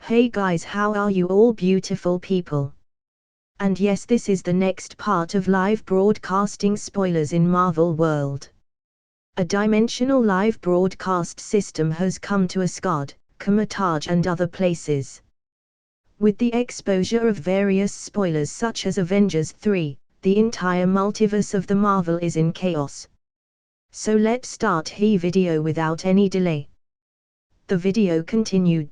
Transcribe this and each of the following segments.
Hey guys, how are you all beautiful people? And yes, this is the next part of live broadcasting spoilers in Marvel world. A dimensional live broadcast system has come to Asgard, Kamar Taj and other places. With the exposure of various spoilers such as Avengers 3, the entire multiverse of the Marvel is in chaos. So let's start the video without any delay. The video continued.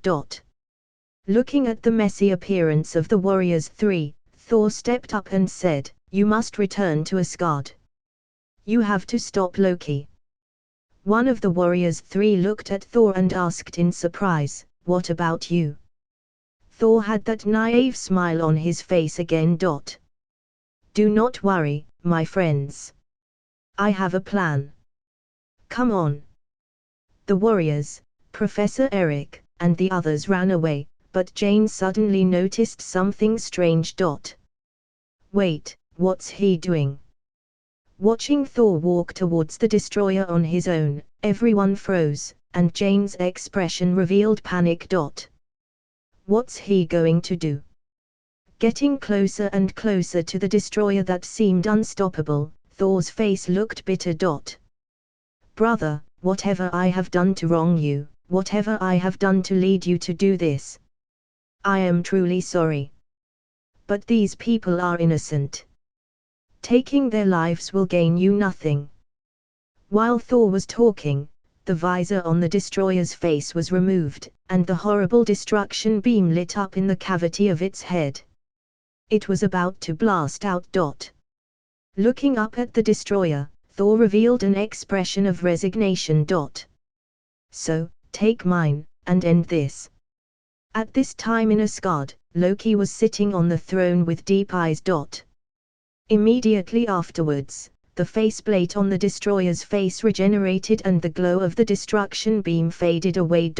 Looking at the messy appearance of the Warriors 3, Thor stepped up and said, "You must return to Asgard. You have to stop Loki." One of the Warriors 3 looked at Thor and asked in surprise, "What about you?" Thor had that naive smile on his face again. "Do not worry, my friends. I have a plan. Come on." The Warriors, Professor Eric, and the others ran away, but Jane suddenly noticed something strange. "Wait, what's he doing?" Watching Thor walk towards the destroyer on his own, everyone froze, and Jane's expression revealed panic. What's he going to do? Getting closer and closer to the destroyer that seemed unstoppable, Thor's face looked bitter. "Brother, whatever I have done to wrong you, whatever I have done to lead you to do this, I am truly sorry. But these people are innocent. Taking their lives will gain you nothing." While Thor was talking, the visor on the destroyer's face was removed, and the horrible destruction beam lit up in the cavity of its head. It was about to blast out. Looking up at the destroyer, Thor revealed an expression of resignation. "So, take mine, and end this." At this time in Asgard, Loki was sitting on the throne with deep eyes. Immediately afterwards, the faceplate on the destroyer's face regenerated and the glow of the destruction beam faded away.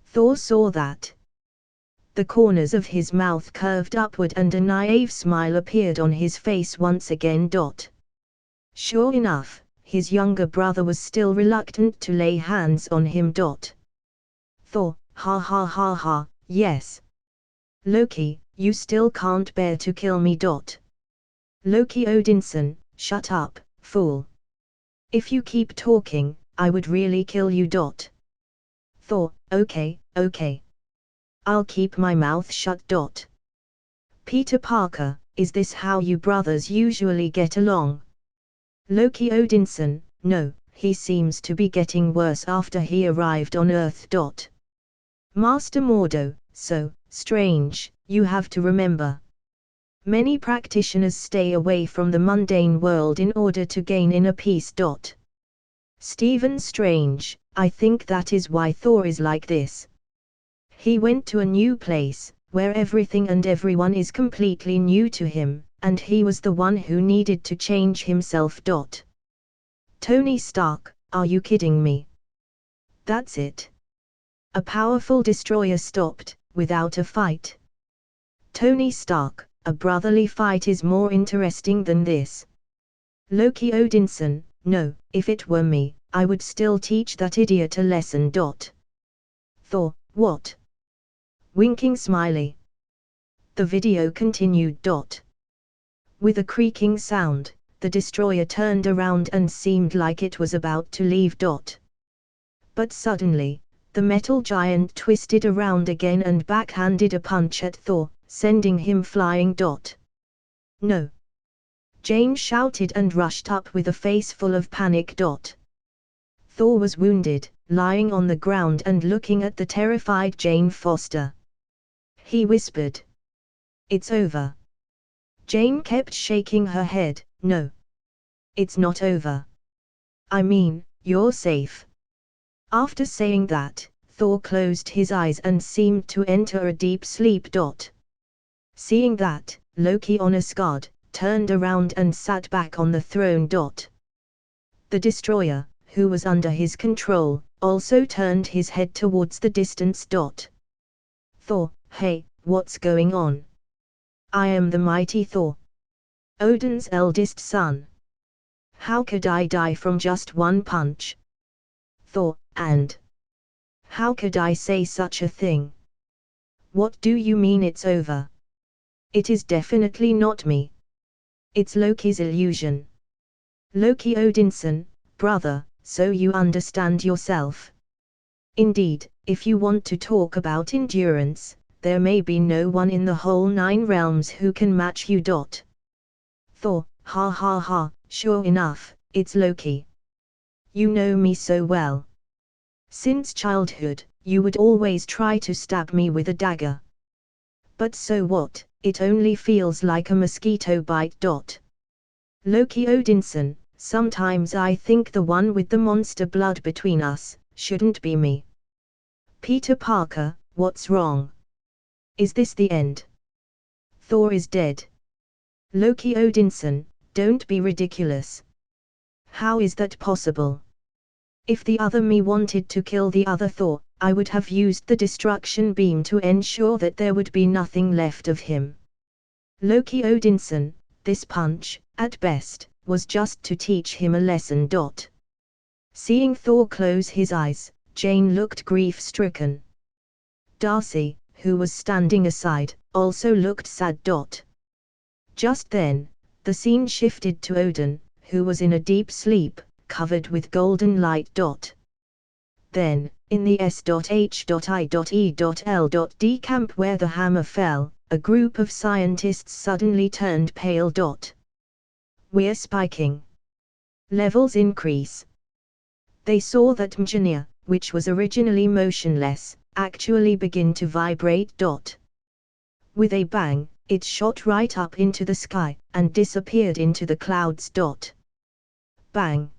Thor saw that. The corners of his mouth curved upward and a naive smile appeared on his face once again. Sure enough, his younger brother was still reluctant to lay hands on him. Thor, ha ha ha ha, yes. Loki, you still can't bear to kill me. Loki Odinson, shut up, fool. If you keep talking, I would really kill you. Thor, okay. I'll keep my mouth shut. Peter Parker, is this how you brothers usually get along? Loki Odinson, no, he seems to be getting worse after he arrived on Earth. Master Mordo, so, strange, you have to remember. Many practitioners stay away from the mundane world in order to gain inner peace. Stephen Strange, I think that is why Thor is like this. He went to a new place, where everything and everyone is completely new to him, and he was the one who needed to change himself. Tony Stark, are you kidding me? That's it. A powerful destroyer stopped, without a fight. Tony Stark, a brotherly fight is more interesting than this. Loki Odinson, no, if it were me, I would still teach that idiot a lesson. Thor, what? Winking smiley. The video continued. With a creaking sound, the destroyer turned around and seemed like it was about to leave. But suddenly, the metal giant twisted around again and backhanded a punch at Thor, sending him flying. No! Jane shouted and rushed up with a face full of panic. Thor was wounded, lying on the ground and looking at the terrified Jane Foster. He whispered, "It's over." Jane kept shaking her head, "No. It's not over. I mean, you're safe." After saying that, Thor closed his eyes and seemed to enter a deep sleep. Seeing that, Loki on Asgard turned around and sat back on the throne. The destroyer, who was under his control, also turned his head towards the distance. Thor, hey, what's going on? I am the mighty Thor, Odin's eldest son. How could I die from just one punch? Thor, and how could I say such a thing? What do you mean it's over? It is definitely not me. It's Loki's illusion. Loki Odinson, brother, so you understand yourself. Indeed, if you want to talk about endurance, there may be no one in the whole 9 realms who can match you. Thor, ha ha ha, sure enough, it's Loki. You know me so well. Since childhood, you would always try to stab me with a dagger. But so what, it only feels like a mosquito bite. Loki Odinson, sometimes I think the one with the monster blood between us shouldn't be me. Peter Parker, what's wrong? Is this the end? Thor is dead. Loki Odinson, don't be ridiculous. How is that possible? If the other me wanted to kill the other Thor, I would have used the destruction beam to ensure that there would be nothing left of him. Loki Odinson, this punch, at best, was just to teach him a lesson. Seeing Thor close his eyes, Jane looked grief-stricken. Darcy, who was standing aside, also looked sad. Just then, the scene shifted to Odin, who was in a deep sleep, covered with golden light. Then, in the S.H.I.E.L.D camp where the hammer fell, a group of scientists suddenly turned pale. We're spiking. Levels increase. They saw that Mjolnir, which was originally motionless, actually begin to vibrate. With a bang, it shot right up into the sky, and disappeared into the clouds. Bang.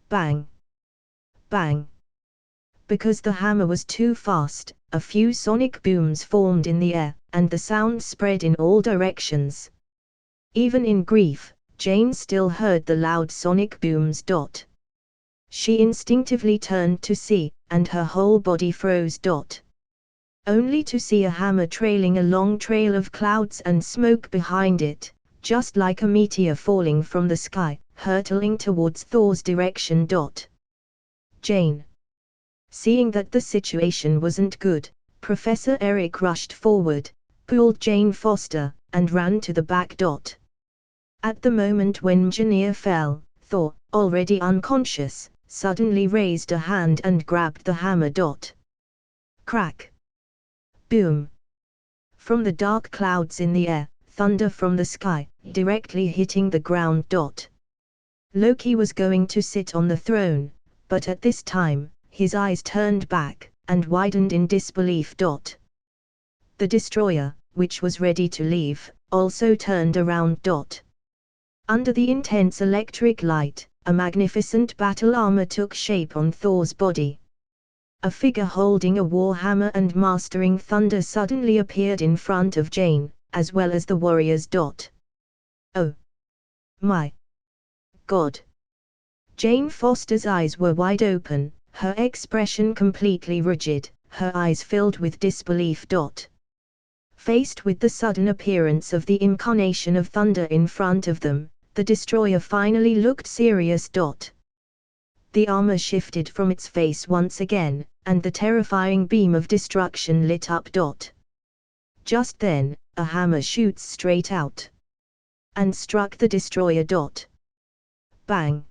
Bang. Bang. Because the hammer was too fast, a few sonic booms formed in the air, and the sound spread in all directions. Even in grief, Jane still heard the loud sonic booms. She instinctively turned to see, and her whole body froze. Only to see a hammer trailing a long trail of clouds and smoke behind it, just like a meteor falling from the sky, hurtling towards Thor's direction. Jane. Seeing that the situation wasn't good, Professor Eric rushed forward, pulled Jane Foster, and ran to the back. At the moment when Mjolnir fell, Thor, already unconscious, suddenly raised a hand and grabbed the hammer. Crack. Boom. From the dark clouds in the air, thunder from the sky, directly hitting the ground. Loki was going to sit on the throne, but at this time, his eyes turned back, and widened in disbelief. The destroyer, which was ready to leave, also turned around. Under the intense electric light, a magnificent battle armor took shape on Thor's body. A figure holding a war hammer and mastering thunder suddenly appeared in front of Jane, as well as the warriors. Oh my God! Jane Foster's eyes were wide open, her expression completely rigid, her eyes filled with disbelief. Faced with the sudden appearance of the incarnation of thunder in front of them, the destroyer finally looked serious. The armor shifted from its face once again, and the terrifying beam of destruction lit up. Just then, a hammer shoots straight out and struck the destroyer. Bang!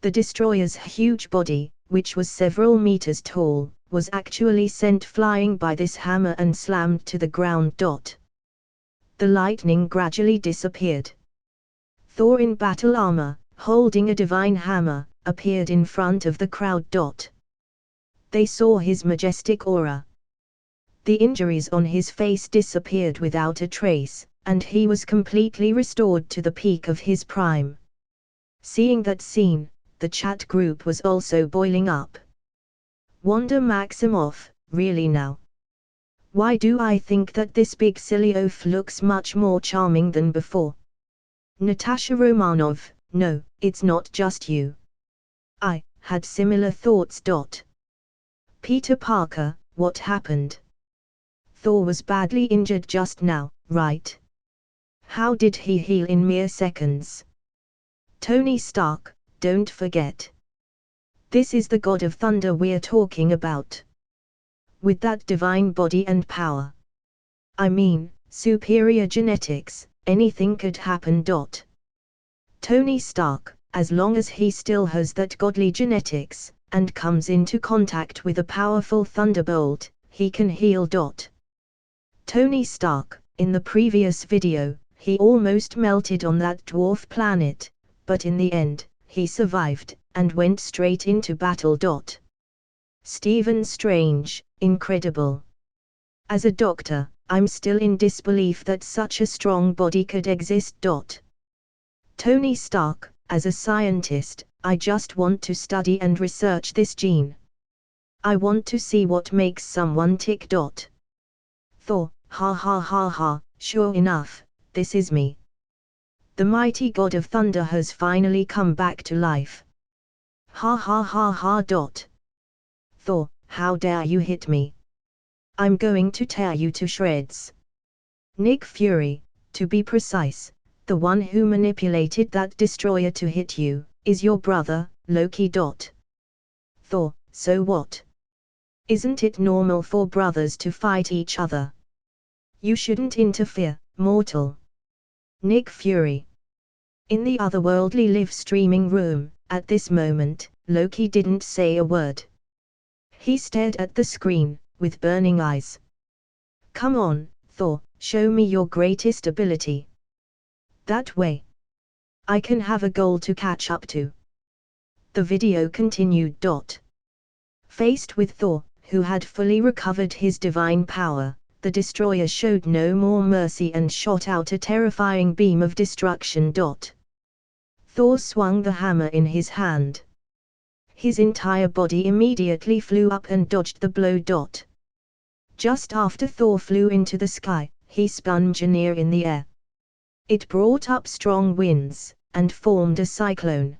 The destroyer's huge body, which was several meters tall, was actually sent flying by this hammer and slammed to the ground. The lightning gradually disappeared. Thor in battle armor, holding a divine hammer, appeared in front of the crowd. They saw his majestic aura. The injuries on his face disappeared without a trace, and he was completely restored to the peak of his prime. Seeing that scene, the chat group was also boiling up. Wanda Maximoff, really now? Why do I think that this big silly oaf looks much more charming than before? Natasha Romanov, no, it's not just you. I had similar thoughts. Peter Parker, what happened? Thor was badly injured just now, right? How did he heal in mere seconds? Tony Stark, don't forget. This is the God of Thunder we're talking about. with that divine body and power. I mean, superior genetics, anything could happen. Tony Stark, as long as he still has that godly genetics, and comes into contact with a powerful thunderbolt, he can heal. Tony Stark, in the previous video, he almost melted on that dwarf planet, but in the end, he survived, and went straight into battle. Stephen Strange, incredible. As a doctor, I'm still in disbelief that such a strong body could exist. Tony Stark, as a scientist, I just want to study and research this gene. I want to see what makes someone tick. Thor, ha ha ha ha, sure enough, this is me. The mighty god of thunder has finally come back to life. Ha ha ha ha. Thor, how dare you hit me? I'm going to tear you to shreds. Nick Fury, to be precise, the one who manipulated that destroyer to hit you, is your brother, Loki. Thor, so what? Isn't it normal for brothers to fight each other? You shouldn't interfere, mortal. Nick Fury. In the otherworldly live streaming room, at this moment, Loki didn't say a word. He stared at the screen, with burning eyes. Come on, Thor, show me your greatest ability. That way, I can have a goal to catch up to. The video continued. Faced with Thor, who had fully recovered his divine power, the destroyer showed no more mercy and shot out a terrifying beam of destruction. Thor swung the hammer in his hand. His entire body immediately flew up and dodged the blow. Just after Thor flew into the sky, he spun Mjolnir in the air. It brought up strong winds, and formed a cyclone.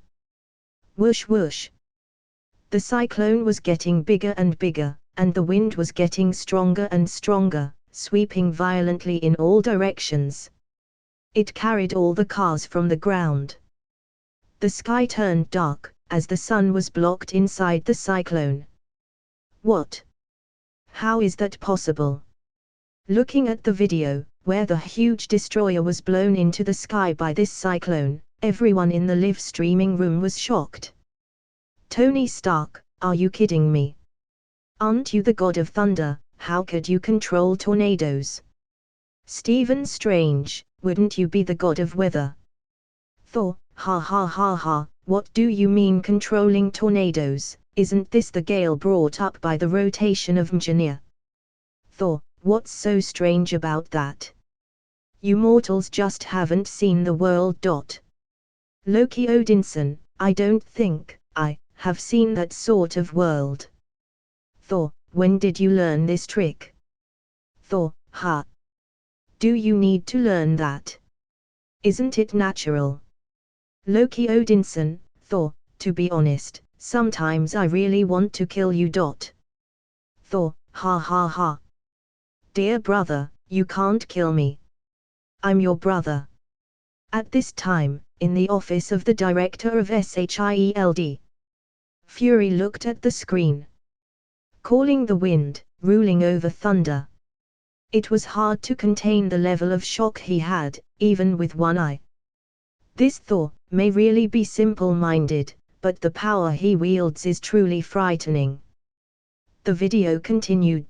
Whoosh whoosh. The cyclone was getting bigger and bigger, and the wind was getting stronger and stronger, sweeping violently in all directions. It carried all the cars from the ground. The sky turned dark, as the sun was blocked inside the cyclone. What? How is that possible? Looking at the video, where the huge destroyer was blown into the sky by this cyclone, everyone in the live streaming room was shocked. Tony Stark, are you kidding me? Aren't you the god of thunder? How could you control tornadoes? Stephen Strange, wouldn't you be the god of weather? Thor, ha ha ha ha, what do you mean controlling tornadoes? Isn't this the gale brought up by the rotation of Mjolnir? Thor, what's so strange about that? You mortals just haven't seen the world. Loki Odinson, I don't think I have seen that sort of world. Thor, when did you learn this trick? Thor, ha. Do you need to learn that? Isn't it natural? Loki Odinson, Thor, to be honest, sometimes I really want to kill you. Thor, ha ha ha. Dear brother, you can't kill me. I'm your brother. At this time, in the office of the director of SHIELD, Fury looked at the screen. Calling the wind, ruling over thunder. It was hard to contain the level of shock he had, even with one eye. This Thor may really be simple-minded, but the power he wields is truly frightening. The video continued.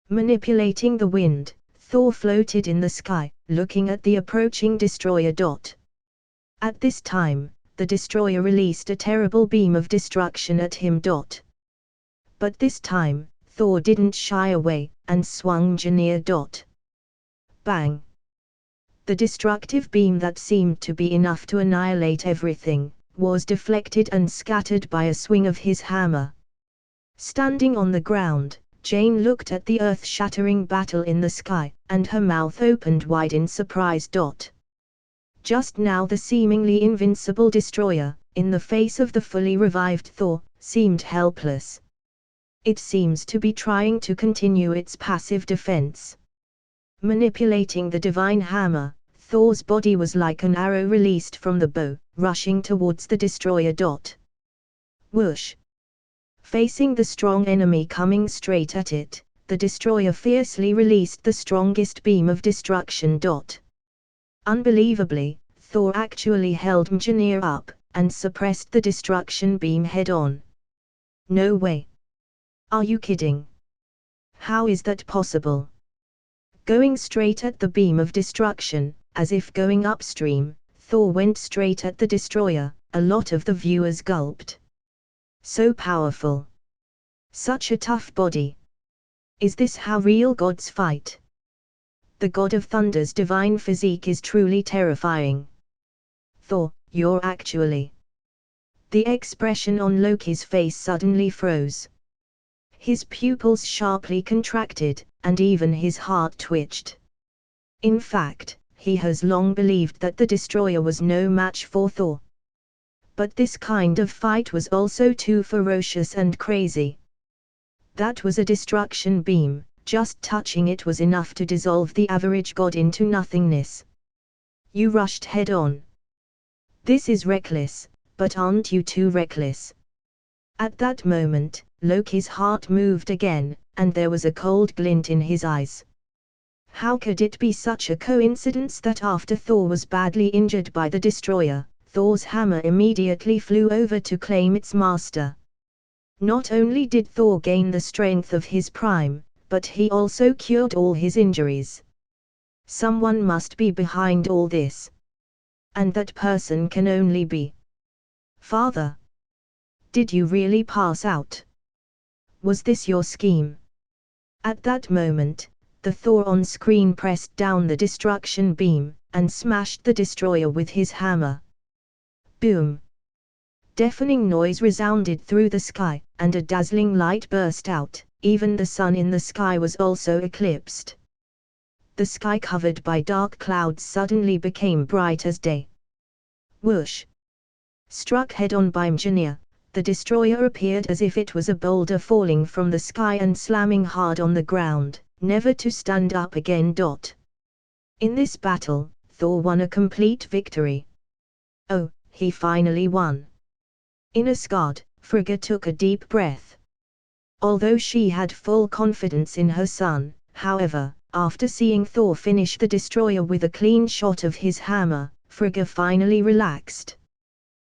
Manipulating the wind, Thor floated in the sky, looking at the approaching destroyer. At this time, the destroyer released a terrible beam of destruction at him. But this time, Thor didn't shy away, and swung Mjolnir. Bang! The destructive beam that seemed to be enough to annihilate everything, was deflected and scattered by a swing of his hammer. Standing on the ground, Jane looked at the earth-shattering battle in the sky, and her mouth opened wide in surprise. Just now the seemingly invincible destroyer, in the face of the fully revived Thor, seemed helpless. It seems to be trying to continue its passive defense. Manipulating the divine hammer, Thor's body was like an arrow released from the bow, rushing towards the destroyer. Whoosh! Facing the strong enemy coming straight at it, the destroyer fiercely released the strongest beam of destruction. Unbelievably, Thor actually held Mjolnir up, and suppressed the destruction beam head-on. No way. Are you kidding? How is that possible? Going straight at the beam of destruction, as if going upstream, Thor went straight at the destroyer. A lot of the viewers gulped. So powerful. Such a tough body. Is this how real gods fight? The god of thunder's divine physique is truly terrifying. Thor, you're actually... The expression on Loki's face suddenly froze. His pupils sharply contracted, and even his heart twitched. In fact, he has long believed that the destroyer was no match for Thor. But this kind of fight was also too ferocious and crazy. That was a destruction beam, just touching it was enough to dissolve the average god into nothingness. You rushed head-on. This is reckless, but aren't you too reckless? At that moment, Loki's heart moved again, and there was a cold glint in his eyes. How could it be such a coincidence that after Thor was badly injured by the destroyer, Thor's hammer immediately flew over to claim its master? Not only did Thor gain the strength of his prime, but he also cured all his injuries. Someone must be behind all this. And that person can only be... Father. Did you really pass out? Was this your scheme? At that moment, the Thor on screen pressed down the destruction beam, and smashed the destroyer with his hammer. Boom! Deafening noise resounded through the sky, and a dazzling light burst out. Even the sun in the sky was also eclipsed. The sky covered by dark clouds suddenly became bright as day. Whoosh! Struck head-on by Mjolnir, the destroyer appeared as if it was a boulder falling from the sky and slamming hard on the ground, never to stand up again. In this battle, Thor won a complete victory. Oh, he finally won. In Asgard, Frigga took a deep breath. Although she had full confidence in her son, however, after seeing Thor finish the destroyer with a clean shot of his hammer, Frigga finally relaxed.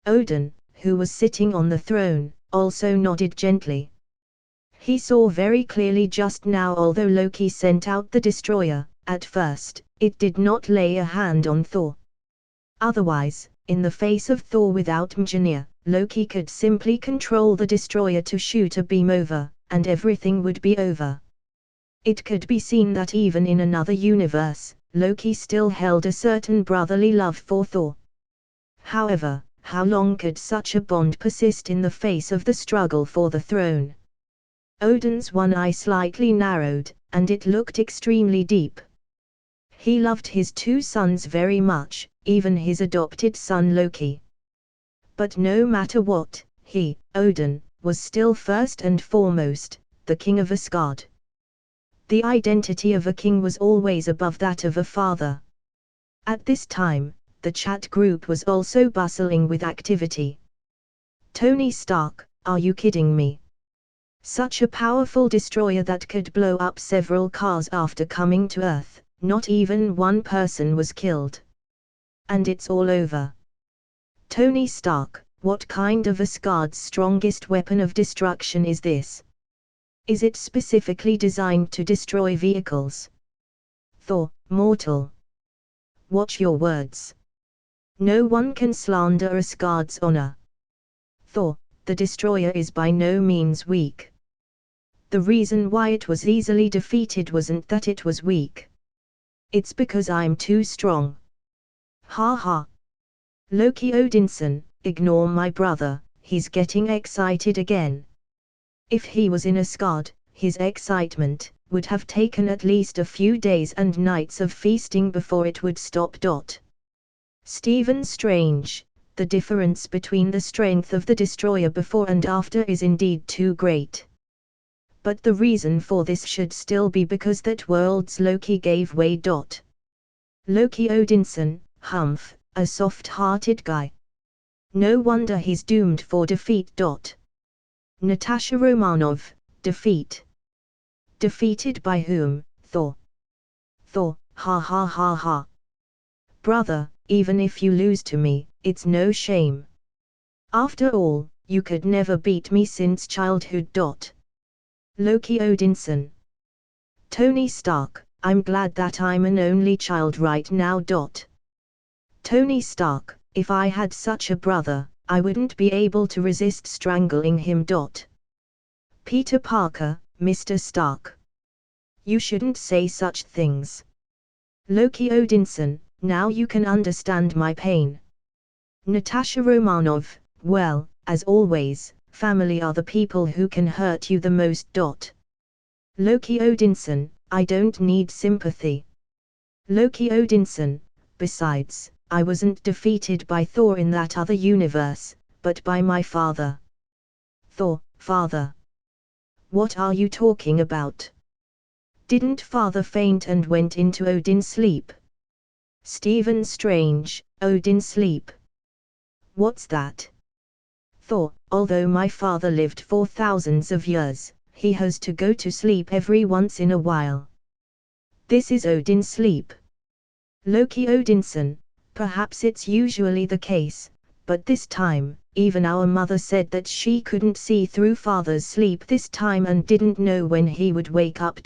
Odin, who was sitting on the throne, also nodded gently. He saw very clearly just now, although Loki sent out the destroyer, at first, it did not lay a hand on Thor. Otherwise, in the face of Thor without Mjolnir, Loki could simply control the destroyer to shoot a beam over, and everything would be over. It could be seen that even in another universe, Loki still held a certain brotherly love for Thor. However, how long could such a bond persist in the face of the struggle for the throne? Odin's one eye slightly narrowed, and it looked extremely deep. He loved his two sons very much, even his adopted son Loki. But no matter what, he, Odin, was still first and foremost, the king of Asgard. The identity of a king was always above that of a father. At this time, the chat group was also bustling with activity. Tony Stark, are you kidding me? Such a powerful destroyer that could blow up several cars after coming to Earth, not even one person was killed. And it's all over. Tony Stark, what kind of Asgard's strongest weapon of destruction is this? Is it specifically designed to destroy vehicles? Thor, mortal. Watch your words. No one can slander Asgard's honor. Thor, the destroyer, is by no means weak. The reason why it was easily defeated wasn't that it was weak. It's because I'm too strong. Ha ha. Loki Odinson, ignore my brother, he's getting excited again. If he was in Asgard, his excitement would have taken at least a few days and nights of feasting before it would stop. Stephen Strange, the difference between the strength of the destroyer before and after is indeed too great. But the reason for this should still be because that world's Loki gave way. Loki Odinson, humph, a soft-hearted guy. No wonder he's doomed for defeat. Natasha Romanov, defeat. Defeated by whom? Thor. Thor, ha ha ha ha. Brother, even if you lose to me, it's no shame. After all, you could never beat me since childhood. Loki Odinson. Tony Stark, I'm glad that I'm an only child right now. Tony Stark, if I had such a brother, I wouldn't be able to resist strangling him. Peter Parker, Mr. Stark. You shouldn't say such things. Loki Odinson, now you can understand my pain. Natasha Romanov, well, as always, family are the people who can hurt you the most. Loki Odinson, I don't need sympathy. Loki Odinson, besides, I wasn't defeated by Thor in that other universe, but by my father. Thor, father? What are you talking about? Didn't father faint and went into Odin's sleep? Stephen Strange, Odin's sleep. What's that? Thor, although my father lived for thousands of years, he has to go to sleep every once in a while. This is Odin's sleep. Loki Odinson, perhaps it's usually the case, but this time, even our mother said that she couldn't see through father's sleep this time and didn't know when he would wake up.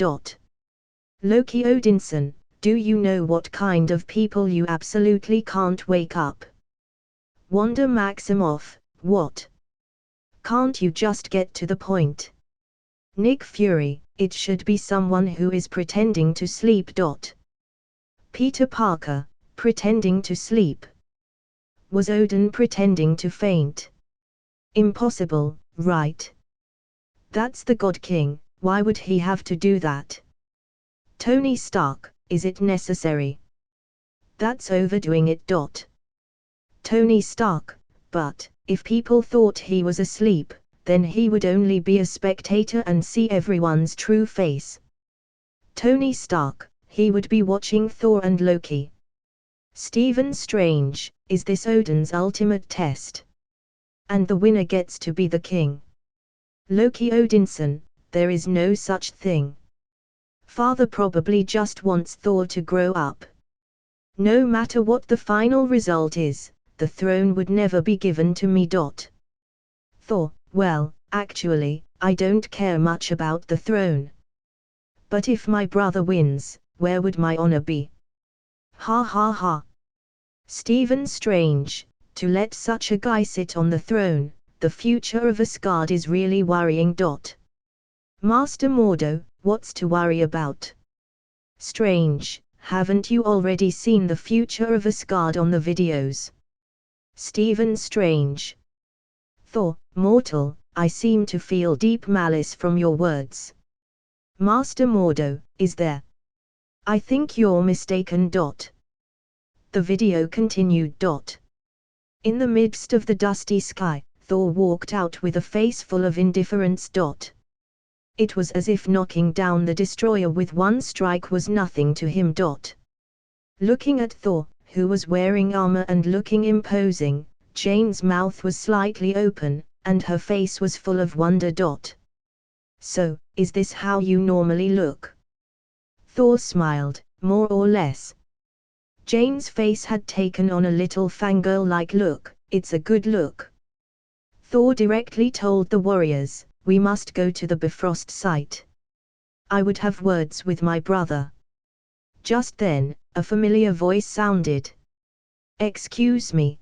Loki Odinson, do you know what kind of people you absolutely can't wake up? Wanda Maximoff, what? Can't you just get to the point? Nick Fury, it should be someone who is pretending to sleep. Peter Parker, pretending to sleep. Was Odin pretending to faint? Impossible, right? That's the God King, why would he have to do that? Tony Stark, is it necessary? That's overdoing it. Tony Stark, but, if people thought he was asleep, then he would only be a spectator and see everyone's true face. Tony Stark, he would be watching Thor and Loki. Stephen Strange, is this Odin's ultimate test? And the winner gets to be the king. Loki Odinson, there is no such thing. Father probably just wants Thor to grow up. No matter what the final result is, the throne would never be given to me. Thor, well, actually, I don't care much about the throne. But if my brother wins, where would my honor be? Ha ha ha. Stephen Strange, to let such a guy sit on the throne, the future of Asgard is really worrying. Master Mordo, what's to worry about? Strange, haven't you already seen the future of Asgard on the videos? Stephen Strange. Thor, mortal, I seem to feel deep malice from your words. Master Mordo, is there? I think you're mistaken. The video continued. In the midst of the dusty sky, Thor walked out with a face full of indifference. It was as if knocking down the destroyer with one strike was nothing to him. Looking at Thor, who was wearing armor and looking imposing, Jane's mouth was slightly open, and her face was full of wonder. So, is this how you normally look? Thor smiled, more or less. Jane's face had taken on a little fangirl-like look. It's a good look. Thor directly told the warriors, we must go to the Bifrost site. I would have words with my brother. Just then, a familiar voice sounded. Excuse me.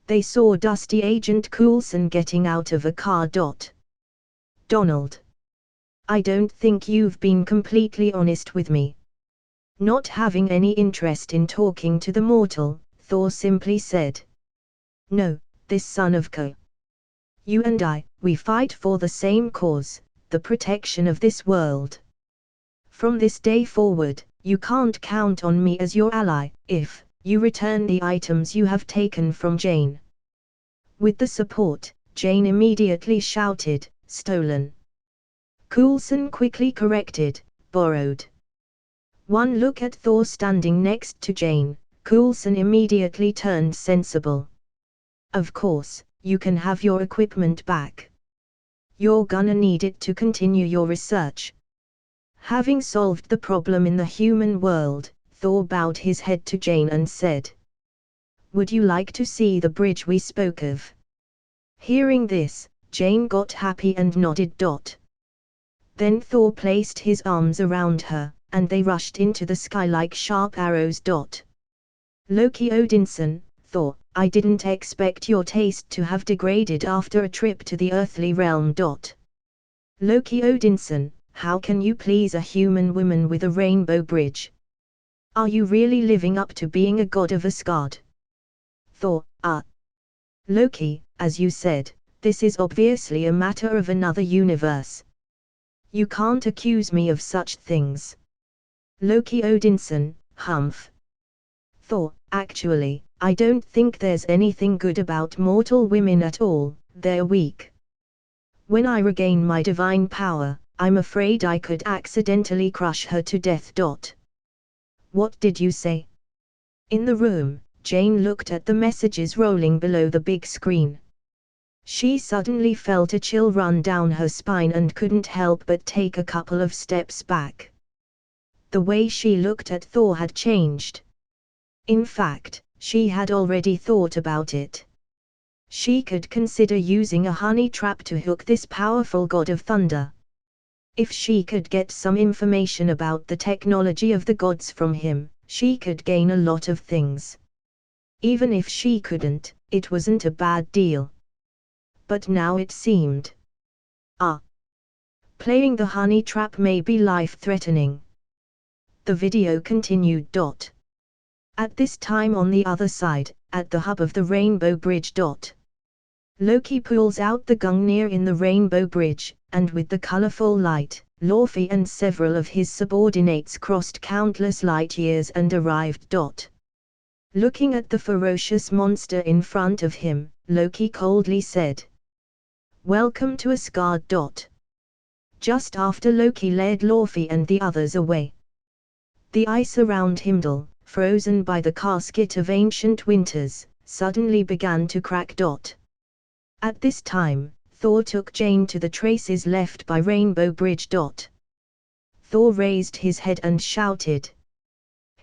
They saw Dusty Agent Coulson getting out of a car. Donald. I don't think you've been completely honest with me. Not having any interest in talking to the mortal, Thor simply said. No, this son of Ko. You and I, we fight for the same cause, the protection of this world. From this day forward, you can't count on me as your ally, if you return the items you have taken from Jane. With the support, Jane immediately shouted, stolen. Coulson quickly corrected, borrowed. One look at Thor standing next to Jane, Coulson immediately turned sensible. Of course, you can have your equipment back. You're gonna need it to continue your research. Having solved the problem in the human world, Thor bowed his head to Jane and said, "Would you like to see the bridge we spoke of?" Hearing this, Jane got happy and nodded. Then Thor placed his arms around her, and they rushed into the sky like sharp arrows. Loki Odinson, Thor, I didn't expect your taste to have degraded after a trip to the earthly realm. Loki Odinson, how can you please a human woman with a rainbow bridge? Are you really living up to being a god of Asgard? Thor, Loki, as you said, this is obviously a matter of another universe. You can't accuse me of such things. Loki Odinson, humph. Thor, actually, I don't think there's anything good about mortal women at all, they're weak. When I regain my divine power, I'm afraid I could accidentally crush her to death. What did you say? In the room, Jane looked at the messages rolling below the big screen. She suddenly felt a chill run down her spine and couldn't help but take a couple of steps back. The way she looked at Thor had changed. In fact, she had already thought about it. She could consider using a honey trap to hook this powerful god of thunder. If she could get some information about the technology of the gods from him, she could gain a lot of things. Even if she couldn't, it wasn't a bad deal. But now it seemed. Playing the honey trap may be life-threatening. The video continued. At this time on the other side, at the hub of the Rainbow Bridge. Loki pulls out the Gungnir in the Rainbow Bridge, and with the colorful light, Laufey and several of his subordinates crossed countless light years and arrived. Looking at the ferocious monster in front of him, Loki coldly said, "Welcome to Asgard." Just after Loki led Laufey and the others away, the ice around Heimdall, frozen by the casket of ancient winters, suddenly began to crack. At this time, Thor took Jane to the traces left by Rainbow Bridge. Thor raised his head and shouted,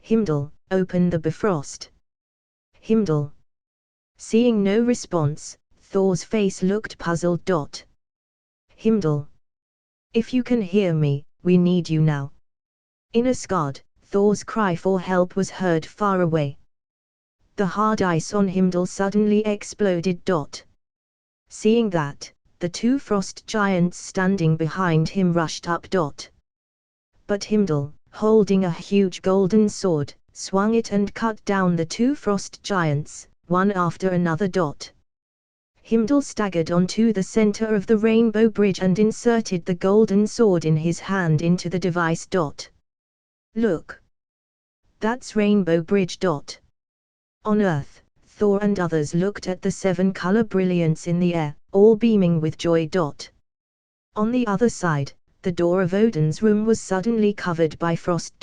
"Heimdall, open the Bifrost." Heimdall. Seeing no response, Thor's face looked puzzled. "Heimdall. If you can hear me, we need you now." In Asgard, Thor's cry for help was heard far away. The hard ice on Heimdall suddenly exploded. Seeing that, the two frost giants standing behind him rushed up. But Heimdall, holding a huge golden sword, swung it and cut down the two frost giants, one after another. Heimdall staggered onto the center of the Rainbow Bridge and inserted the golden sword in his hand into the device. "Look. That's Rainbow Bridge." On Earth, Thor and others looked at the seven-color brilliance in the air, all beaming with joy. On the other side, the door of Odin's room was suddenly covered by frost.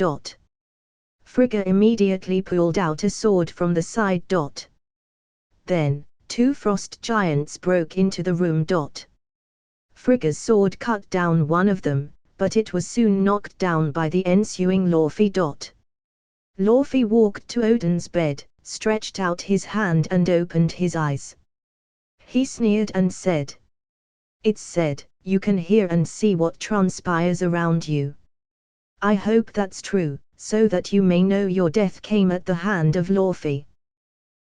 Frigga immediately pulled out a sword from the side. Then, two frost giants broke into the room. Frigga's sword cut down one of them, but it was soon knocked down by the ensuing Laufey. Laufey walked to Odin's bed, stretched out his hand and opened his eyes. He sneered and said, "It's said, you can hear and see what transpires around you. I hope that's true, so that you may know your death came at the hand of Laufey."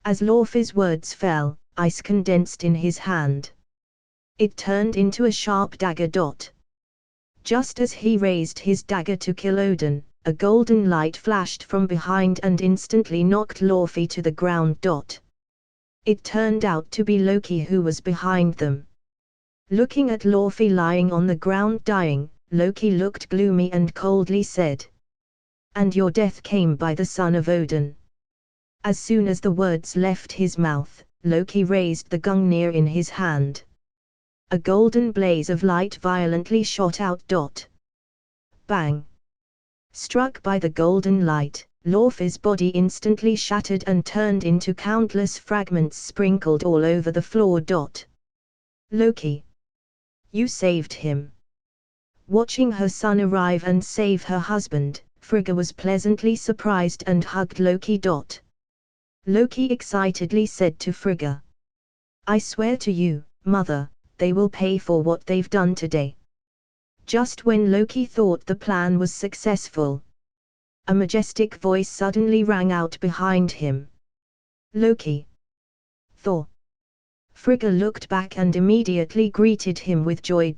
As Laufey's words fell, ice condensed in his hand. It turned into a sharp dagger. Just as he raised his dagger to kill Odin, a golden light flashed from behind and instantly knocked Laufey to the ground. It turned out to be Loki who was behind them. Looking at Laufey lying on the ground dying, Loki looked gloomy and coldly said, "And your death came by the son of Odin." As soon as the words left his mouth, Loki raised the Gungnir in his hand. A golden blaze of light violently shot out. Bang! Struck by the golden light, Laufey's body instantly shattered and turned into countless fragments sprinkled all over the floor. Loki. You saved him. Watching her son arrive and save her husband, Frigga was pleasantly surprised and hugged Loki. Loki excitedly said to Frigga, I swear to you, mother, they will pay for what they've done today. Just when Loki thought the plan was successful, a majestic voice suddenly rang out behind him. Loki. Thor. Frigga looked back and immediately greeted him with joy.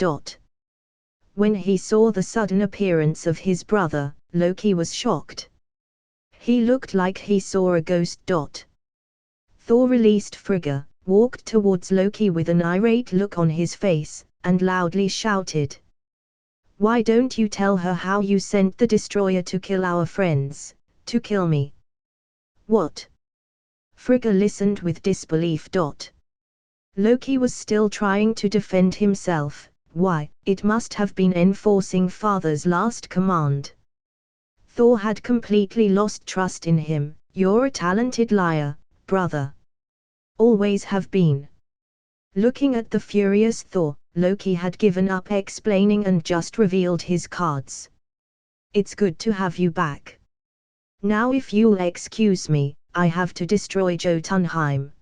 When he saw the sudden appearance of his brother, Loki was shocked. He looked like he saw a ghost. Thor released Frigga, walked towards Loki with an irate look on his face, and loudly shouted, Why don't you tell her how you sent the destroyer to kill our friends, to kill me? What? Frigga listened with disbelief. Loki was still trying to defend himself. Why, it must have been enforcing father's last command. Thor had completely lost trust in him. You're a talented liar, brother. Always have been. Looking at the furious Thor, Loki had given up explaining and just revealed his cards. It's good to have you back. Now if you'll excuse me, I have to destroy Jotunheim.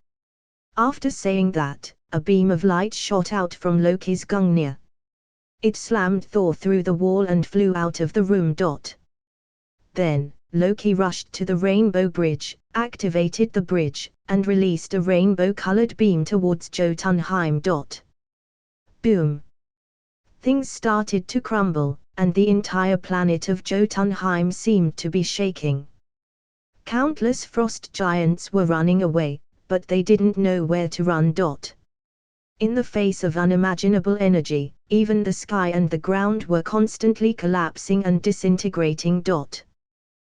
After saying that, a beam of light shot out from Loki's Gungnir. It slammed Thor through the wall and flew out of the room. Then, Loki rushed to the rainbow bridge, activated the bridge, and released a rainbow-colored beam towards Jotunheim. Boom! Things started to crumble, and the entire planet of Jotunheim seemed to be shaking. Countless frost giants were running away, but they didn't know where to run. In the face of unimaginable energy, even the sky and the ground were constantly collapsing and disintegrating.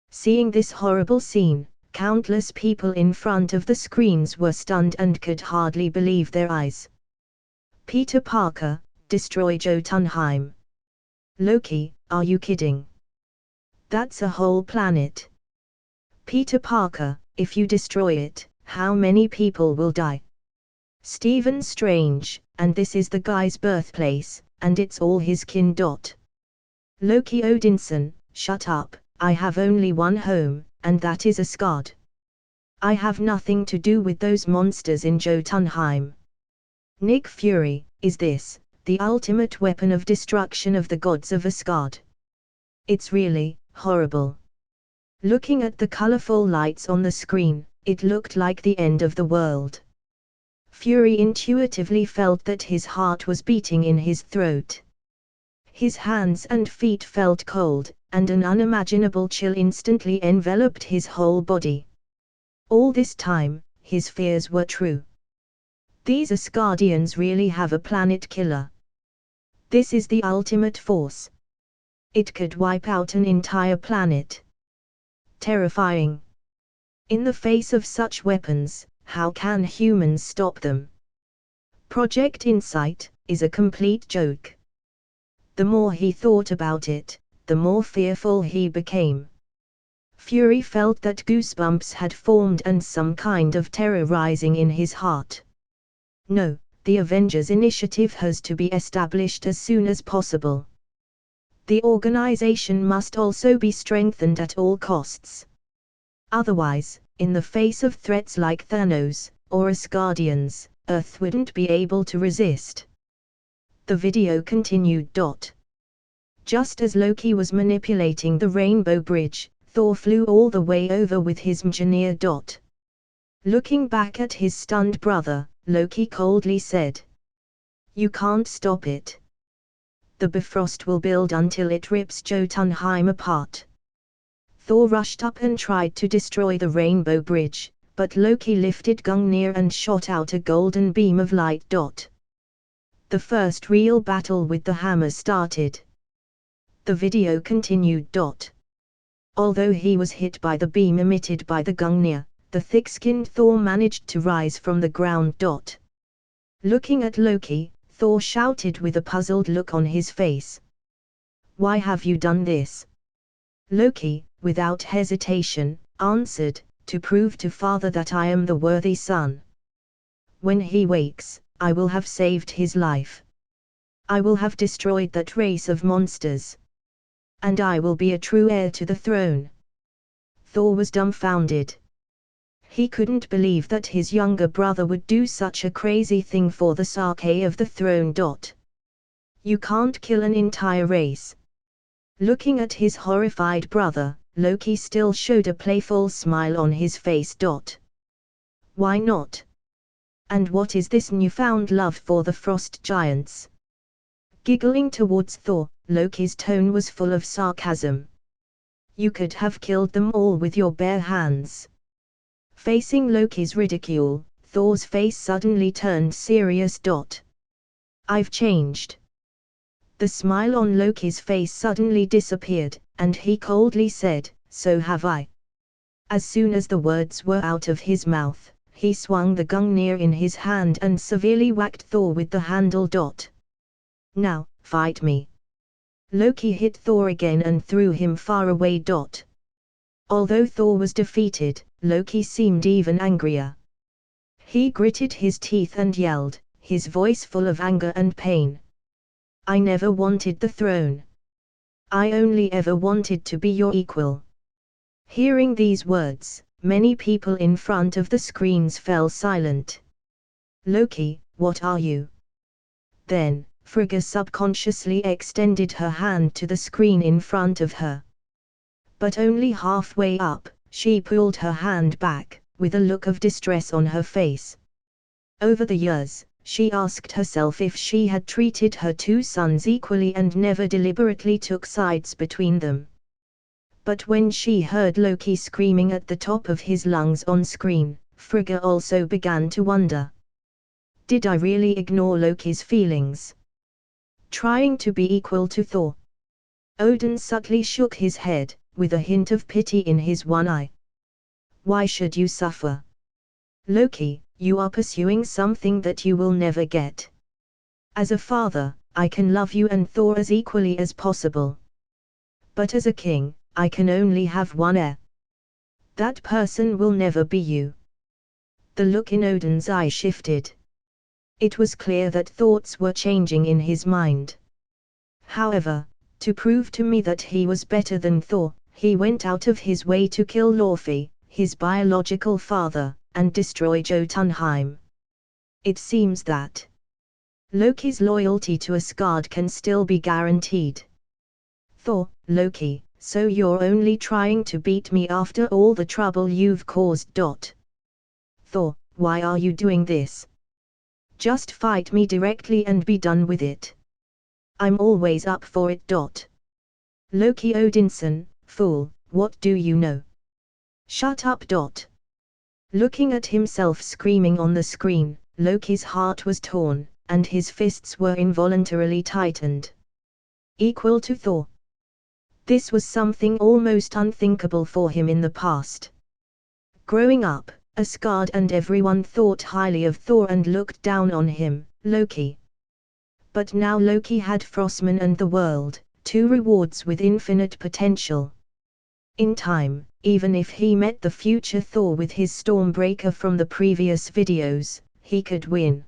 Seeing this horrible scene, countless people in front of the screens were stunned and could hardly believe their eyes. Peter Parker, destroy Jotunheim. Loki, are you kidding? That's a whole planet. Peter Parker, if you destroy it, how many people will die? Stephen Strange, and this is the guy's birthplace, and it's all his kin. Loki Odinson, shut up, I have only one home, and that is Asgard. I have nothing to do with those monsters in Jotunheim. Nick Fury, is this the ultimate weapon of destruction of the gods of Asgard? It's really horrible. Looking at the colorful lights on the screen, it looked like the end of the world. Fury intuitively felt that his heart was beating in his throat. His hands and feet felt cold, and an unimaginable chill instantly enveloped his whole body. All this time, his fears were true. These Asgardians really have a planet killer. This is the ultimate force. It could wipe out an entire planet. Terrifying. In the face of such weapons, how can humans stop them? Project Insight is a complete joke. The more he thought about it, the more fearful he became. Fury felt that goosebumps had formed and some kind of terror rising in his heart. No, the Avengers initiative has to be established as soon as possible. The organization must also be strengthened at all costs. Otherwise, in the face of threats like Thanos, or Asgardians, Earth wouldn't be able to resist. The video continued. Just as Loki was manipulating the Rainbow Bridge, Thor flew all the way over with his Mjolnir. Looking back at his stunned brother, Loki coldly said, You can't stop it. The Bifrost will build until it rips Jotunheim apart. Thor rushed up and tried to destroy the Rainbow Bridge, but Loki lifted Gungnir and shot out a golden beam of light. The first real battle with the hammer started. The video continued. Although he was hit by the beam emitted by the Gungnir, the thick-skinned Thor managed to rise from the ground. Looking at Loki, Thor shouted with a puzzled look on his face. Why have you done this? Loki, without hesitation, answered, to prove to father that I am the worthy son. When he wakes, I will have saved his life. I will have destroyed that race of monsters. And I will be a true heir to the throne. Thor was dumbfounded. He couldn't believe that his younger brother would do such a crazy thing for the sake of the throne. You can't kill an entire race. Looking at his horrified brother, Loki still showed a playful smile on his face. Why not? And what is this newfound love for the frost giants? Giggling towards Thor, Loki's tone was full of sarcasm. You could have killed them all with your bare hands. Facing Loki's ridicule, Thor's face suddenly turned serious. I've changed. The smile on Loki's face suddenly disappeared, and he coldly said, so have I. As soon as the words were out of his mouth, he swung the Gungnir in his hand and severely whacked Thor with the handle. Now, fight me. Loki hit Thor again and threw him far away. Although Thor was defeated, Loki seemed even angrier. He gritted his teeth and yelled, his voice full of anger and pain. I never wanted the throne. I only ever wanted to be your equal. Hearing these words, many people in front of the screens fell silent. Loki, what are you? Then, Frigga subconsciously extended her hand to the screen in front of her. But only halfway up, she pulled her hand back, with a look of distress on her face. Over the years, she asked herself if she had treated her two sons equally and never deliberately took sides between them. But when she heard Loki screaming at the top of his lungs on screen, Frigga also began to wonder. Did I really ignore Loki's feelings? Trying to be equal to Thor? Odin subtly shook his head, with a hint of pity in his one eye. Why should you suffer? Loki, you are pursuing something that you will never get. As a father, I can love you and Thor as equally as possible. But as a king, I can only have one heir. That person will never be you. The look in Odin's eye shifted. It was clear that thoughts were changing in his mind. However, to prove to me that he was better than Thor, he went out of his way to kill Laufey, his biological father, and destroy Jotunheim. It seems that Loki's loyalty to Asgard can still be guaranteed. Thor, Loki, so you're only trying to beat me after all the trouble you've caused. Thor, why are you doing this? Just fight me directly and be done with it. I'm always up for it. Loki Odinson, fool, what do you know? Shut up. Looking at himself screaming on the screen, Loki's heart was torn, and his fists were involuntarily tightened. Equal to Thor. This was something almost unthinkable for him in the past. Growing up, Asgard and everyone thought highly of Thor and looked down on him, Loki. But now Loki had Frostman and the world, two rewards with infinite potential. In time, even if he met the future Thor with his Stormbreaker from the previous videos, he could win.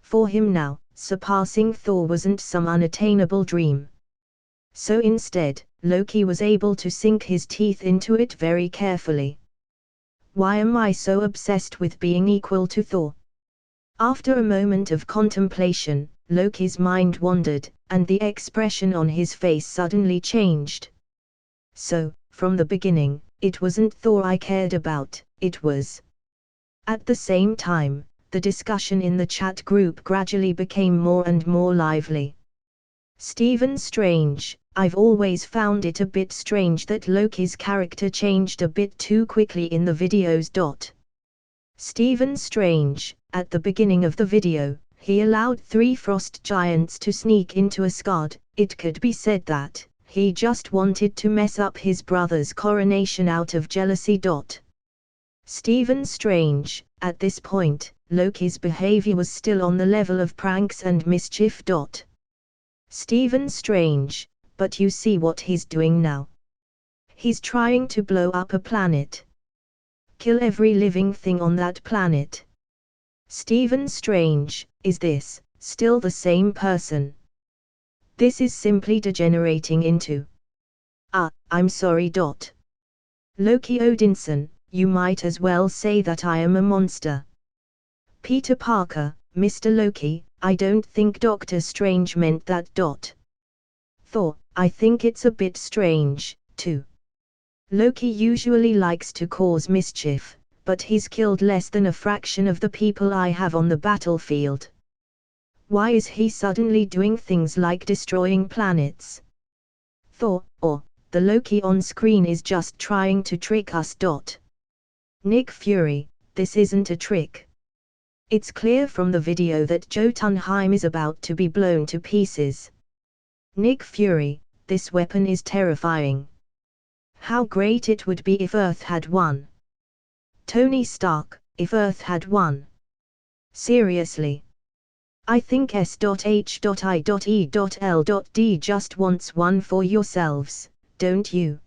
For him now, surpassing Thor wasn't some unattainable dream. So instead, Loki was able to sink his teeth into it very carefully. Why am I so obsessed with being equal to Thor? After a moment of contemplation, Loki's mind wandered, and the expression on his face suddenly changed. So, from the beginning, it wasn't Thor I cared about, it was. At the same time, the discussion in the chat group gradually became more and more lively. Stephen Strange, I've always found it a bit strange that Loki's character changed a bit too quickly in the videos. Stephen Strange, at the beginning of the video, he allowed 3 frost giants to sneak into Asgard. It could be said that he just wanted to mess up his brother's coronation out of jealousy. Stephen Strange, at this point, Loki's behavior was still on the level of pranks and mischief. Stephen Strange, but you see what he's doing now. He's trying to blow up a planet. Kill every living thing on that planet. Stephen Strange, is this still the same person? This is simply degenerating into. I'm sorry. Loki Odinson, you might as well say that I am a monster. Peter Parker, Mr. Loki, I don't think Doctor Strange meant that. Thor, I think it's a bit strange, too. Loki usually likes to cause mischief, but he's killed less than a fraction of the people I have on the battlefield. Why is he suddenly doing things like destroying planets? Thor, or the Loki on screen is just trying to trick us. Nick Fury, this isn't a trick. It's clear from the video that Jotunheim is about to be blown to pieces. Nick Fury, this weapon is terrifying. How great it would be if Earth had won. Tony Stark, if Earth had won. Seriously. I think S.H.I.E.L.D. just wants one for yourselves, don't you?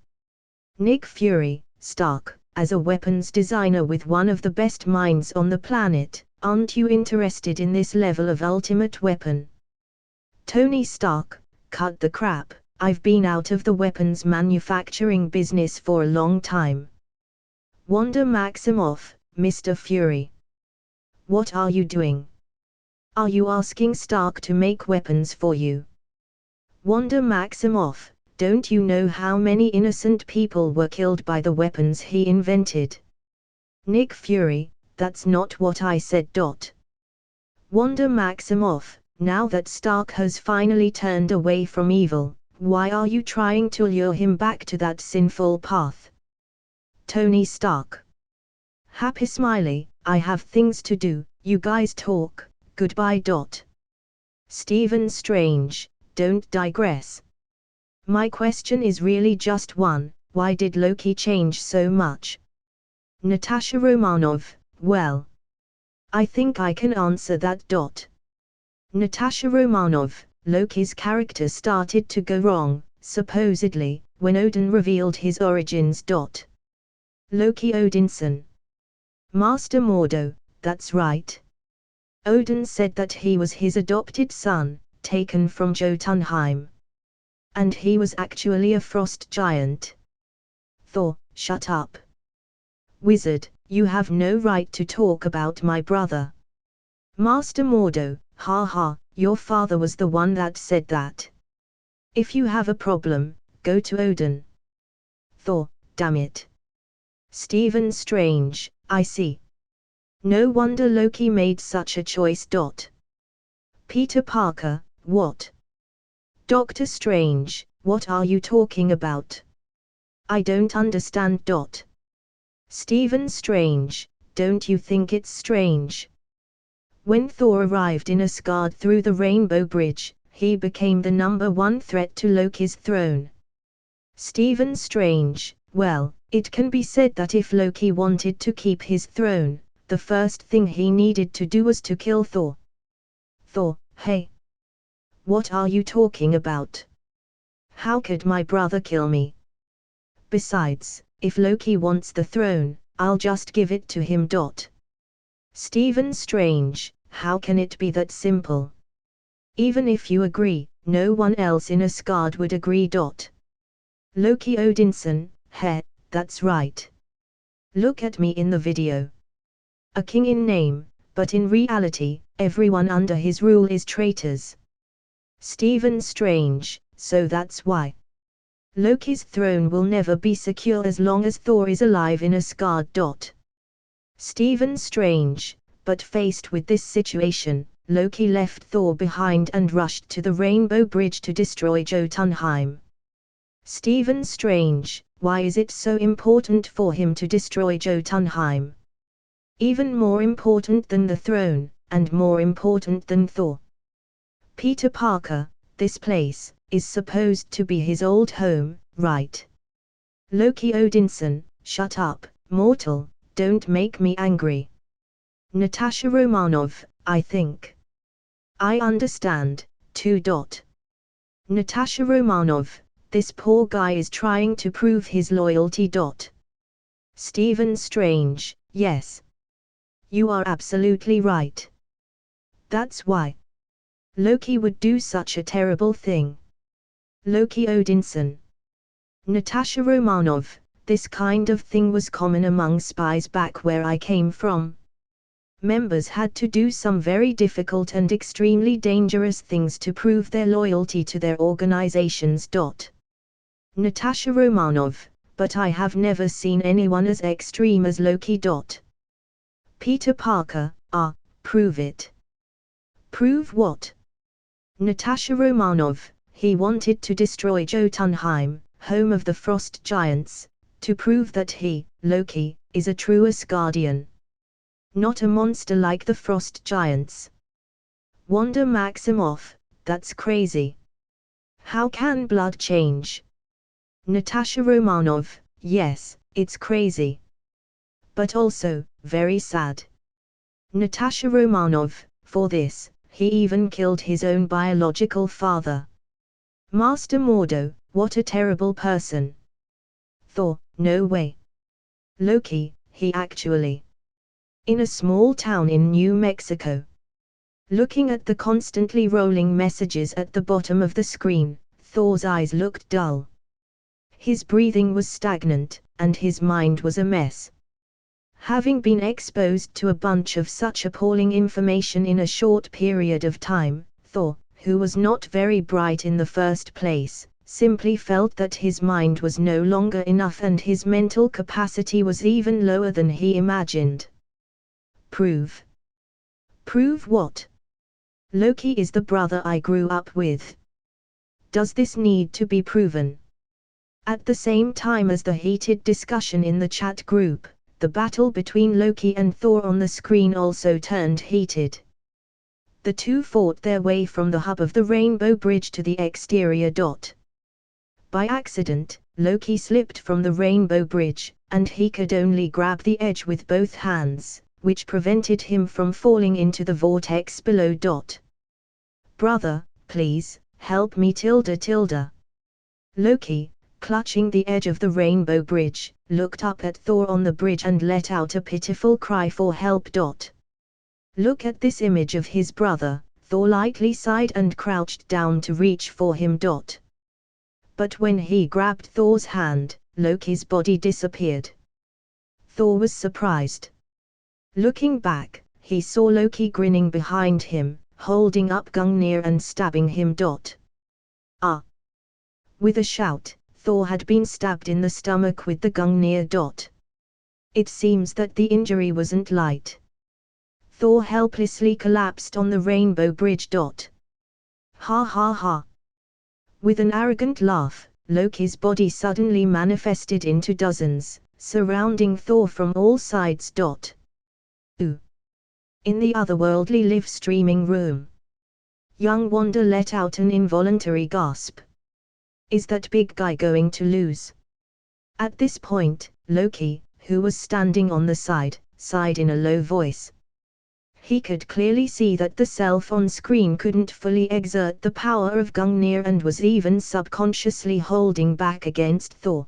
Nick Fury, Stark, as a weapons designer with one of the best minds on the planet, aren't you interested in this level of ultimate weapon? Tony Stark, cut the crap, I've been out of the weapons manufacturing business for a long time. Wanda Maximoff, Mr. Fury. What are you doing? Are you asking Stark to make weapons for you? Wanda Maximoff, don't you know how many innocent people were killed by the weapons he invented? Nick Fury, that's not what I said. Wanda Maximoff, now that Stark has finally turned away from evil, why are you trying to lure him back to that sinful path? Tony Stark. Happy Smiley, I have things to do, you guys talk, goodbye. Stephen Strange, don't digress. My question is really just one, why did Loki change so much? Natasha Romanoff, well, I think I can answer that. Natasha Romanoff, Loki's character started to go wrong, supposedly, when Odin revealed his origins. Loki Odinson. Master Mordo, that's right. Odin said that he was his adopted son, taken from Jotunheim. And he was actually a frost giant. Thor, shut up. Wizard, you have no right to talk about my brother. Master Mordo, ha, your father was the one that said that. If you have a problem, go to Odin. Thor, damn it. Stephen Strange, I see. No wonder Loki made such a choice. Peter Parker, what? Doctor Strange, what are you talking about? I don't understand. Stephen Strange, don't you think it's strange? When Thor arrived in Asgard through the Rainbow Bridge, he became the #1 threat to Loki's throne. Stephen Strange, well, it can be said that if Loki wanted to keep his throne, the first thing he needed to do was to kill Thor. Thor, hey. What are you talking about? How could my brother kill me? Besides, if Loki wants the throne, I'll just give it to him. Stephen Strange, how can it be that simple? Even if you agree, no one else in Asgard would agree. Loki Odinson, heh, that's right. Look at me in the video. A king in name, but in reality, everyone under his rule is traitors. Stephen Strange, so that's why. Loki's throne will never be secure as long as Thor is alive in Asgard. Stephen Strange, but faced with this situation, Loki left Thor behind and rushed to the Rainbow Bridge to destroy Jotunheim. Stephen Strange, why is it so important for him to destroy Jotunheim? Even more important than the throne, and more important than Thor. Peter Parker, this place is supposed to be his old home, right? Loki Odinson, shut up, mortal, don't make me angry. Natasha Romanoff, I think. I understand, too. Natasha Romanoff, this poor guy is trying to prove his loyalty. Stephen Strange, yes. You are absolutely right. That's why Loki would do such a terrible thing. Loki Odinson. Natasha Romanov. This kind of thing was common among spies back where I came from. Members had to do some very difficult and extremely dangerous things to prove their loyalty to their organizations. Natasha Romanov, but I have never seen anyone as extreme as Loki. Peter Parker, prove it. Prove what? Natasha Romanov, he wanted to destroy Jotunheim, home of the Frost Giants, to prove that he, Loki, is a true Asgardian. Not a monster like the Frost Giants. Wanda Maximoff, that's crazy. How can blood change? Natasha Romanov, yes, it's crazy. But also, very sad. Natasha Romanov, for this, he even killed his own biological father. Master Mordo, what a terrible person. Thor, no way. Loki, he actually. In a small town in New Mexico. Looking at the constantly rolling messages at the bottom of the screen, Thor's eyes looked dull. His breathing was stagnant, and his mind was a mess. Having been exposed to a bunch of such appalling information in a short period of time, Thor, who was not very bright in the first place, simply felt that his mind was no longer enough and his mental capacity was even lower than he imagined. Prove. Prove what? Loki is the brother I grew up with. Does this need to be proven? At the same time as the heated discussion in the chat group, the battle between Loki and Thor on the screen also turned heated. The two fought their way from the hub of the Rainbow Bridge to the exterior. By accident, Loki slipped from the Rainbow Bridge, and he could only grab the edge with both hands, which prevented him from falling into the vortex below. Brother, please, help me. Loki, clutching the edge of the Rainbow Bridge, looked up at Thor on the bridge and let out a pitiful cry for help. Look at this image of his brother, Thor lightly sighed and crouched down to reach for him. But when he grabbed Thor's hand, Loki's body disappeared. Thor was surprised. Looking back, he saw Loki grinning behind him, holding up Gungnir and stabbing him. With a shout, Thor had been stabbed in the stomach with the Gungnir. It seems that the injury wasn't light. Thor helplessly collapsed on the Rainbow Bridge. Ha ha ha. With an arrogant laugh, Loki's body suddenly manifested into dozens, surrounding Thor from all sides. Ooh. In the otherworldly live streaming room, young Wanda let out an involuntary gasp. Is that big guy going to lose? At this point, Loki, who was standing on the side, sighed in a low voice. He could clearly see that the self on screen couldn't fully exert the power of Gungnir and was even subconsciously holding back against Thor.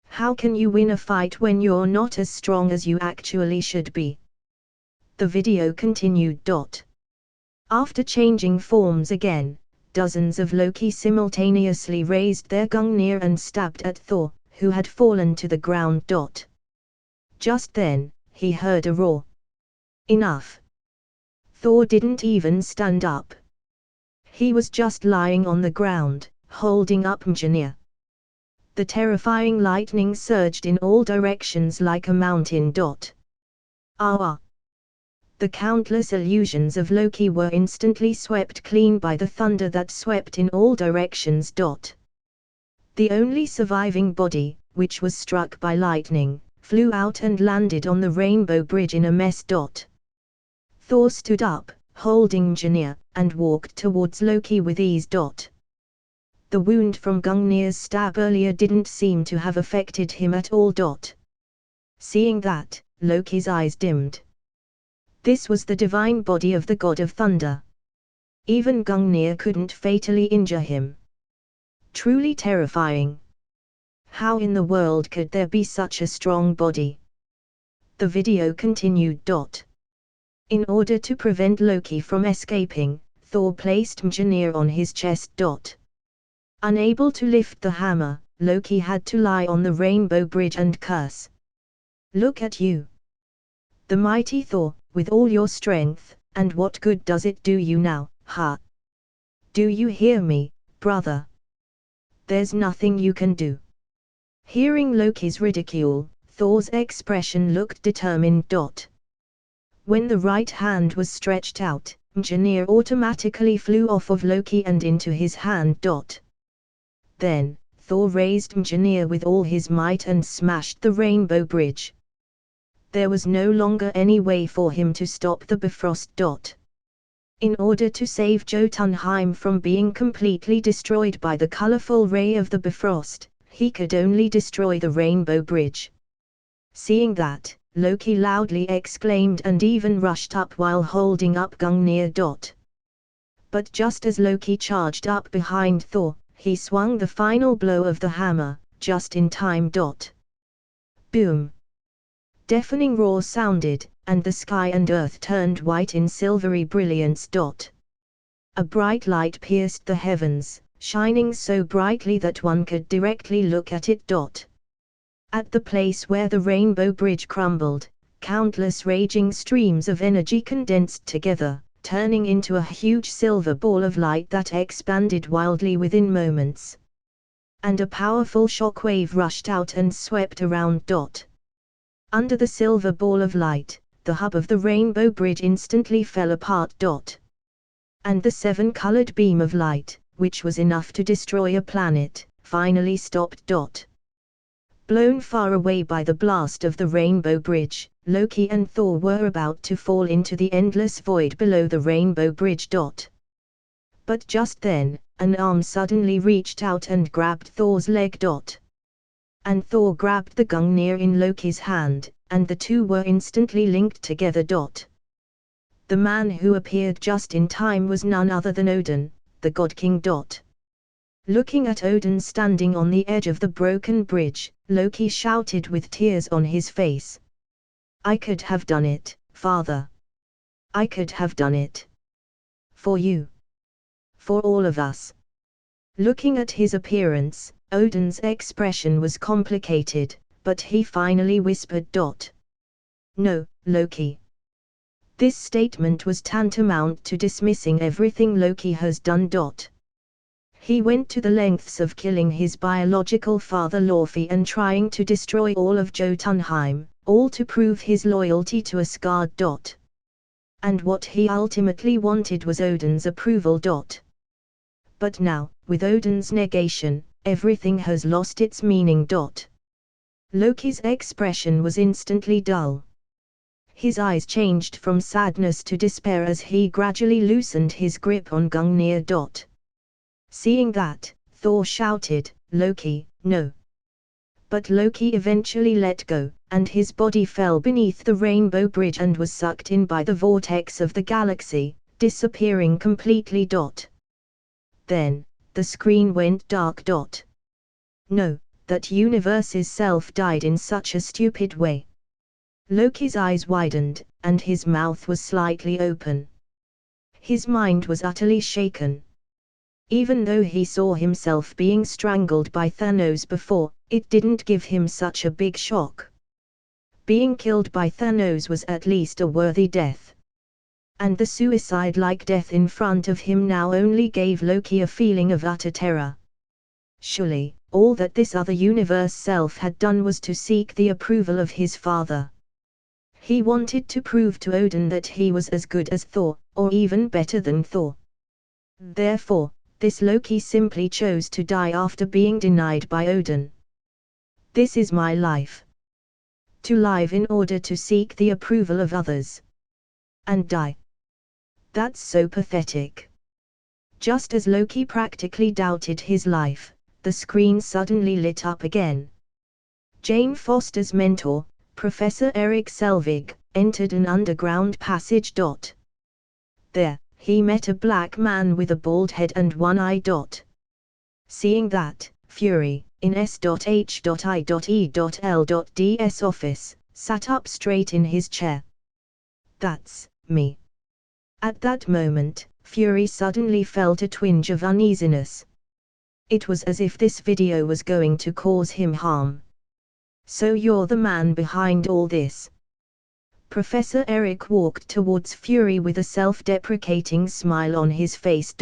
How can you win a fight when you're not as strong as you actually should be? The video continued. After changing forms again, dozens of Loki simultaneously raised their Gungnir and stabbed at Thor, who had fallen to the ground. Just then, he heard a roar. Enough. Thor didn't even stand up. He was just lying on the ground, holding up Mjolnir. The terrifying lightning surged in all directions like a mountain. The countless illusions of Loki were instantly swept clean by the thunder that swept in all directions. The only surviving body, which was struck by lightning, flew out and landed on the Rainbow Bridge in a mess. Thor stood up, holding Mjolnir, and walked towards Loki with ease. The wound from Gungnir's stab earlier didn't seem to have affected him at all. Seeing that, Loki's eyes dimmed. This was the divine body of the god of thunder. Even Gungnir couldn't fatally injure him. Truly terrifying. How in the world could there be such a strong body? The video continued. In order to prevent Loki from escaping, Thor placed Mjolnir on his chest. Unable to lift the hammer, Loki had to lie on the rainbow bridge and curse. "Look at you! The mighty Thor, with all your strength, and what good does it do you now, ha? Do you hear me, brother? There's nothing you can do." Hearing Loki's ridicule, Thor's expression looked determined. When the right hand was stretched out, Mjolnir automatically flew off of Loki and into his hand. Then, Thor raised Mjolnir with all his might and smashed the rainbow bridge. There was no longer any way for him to stop the Bifrost. In order to save Jotunheim from being completely destroyed by the colorful ray of the Bifrost, he could only destroy the rainbow bridge. Seeing that, Loki loudly exclaimed and even rushed up while holding up Gungnir. But just as Loki charged up behind Thor, he swung the final blow of the hammer, just in time. Boom! Deafening roar sounded, and the sky and earth turned white in silvery brilliance. A bright light pierced the heavens, shining so brightly that one could directly look at it. At the place where the rainbow bridge crumbled, countless raging streams of energy condensed together, turning into a huge silver ball of light that expanded wildly within moments. And a powerful shockwave rushed out and swept around. Under the silver ball of light, the hub of the rainbow bridge instantly fell apart. And the seven-colored beam of light, which was enough to destroy a planet, finally stopped. Blown far away by the blast of the rainbow bridge, Loki and Thor were about to fall into the endless void below the rainbow bridge. But just then, an arm suddenly reached out and grabbed Thor's leg. And Thor grabbed the Gungnir in Loki's hand, and the two were instantly linked together. The man who appeared just in time was none other than Odin, the God King. Looking at Odin standing on the edge of the broken bridge, Loki shouted with tears on his face. "I could have done it, Father. I could have done it. For you. For all of us." Looking at his appearance, Odin's expression was complicated, but he finally whispered. "No, Loki." This statement was tantamount to dismissing everything Loki has done. He went to the lengths of killing his biological father Laufey and trying to destroy all of Jotunheim, all to prove his loyalty to Asgard. And what he ultimately wanted was Odin's approval. But now, with Odin's negation, everything has lost its meaning. Loki's expression was instantly dull. His eyes changed from sadness to despair as he gradually loosened his grip on Gungnir. Seeing that, Thor shouted, "Loki, no!" But Loki eventually let go, and his body fell beneath the rainbow bridge and was sucked in by the vortex of the galaxy, disappearing completely. Then, the screen went dark. No, that universe's self died in such a stupid way. Loki's eyes widened, and his mouth was slightly open. His mind was utterly shaken. Even though he saw himself being strangled by Thanos before, it didn't give him such a big shock. Being killed by Thanos was at least a worthy death. And the suicide-like death in front of him now only gave Loki a feeling of utter terror. Surely, all that this other universe self had done was to seek the approval of his father. He wanted to prove to Odin that he was as good as Thor, or even better than Thor. Therefore, this Loki simply chose to die after being denied by Odin. This is my life. To live in order to seek the approval of others. And die. That's so pathetic. Just as Loki practically doubted his life, the screen suddenly lit up again. Jane Foster's mentor, Professor Eric Selvig, entered an underground passage. There, he met a black man with a bald head and one eye. Seeing that, Fury, in S.H.I.E.L.'s office, sat up straight in his chair. "That's me." At that moment, Fury suddenly felt a twinge of uneasiness. It was as if this video was going to cause him harm. So you're the man behind all this? Professor Eric walked towards Fury with a self-deprecating smile on his face.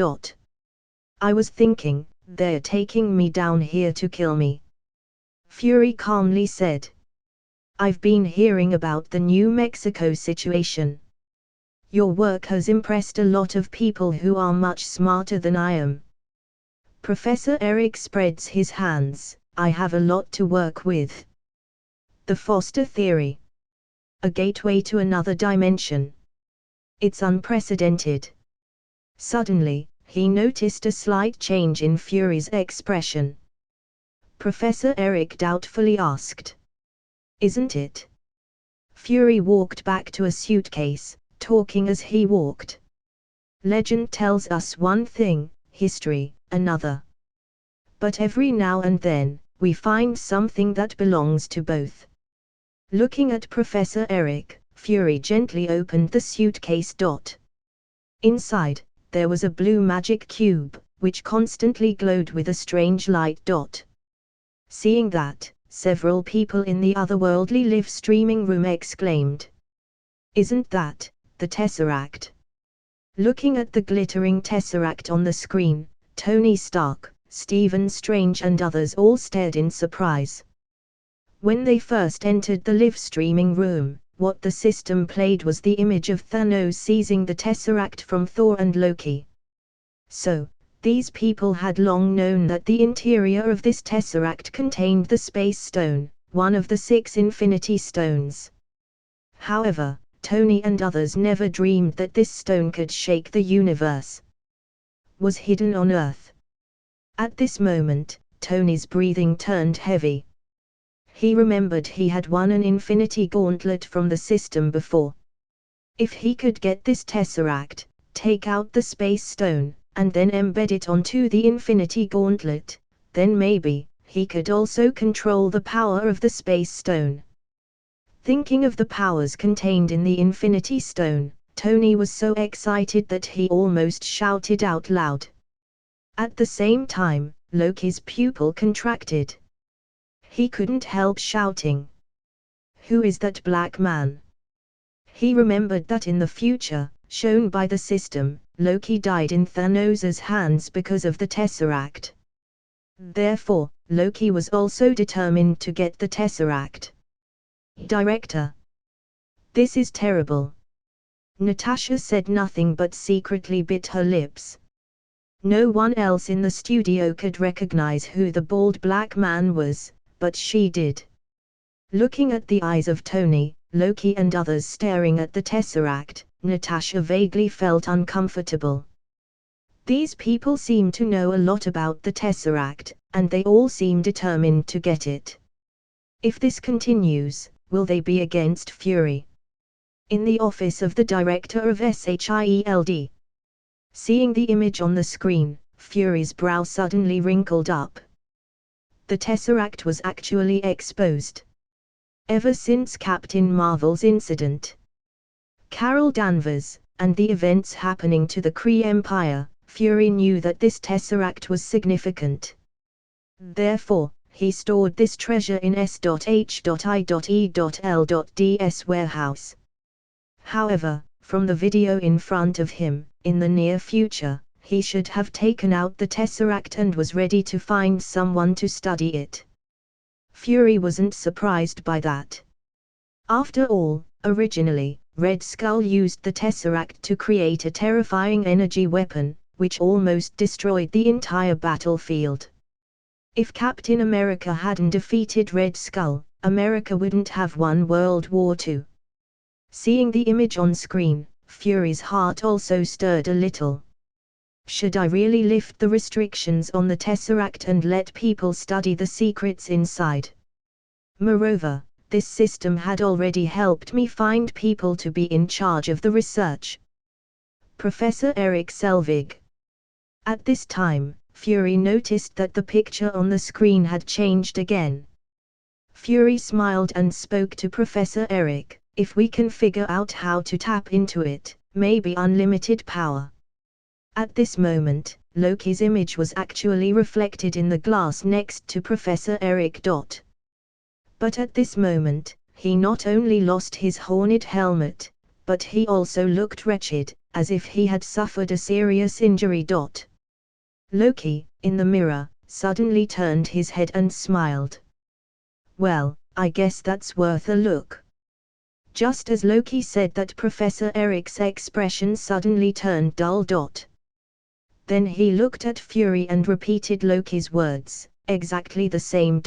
I was thinking, they're taking me down here to kill me. Fury calmly said. I've been hearing about the New Mexico situation. Your work has impressed a lot of people who are much smarter than I am. Professor Eric spreads his hands. I have a lot to work with. The Foster theory. A gateway to another dimension. It's unprecedented. Suddenly, he noticed a slight change in Fury's expression. Professor Eric doubtfully asked. Isn't it? Fury walked back to a suitcase, talking as he walked. Legend tells us one thing, history, another. But every now and then, we find something that belongs to both. Looking at Professor Eric, Fury gently opened the suitcase. Inside, there was a blue magic cube, which constantly glowed with a strange light. Seeing that, several people in the otherworldly live streaming room exclaimed. Isn't that the Tesseract? Looking at the glittering Tesseract on the screen, Tony Stark, Stephen Strange and others all stared in surprise. When they first entered the live streaming room, what the system played was the image of Thanos seizing the Tesseract from Thor and Loki. So, these people had long known that the interior of this Tesseract contained the Space Stone, one of the 6 Infinity Stones. However, Tony and others never dreamed that this stone could shake the universe. Was hidden on Earth. At this moment, Tony's breathing turned heavy. He remembered he had won an Infinity Gauntlet from the system before. If he could get this Tesseract, take out the Space Stone, and then embed it onto the Infinity Gauntlet, then maybe, he could also control the power of the Space Stone. Thinking of the powers contained in the Infinity Stone, Tony was so excited that he almost shouted out loud. At the same time, Loki's pupil contracted. He couldn't help shouting. Who is that black man? He remembered that in the future, shown by the system, Loki died in Thanos' hands because of the Tesseract. Therefore, Loki was also determined to get the Tesseract. Director. This is terrible. Natasha said nothing but secretly bit her lips. No one else in the studio could recognize who the bald black man was, but she did. Looking at the eyes of Tony, Loki and others staring at the Tesseract, Natasha vaguely felt uncomfortable. These people seem to know a lot about the Tesseract, and they all seem determined to get it. If this continues, will they be against Fury? In the office of the director of SHIELD. Seeing the image on the screen, Fury's brow suddenly wrinkled up. The Tesseract was actually exposed. Ever since Captain Marvel's incident, Carol Danvers, and the events happening to the Kree Empire, Fury knew that this Tesseract was significant. Therefore, he stored this treasure in S.H.I.E.L.D's warehouse. However, from the video in front of him, in the near future, he should have taken out the Tesseract and was ready to find someone to study it. Fury wasn't surprised by that. After all, originally, Red Skull used the Tesseract to create a terrifying energy weapon, which almost destroyed the entire battlefield. If Captain America hadn't defeated Red Skull, America wouldn't have won World War II. Seeing the image on screen, Fury's heart also stirred a little. Should I really lift the restrictions on the Tesseract and let people study the secrets inside? Moreover, this system had already helped me find people to be in charge of the research. Professor Eric Selvig. At this time, Fury noticed that the picture on the screen had changed again. Fury smiled and spoke to Professor Eric. If we can figure out how to tap into it, maybe unlimited power. At this moment, Loki's image was actually reflected in the glass next to Professor Eric. But at this moment, he not only lost his horned helmet, but he also looked wretched, as if he had suffered a serious injury. Loki, in the mirror, suddenly turned his head and smiled. "Well, I guess that's worth a look." Just as Loki said that, Professor Eric's expression suddenly turned dull. Then he looked at Fury and repeated Loki's words, exactly the same.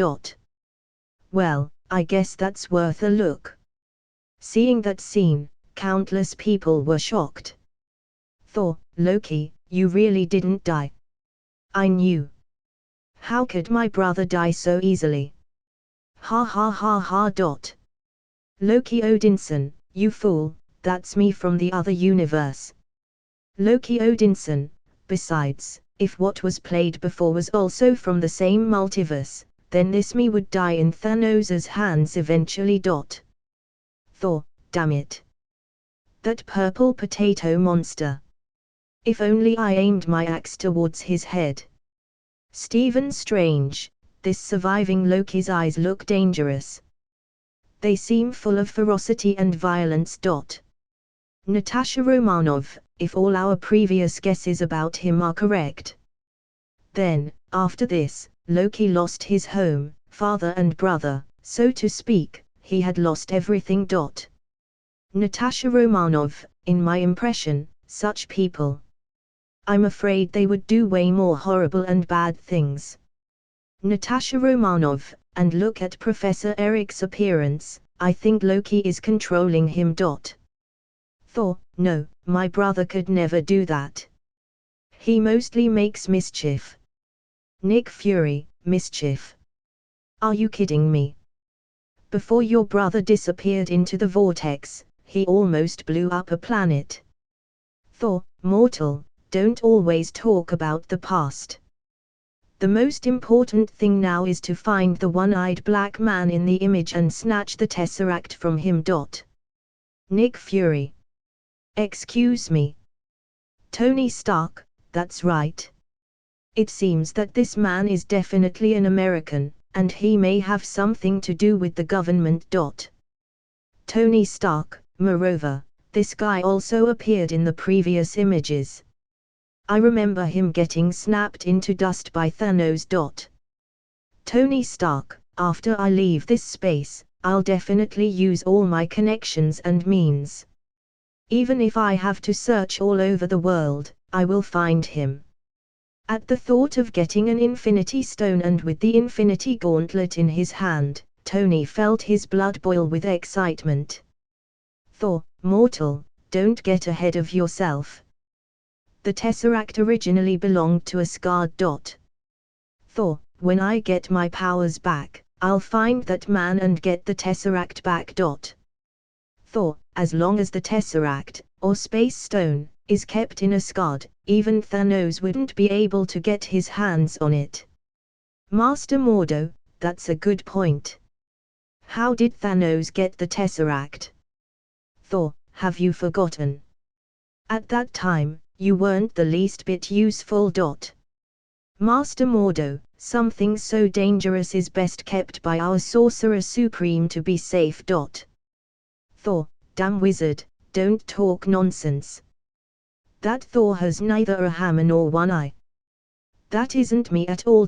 "Well, I guess that's worth a look." Seeing that scene, countless people were shocked. "Thor, Loki, you really didn't die." "I knew. How could my brother die so easily?" "Ha ha ha ha." "Loki Odinson, you fool, that's me from the other universe." "Loki Odinson, besides, if what was played before was also from the same multiverse, then this me would die in Thanos's hands eventually." "Thor, damn it. That purple potato monster. If only I aimed my axe towards his head." Stephen Strange, this surviving Loki's eyes look dangerous. They seem full of ferocity and violence. Natasha Romanov, if all our previous guesses about him are correct. Then, after this, Loki lost his home, father and brother, so to speak, he had lost everything. Natasha Romanov, in my impression, such people, I'm afraid they would do way more horrible and bad things. Natasha Romanov, and look at Professor Eric's appearance, I think Loki is controlling him. Thor, no, my brother could never do that. He mostly makes mischief. Nick Fury, mischief? Are you kidding me? Before your brother disappeared into the vortex, he almost blew up a planet. Thor, mortal, don't always talk about the past. The most important thing now is to find the one-eyed black man in the image and snatch the Tesseract from him. Nick Fury. Excuse me. Tony Stark, that's right. It seems that this man is definitely an American, and he may have something to do with the government. Tony Stark, moreover, this guy also appeared in the previous images. I remember him getting snapped into dust by Thanos. Tony Stark, after I leave this space, I'll definitely use all my connections and means. Even if I have to search all over the world, I will find him. At the thought of getting an Infinity Stone and with the Infinity Gauntlet in his hand, Tony felt his blood boil with excitement. Thor, mortal, don't get ahead of yourself. The Tesseract originally belonged to Asgard. Thor, when I get my powers back, I'll find that man and get the Tesseract back. Thor, as long as the Tesseract, or Space Stone, is kept in Asgard, even Thanos wouldn't be able to get his hands on it. Master Mordo, that's a good point. How did Thanos get the Tesseract? Thor, have you forgotten? At that time, you weren't the least bit useful. Master Mordo, something so dangerous is best kept by our Sorcerer Supreme to be safe. Thor, damn wizard, don't talk nonsense. That Thor has neither a hammer nor one eye. That isn't me at all.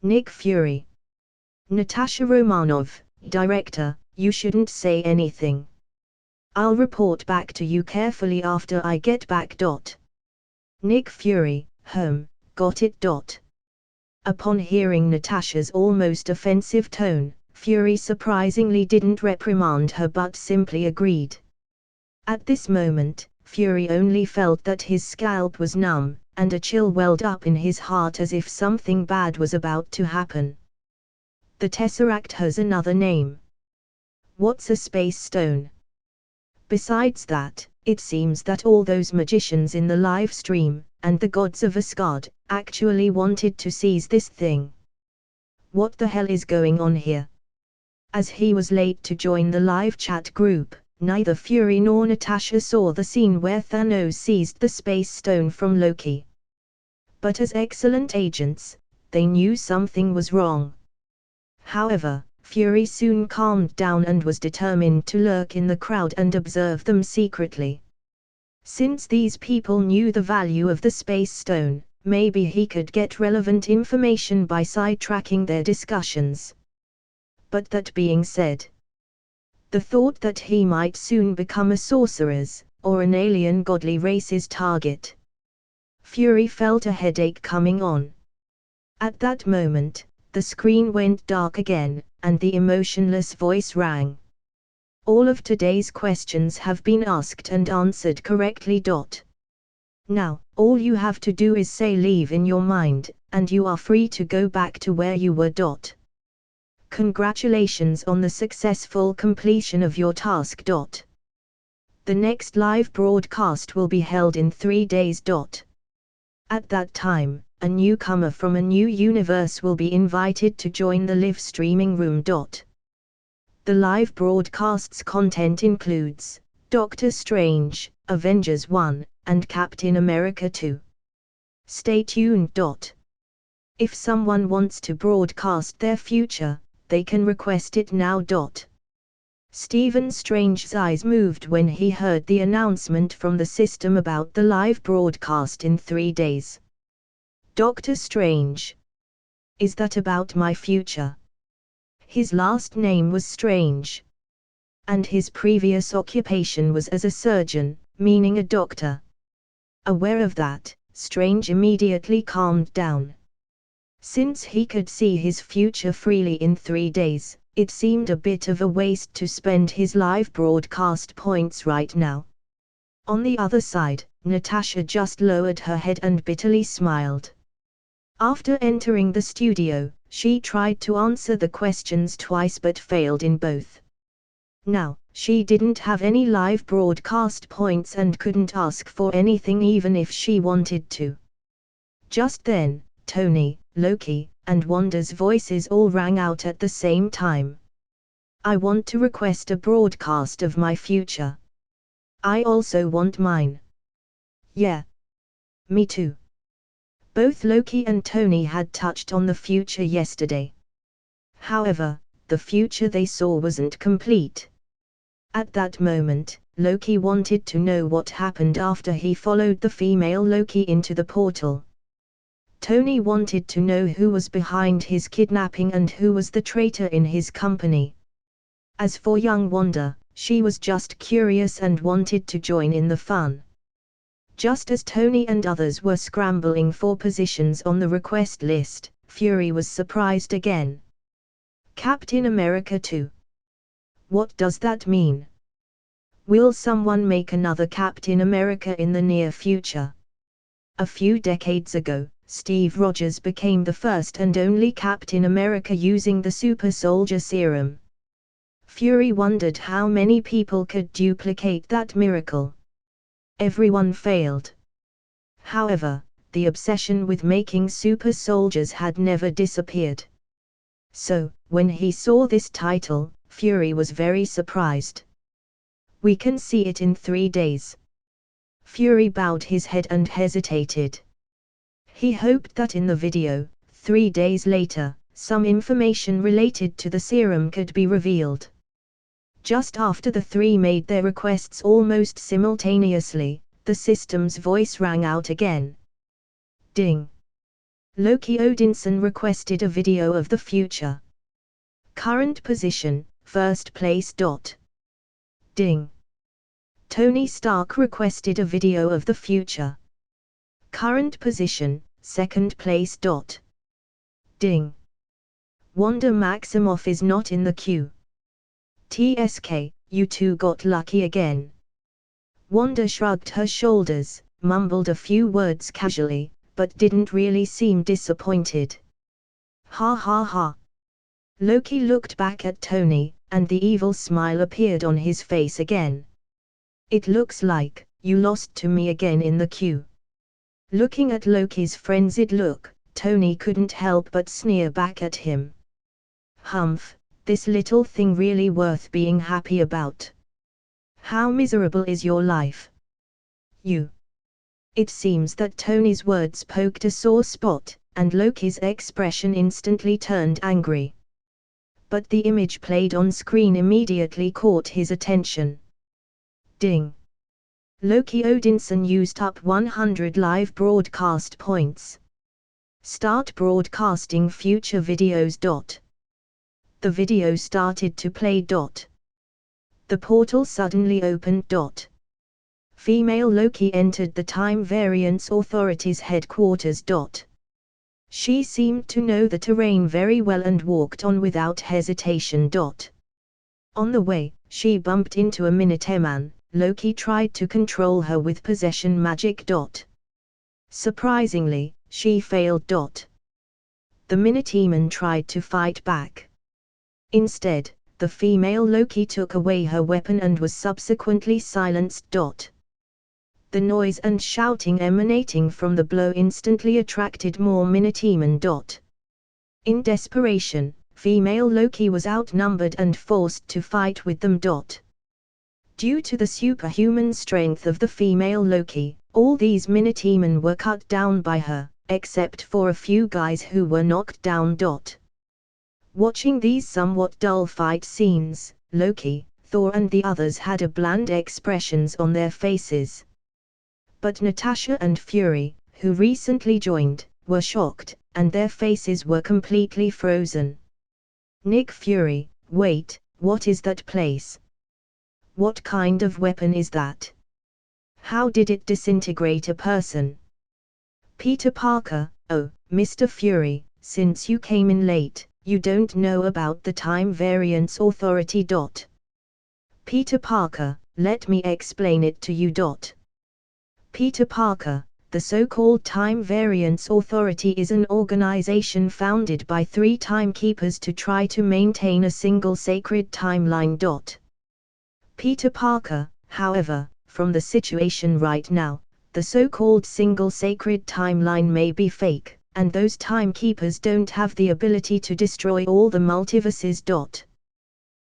Nick Fury. Natasha Romanov, director, you shouldn't say anything. I'll report back to you carefully after I get back. Nick Fury, got it. Upon hearing Natasha's almost offensive tone, Fury surprisingly didn't reprimand her but simply agreed. At this moment, Fury only felt that his scalp was numb, and a chill welled up in his heart as if something bad was about to happen. The Tesseract has another name. What's a space stone? Besides that, it seems that all those magicians in the live stream, and the gods of Asgard, actually wanted to seize this thing. What the hell is going on here? As he was late to join the live chat group, neither Fury nor Natasha saw the scene where Thanos seized the Space Stone from Loki. But as excellent agents, they knew something was wrong. However, Fury soon calmed down and was determined to lurk in the crowd and observe them secretly. Since these people knew the value of the Space Stone, maybe he could get relevant information by sidetracking their discussions. But that being said, the thought that he might soon become a sorcerer's, or an alien godly race's target. Fury felt a headache coming on. At that moment, the screen went dark again, and the emotionless voice rang. All of today's questions have been asked and answered correctly. Now, all you have to do is say leave in your mind, and you are free to go back to where you were. Congratulations on the successful completion of your task. The next live broadcast will be held in 3 days. At that time, a newcomer from a new universe will be invited to join the live streaming room. The live broadcast's content includes Doctor Strange, Avengers 1, and Captain America 2. Stay tuned. If someone wants to broadcast their future, they can request it now. Stephen Strange's eyes moved when he heard the announcement from the system about the live broadcast in 3 days. Doctor Strange. Is that about my future? His last name was Strange. And his previous occupation was as a surgeon, meaning a doctor. Aware of that, Strange immediately calmed down. Since he could see his future freely in 3 days, it seemed a bit of a waste to spend his live broadcast points right now. On the other side, Natasha just lowered her head and bitterly smiled. After entering the studio, she tried to answer the questions twice but failed in both. Now, she didn't have any live broadcast points and couldn't ask for anything even if she wanted to. Just then, Tony, Loki, and Wanda's voices all rang out at the same time. I want to request a broadcast of my future. I also want mine. Yeah. Me too. Both Loki and Tony had touched on the future yesterday. However, the future they saw wasn't complete. At that moment, Loki wanted to know what happened after he followed the female Loki into the portal. Tony wanted to know who was behind his kidnapping and who was the traitor in his company. As for young Wanda, she was just curious and wanted to join in the fun. Just as Tony and others were scrambling for positions on the request list, Fury was surprised again. Captain America 2. What does that mean? Will someone make another Captain America in the near future? A few decades ago, Steve Rogers became the first and only Captain America using the super soldier serum. Fury wondered how many people could duplicate that miracle. Everyone failed. However, the obsession with making super soldiers had never disappeared. So, when he saw this title, Fury was very surprised. We can see it in 3 days. Fury bowed his head and hesitated. He hoped that in the video, 3 days later, some information related to the serum could be revealed. Just after the three made their requests almost simultaneously, the system's voice rang out again. Ding! Loki Odinson requested a video of the future. Current position, first place. Ding! Tony Stark requested a video of the future. Current position, second place. Ding! Wanda Maximoff is not in the queue. TSK, you two got lucky again. Wanda shrugged her shoulders, mumbled a few words casually, but didn't really seem disappointed. Ha ha ha. Loki looked back at Tony, and the evil smile appeared on his face again. It looks like you lost to me again in the queue. Looking at Loki's frenzied look, Tony couldn't help but sneer back at him. Humph, this little thing really worth being happy about? How miserable is your life? You It seems that Tony's words poked a sore spot, and Loki's expression instantly turned angry. But the image played on screen immediately caught his attention. Ding! Loki Odinson used up 100 live broadcast points. Start broadcasting future videos. The video started to play. The portal suddenly opened. Female Loki entered the Time Variance Authority's headquarters. She seemed to know the terrain very well and walked on without hesitation. On the way, she bumped into a Minuteman. Loki tried to control her with possession magic. Surprisingly, she failed. The Minuteman tried to fight back. Instead, the female Loki took away her weapon and was subsequently silenced. The noise and shouting emanating from the blow instantly attracted more Minutemen. In desperation, female Loki was outnumbered and forced to fight with them. Due to the superhuman strength of the female Loki, all these Minutemen were cut down by her, except for a few guys who were knocked down. Watching these somewhat dull fight scenes, Loki, Thor and the others had a bland expressions on their faces. But Natasha and Fury, who recently joined, were shocked, and their faces were completely frozen. Nick Fury, wait, what is that place? What kind of weapon is that? How did it disintegrate a person? Peter Parker, oh, Mr. Fury, since you came in late, you don't know about the Time Variance Authority. Peter Parker, let me explain it to you. Peter Parker, the so-called Time Variance Authority is an organization founded by 3 timekeepers to try to maintain a single sacred timeline. Peter Parker, however, from the situation right now, the so-called single sacred timeline may be fake, and those timekeepers don't have the ability to destroy all the multiverses.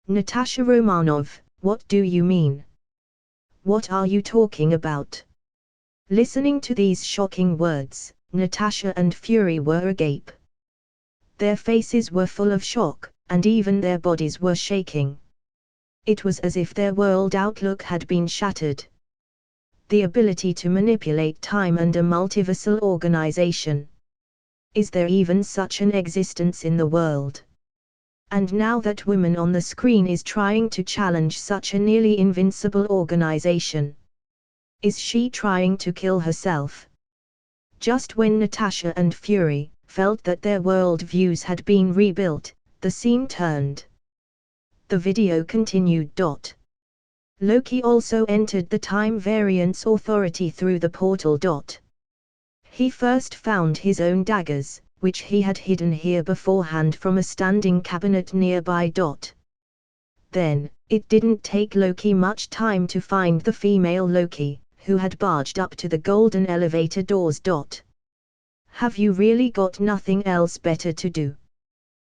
Natasha Romanov, what do you mean? What are you talking about? Listening to these shocking words, Natasha and Fury were agape. Their faces were full of shock, and even their bodies were shaking. It was as if their world outlook had been shattered. The ability to manipulate time and a multiversal organization. Is there even such an existence in the world? And now that woman on the screen is trying to challenge such a nearly invincible organization. Is she trying to kill herself? Just when Natasha and Fury felt that their world views had been rebuilt, the scene turned. The video continued. Loki also entered the Time Variance Authority through the portal. He first found his own daggers, which he had hidden here beforehand from a standing cabinet nearby. Then, it didn't take Loki much time to find the female Loki, who had barged up to the golden elevator doors. Have you really got nothing else better to do?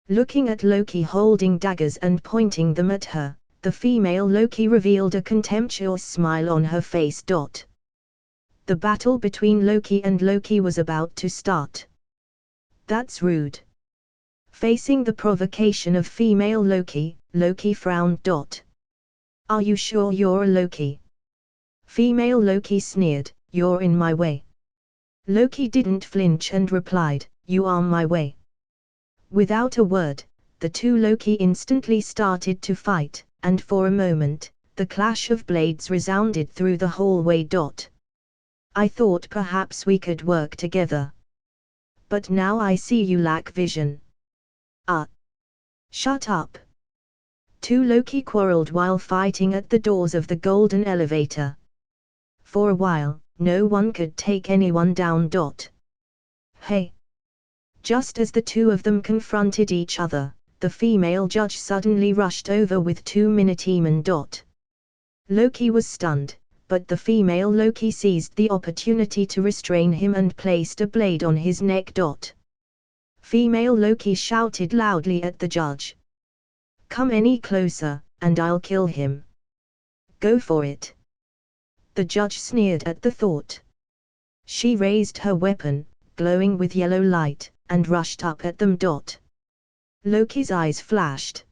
Looking at Loki holding daggers and pointing them at her, the female Loki revealed a contemptuous smile on her face. The battle between Loki and Loki was about to start. That's rude. Facing the provocation of female Loki, Loki frowned. Are you sure you're a Loki? Female Loki sneered, you're in my way. Loki didn't flinch and replied, you are my way. Without a word, the two Loki instantly started to fight, and for a moment, the clash of blades resounded through the hallway. I thought perhaps we could work together. But now I see you lack vision. Shut up. Two Loki quarreled while fighting at the doors of the golden elevator. For a while, no one could take anyone down. Hey! Just as the two of them confronted each other, the female judge suddenly rushed over with 2 Minutemen. Loki was stunned, but the female Loki seized the opportunity to restrain him and placed a blade on his neck. Female Loki shouted loudly at the judge. Come any closer, and I'll kill him. Go for it. The judge sneered at the thought. She raised her weapon, glowing with yellow light, and rushed up at them. Loki's eyes flashed.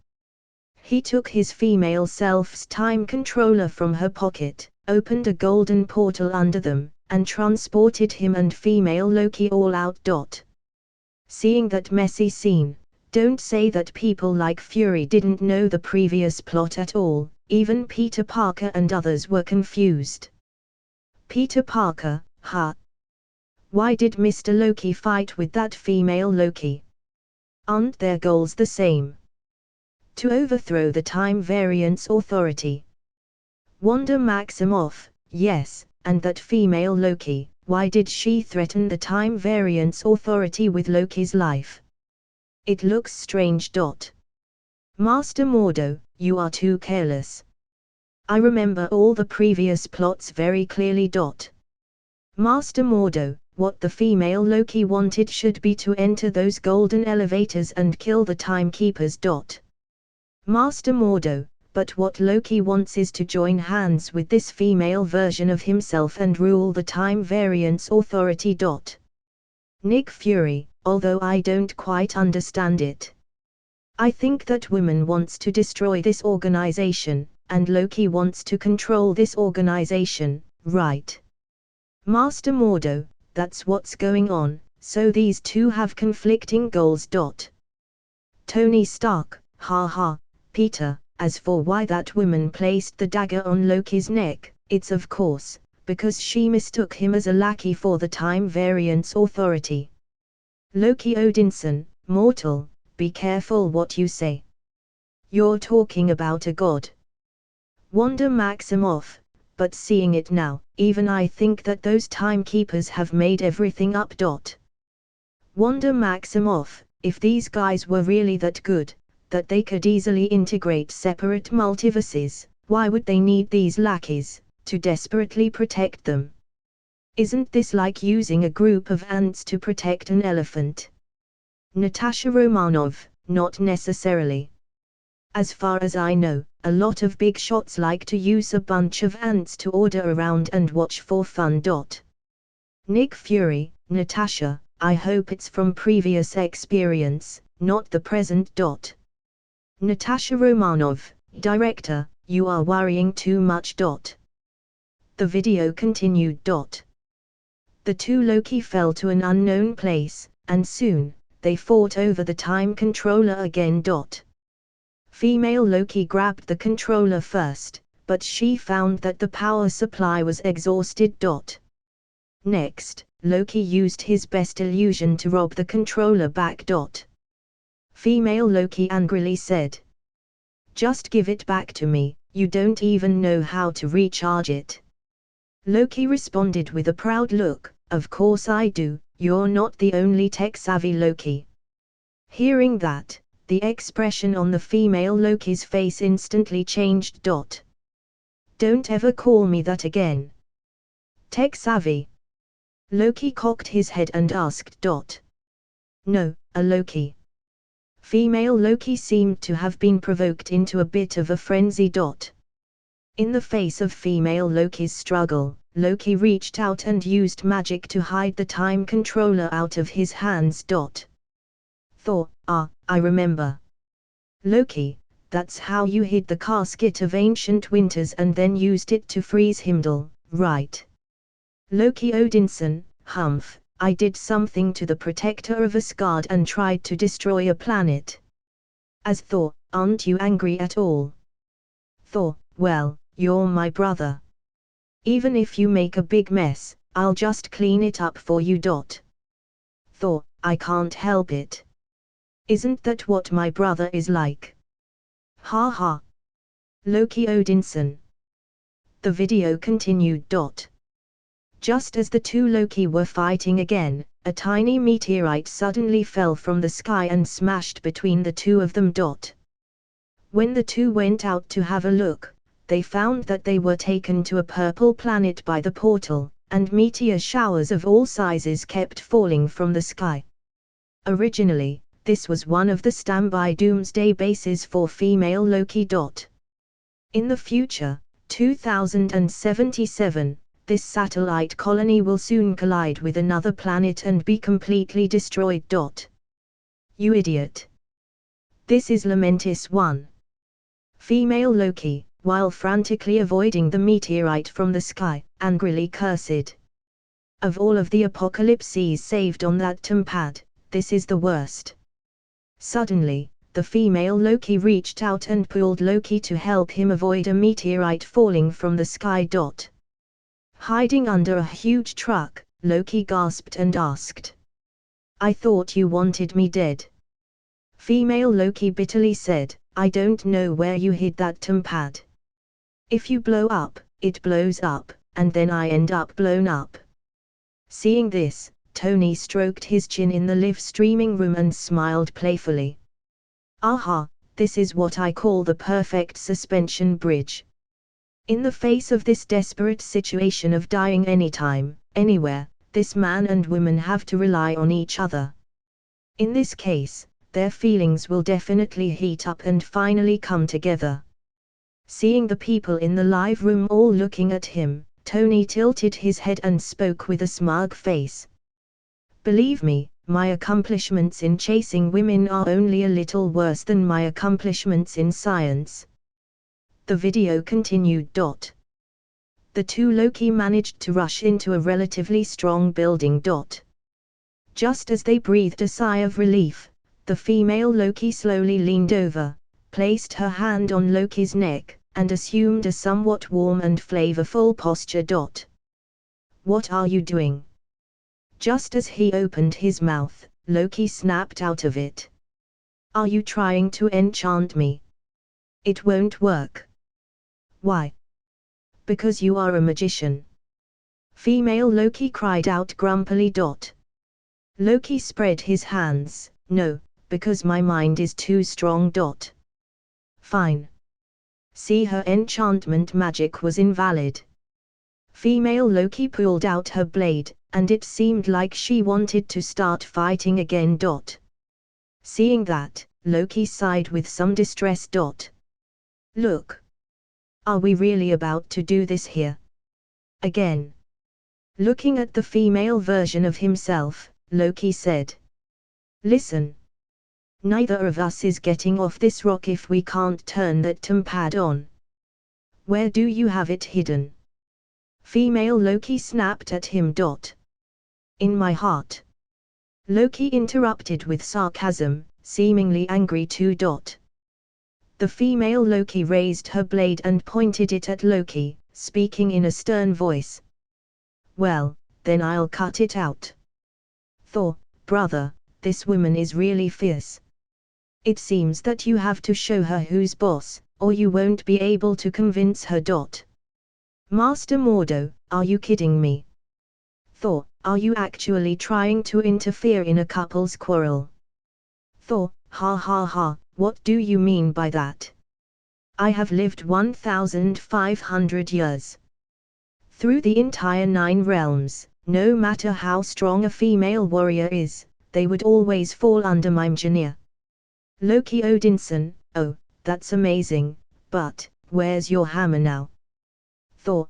He took his female self's time controller from her pocket, opened a golden portal under them, and transported him and female Loki all out. Seeing that messy scene, don't say that people like Fury didn't know the previous plot at all. Even Peter Parker and others were confused. Peter Parker, huh? Why did Mr. Loki fight with that female Loki? Aren't their goals the same? To overthrow the Time Variance Authority. Wanda Maximoff, yes, and that female Loki, why did she threaten the Time Variance Authority with Loki's life? It looks strange. Master Mordo, you are too careless. I remember all the previous plots very clearly. Master Mordo, what the female Loki wanted should be to enter those golden elevators and kill the timekeepers. Master Mordo, but what Loki wants is to join hands with this female version of himself and rule the Time Variance Authority. Nick Fury, although I don't quite understand it. I think that woman wants to destroy this organization, and Loki wants to control this organization, right? Master Mordo, that's what's going on, so these two have conflicting goals. Tony Stark, haha, Peter, as for why that woman placed the dagger on Loki's neck, it's of course, because she mistook him as a lackey for the Time Variance Authority. Loki Odinson, mortal, be careful what you say. You're talking about a god. Wanda Maximoff, but seeing it now, even I think that those timekeepers have made everything up. Wanda Maximoff, if these guys were really that good, that they could easily integrate separate multiverses, why would they need these lackeys, to desperately protect them? Isn't this like using a group of ants to protect an elephant? Natasha Romanoff, not necessarily. As far as I know, a lot of big shots like to use a bunch of ants to order around and watch for fun. Nick Fury, Natasha, I hope it's from previous experience, not the present. Natasha Romanoff, director, you are worrying too much. The video continued. The two Loki fell to an unknown place, and soon, they fought over the time controller again. Female Loki grabbed the controller first, but she found that the power supply was exhausted. Next, Loki used his best illusion to rob the controller back. Female Loki angrily said, "Just give it back to me, you don't even know how to recharge it." Loki responded with a proud look, "Of course I do, you're not the only tech-savvy Loki." Hearing that, the expression on the female Loki's face instantly changed. "Don't ever call me that again. Tech-savvy?" Loki cocked his head and asked. "No, a Loki." Female Loki seemed to have been provoked into a bit of a frenzy. In the face of female Loki's struggle, Loki reached out and used magic to hide the time controller out of his hands. Thor, I remember. Loki, that's how you hid the casket of ancient winters and then used it to freeze Heimdall, right? Loki Odinson, humph, I did something to the protector of Asgard and tried to destroy a planet. As Thor, aren't you angry at all? Thor, well, you're my brother. Even if you make a big mess, I'll just clean it up for you. Thor, I can't help it. Isn't that what my brother is like? Ha ha. Loki Odinson. The video continued. Just as the two Loki were fighting again, a tiny meteorite suddenly fell from the sky and smashed between the two of them. When the two went out to have a look, they found that they were taken to a purple planet by the portal, and meteor showers of all sizes kept falling from the sky. Originally, this was one of the standby doomsday bases for female Loki. In the future, 2077, this satellite colony will soon collide with another planet and be completely destroyed. You idiot. This is Lamentis 1. Female Loki, while frantically avoiding the meteorite from the sky, angrily cursed. Of all of the apocalypses saved on that tempad, this is the worst. Suddenly, the female Loki reached out and pulled Loki to help him avoid a meteorite falling from the sky. Hiding under a huge truck, Loki gasped and asked. I thought you wanted me dead. Female Loki bitterly said, I don't know where you hid that tempad. If you blow up, it blows up, and then I end up blown up. Seeing this, Tony stroked his chin in the live streaming room and smiled playfully. Aha, this is what I call the perfect suspension bridge. In the face of this desperate situation of dying anytime, anywhere, this man and woman have to rely on each other. In this case, their feelings will definitely heat up and finally come together. Seeing the people in the live room all looking at him, Tony tilted his head and spoke with a smug face. Believe me, my accomplishments in chasing women are only a little worse than my accomplishments in science. The video continued. The two Loki managed to rush into a relatively strong building. Just as they breathed a sigh of relief, the female Loki slowly leaned over, placed her hand on Loki's neck, and assumed a somewhat warm and flavorful posture. What are you doing? Just as he opened his mouth, Loki snapped out of it. Are you trying to enchant me? It won't work. Why? Because you are a magician. Female Loki cried out grumpily. Loki spread his hands. No, because my mind is too strong. Fine. See, her enchantment magic was invalid. Female Loki pulled out her blade, and it seemed like she wanted to start fighting again. Seeing that, Loki sighed with some distress. Look. Are we really about to do this here? Again. Looking at the female version of himself, Loki said. Listen. Neither of us is getting off this rock if we can't turn that tempad on. Where do you have it hidden? Female Loki snapped at him. In my heart. Loki interrupted with sarcasm, seemingly angry too. The female Loki raised her blade and pointed it at Loki, speaking in a stern voice. Well, then I'll cut it out. Thor, brother, this woman is really fierce. It seems that you have to show her who's boss, or you won't be able to convince her. Master Mordo, are you kidding me? Thor, are you actually trying to interfere in a couple's quarrel? Thor, ha ha ha, what do you mean by that? I have lived 1,500 years. Through the entire 9 realms, no matter how strong a female warrior is, they would always fall under my engineer. Loki Odinson, oh, that's amazing, but, where's your hammer now? Thor,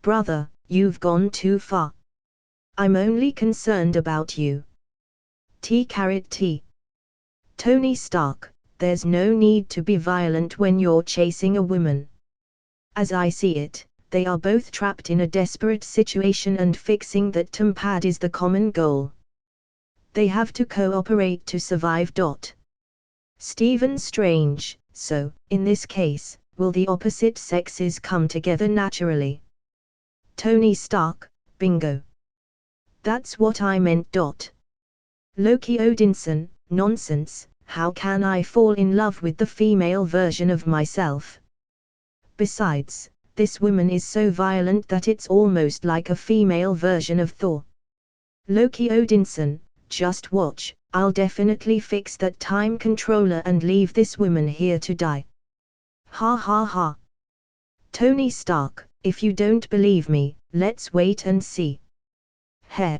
brother, you've gone too far. I'm only concerned about you. T. Tony Stark, there's no need to be violent when you're chasing a woman. As I see it, they are both trapped in a desperate situation and fixing that tempad is the common goal. They have to cooperate to survive. Stephen Strange, so, in this case, will the opposite sexes come together naturally? Tony Stark, bingo. That's what I meant. Loki Odinson, nonsense, how can I fall in love with the female version of myself? Besides, this woman is so violent that it's almost like a female version of Thor. Loki Odinson, just watch, I'll definitely fix that time controller and leave this woman here to die. Ha ha ha. Tony Stark, if you don't believe me, let's wait and see. Heh.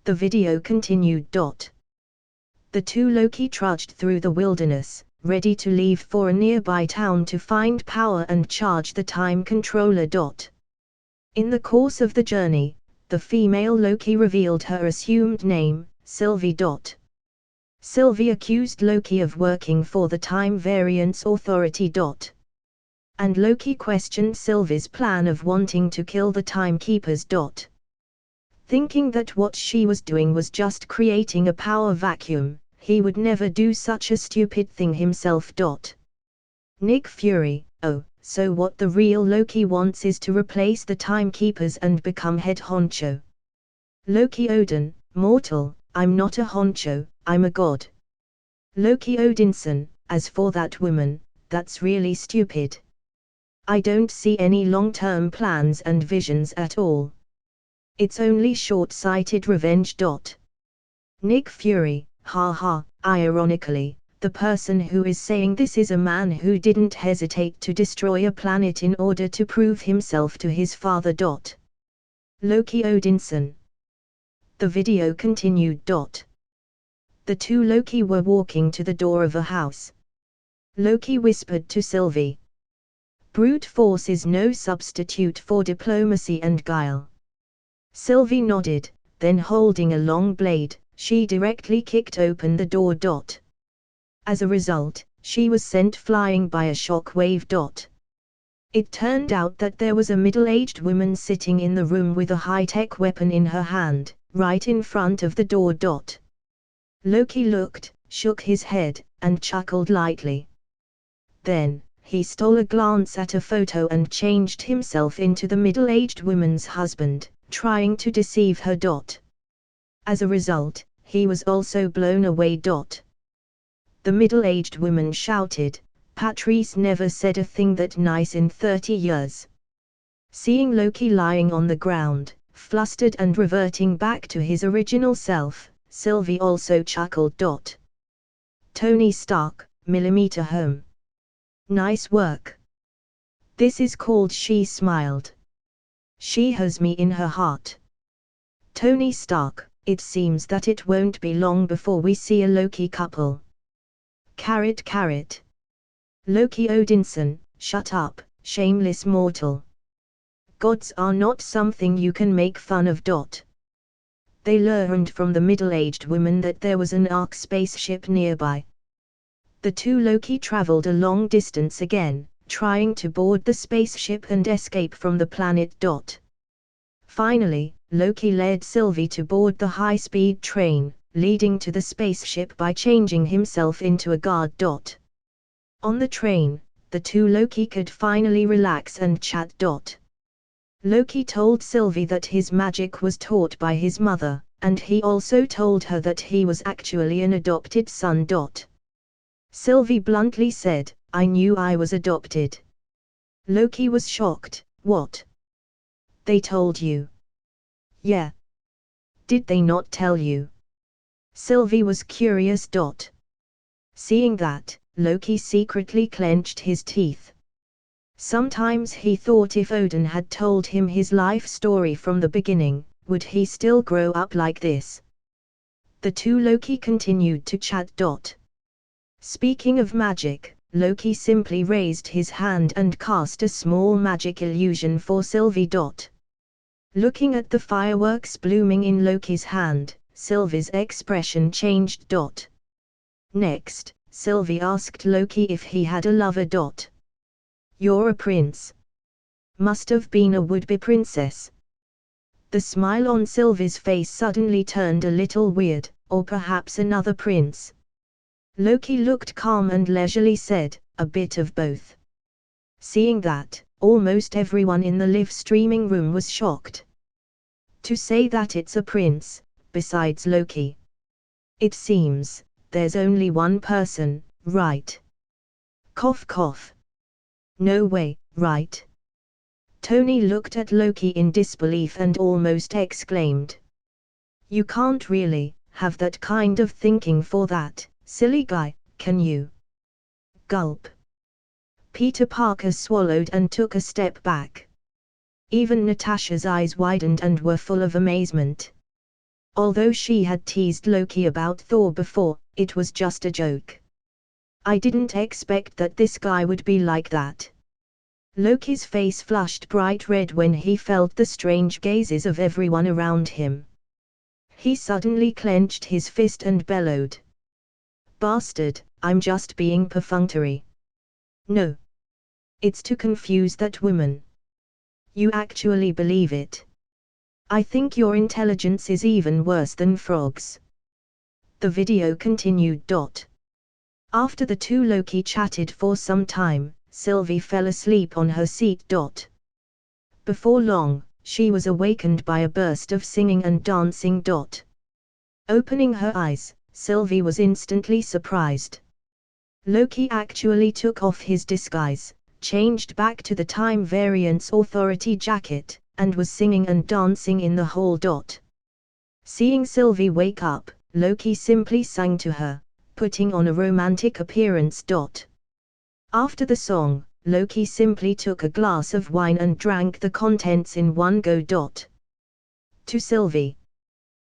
The video continued. The two Loki trudged through the wilderness, ready to leave for a nearby town to find power and charge the time controller. In the course of the journey, the female Loki revealed her assumed name, Sylvie. Sylvie accused Loki of working for the Time Variance Authority. And Loki questioned Sylvie's plan of wanting to kill the Timekeepers. Thinking that what she was doing was just creating a power vacuum, he would never do such a stupid thing himself. Nick Fury: oh, so what the real Loki wants is to replace the Timekeepers and become head honcho. Loki Odin: mortal, I'm not a honcho, I'm a god. Loki Odinson: as for that woman, that's really stupid. I don't see any long-term plans and visions at all. It's only short-sighted revenge. Nick Fury: ha ha, ironically, the person who is saying this is a man who didn't hesitate to destroy a planet in order to prove himself to his father. Loki Odinson. The video continued. The two Loki were walking to the door of a house. Loki whispered to Sylvie, "Brute force is no substitute for diplomacy and guile." Sylvie nodded, then holding a long blade, she directly kicked open the door. As a result, she was sent flying by a shock wave. It turned out that there was a middle-aged woman sitting in the room with a high-tech weapon in her hand, right in front of the door. Loki looked, shook his head, and chuckled lightly. Then, he stole a glance at a photo and changed himself into the middle-aged woman's husband, trying to deceive her. As a result, he was also blown away. The middle-aged woman shouted, "Patrice never said a thing that nice in 30 years. Seeing Loki lying on the ground, flustered and reverting back to his original self, Sylvie also chuckled. Tony Stark, millimeter home. Nice work. This is called she smiled. She has me in her heart. Tony Stark, it seems that it won't be long before we see a Loki couple. Carrot carrot. Loki Odinson, shut up, shameless mortal. Gods are not something you can make fun of. They learned from the middle-aged woman that there was an Ark spaceship nearby. The two Loki traveled a long distance again, trying to board the spaceship and escape from the planet. Finally, Loki led Sylvie to board the high-speed train, leading to the spaceship by changing himself into a guard. On the train, the two Loki could finally relax and chat. Loki told Sylvie that his magic was taught by his mother, and he also told her that he was actually an adopted son. Sylvie bluntly said, "I knew I was adopted." Loki was shocked. "What? They told you?" "Yeah. Did they not tell you?" Sylvie was curious. Seeing that, Loki secretly clenched his teeth. Sometimes he thought if Odin had told him his life story from the beginning, would he still grow up like this? The two Loki continued to chat. Speaking of magic, Loki simply raised his hand and cast a small magic illusion for Sylvie. Looking at the fireworks blooming in Loki's hand, Sylvie's expression changed. Next, Sylvie asked Loki if he had a lover. "You're a prince. Must have been a would-be princess." The smile on Sylvie's face suddenly turned a little weird, "Or perhaps another prince." Loki looked calm and leisurely said, "A bit of both." Seeing that, almost everyone in the live streaming room was shocked. To say that it's a prince, besides Loki. It seems, there's only one person, right? Cough cough. No way, right? Tony looked at Loki in disbelief and almost exclaimed. "You can't really have that kind of thinking for that, silly guy, can you?" Gulp. Peter Parker swallowed and took a step back. Even Natasha's eyes widened and were full of amazement. Although she had teased Loki about Thor before, it was just a joke. "I didn't expect that this guy would be like that." Loki's face flushed bright red when he felt the strange gazes of everyone around him. He suddenly clenched his fist and bellowed. "Bastard, I'm just being perfunctory. No. It's to confuse that woman. You actually believe it? I think your intelligence is even worse than frogs." The video continued. After the two Loki chatted for some time, Sylvie fell asleep on her seat. Before long, she was awakened by a burst of singing and dancing. Opening her eyes, Sylvie was instantly surprised. Loki actually took off his disguise, changed back to the Time Variance Authority jacket, and was singing and dancing in the hall. Seeing Sylvie wake up, Loki simply sang to her, putting on a romantic appearance. After the song, Loki simply took a glass of wine and drank the contents in one go. To Sylvie.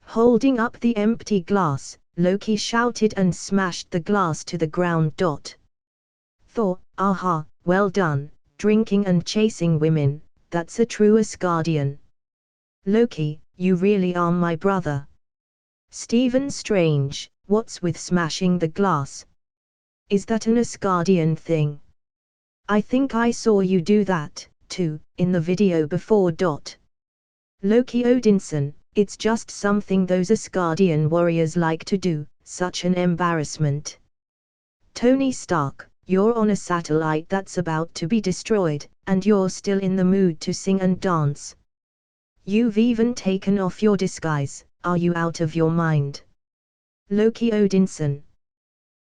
Holding up the empty glass, Loki shouted and smashed the glass to the ground. Thor, aha, well done, drinking and chasing women, that's a true Asgardian. Loki, you really are my brother. Stephen Strange, what's with smashing the glass? Is that an Asgardian thing? I think I saw you do that, too, in the video before. Loki Odinson, it's just something those Asgardian warriors like to do, such an embarrassment. Tony Stark, you're on a satellite that's about to be destroyed, and you're still in the mood to sing and dance. You've even taken off your disguise, are you out of your mind? Loki Odinson.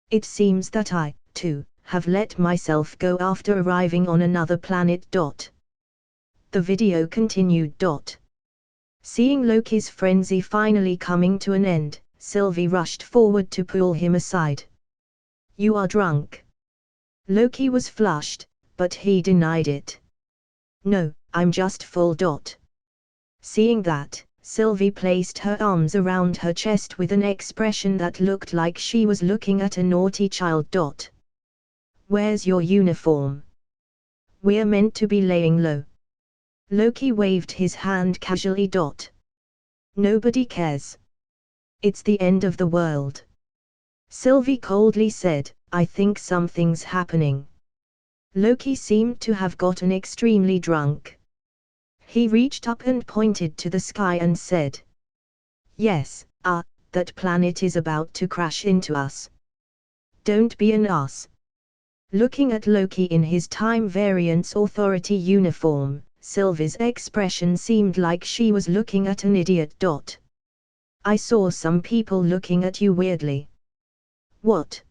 It seems that I, too, have let myself go after arriving on another planet. The video continued. Seeing Loki's frenzy finally coming to an end, Sylvie rushed forward to pull him aside. You are drunk. Loki was flushed, but he denied it. No, I'm just full. Seeing that, Sylvie placed her arms around her chest with an expression that looked like she was looking at a naughty child. Where's your uniform? We're meant to be laying low. Loki waved his hand casually. Nobody cares. It's the end of the world. Sylvie coldly said, I think something's happening. Loki seemed to have gotten extremely drunk. He reached up and pointed to the sky and said, Yes, that planet is about to crash into us. Don't be an ass. Looking at Loki in his Time Variance Authority uniform, Sylvie's expression seemed like she was looking at an idiot. I saw some people looking at you weirdly. What?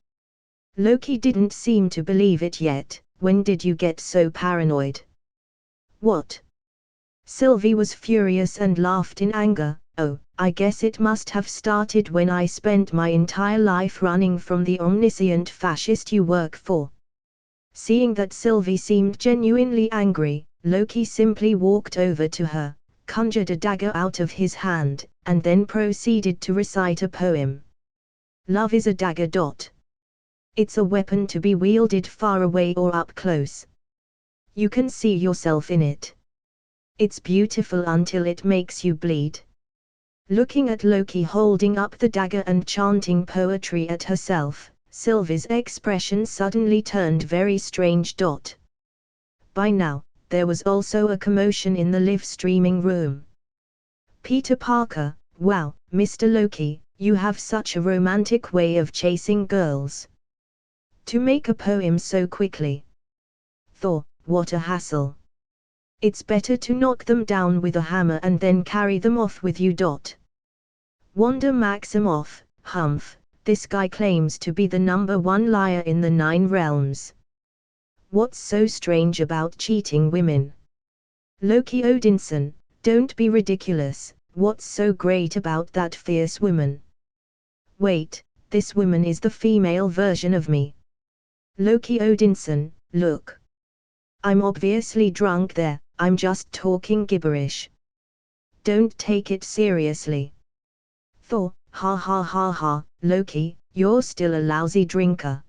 Loki didn't seem to believe it yet. When did you get so paranoid? What? Sylvie was furious and laughed in anger. Oh, I guess it must have started when I spent my entire life running from the omniscient fascist you work for. Seeing that Sylvie seemed genuinely angry, Loki simply walked over to her, conjured a dagger out of his hand, and then proceeded to recite a poem. Love is a dagger. It's a weapon to be wielded far away or up close. You can see yourself in it. It's beautiful until it makes you bleed. Looking at Loki holding up the dagger and chanting poetry at herself, Sylvie's expression suddenly turned very strange. By now, there was also a commotion in the live streaming room. Peter Parker, wow, Mr. Loki, you have such a romantic way of chasing girls. To make a poem so quickly. Thor, what a hassle. It's better to knock them down with a hammer and then carry them off with you. Wanda Maximoff, humph, this guy claims to be the #1 liar in the 9 realms. What's so strange about cheating women? Loki Odinson, don't be ridiculous, what's so great about that fierce woman? Wait, this woman is the female version of me. Loki Odinson, look. I'm obviously drunk there, I'm just talking gibberish. Don't take it seriously. Thor, ha ha ha ha, Loki, you're still a lousy drinker.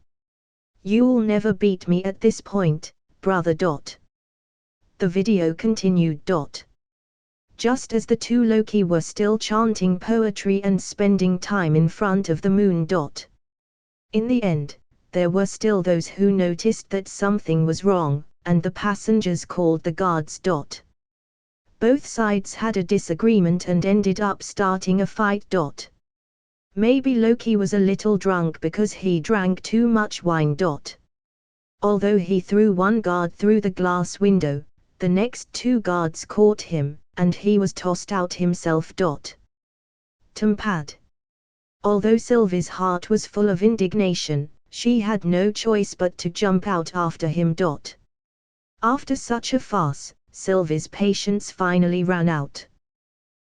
You'll never beat me at this point, brother. The video continued. Just as the two Loki were still chanting poetry and spending time in front of the moon. In the end, there were still those who noticed that something was wrong, and the passengers called the guards. Both sides had a disagreement and ended up starting a fight. Maybe Loki was a little drunk because he drank too much wine. Although he threw one guard through the glass window, the next two guards caught him, and he was tossed out himself. Tumpad. Although Sylvie's heart was full of indignation, she had no choice but to jump out after him. After such a farce, Sylvie's patience finally ran out.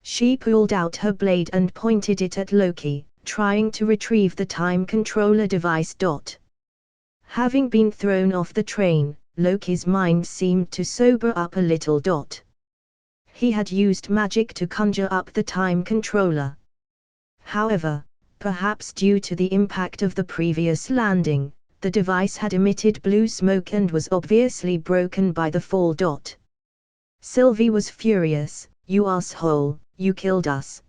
She pulled out her blade and pointed it at Loki, trying to retrieve the time controller device. Having been thrown off the train, Loki's mind seemed to sober up a little. He had used magic to conjure up the time controller. However, perhaps due to the impact of the previous landing, the device had emitted blue smoke and was obviously broken by the fall. Sylvie was furious. "You asshole, you killed us."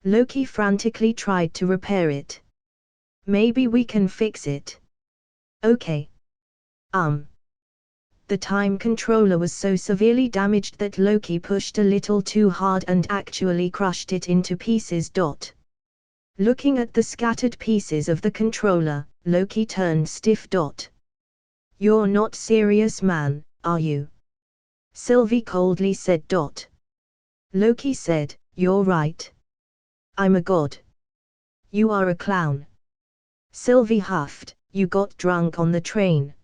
Loki frantically tried to repair it. "Maybe we can fix it." "Okay. The time controller was so severely damaged that Loki pushed a little too hard and actually crushed it into pieces. Looking at the scattered pieces of the controller, Loki turned stiff. "You're not serious, man, are you?" Sylvie coldly said. Loki said, "You're right. I'm a god. You are a clown." Sylvie huffed, "You got drunk on the train."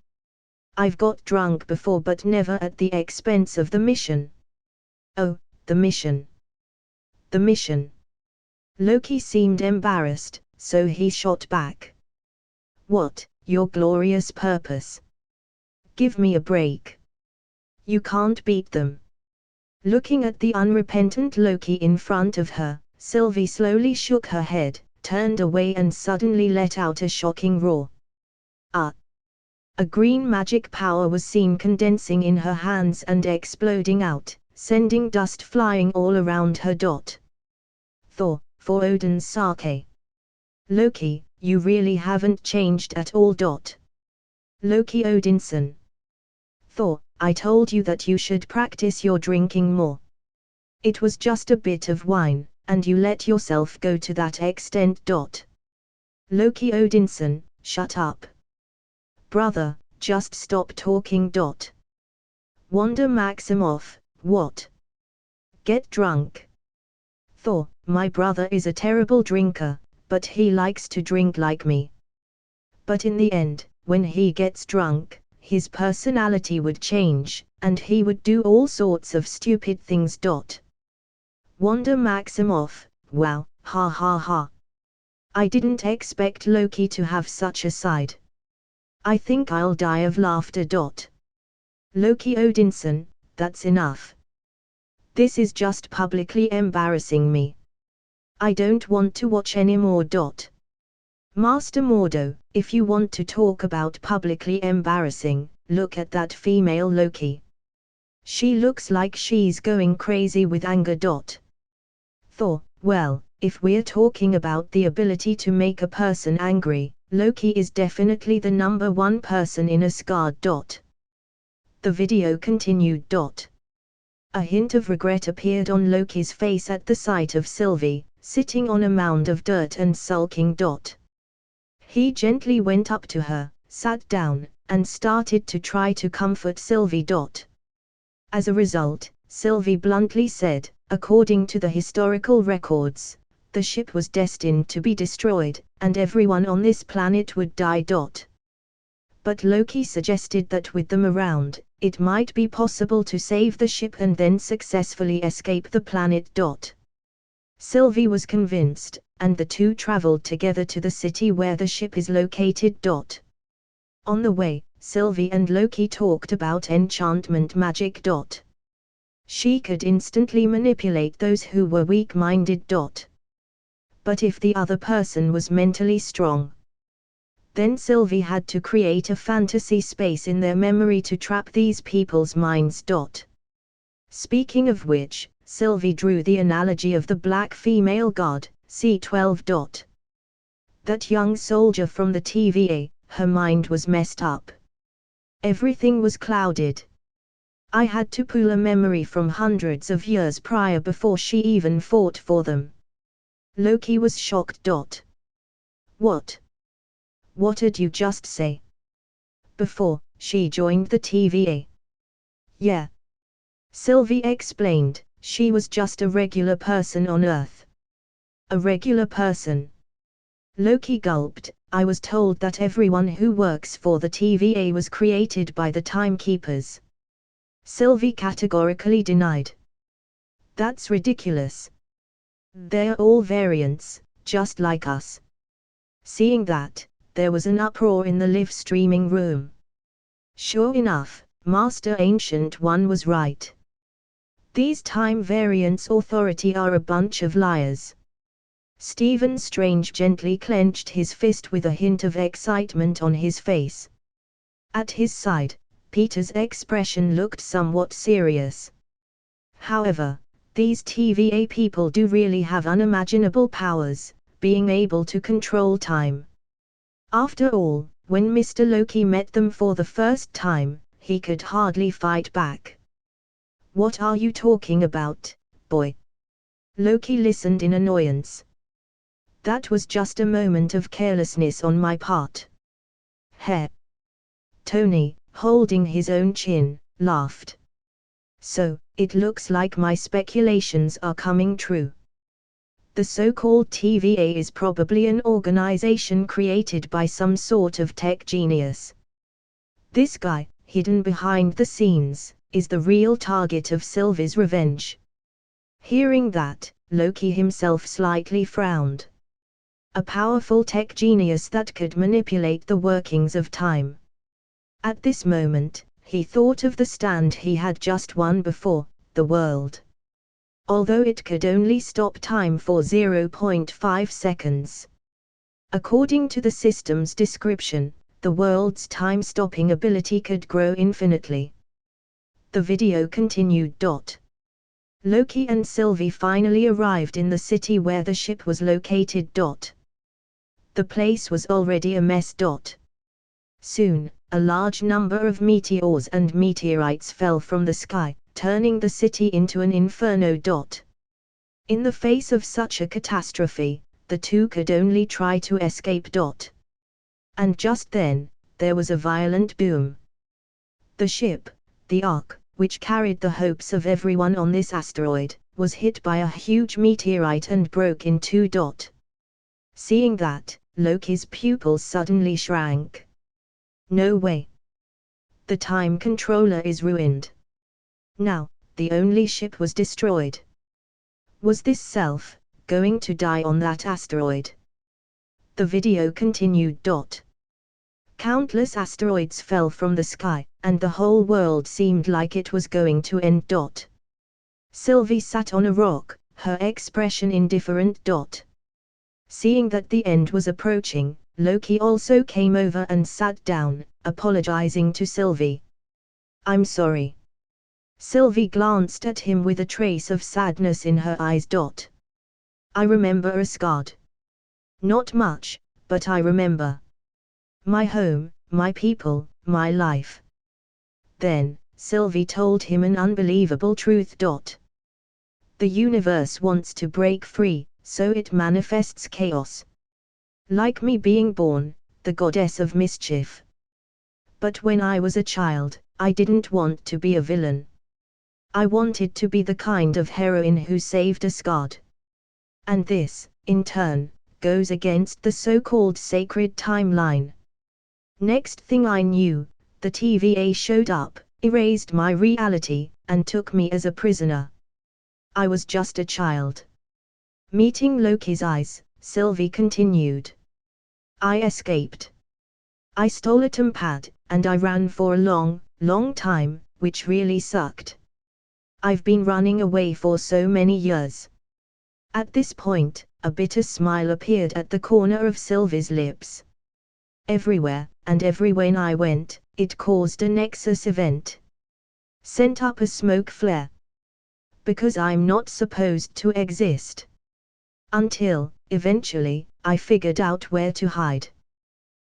"I've got drunk before, but never at the expense of the mission." "Oh, the mission. The mission." Loki seemed embarrassed, so he shot back. "What, your glorious purpose? Give me a break. You can't beat them." Looking at the unrepentant Loki in front of her, Sylvie slowly shook her head, turned away and suddenly let out a shocking roar. A green magic power was seen condensing in her hands and exploding out, sending dust flying all around her. "Thor, for Odin's sake. Loki, you really haven't changed at all." Loki Odinson. "Thor, I told you that you should practice your drinking more. It was just a bit of wine, and you let yourself go to that extent." Loki Odinson, shut up. Brother, just stop talking. Wanda Maximoff, what? Get drunk. Thor, my brother is a terrible drinker, but he likes to drink like me. But in the end, when he gets drunk, his personality would change, and he would do all sorts of stupid things. Wanda Maximoff, wow, ha ha ha. I didn't expect Loki to have such a side. I think I'll die of laughter. Loki Odinson, that's enough. This is just publicly embarrassing me. I don't want to watch anymore. Master Mordo, if you want to talk about publicly embarrassing, look at that female Loki. She looks like she's going crazy with anger. Thor, well, if we're talking about the ability to make a person angry, Loki is definitely the number one person in Asgard. The video continued. A hint of regret appeared on Loki's face at the sight of Sylvie, sitting on a mound of dirt and sulking. He gently went up to her, sat down, and started to try to comfort Sylvie. As a result, Sylvie bluntly said, according to the historical records, the ship was destined to be destroyed, and everyone on this planet would die. But Loki suggested that with them around, it might be possible to save the ship and then successfully escape the planet. Sylvie was convinced, and the two traveled together to the city where the ship is located. On the way, Sylvie and Loki talked about enchantment magic. She could instantly manipulate those who were weak-minded. But if the other person was mentally strong, then Sylvie had to create a fantasy space in their memory to trap these people's minds. Speaking of which, Sylvie drew the analogy of the black female god, C12. That young soldier from the TVA, her mind was messed up. Everything was clouded. I had to pull a memory from hundreds of years prior before she even fought for them. Loki was shocked. What? What did you just say? Before she joined the TVA. Yeah. Sylvie explained, she was just a regular person on Earth. A regular person. Loki gulped. I was told that everyone who works for the TVA was created by the Timekeepers. Sylvie categorically denied. That's ridiculous. They're all variants, just like us. Seeing that, there was an uproar in the live streaming room. Sure enough, Master Ancient One was right. These time variants authority are a bunch of liars. Stephen Strange gently clenched his fist with a hint of excitement on his face. At his side, Peter's expression looked somewhat serious. However, these TVA people do really have unimaginable powers, being able to control time. After all, when Mr. Loki met them for the first time, he could hardly fight back. What are you talking about, boy? Loki listened in annoyance. That was just a moment of carelessness on my part. Heh. Tony, holding his own chin, laughed. So, it looks like my speculations are coming true. The so-called TVA is probably an organization created by some sort of tech genius. This guy, hidden behind the scenes, is the real target of Sylvie's revenge. Hearing that, Loki himself slightly frowned. A powerful tech genius that could manipulate the workings of time. At this moment, he thought of the stand he had just won before, the world. Although it could only stop time for 0.5 seconds. According to the system's description, the world's time-stopping ability could grow infinitely. The video continued. Loki and Sylvie finally arrived in the city where the ship was located. The place was already a mess. Soon, a large number of meteors and meteorites fell from the sky, turning the city into an inferno. In the face of such a catastrophe, the two could only try to escape. And just then, there was a violent boom. The ship, the Ark, which carried the hopes of everyone on this asteroid, was hit by a huge meteorite and broke in two. Seeing that, Loki's pupils suddenly shrank. No way. The time controller is ruined. Now, the only ship was destroyed. Was this self going to die on that asteroid? The video continued. Countless asteroids fell from the sky, and the whole world seemed like it was going to end. Sylvie sat on a rock, her expression indifferent. Seeing that the end was approaching, Loki also came over and sat down, apologizing to Sylvie. I'm sorry. Sylvie glanced at him with a trace of sadness in her eyes. I remember Asgard. Not much, but I remember. My home, my people, my life. Then, Sylvie told him an unbelievable truth. The universe wants to break free, so it manifests chaos. Like me being born, the goddess of mischief. But when I was a child, I didn't want to be a villain. I wanted to be the kind of heroine who saved Asgard. And this, in turn, goes against the so-called sacred timeline. Next thing I knew, the TVA showed up, erased my reality, and took me as a prisoner. I was just a child. Meeting Loki's eyes, Sylvie continued. I escaped. I stole a TemPad, and I ran for a long, long time, which really sucked. I've been running away for so many years. At this point, a bitter smile appeared at the corner of Sylvie's lips. Everywhere, and everywhere I went, it caused a Nexus event. Sent up a smoke flare. because I'm not supposed to exist. Until, eventually, I figured out where to hide.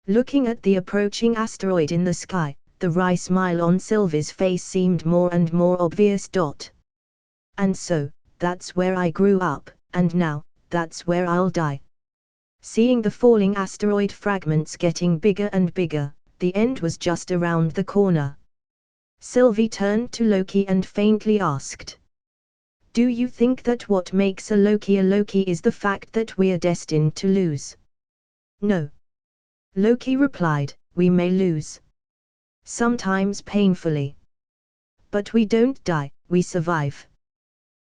Looking at the approaching asteroid in the sky, the wry smile on Sylvie's face seemed more and more obvious. And so, that's where I grew up, and now, that's where I'll die. Seeing the falling asteroid fragments getting bigger and bigger, the end was just around the corner. Sylvie turned to Loki and faintly asked, "Do you think that what makes a Loki is the fact that we're destined to lose?" "No," Loki replied, "we may lose. Sometimes painfully. But we don't die, we survive."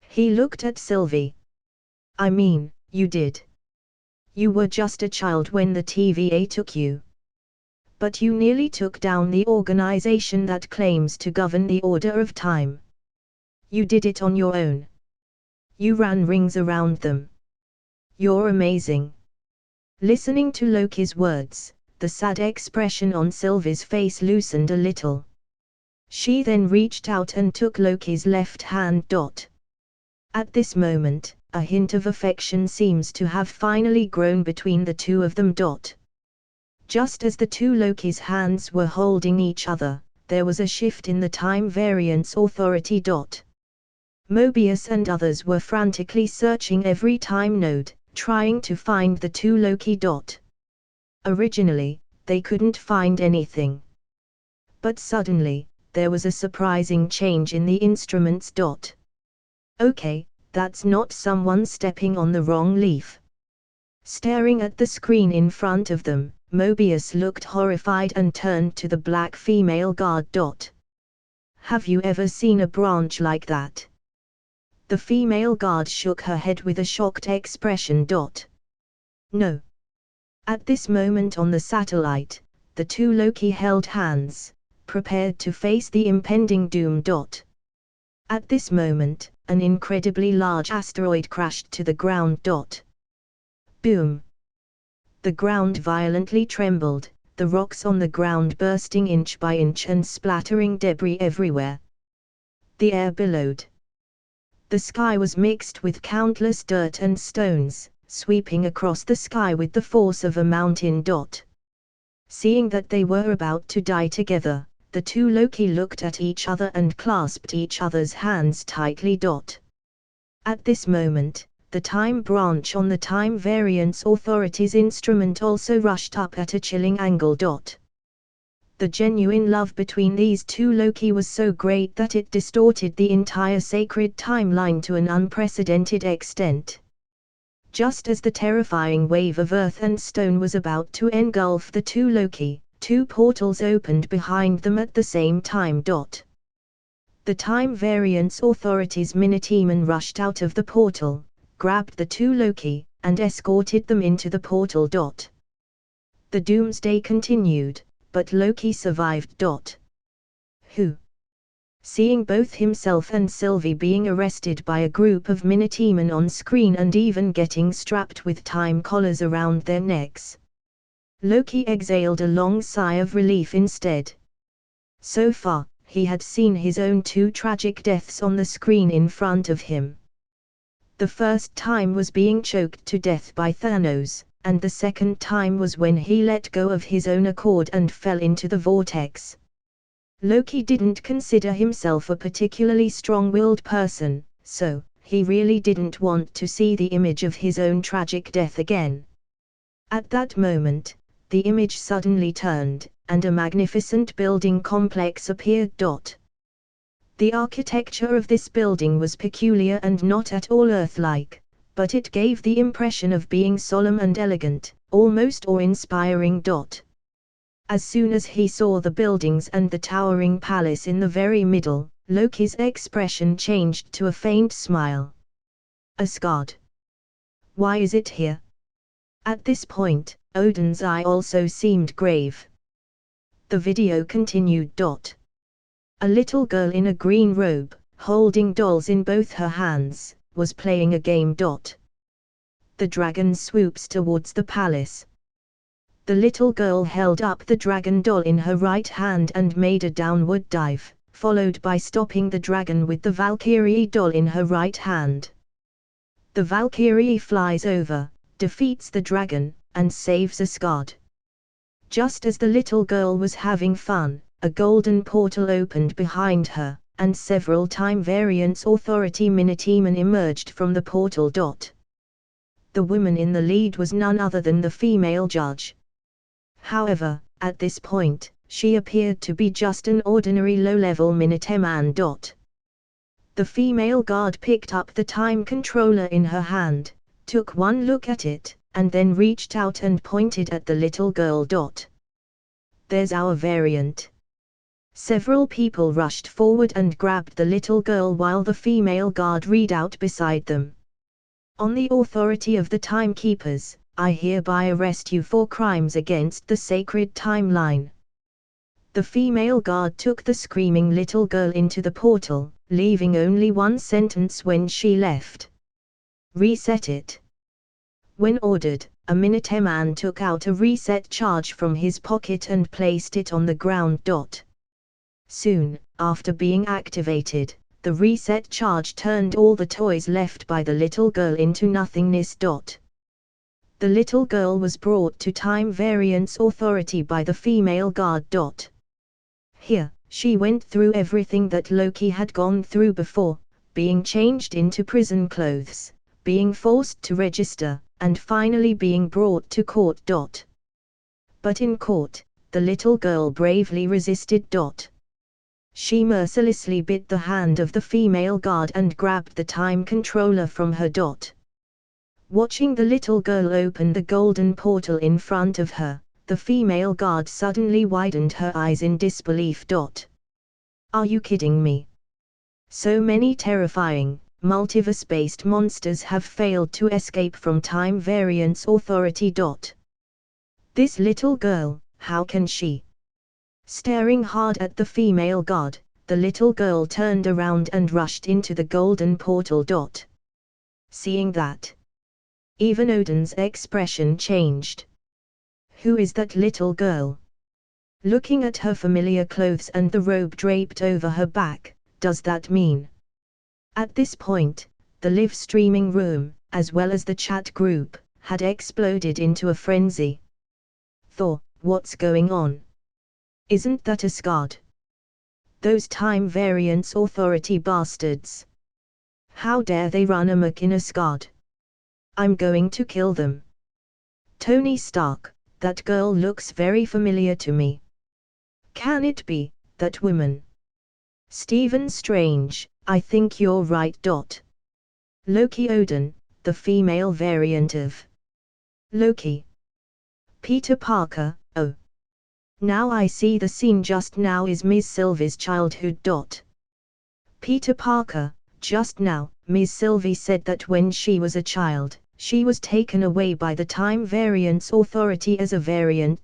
He looked at Sylvie. "I mean, you did. You were just a child when the TVA took you. But you nearly took down the organization that claims to govern the order of time. You did it on your own. You ran rings around them. You're amazing." Listening to Loki's words, the sad expression on Sylvie's face loosened a little. She then reached out and took Loki's left hand. At this moment, a hint of affection seems to have finally grown between the two of them. Just as the two Loki's hands were holding each other, there was a shift in the time variance authority. Mobius and others were frantically searching every time node, trying to find the two Loki. Originally, they couldn't find anything. But suddenly, there was a surprising change in the instruments. Okay, that's not someone stepping on the wrong leaf. Staring at the screen in front of them, Mobius looked horrified and turned to the black female guard. "Have you ever seen a branch like that?" The female guard shook her head with a shocked expression. "No." At this moment on the satellite, the two Loki held hands, prepared to face the impending doom. At this moment, an incredibly large asteroid crashed to the ground. Boom! The ground violently trembled, the rocks on the ground bursting inch by inch and splattering debris everywhere. The air billowed. The sky was mixed with countless dirt and stones, sweeping across the sky with the force of a mountain. Seeing that they were about to die together, the two Loki looked at each other and clasped each other's hands tightly. At this moment, the time branch on the time variance authority's instrument also rushed up at a chilling angle. The genuine love between these two Loki was so great that it distorted the entire sacred timeline to an unprecedented extent. Just as the terrifying wave of earth and stone was about to engulf the two Loki, two portals opened behind them at the same time. The time variance authority's Minitemen rushed out of the portal, grabbed the two Loki, and escorted them into the portal. The doomsday continued, but Loki survived. Who? Seeing both himself and Sylvie being arrested by a group of Minitemen on screen and even getting strapped with time collars around their necks, Loki exhaled a long sigh of relief instead. So far, he had seen his own two tragic deaths on the screen in front of him. The first time was being choked to death by Thanos, and the second time was when he let go of his own accord and fell into the vortex. Loki didn't consider himself a particularly strong-willed person, so he really didn't want to see the image of his own tragic death again. At that moment, the image suddenly turned, and a magnificent building complex appeared. The architecture of this building was peculiar and not at all Earth-like, but it gave the impression of being solemn and elegant, almost awe-inspiring. As soon as he saw the buildings and the towering palace in the very middle, Loki's expression changed to a faint smile. Asgard. Why is it here? At this point, Odin's eye also seemed grave. The video continued. A little girl in a green robe, holding dolls in both her hands, was playing a game. The dragon swoops towards the palace. The little girl held up the dragon doll in her right hand and made a downward dive, followed by stopping the dragon with the Valkyrie doll in her right hand. The Valkyrie flies over, defeats the dragon, and saves Asgard. Just as the little girl was having fun, a golden portal opened behind her, and several Time Variance Authority Minitemen emerged from the portal. The woman in the lead was none other than the female judge. However, at this point, she appeared to be just an ordinary low-level Miniteman. The female guard picked up the time controller in her hand, took one look at it, and then reached out and pointed at the little girl. "There's our variant." Several people rushed forward and grabbed the little girl while the female guard read out beside them. "On the authority of the Timekeepers, I hereby arrest you for crimes against the sacred timeline." The female guard took the screaming little girl into the portal, leaving only one sentence when she left: "Reset it." When ordered, a Minuteman took out a reset charge from his pocket and placed it on the ground. Soon, after being activated, the reset charge turned all the toys left by the little girl into nothingness. The little girl was brought to Time Variance Authority by the female guard. Here, she went through everything that Loki had gone through before, being changed into prison clothes, being forced to register, and finally being brought to court. But in court, the little girl bravely resisted. She mercilessly bit the hand of the female guard and grabbed the time controller from her. Watching the little girl open the golden portal in front of her, the female guard suddenly widened her eyes in disbelief. "Are you kidding me? So many terrifying, multiverse-based monsters have failed to escape from Time Variance Authority. This little girl, how can she?" Staring hard at the female guard, the little girl turned around and rushed into the golden portal. Seeing that, even Odin's expression changed. "Who is that little girl?" Looking at her familiar clothes and the robe draped over her back, does that mean? At this point, the live streaming room, as well as the chat group, had exploded into a frenzy. "Thor, what's going on? Isn't that Asgard? Those Time Variance Authority bastards! How dare they run amok in Asgard? I'm going to kill them. Tony Stark, that girl looks very familiar to me. Can it be that woman? Stephen Strange, I think you're right. Loki Odin, the female variant of Loki. Peter Parker, oh. Now I see the scene just now is Ms. Sylvie's childhood. Peter Parker, just now, Ms. Sylvie said that when she was a child, she was taken away by the Time Variance Authority as a variant.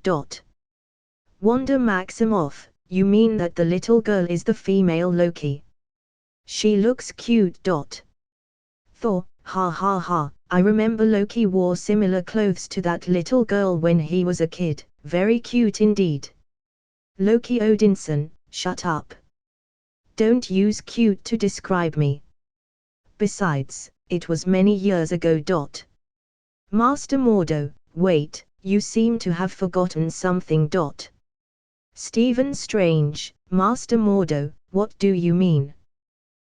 Wanda Maximoff, you mean that the little girl is the female Loki? She looks cute. Thor, ha ha ha, I remember Loki wore similar clothes to that little girl when he was a kid, very cute indeed. Loki Odinson, shut up. Don't use cute to describe me. Besides, it was many years ago. Master Mordo, wait, you seem to have forgotten something. Stephen Strange, Master Mordo, what do you mean?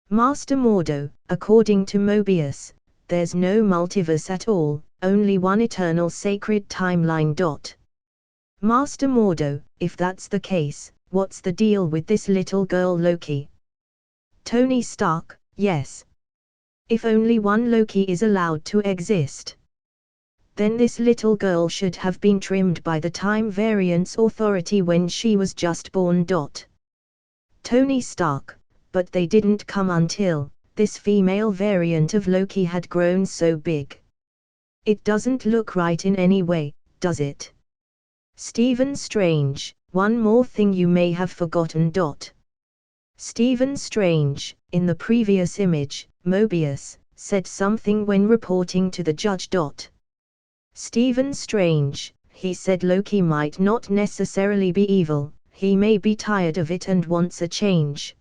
Master Mordo, according to Mobius, there's no multiverse at all, only one eternal sacred timeline. Master Mordo, if that's the case, what's the deal with this little girl Loki? Tony Stark, yes. If only one Loki is allowed to exist, then this little girl should have been trimmed by the Time Variance Authority when she was just born. Tony Stark, but they didn't come until this female variant of Loki had grown so big. It doesn't look right in any way, does it? Stephen Strange, one more thing you may have forgotten. Stephen Strange, in the previous image, Mobius, said something when reporting to the judge. Stephen Strange, he said Loki might not necessarily be evil, he may be tired of it and wants a change.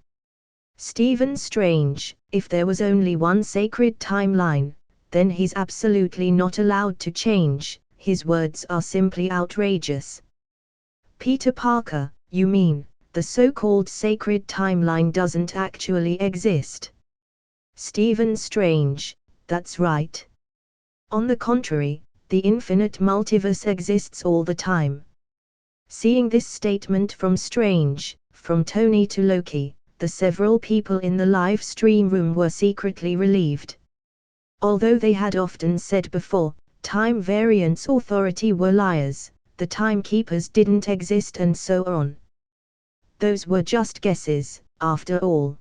Stephen Strange, if there was only one sacred timeline, then he's absolutely not allowed to change. His words are simply outrageous. Peter Parker, you mean, the so-called sacred timeline doesn't actually exist? Stephen Strange, that's right. On the contrary, the infinite multiverse exists all the time. Seeing this statement from Strange, from Tony to Loki, the several people in the live stream room were secretly relieved. Although they had often said before, Time Variance Authority were liars, the timekeepers didn't exist and so on. Those were just guesses, after all.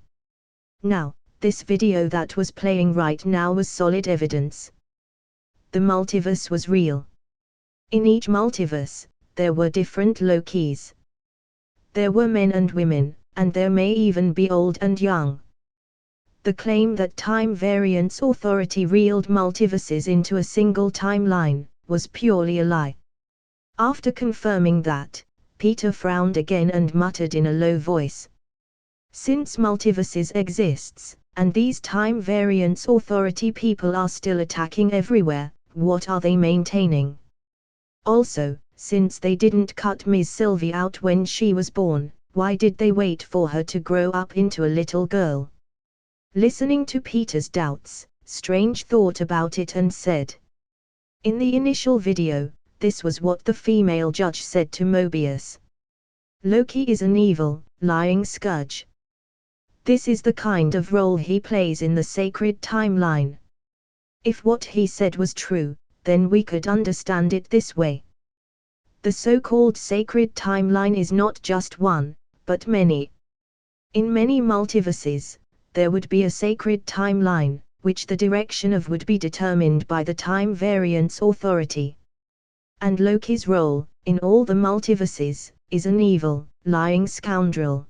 Now, this video that was playing right now was solid evidence. The multiverse was real. In each multiverse, there were different Lokis. There were men and women, and there may even be old and young. The claim that Time Variance Authority reeled multiverses into a single timeline was purely a lie. After confirming that, Peter frowned again and muttered in a low voice. Since multiverses exists, and these Time Variance Authority people are still attacking everywhere, what are they maintaining? Also, since they didn't cut Miss Sylvie out when she was born, why did they wait for her to grow up into a little girl? Listening to Peter's doubts, Strange thought about it and said. In the initial video, this was what the female judge said to Mobius. Loki is an evil, lying scourge. This is the kind of role he plays in the sacred timeline. If what he said was true, then we could understand it this way. The so-called sacred timeline is not just one, but many. In many multiverses, there would be a sacred timeline, which the direction of would be determined by the Time Variance Authority. And Loki's role, in all the multiverses, is an evil, lying scoundrel.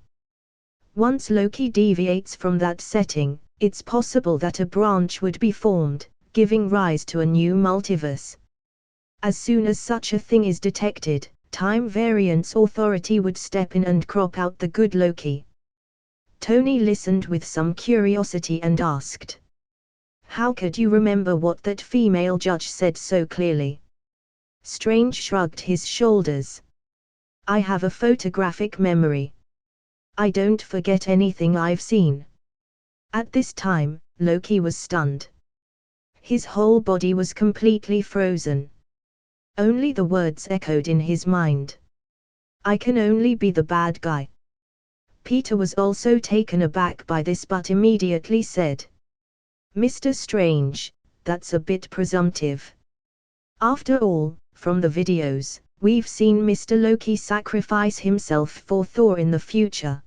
Once Loki deviates from that setting, it's possible that a branch would be formed, giving rise to a new multiverse. As soon as such a thing is detected, Time Variance Authority would step in and crop out the good Loki. Tony listened with some curiosity and asked. How could you remember what that female judge said so clearly? Strange shrugged his shoulders. I have a photographic memory. I don't forget anything I've seen. At this time, Loki was stunned. His whole body was completely frozen. Only the words echoed in his mind. I can only be the bad guy. Peter was also taken aback by this but immediately said. Mr. Strange, that's a bit presumptive. After all, from the videos, we've seen Mr. Loki sacrifice himself for Thor in the future.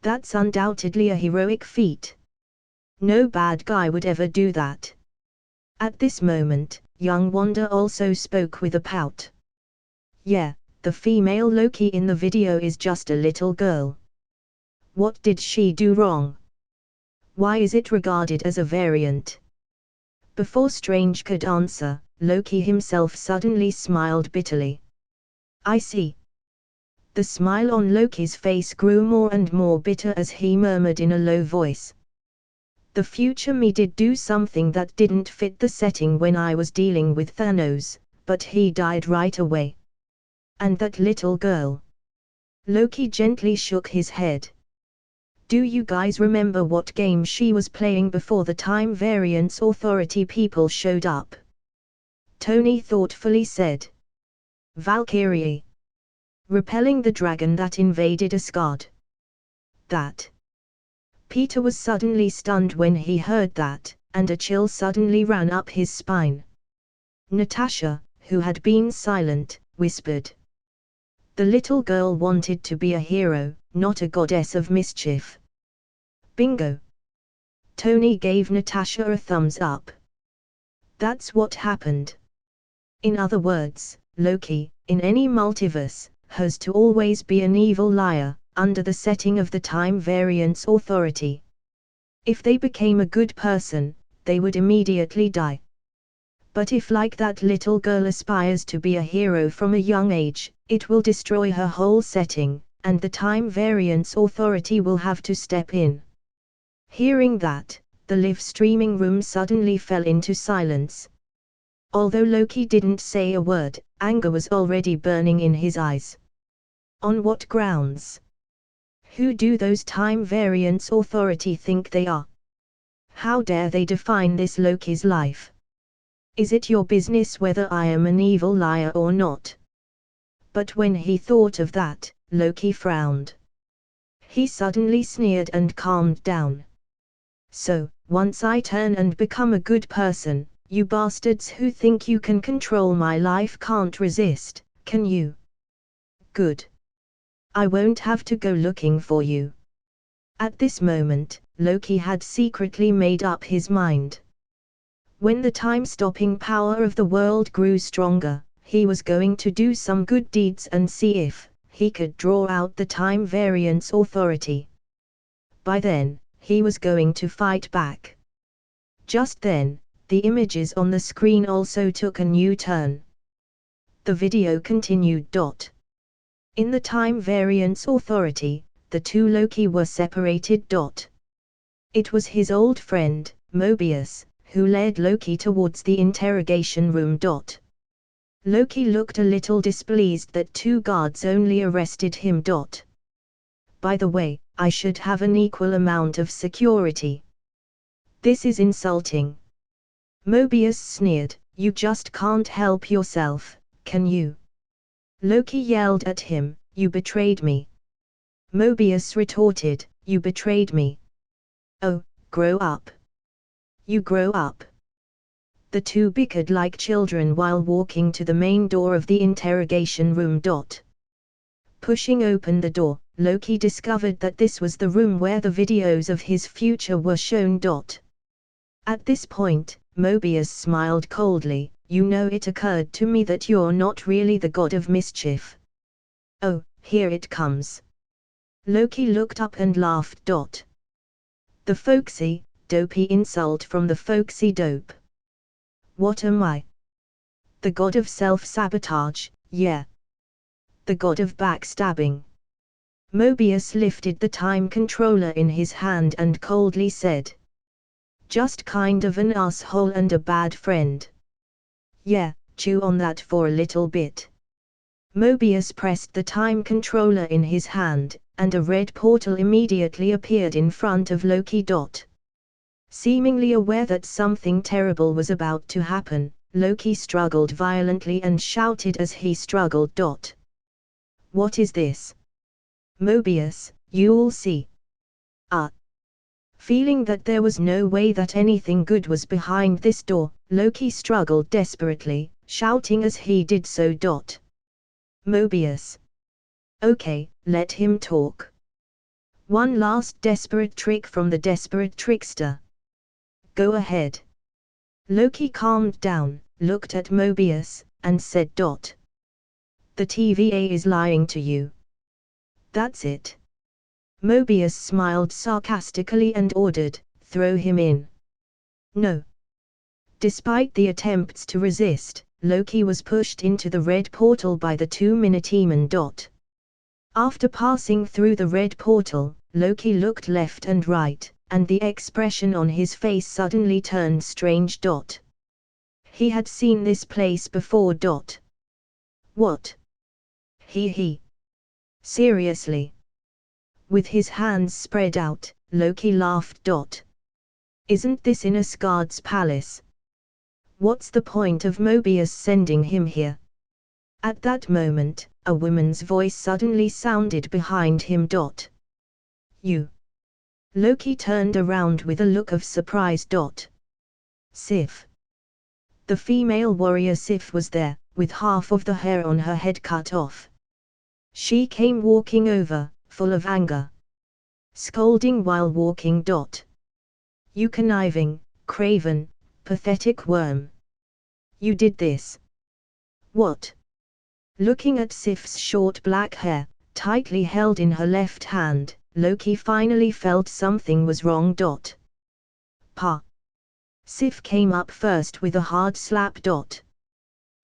That's undoubtedly a heroic feat. No bad guy would ever do that. At this moment, young Wanda also spoke with a pout. Yeah, the female Loki in the video is just a little girl. What did she do wrong? Why is it regarded as a variant? Before Strange could answer, Loki himself suddenly smiled bitterly. I see. The smile on Loki's face grew more and more bitter as he murmured in a low voice. The future me did do something that didn't fit the setting when I was dealing with Thanos, but he died right away. And that little girl? Loki gently shook his head. Do you guys remember what game she was playing before the Time Variance Authority people showed up? Tony thoughtfully said. Valkyrie. Repelling the dragon that invaded Asgard. That. Peter was suddenly stunned when he heard that, and a chill suddenly ran up his spine. Natasha, who had been silent, whispered. The little girl wanted to be a hero, not a goddess of mischief. Bingo. Tony gave Natasha a thumbs up. That's what happened. In other words, Loki, in any multiverse, has to always be an evil liar, under the setting of the Time Variance Authority. If they became a good person, they would immediately die. But if like that little girl aspires to be a hero from a young age, it will destroy her whole setting, and the Time Variance Authority will have to step in. Hearing that, the live streaming room suddenly fell into silence. Although Loki didn't say a word, anger was already burning in his eyes. On what grounds? Who do those time variance authority think they are? How dare they define this Loki's life? Is it your business whether I am an evil liar or not? But when he thought of that, Loki frowned. He suddenly sneered and calmed down. So, once I turn and become a good person, you bastards who think you can control my life can't resist, can you? Good. I won't have to go looking for you. At this moment, Loki had secretly made up his mind. When the time-stopping power of the world grew stronger, he was going to do some good deeds and see if he could draw out the time variance authority. By then, he was going to fight back. Just then, the images on the screen also took a new turn. The video continued. In the time variance authority, the two Loki were separated. It was his old friend, Mobius, who led Loki towards the interrogation room. Loki looked a little displeased that two guards only arrested him. By the way, I should have an equal amount of security. This is insulting. Mobius sneered, you just can't help yourself, can you? Loki yelled at him, you betrayed me. Mobius retorted, you betrayed me. Oh, grow up. You grow up. The two bickered like children while walking to the main door of the interrogation room. Pushing open the door, Loki discovered that this was the room where the videos of his future were shown. At this point, Mobius smiled coldly, you know it occurred to me that you're not really the god of mischief. Oh, here it comes. Loki looked up and laughed. The folksy, dopey insult from the folksy dope. What am I? The god of self-sabotage, yeah. The god of backstabbing. Mobius lifted the time controller in his hand and coldly said. Just kind of an asshole and a bad friend. Yeah, chew on that for a little bit. Mobius pressed the time controller in his hand, and a red portal immediately appeared in front of Loki. Seemingly aware that something terrible was about to happen, Loki struggled violently and shouted as he struggled. What is this? Mobius, you'll see. Feeling that there was no way that anything good was behind this door, Loki struggled desperately, shouting as he did so. Mobius. Okay, let him talk. One last desperate trick from the desperate trickster. Go ahead. Loki calmed down, looked at Mobius, and said. The TVA is lying to you. That's it. Mobius smiled sarcastically and ordered, throw him in. No. Despite the attempts to resist, Loki was pushed into the red portal by the two Minutemen. After passing through the red portal, Loki looked left and right, and the expression on his face suddenly turned strange. He had seen this place before. What? He. Seriously? With his hands spread out, Loki laughed. Isn't this in Asgard's palace? What's the point of Mobius sending him here? At that moment, a woman's voice suddenly sounded behind him. You. Loki turned around with a look of surprise. Sif. The female warrior Sif was there, with half of the hair on her head cut off. She came walking over, full of anger. Scolding while walking. You conniving, craven, pathetic worm. You did this. What? Looking at Sif's short black hair, tightly held in her left hand, Loki finally felt something was wrong. Pa. Sif came up first with a hard slap.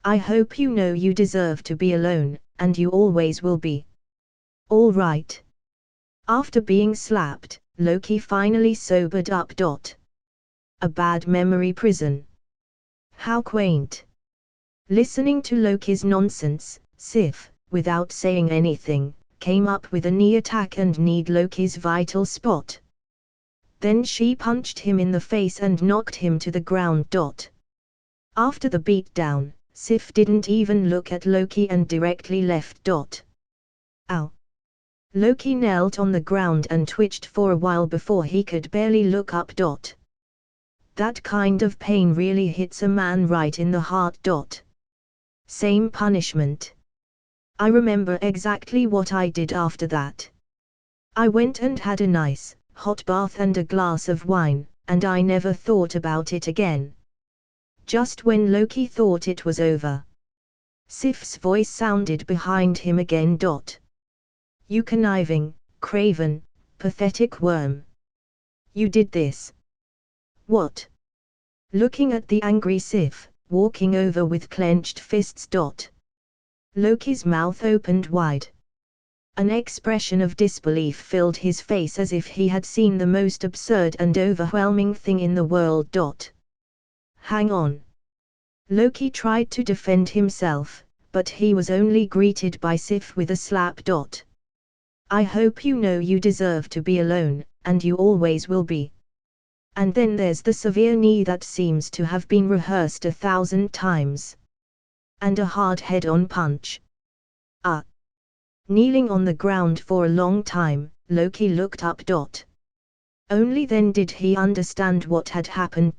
I hope you know you deserve to be alone, and you always will be. All right. After being slapped, Loki finally sobered up. A bad memory prison. How quaint. Listening to Loki's nonsense, Sif, without saying anything, came up with a knee attack and kneed Loki's vital spot. Then she punched him in the face and knocked him to the ground. After the beatdown, Sif didn't even look at Loki and directly left. Ow! Loki knelt on the ground and twitched for a while before he could barely look up. That kind of pain really hits a man right in the heart. Same punishment. I remember exactly what I did after that. I went and had a nice, hot bath and a glass of wine, and I never thought about it again. Just when Loki thought it was over, Sif's voice sounded behind him again. You conniving, craven, pathetic worm. You did this. What? Looking at the angry Sif, walking over with clenched fists. Loki's mouth opened wide. An expression of disbelief filled his face as if he had seen the most absurd and overwhelming thing in the world. Hang on. Loki tried to defend himself, but he was only greeted by Sif with a slap. I hope you know you deserve to be alone, and you always will be. And then there's the severe knee that seems to have been rehearsed 1,000 times. And a hard head-on punch. Kneeling on the ground for a long time, Loki looked up. Only then did he understand what had happened.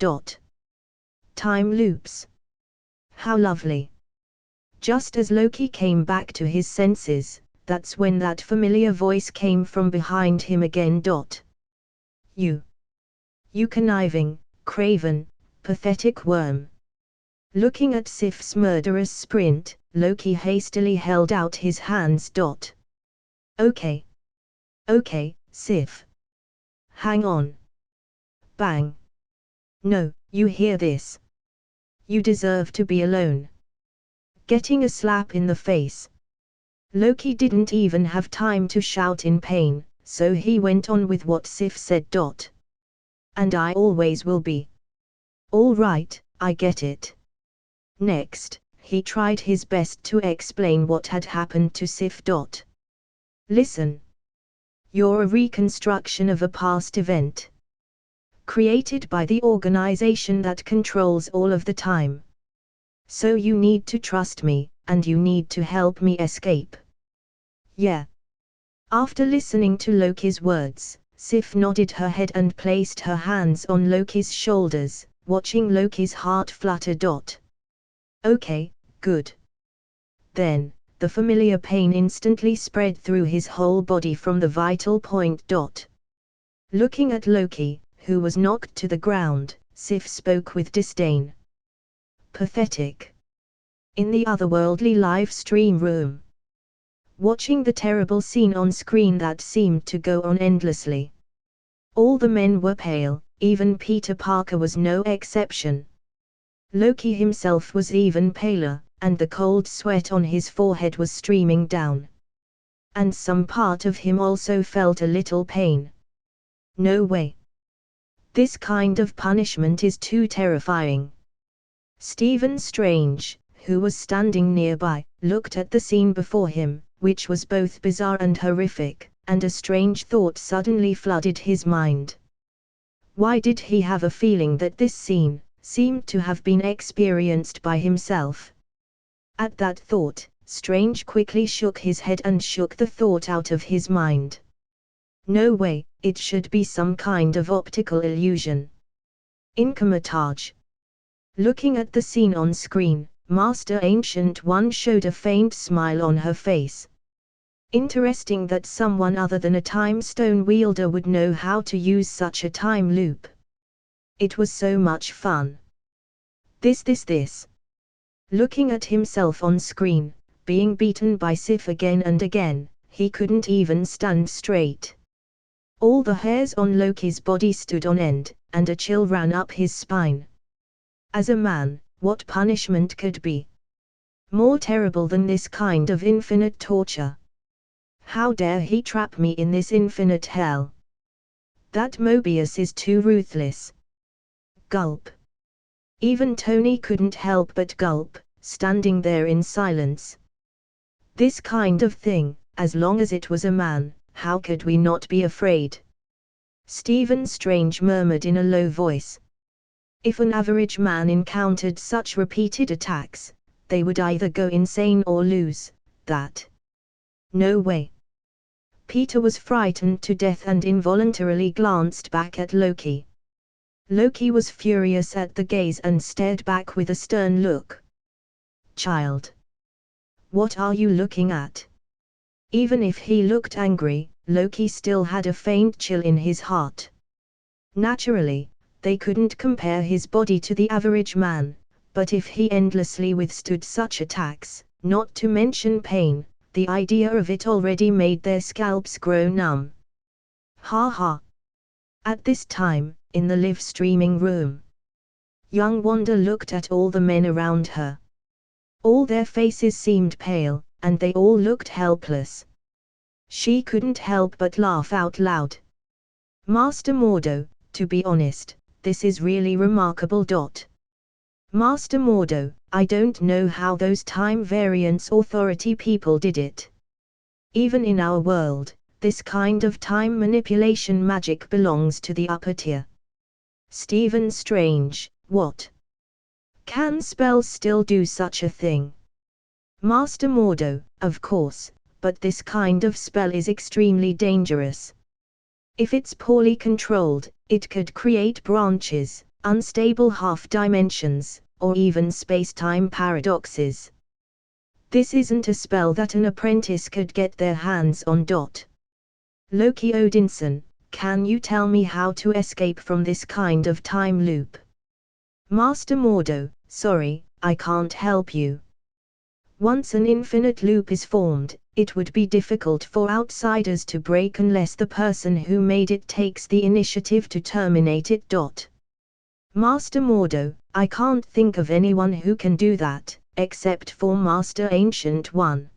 Time loops. How lovely. Just as Loki came back to his senses, that's when that familiar voice came from behind him again. You conniving, craven, pathetic worm. Looking at Sif's murderous sprint, Loki hastily held out his hands. Okay, Sif. Hang on. Bang. No, you hear this? You deserve to be alone. Getting a slap in the face. Loki didn't even have time to shout in pain, so he went on with what Sif said. And I always will be. All right, I get it. Next, he tried his best to explain what had happened to Sif. Listen. You're a reconstruction of a past event. Created by the organization that controls all of the time. So you need to trust me, and you need to help me escape. Yeah. After listening to Loki's words, Sif nodded her head and placed her hands on Loki's shoulders, watching Loki's heart flutter. Okay, good. Then, the familiar pain instantly spread through his whole body from the vital point. Looking at Loki, who was knocked to the ground, Sif spoke with disdain. Pathetic. In the otherworldly live stream room. Watching the terrible scene on screen that seemed to go on endlessly. All the men were pale, even Peter Parker was no exception. Loki himself was even paler, and the cold sweat on his forehead was streaming down. And some part of him also felt a little pain. No way. This kind of punishment is too terrifying. Stephen Strange, who was standing nearby, looked at the scene before him, which was both bizarre and horrific, and a strange thought suddenly flooded his mind. Why did he have a feeling that this scene seemed to have been experienced by himself? At that thought, Strange quickly shook his head and shook the thought out of his mind. No way, it should be some kind of optical illusion. In Kamar Taj. Looking at the scene on screen, Master Ancient One showed a faint smile on her face. Interesting that someone other than a time stone wielder would know how to use such a time loop. It was so much fun. This. Looking at himself on screen, being beaten by Sif again and again, he couldn't even stand straight. All the hairs on Loki's body stood on end, and a chill ran up his spine. As a man, what punishment could be more terrible than this kind of infinite torture? How dare he trap me in this infinite hell? That Mobius is too ruthless. Gulp. Even Tony couldn't help but gulp, standing there in silence. This kind of thing, as long as it was a man, how could we not be afraid? Stephen Strange murmured in a low voice. If an average man encountered such repeated attacks, they would either go insane or lose that. No way. Peter was frightened to death and involuntarily glanced back at Loki. Loki was furious at the gaze and stared back with a stern look. Child. What are you looking at? Even if he looked angry, Loki still had a faint chill in his heart. Naturally, they couldn't compare his body to the average man, but if he endlessly withstood such attacks, not to mention pain, the idea of it already made their scalps grow numb. Ha ha. At this time, in the live streaming room, young Wanda looked at all the men around her. All their faces seemed pale, and they all looked helpless. She couldn't help but laugh out loud. Master Mordo, to be honest, this is really remarkable. Master Mordo, I don't know how those time variance authority people did it. Even in our world, this kind of time manipulation magic belongs to the upper tier. Stephen Strange, what? Can spells still do such a thing? Master Mordo, of course, but this kind of spell is extremely dangerous. If it's poorly controlled, it could create branches, unstable half-dimensions, or even space-time paradoxes. This isn't a spell that an apprentice could get their hands on. Loki Odinson, can you tell me how to escape from this kind of time loop? Master Mordo, sorry, I can't help you. Once an infinite loop is formed, it would be difficult for outsiders to break unless the person who made it takes the initiative to terminate it. Master Mordo, I can't think of anyone who can do that, except for Master Ancient One.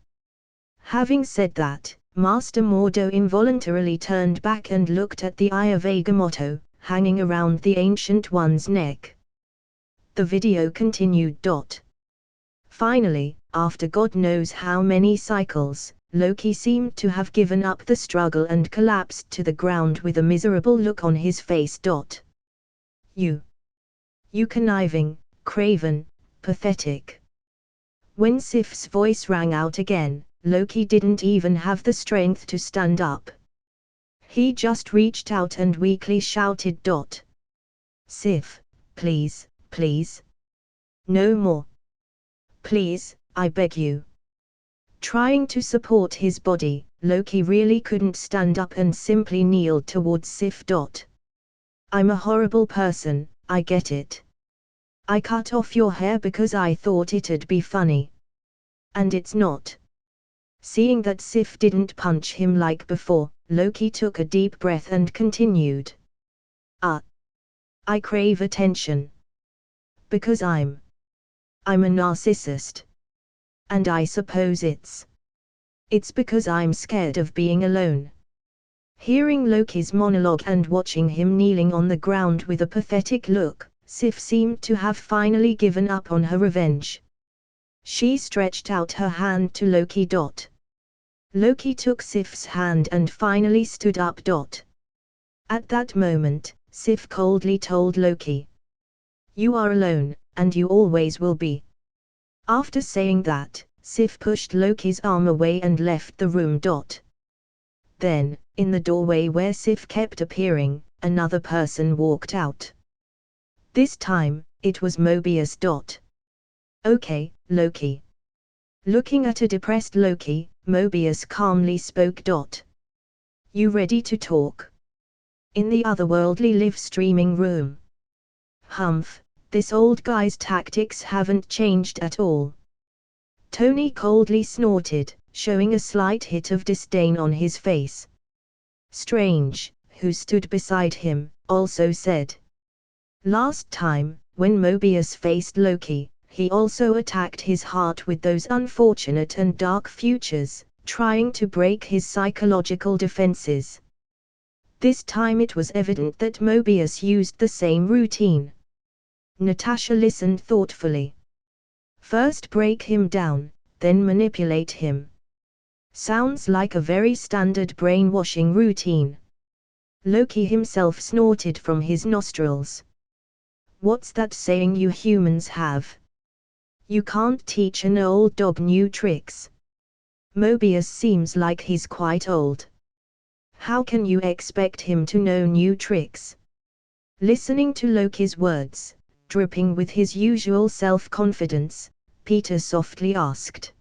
Having said that, Master Mordo involuntarily turned back and looked at the eye of Agamotto, hanging around the Ancient One's neck. The video continued. Finally, after God knows how many cycles, Loki seemed to have given up the struggle and collapsed to the ground with a miserable look on his face. You conniving, craven, pathetic. When Sif's voice rang out again, Loki didn't even have the strength to stand up. He just reached out and weakly shouted. Sif, please, please. No more. Please, I beg you. Trying to support his body, Loki really couldn't stand up and simply kneeled towards Sif. I'm a horrible person, I get it. I cut off your hair because I thought it'd be funny. And it's not. Seeing that Sif didn't punch him like before, Loki took a deep breath and continued. I crave attention. Because I'm a narcissist. And I suppose it's because I'm scared of being alone. Hearing Loki's monologue and watching him kneeling on the ground with a pathetic look, Sif seemed to have finally given up on her revenge. She stretched out her hand to Loki. Loki took Sif's hand and finally stood up. At that moment, Sif coldly told Loki, "You are alone, and you always will be." After saying that, Sif pushed Loki's arm away and left the room. Then, in the doorway where Sif kept appearing, another person walked out. This time, it was Mobius. Okay, Loki. Looking at a depressed Loki, Mobius calmly spoke. You ready to talk? In the otherworldly live streaming room. Humph, this old guy's tactics haven't changed at all. Tony coldly snorted, showing a slight hit of disdain on his face. Strange, who stood beside him, also said. Last time, when Mobius faced Loki, he also attacked his heart with those unfortunate and dark futures, trying to break his psychological defenses. This time it was evident that Mobius used the same routine. Natasha listened thoughtfully. First break him down, then manipulate him. Sounds like a very standard brainwashing routine. Loki himself snorted from his nostrils. What's that saying you humans have? You can't teach an old dog new tricks. Mobius seems like he's quite old. How can you expect him to know new tricks? Listening to Loki's words, dripping with his usual self-confidence, Peter softly asked.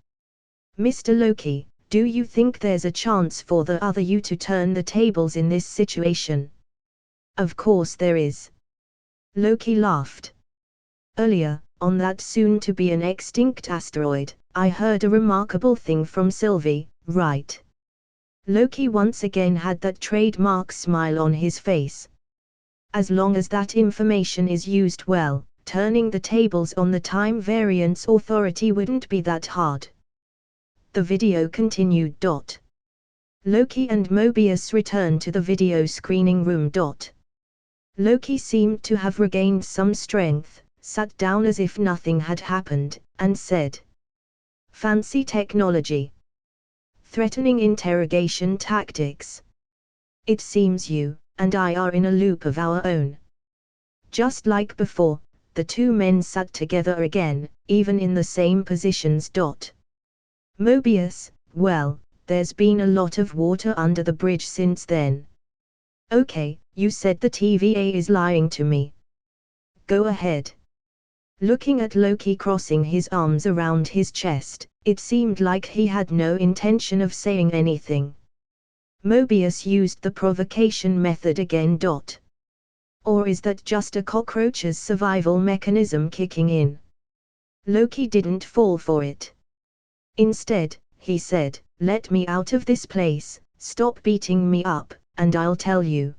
Mr. Loki, do you think there's a chance for the other you to turn the tables in this situation? Of course there is. Loki laughed. Earlier, on that soon-to-be an extinct asteroid, I heard a remarkable thing from Sylvie, right? Loki once again had that trademark smile on his face. As long as that information is used well, turning the tables on the Time Variance Authority wouldn't be that hard. The video continued. Loki and Mobius returned to the video screening room. Loki seemed to have regained some strength, sat down as if nothing had happened, and said, "Fancy technology. Threatening interrogation tactics. It seems you and I are in a loop of our own." Just like before, the two men sat together again, even in the same positions. Mobius, well, there's been a lot of water under the bridge since then. Okay, you said the TVA is lying to me. Go ahead. Looking at Loki crossing his arms around his chest, it seemed like he had no intention of saying anything. Mobius used the provocation method again. Or is that just a cockroach's survival mechanism kicking in? Loki didn't fall for it. Instead, he said, "Let me out of this place, stop beating me up, and I'll tell you."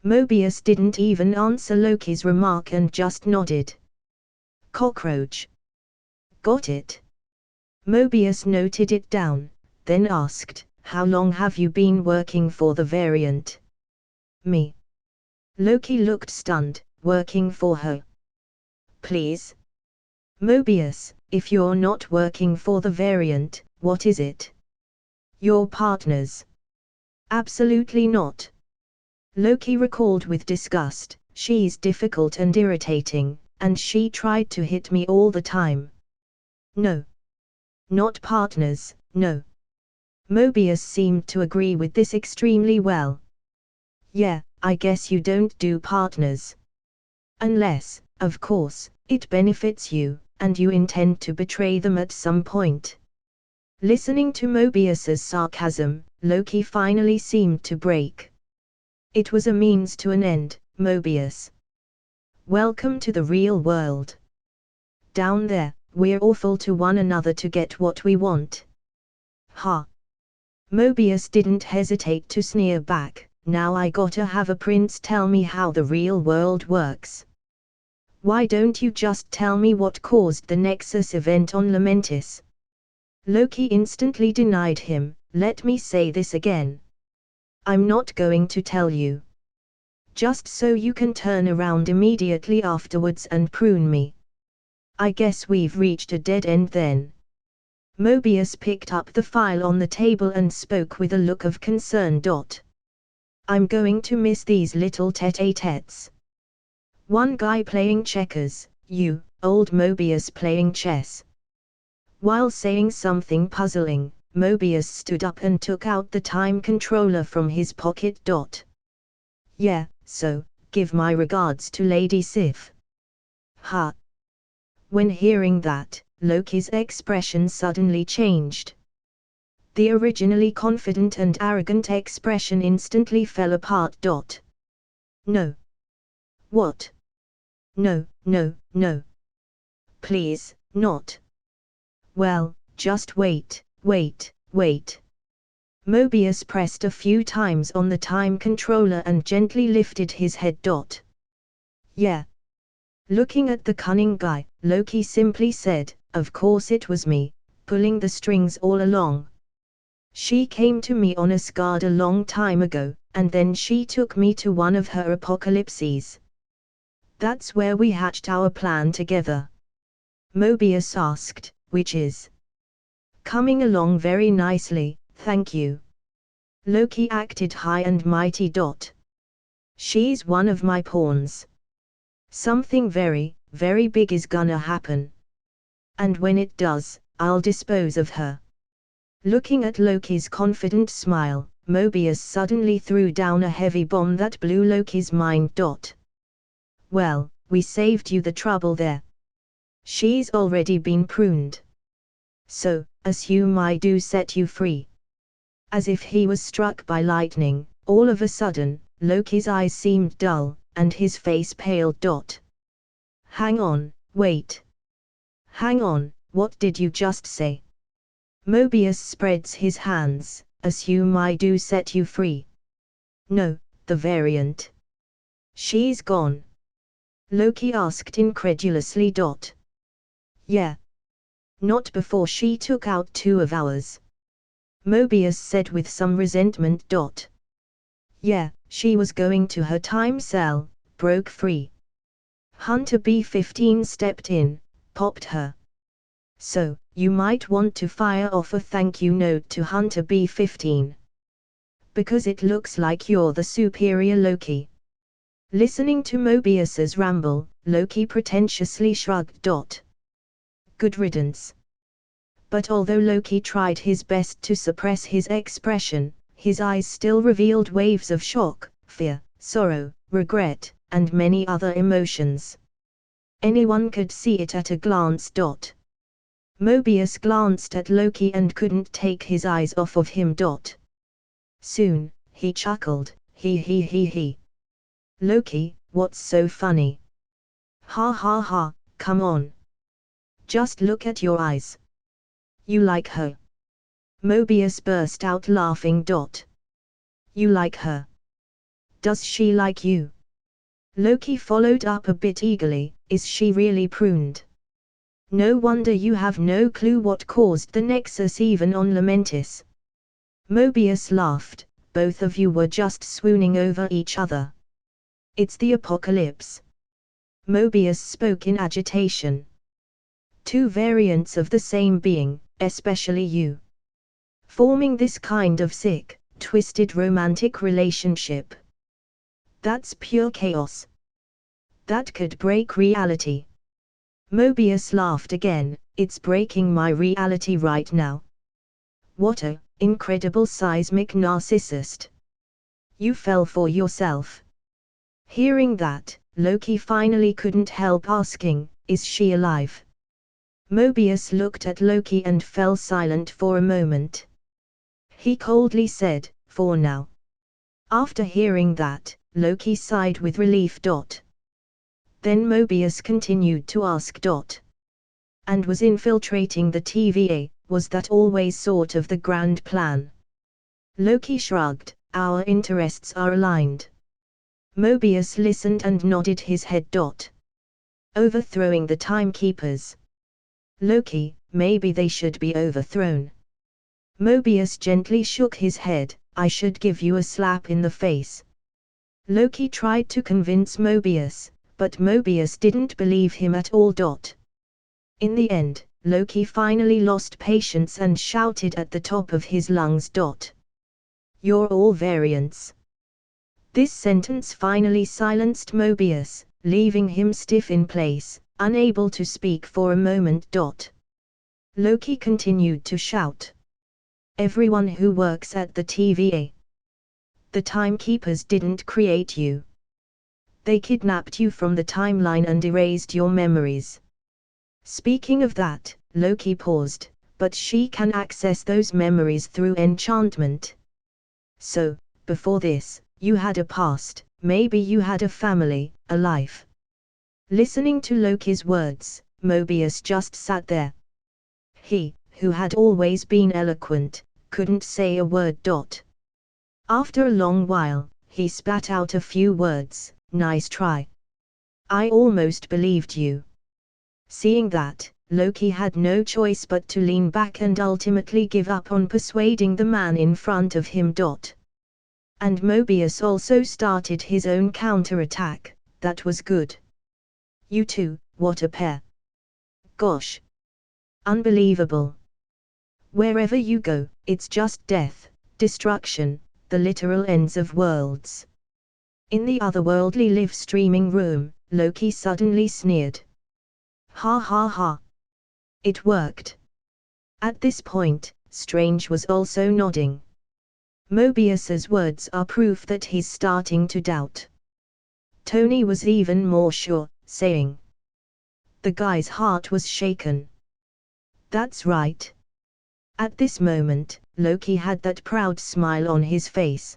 Mobius didn't even answer Loki's remark and just nodded. Cockroach. Got it. Mobius noted it down, then asked, "How long have you been working for the variant?" Me. Loki looked stunned. Working for her? Please? Mobius, if you're not working for the variant, what is it? Your partners? Absolutely not. Loki recalled with disgust, she's difficult and irritating, and she tried to hit me all the time. No. Not partners, no. Mobius seemed to agree with this extremely well. Yeah, I guess you don't do partners. Unless, of course, it benefits you, and you intend to betray them at some point. Listening to Mobius's sarcasm, Loki finally seemed to break. It was a means to an end, Mobius. Welcome to the real world. Down there, we're awful to one another to get what we want. Ha! Mobius didn't hesitate to sneer back. Now I gotta have a prince tell me how the real world works. Why don't you just tell me what caused the Nexus event on Lamentis? Loki instantly denied him. Let me say this again. I'm not going to tell you. Just so you can turn around immediately afterwards and prune me. I guess we've reached a dead end then. Mobius picked up the file on the table and spoke with a look of concern. I'm going to miss these little tete-a-tetes. One guy playing checkers, you, old Mobius playing chess. While saying something puzzling, Mobius stood up and took out the time controller from his pocket. Yeah, so, give my regards to Lady Sif. Ha! When hearing that, Loki's expression suddenly changed. The originally confident and arrogant expression instantly fell apart. No. What? No, no, no. Please, not. Well, just wait, wait, wait. Mobius pressed a few times on the time controller and gently lifted his head. Yeah. Looking at the cunning guy, Loki simply said, "Of course it was me, pulling the strings all along. She came to me on Asgard a long time ago, and then she took me to one of her apocalypses. That's where we hatched our plan together. Mobius asked, which is coming along very nicely, thank you. Loki acted high and mighty. She's one of my pawns. Something very, very big is gonna happen. And when it does, I'll dispose of her. Looking at Loki's confident smile, Mobius suddenly threw down a heavy bomb that blew Loki's mind. Well, we saved you the trouble there. She's already been pruned. So, assume I do set you free. As if he was struck by lightning, all of a sudden, Loki's eyes seemed dull, and his face paled. Hang on, wait. Hang on, what did you just say? Mobius spreads his hands. Assume I do set you free. No, the variant. She's gone. Loki asked incredulously. Yeah. Not before she took out 2 of ours. Mobius said with some resentment. Yeah, she was going to her time cell, broke free. Hunter B-15 stepped in, popped her. So, you might want to fire off a thank you note to Hunter B-15. Because it looks like you're the superior Loki. Listening to Mobius's ramble, Loki pretentiously shrugged. Good riddance. But although Loki tried his best to suppress his expression, his eyes still revealed waves of shock, fear, sorrow, regret, and many other emotions. Anyone could see it at a glance. Mobius glanced at Loki and couldn't take his eyes off of him. Soon, he chuckled, he. Loki, what's so funny? Ha ha ha, come on. Just look at your eyes. You like her? Mobius burst out laughing. You like her? Does she like you? Loki followed up a bit eagerly, is she really pruned? No wonder you have no clue what caused the Nexus even on Lamentis. Mobius laughed, both of you were just swooning over each other. It's the apocalypse. Mobius spoke in agitation. 2 variants of the same being, especially you. Forming this kind of sick, twisted romantic relationship. That's pure chaos. That could break reality. Mobius laughed again, it's breaking my reality right now. What a incredible seismic narcissist. You fell for yourself. Hearing that, Loki finally couldn't help asking, is she alive? Mobius looked at Loki and fell silent for a moment. He coldly said, for now. After hearing that, Loki sighed with relief. Then Mobius continued to ask. And was infiltrating the TVA, was that always sort of the grand plan? Loki shrugged, our interests are aligned. Mobius listened and nodded his head. Overthrowing the timekeepers. Loki, maybe they should be overthrown. Mobius gently shook his head, I should give you a slap in the face. Loki tried to convince Mobius, but Mobius didn't believe him at all. In the end, Loki finally lost patience and shouted at the top of his lungs. You're all variants. This sentence finally silenced Mobius, leaving him stiff in place, unable to speak for a moment. Loki continued to shout. Everyone who works at the TVA. The timekeepers didn't create you. They kidnapped you from the timeline and erased your memories. Speaking of that, Loki paused, but she can access those memories through enchantment. So, before this, you had a past, maybe you had a family, a life. Listening to Loki's words, Mobius just sat there. He, who had always been eloquent, couldn't say a word. After a long while, he spat out a few words, nice try. I almost believed you. Seeing that, Loki had no choice but to lean back and ultimately give up on persuading the man in front of him. And Mobius also started his own counterattack. That was good. You two, what a pair. Gosh. Unbelievable. Wherever you go, it's just death, destruction, the literal ends of worlds. In the otherworldly live streaming room, Loki suddenly sneered. Ha ha ha. It worked. At this point, Strange was also nodding. Mobius's words are proof that he's starting to doubt. Tony was even more sure, saying. The guy's heart was shaken. That's right. At this moment, Loki had that proud smile on his face.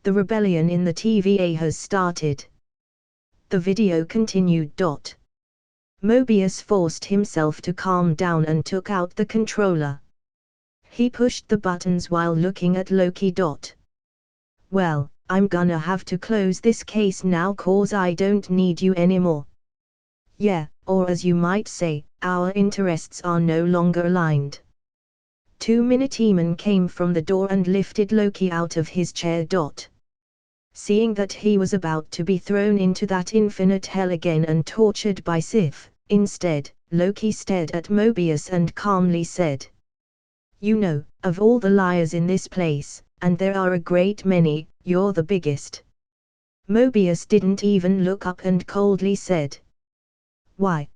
The rebellion in the TVA has started. The video continued. Mobius forced himself to calm down and took out the controller. He pushed the buttons while looking at Loki. Well, I'm gonna have to close this case now cause I don't need you anymore. Yeah, or as you might say, our interests are no longer aligned. 2 Minutemen came from the door and lifted Loki out of his chair. Seeing that he was about to be thrown into that infinite hell again and tortured by Sif, instead, Loki stared at Mobius and calmly said. You know, of all the liars in this place, and there are a great many, you're the biggest. Mobius didn't even look up and coldly said. Why?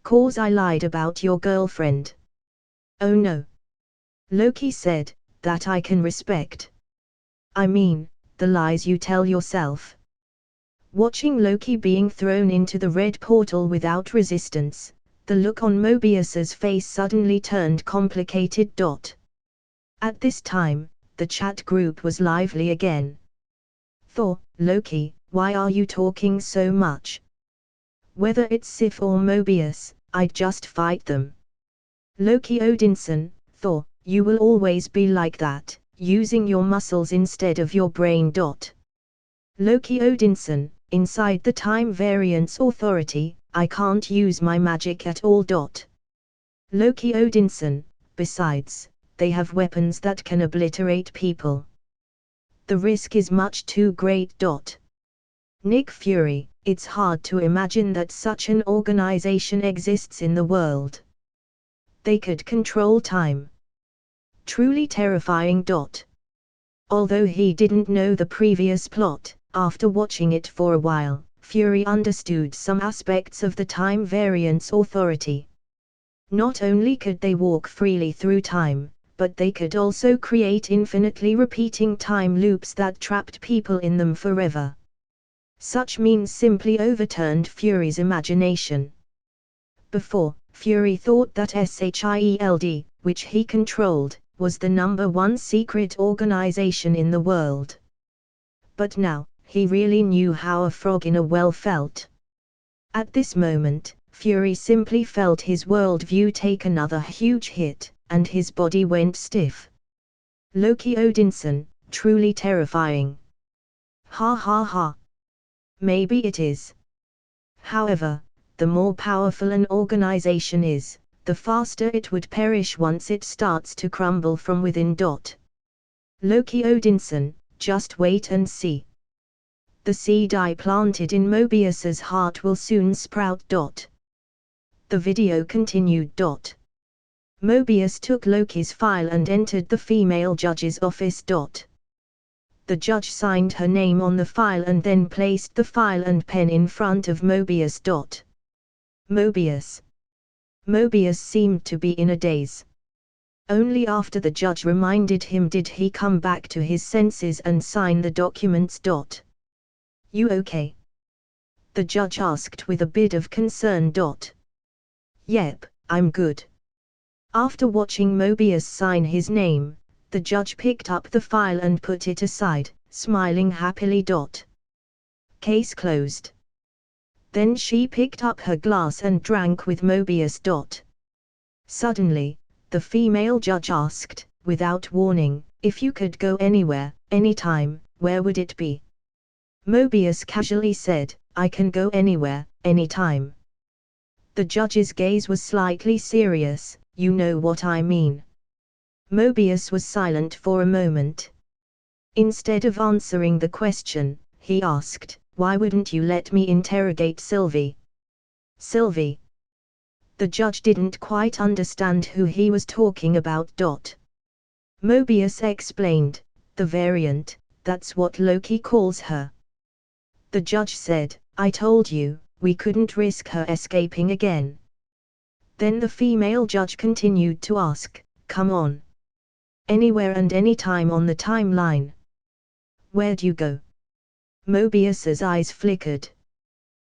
Cause I lied about your girlfriend. Oh no. Loki said, that I can respect. I mean, the lies you tell yourself. Watching Loki being thrown into the red portal without resistance, the look on Mobius's face suddenly turned complicated. At this time, the chat group was lively again. Thor, Loki, why are you talking so much? Whether it's Sif or Mobius, I'd just fight them. Loki Odinson, Thor, you will always be like that, using your muscles instead of your brain. Loki Odinson, inside the Time Variance Authority, I can't use my magic at all. Loki Odinson, besides, they have weapons that can obliterate people. The risk is much too great. Nick Fury, it's hard to imagine that such an organization exists in the world. They could control time. Truly terrifying. Although he didn't know the previous plot, after watching it for a while, Fury understood some aspects of the Time Variance Authority. Not only could they walk freely through time, but they could also create infinitely repeating time loops that trapped people in them forever. Such means simply overturned Fury's imagination. Before, Fury thought that SHIELD, which he controlled, was the #1 secret organization in the world. But now, he really knew how a frog in a well felt. At this moment, Fury simply felt his worldview take another huge hit, and his body went stiff. Loki Odinson, truly terrifying. Ha ha ha. Maybe it is. However, the more powerful an organization is, the faster it would perish once it starts to crumble from within. Loki Odinson, just wait and see. The seed I planted in Mobius's heart will soon sprout. The video continued. Mobius took Loki's file and entered the female judge's office. The judge signed her name on the file and then placed the file and pen in front of Mobius. Mobius seemed to be in a daze. Only after the judge reminded him did he come back to his senses and sign the documents. You okay? The judge asked with a bit of concern. Yep, I'm good. After watching Mobius sign his name, the judge picked up the file and put it aside, smiling happily. Case closed. Then she picked up her glass and drank with Mobius. Suddenly, the female judge asked, without warning, if you could go anywhere, anytime, where would it be? Mobius casually said, I can go anywhere, anytime. The judge's gaze was slightly serious, you know what I mean. Mobius was silent for a moment. Instead of answering the question, he asked, "Why wouldn't you let me interrogate Sylvie?" Sylvie. The judge didn't quite understand who he was talking about. Mobius explained, "The variant, that's what Loki calls her." The judge said, "I told you, we couldn't risk her escaping again." Then the female judge continued to ask, "Come on. Anywhere and anytime on the timeline. Where'd you go?" Mobius's eyes flickered.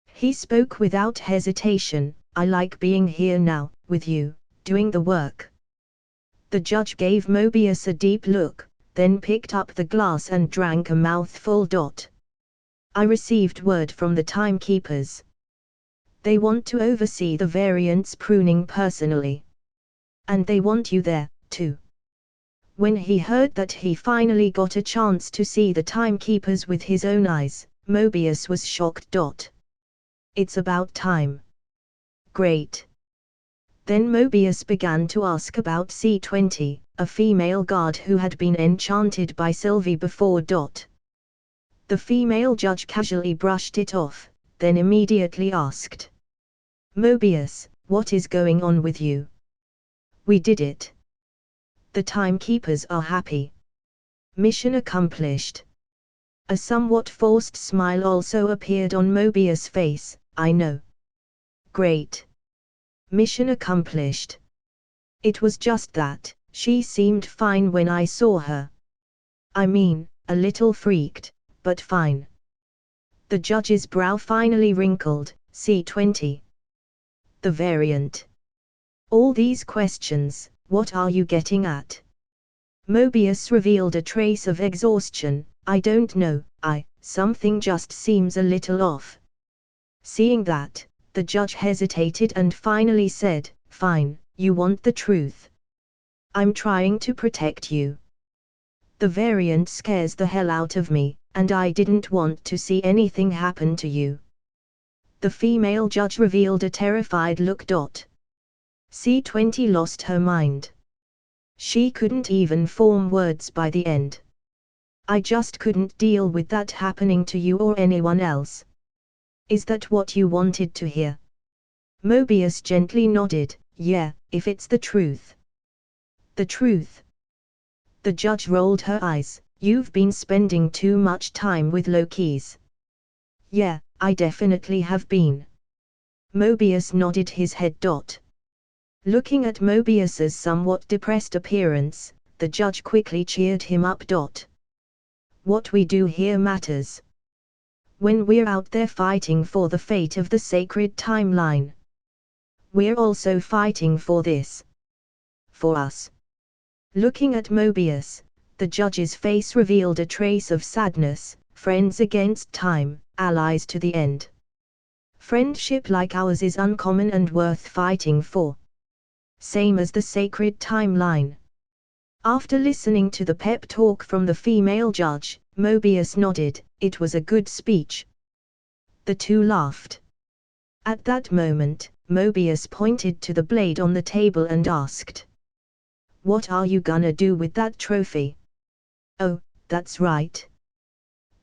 He spoke without hesitation, "I like being here now, with you, doing the work." The judge gave Mobius a deep look, then picked up the glass and drank a mouthful. "I received word from the timekeepers. They want to oversee the variant's pruning personally. And they want you there, too." When he heard that he finally got a chance to see the timekeepers with his own eyes, Mobius was shocked. "It's about time." "Great." Then Mobius began to ask about C-20, a female guard who had been enchanted by Sylvie before. The female judge casually brushed it off, then immediately asked, "Mobius, what is going on with you?" "We did it. The timekeepers are happy. Mission accomplished." A somewhat forced smile also appeared on Mobius' face. "I know. Great. Mission accomplished. It was just that, she seemed fine when I saw her. I mean, a little freaked, but fine." The judge's brow finally wrinkled. C-20. The variant. All these questions, what are you getting at? Mobius revealed a trace of exhaustion. "I don't know, something just seems a little off." Seeing that, the judge hesitated and finally said, "Fine, you want the truth. I'm trying to protect you. The variant scares the hell out of me, and I didn't want to see anything happen to you." The female judge revealed a terrified look. C-20 lost her mind. She couldn't even form words by the end. "I just couldn't deal with that happening to you or anyone else." "Is that what you wanted to hear?" Mobius gently nodded, "Yeah, if it's the truth." "The truth?" The judge rolled her eyes. "You've been spending too much time with Lokis." "Yeah, I definitely have been." Mobius nodded his head. Looking at Mobius's somewhat depressed appearance, the judge quickly cheered him up. "What we do here matters. When we're out there fighting for the fate of the sacred timeline, we're also fighting for this. For us." Looking at Mobius, the judge's face revealed a trace of sadness. "Friends against time, allies to the end. Friendship like ours is uncommon and worth fighting for. Same as the sacred timeline." After listening to the pep talk from the female judge, Mobius nodded. It was a good speech. The two laughed. At that moment, Mobius pointed to the blade on the table and asked, "What are you gonna do with that trophy?" "Oh, that's right."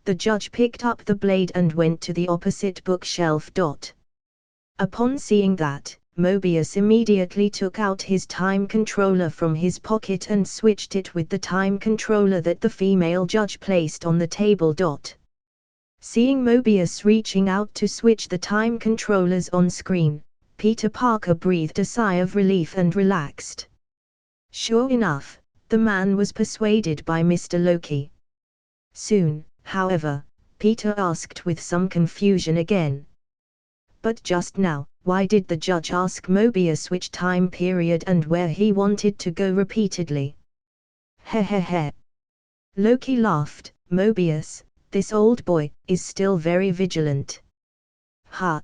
The judge picked up the blade and went to the opposite bookshelf. Upon seeing that, Mobius immediately took out his time controller from his pocket and switched it with the time controller that the female judge placed on the table. Seeing Mobius reaching out to switch the time controllers on screen, Peter Parker breathed a sigh of relief and relaxed. Sure enough, the man was persuaded by Mr. Loki. Soon, however, Peter asked with some confusion again, "But just now, why did the judge ask Mobius which time period and where he wanted to go repeatedly?" Hehehe. Loki laughed. "Mobius, this old boy, is still very vigilant." Ha.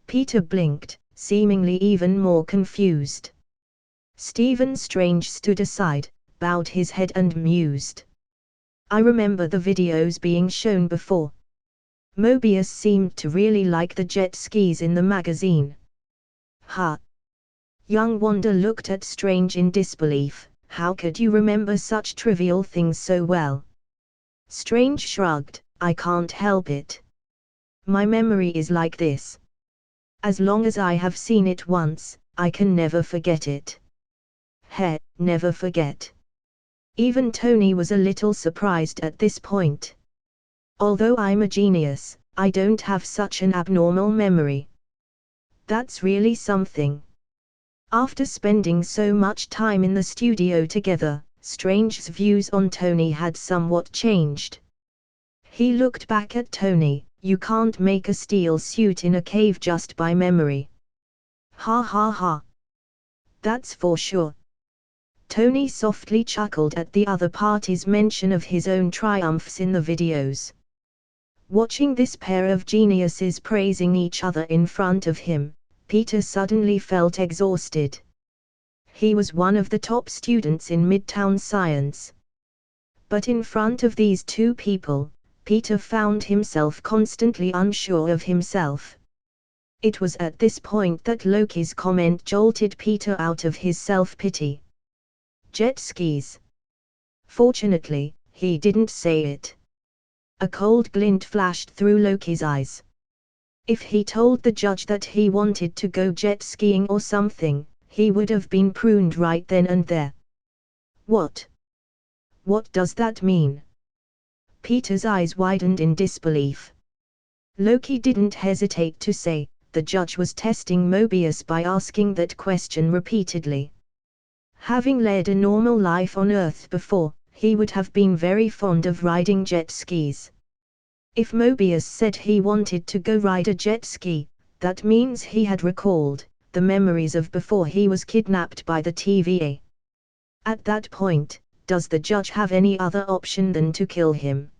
Peter blinked, seemingly even more confused. Stephen Strange stood aside, bowed his head and mused. "I remember the videos being shown before. Mobius seemed to really like the jet skis in the magazine." Ha. Young Wanda looked at Strange in disbelief. "How could you remember such trivial things so well?" Strange shrugged, I can't help it. My memory is like this. As long as I have seen it once, I can never forget it. Never forget. Even Tony was a little surprised at this point. Although I'm a genius, I don't have such an abnormal memory. That's really something. After spending so much time in the studio together, Strange's views on Tony had somewhat changed. He looked back at Tony. You can't make a steel suit in a cave just by memory. Ha ha ha. That's for sure. Tony softly chuckled at the other party's mention of his own triumphs in the videos. Watching this pair of geniuses praising each other in front of him, Peter suddenly felt exhausted. He was one of the top students in Midtown Science. But in front of these two people, Peter found himself constantly unsure of himself. It was at this point that Loki's comment jolted Peter out of his self-pity. Jet skis. Fortunately, he didn't say it. A cold glint flashed through Loki's eyes. If he told the judge that he wanted to go jet skiing or something, he would have been pruned right then and there. What? What does that mean? Peter's eyes widened in disbelief. Loki didn't hesitate to say, the judge was testing Mobius by asking that question repeatedly. Having led a normal life on Earth before, he would have been very fond of riding jet skis. If Mobius said he wanted to go ride a jet ski, that means he had recalled the memories of before he was kidnapped by the TVA. At that point, does the judge have any other option than to kill him?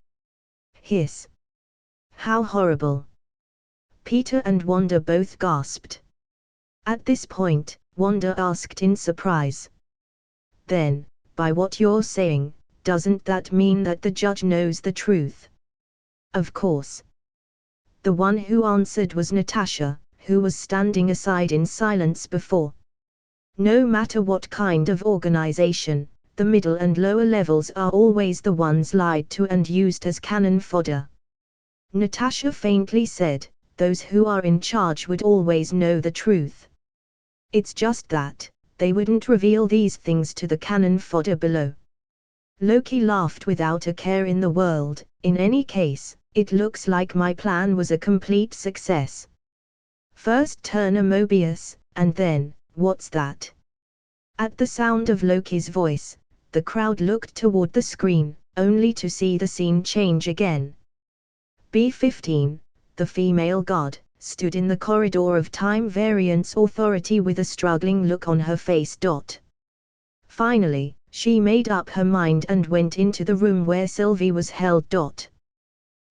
Hiss. How horrible. Peter and Wanda both gasped. At this point, Wanda asked in surprise. Then, by what you're saying, doesn't that mean that the judge knows the truth? Of course. The one who answered was Natasha, who was standing aside in silence before. No matter what kind of organization, the middle and lower levels are always the ones lied to and used as cannon fodder. Natasha faintly said, those who are in charge would always know the truth. It's just that, they wouldn't reveal these things to the cannon fodder below. Loki laughed without a care in the world. In any case, it looks like my plan was a complete success. First turn a Mobius, and then, what's that? At the sound of Loki's voice, the crowd looked toward the screen, only to see the scene change again. B-15, the female god, stood in the corridor of Time Variance Authority with a struggling look on her face. Finally, she made up her mind and went into the room where Sylvie was held.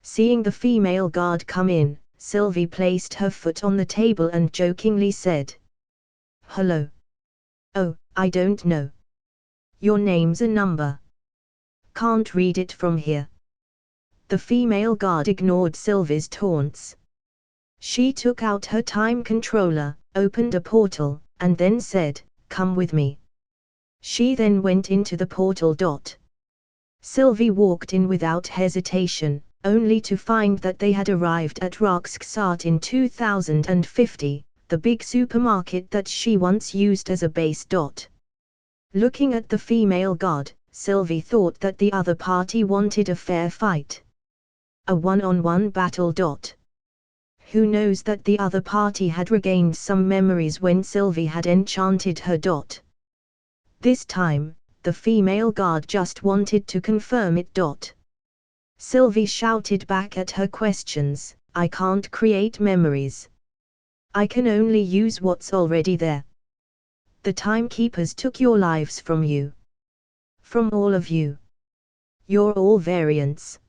Seeing the female guard come in, Sylvie placed her foot on the table and jokingly said, "Hello. Oh, I don't know. Your name's a number. Can't read it from here." The female guard ignored Sylvie's taunts. She took out her time controller, opened a portal, and then said, "Come with me." She then went into the portal. Sylvie walked in without hesitation, only to find that they had arrived at Roxxart in 2050, the big supermarket that she once used as a base. Looking at the female god, Sylvie thought that the other party wanted a fair fight. A one-on-one battle. Who knows that the other party had regained some memories when Sylvie had enchanted her. This time, the female guard just wanted to confirm it. Sylvie shouted back at her questions, "I can't create memories. I can only use what's already there. The timekeepers took your lives from you. From all of you. You're all variants."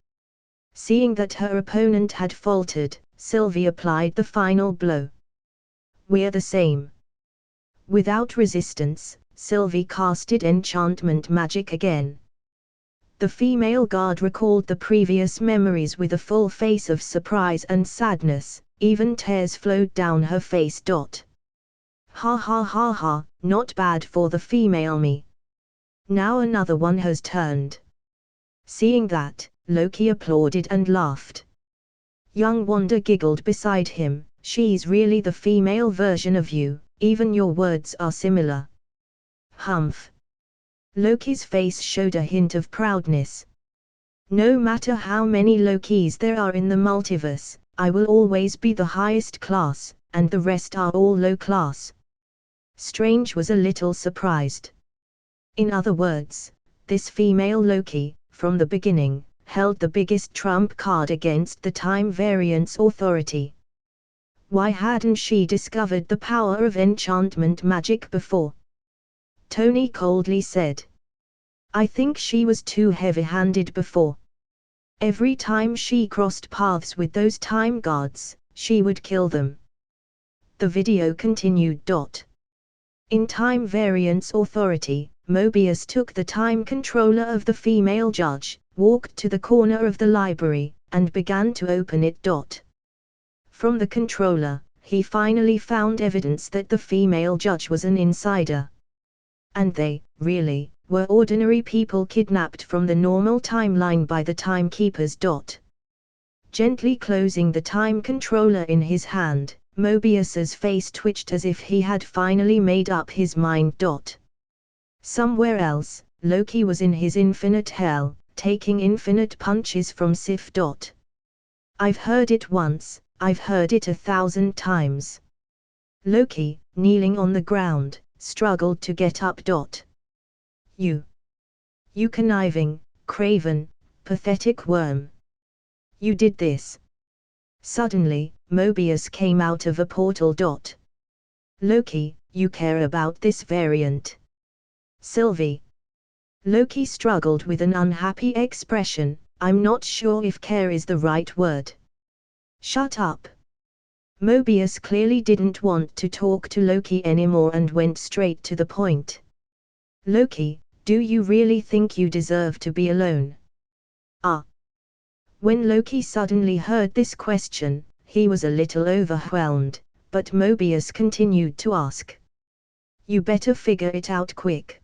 Seeing that her opponent had faltered, Sylvie applied the final blow. "We're the same." Without resistance, Sylvie casted enchantment magic again. The female guard recalled the previous memories with a full face of surprise and sadness, even tears flowed down her face. Ha ha ha ha, not bad for the female me. Now another one has turned. Seeing that, Loki applauded and laughed. Young Wanda giggled beside him. She's really the female version of you, even your words are similar. Humph. Loki's face showed a hint of proudness. No matter how many Lokis there are in the multiverse, I will always be the highest class, and the rest are all low class. Strange was a little surprised. In other words, this female Loki, from the beginning, held the biggest trump card against the time variance authority. Why hadn't she discovered the power of enchantment magic before? Tony coldly said. I think she was too heavy-handed before. Every time she crossed paths with those time guards, she would kill them. The video continued. In Time Variance Authority, Mobius took the time controller of the female judge, walked to the corner of the library, and began to open it. From the controller, he finally found evidence that the female judge was an insider. And they, really, were ordinary people kidnapped from the normal timeline by the timekeepers. Gently closing the time controller in his hand, Mobius's face twitched as if he had finally made up his mind. Somewhere else, Loki was in his infinite hell, taking infinite punches from Sif. I've heard it once, I've heard it 1,000 times. Loki, kneeling on the ground, struggled to get up. You conniving, craven, pathetic worm. You did this. Suddenly, Mobius came out of a portal. Loki, you care about this variant. Sylvie. Loki struggled with an unhappy expression. I'm not sure if care is the right word. Shut up. Mobius clearly didn't want to talk to Loki anymore and went straight to the point. Loki, do you really think you deserve to be alone? When Loki suddenly heard this question, he was a little overwhelmed, but Mobius continued to ask. You better figure it out quick.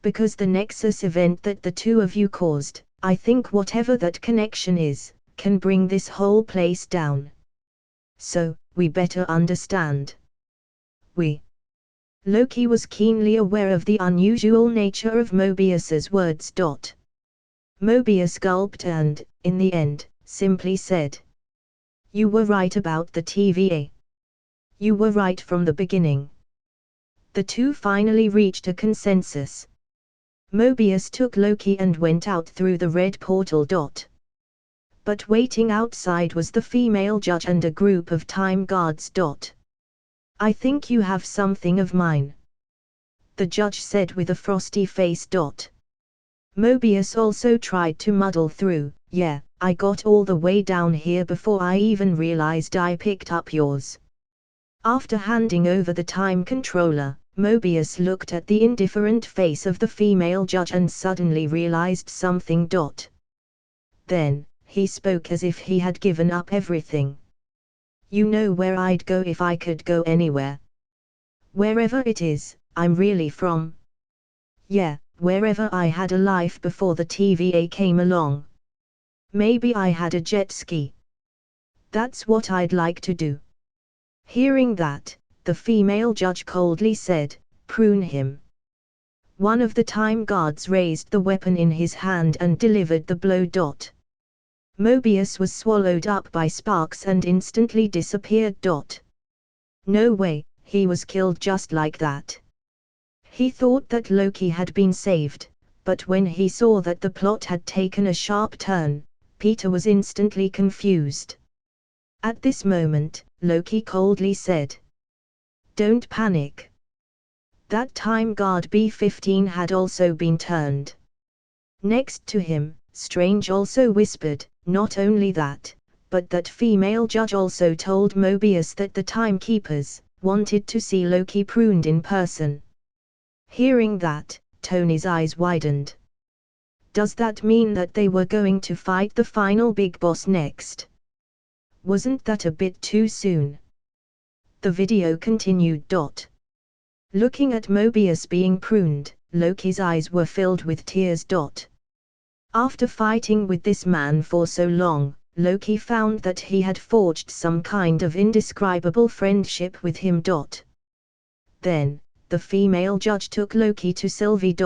Because the Nexus event that the two of you caused, I think whatever that connection is, can bring this whole place down. So, we better understand. Loki was keenly aware of the unusual nature of Mobius's words. Mobius gulped and, in the end, simply said. You were right about the TVA. You were right from the beginning. The two finally reached a consensus. Mobius took Loki and went out through the red portal. But waiting outside was the female judge and a group of time guards. I think you have something of mine. The judge said with a frosty face. Mobius also tried to muddle through. Yeah, I got all the way down here before I even realized I picked up yours. After handing over the time controller, Mobius looked at the indifferent face of the female judge and suddenly realized something. Then, he spoke as if he had given up everything. You know where I'd go if I could go anywhere. Wherever it is, I'm really from. Yeah, wherever I had a life before the TVA came along. Maybe I had a jet ski. That's what I'd like to do. Hearing that, the female judge coldly said, prune him. One of the time guards raised the weapon in his hand and delivered the blow. Mobius was swallowed up by sparks and instantly disappeared. No way, he was killed just like that. He thought that Loki had been saved, but when he saw that the plot had taken a sharp turn, Peter was instantly confused. At this moment, Loki coldly said, Don't panic. That time guard B-15 had also been turned. Next to him, Strange also whispered, not only that, but that female judge also told Mobius that the timekeepers wanted to see Loki pruned in person. Hearing that, Tony's eyes widened. Does that mean that they were going to fight the final big boss next? Wasn't that a bit too soon? The video continued. Looking at Mobius being pruned, Loki's eyes were filled with tears. After fighting with this man for so long, Loki found that he had forged some kind of indescribable friendship with him. Then, the female judge took Loki to Sylvie.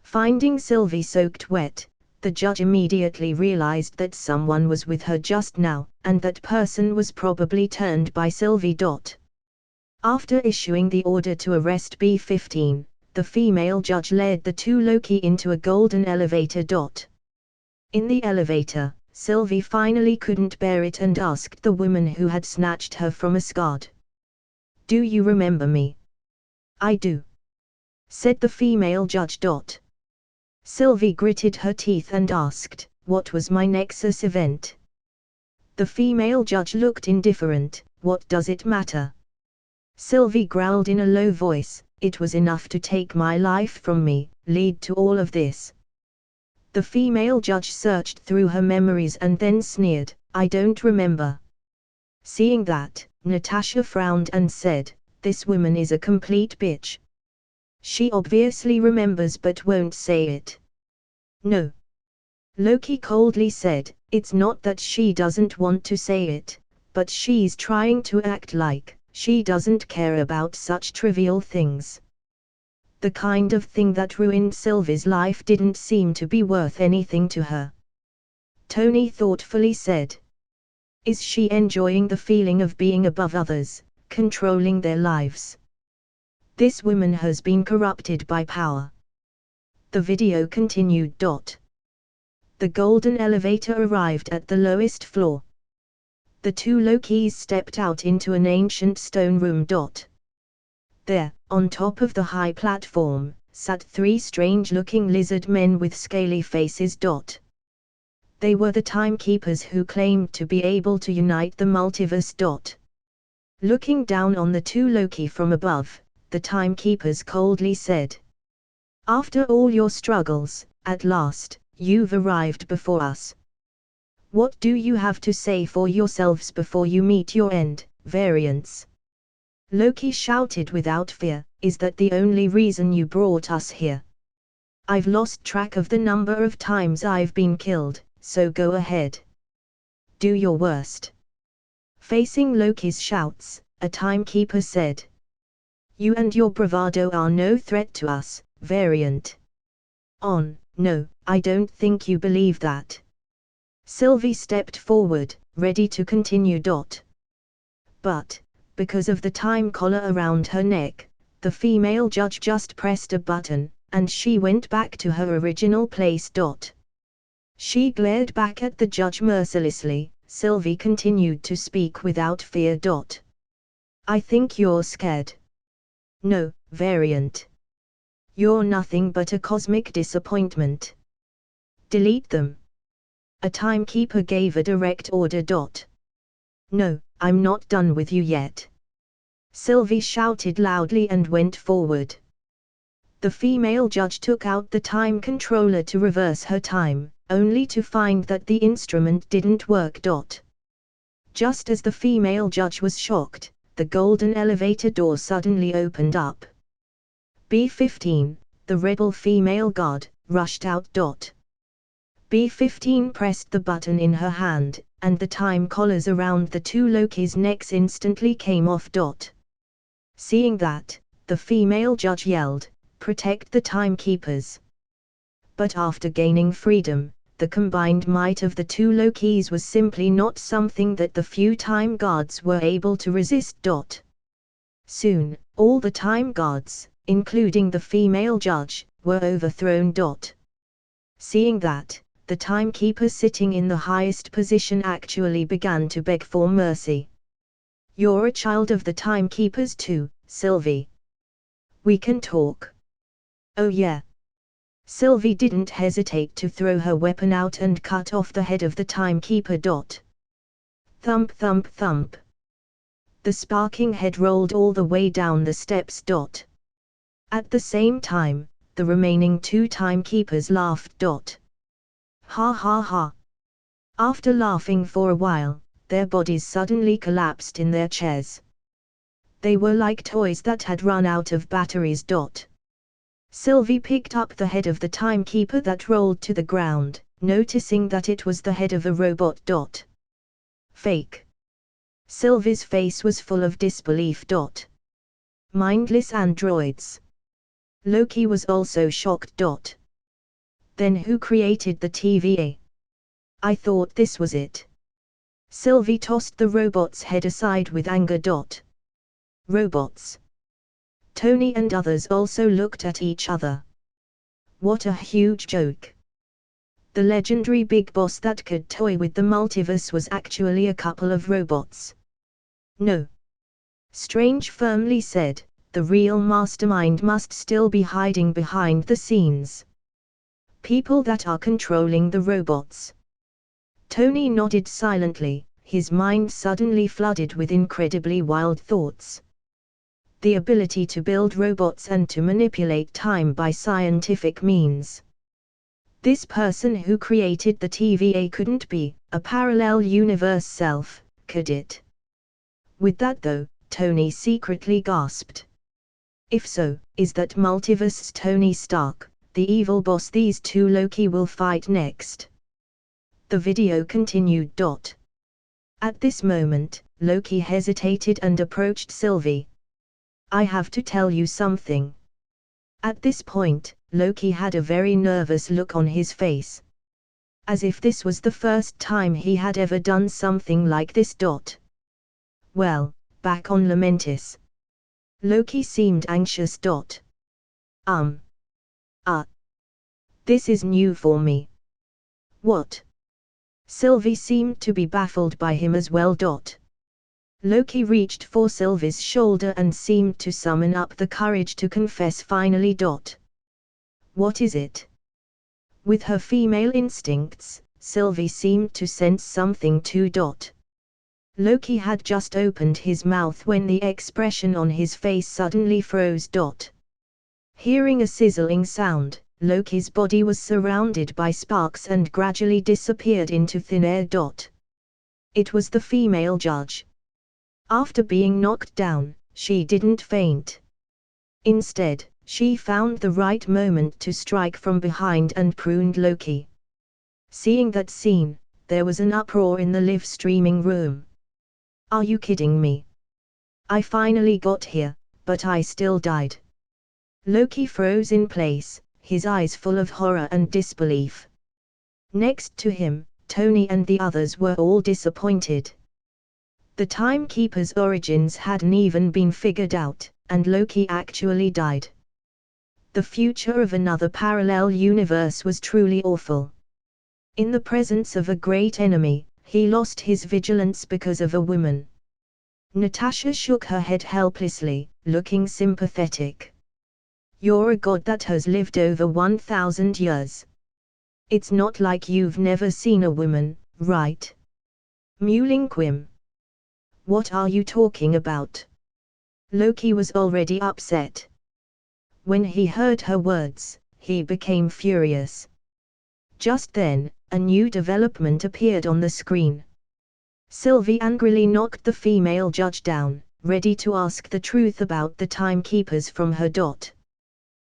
Finding Sylvie soaked wet, the judge immediately realized that someone was with her just now, and that person was probably turned by Sylvie. After issuing the order to arrest B-15, the female judge led the two Loki into a golden elevator. In the elevator, Sylvie finally couldn't bear it and asked the woman who had snatched her from Asgard. "Do you remember me?" "I do," said the female judge. Sylvie gritted her teeth and asked, "What was my Nexus event?" The female judge looked indifferent. "What does it matter?" Sylvie growled in a low voice, "It was enough to take my life from me, lead to all of this." The female judge searched through her memories and then sneered, "I don't remember." Seeing that, Natasha frowned and said, "This woman is a complete bitch. She obviously remembers but won't say it." "No," Loki coldly said, "it's not that she doesn't want to say it, but she's trying to act like she doesn't care about such trivial things. The kind of thing that ruined Sylvie's life didn't seem to be worth anything to her." Tony thoughtfully said, "Is she enjoying the feeling of being above others, controlling their lives? This woman has been corrupted by power." The video continued. The golden elevator arrived at the lowest floor. The two Lokis stepped out into an ancient stone room. There, on top of the high platform, sat three strange-looking lizard men with scaly faces. They were the timekeepers who claimed to be able to unite the multiverse. Looking down on the two Loki from above, the timekeepers coldly said, "After all your struggles, at last, you've arrived before us. What do you have to say for yourselves before you meet your end, variants?" Loki shouted without fear, "Is that the only reason you brought us here? I've lost track of the number of times I've been killed, so go ahead. Do your worst." Facing Loki's shouts, a timekeeper said, "You and your bravado are no threat to us, variant." No, I don't think you believe that." Sylvie stepped forward, ready to continue. But, because of the time collar around her neck, the female judge just pressed a button, and she went back to her original place. She glared back at the judge mercilessly. Sylvie continued to speak without fear. "I think you're scared." "No, variant. You're nothing but a cosmic disappointment. Delete them." A timekeeper gave a direct order. "No, I'm not done with you yet." Sylvie shouted loudly and went forward. The female judge took out the time controller to reverse her time, only to find that the instrument didn't work. Just as the female judge was shocked, the golden elevator door suddenly opened up. B-15, the rebel female guard, rushed out. B-15 pressed the button in her hand, and the time collars around the two Lokis' necks instantly came off. Seeing that, the female judge yelled, "Protect the timekeepers." But after gaining freedom, the combined might of the two Lokis was simply not something that the few time guards were able to resist. Soon, all the time guards, including the female judge, were overthrown. Seeing that, the timekeeper sitting in the highest position actually began to beg for mercy. "You're a child of the timekeepers too, Sylvie. We can talk." "Oh yeah." Sylvie didn't hesitate to throw her weapon out and cut off the head of the timekeeper. Thump thump thump. The sparking head rolled all the way down the steps. At the same time, the remaining two timekeepers laughed. Ha ha ha. After laughing for a while, their bodies suddenly collapsed in their chairs. They were like toys that had run out of batteries. Sylvie picked up the head of the timekeeper that rolled to the ground, noticing that it was the head of a robot. Fake. Sylvie's face was full of disbelief. Mindless androids. Loki was also shocked. Then who created the TVA? I thought this was it. Sylvie tossed the robot's head aside with anger. Robots. Tony and others also looked at each other. What a huge joke. The legendary big boss that could toy with the multiverse was actually a couple of robots. No. Strange firmly said, the real mastermind must still be hiding behind the scenes. People that are controlling the robots. Tony nodded silently, his mind suddenly flooded with incredibly wild thoughts. The ability to build robots and to manipulate time by scientific means. This person who created the TVA couldn't be a parallel universe self, could it? With that though, Tony secretly gasped. If so, is that multiverse's Tony Stark, the evil boss these two Loki will fight next? The video continued. At this moment, Loki hesitated and approached Sylvie. I have to tell you something. At this point, Loki had a very nervous look on his face. As if this was the first time he had ever done something like this. Well, back on Lamentis. Loki seemed anxious. This is new for me. What? Sylvie seemed to be baffled by him as well. Loki reached for Sylvie's shoulder and seemed to summon up the courage to confess finally. What is it? With her female instincts, Sylvie seemed to sense something too. Loki had just opened his mouth when the expression on his face suddenly froze. Hearing a sizzling sound, Loki's body was surrounded by sparks and gradually disappeared into thin air. It was the female judge. After being knocked down, she didn't faint. Instead, she found the right moment to strike from behind and pruned Loki. Seeing that scene, there was an uproar in the live streaming room. Are you kidding me? I finally got here, but I still died. Loki froze in place, his eyes full of horror and disbelief. Next to him, Tony and the others were all disappointed. The Timekeeper's origins hadn't even been figured out, and Loki actually died. The future of another parallel universe was truly awful. In the presence of a great enemy, he lost his vigilance because of a woman. Natasha shook her head helplessly, looking sympathetic. You're a god that has lived over 1,000 years. It's not like you've never seen a woman, right? Mewling. What are you talking about? Loki was already upset. When he heard her words, he became furious. Just then, a new development appeared on the screen. Sylvie angrily knocked the female judge down, ready to ask the truth about the timekeepers from her.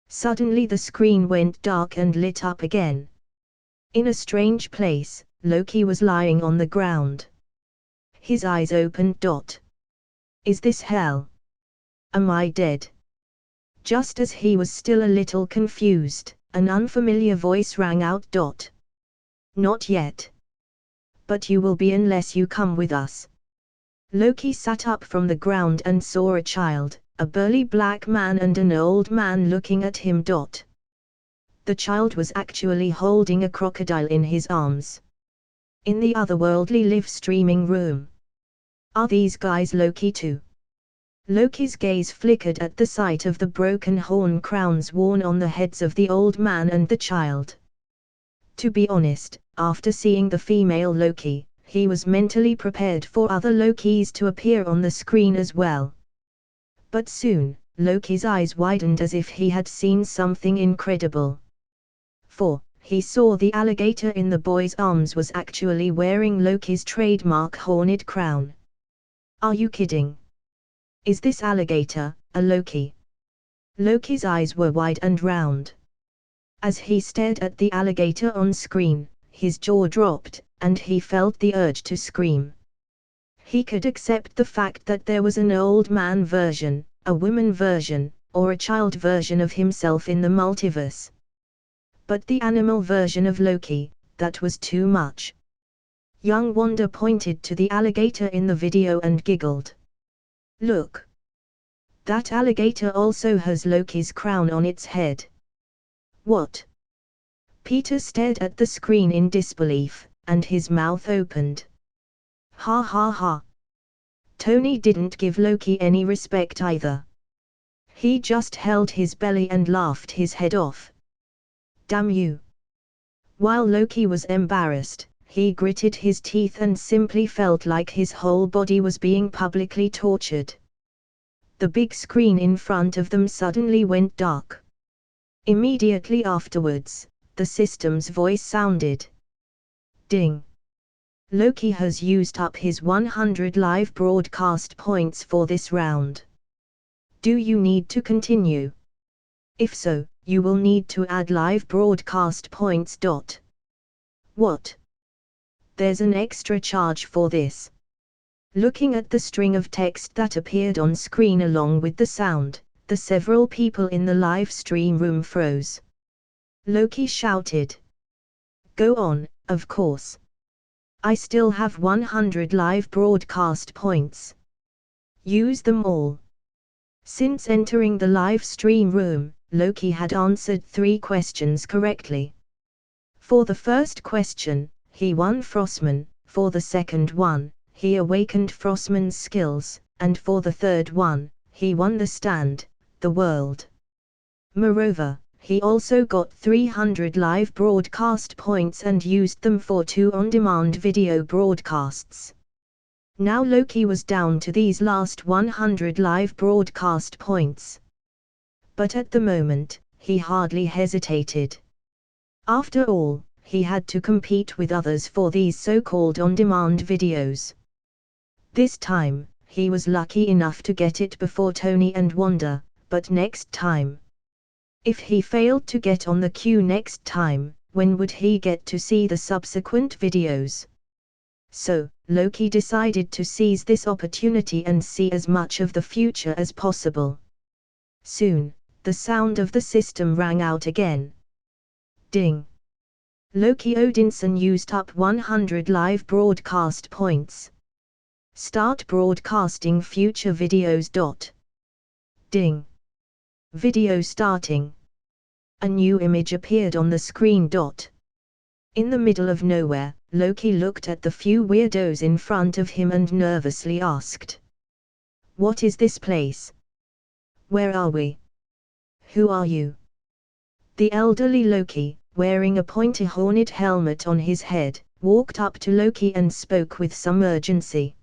Suddenly the screen went dark and lit up again. In a strange place, Loki was lying on the ground. His eyes opened. Is this hell? Am I dead? Just as he was still a little confused, an unfamiliar voice rang out. Not yet. But you will be unless you come with us. Loki sat up from the ground and saw a child, a burly black man and an old man looking at him. The child was actually holding a crocodile in his arms. In the otherworldly live streaming room. Are these guys Loki too? Loki's gaze flickered at the sight of the broken horn crowns worn on the heads of the old man and the child. To be honest, after seeing the female Loki, he was mentally prepared for other Lokis to appear on the screen as well. But soon, Loki's eyes widened as if he had seen something incredible. For, he saw the alligator in the boy's arms was actually wearing Loki's trademark horned crown. Are you kidding? Is this alligator a Loki? Loki's eyes were wide and round. As he stared at the alligator on screen, his jaw dropped, and he felt the urge to scream. He could accept the fact that there was an old man version, a woman version, or a child version of himself in the multiverse. But the animal version of Loki, that was too much. Young Wanda pointed to the alligator in the video and giggled. Look! That alligator also has Loki's crown on its head. What? Peter stared at the screen in disbelief, and his mouth opened. Ha ha ha. Tony didn't give Loki any respect either. He just held his belly and laughed his head off. Damn you. While Loki was embarrassed, he gritted his teeth and simply felt like his whole body was being publicly tortured. The big screen in front of them suddenly went dark. Immediately afterwards, the system's voice sounded. Ding. Loki has used up his 100 live broadcast points for this round. Do you need to continue? If so, you will need to add live broadcast points. What? There's an extra charge for this. Looking at the string of text that appeared on screen along with the sound, the several people in the live stream room froze. Loki shouted. Go on, of course. I still have 100 live broadcast points. Use them all. Since entering the live stream room, Loki had answered 3 questions correctly. For the first question, he won Frostman, for the second one, he awakened Frostman's skills, and for the third one, he won the stand, the world. Moreover, he also got 300 live broadcast points and used them for 2 on-demand video broadcasts. Now Loki was down to these last 100 live broadcast points. But at the moment, he hardly hesitated. After all, he had to compete with others for these so-called on-demand videos. This time, he was lucky enough to get it before Tony and Wanda, but next time. If he failed to get on the queue next time, when would he get to see the subsequent videos? So, Loki decided to seize this opportunity and see as much of the future as possible. Soon, the sound of the system rang out again. Ding! Loki Odinson used up 100 live broadcast points. Start broadcasting future videos. Ding! Video starting. A new image appeared on the screen. In the middle of nowhere, Loki looked at the few weirdos in front of him and nervously asked. What is this place? Where are we? Who are you? The elderly Loki, wearing a pointy hornet helmet on his head, walked up to Loki and spoke with some urgency.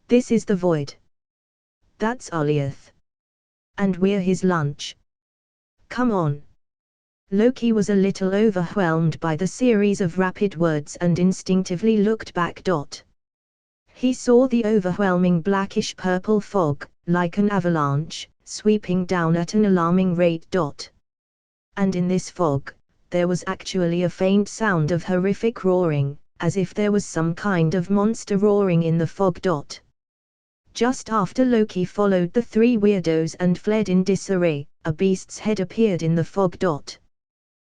This is the Void. That's Aliath. And we're his lunch. Come on. Loki was a little overwhelmed by the series of rapid words and instinctively looked back. He saw the overwhelming blackish-purple fog, like an avalanche, sweeping down at an alarming rate. And in this fog, there was actually a faint sound of horrific roaring, as if there was some kind of monster roaring in the fog. Just after Loki followed the 3 weirdos and fled in disarray, a beast's head appeared in the fog.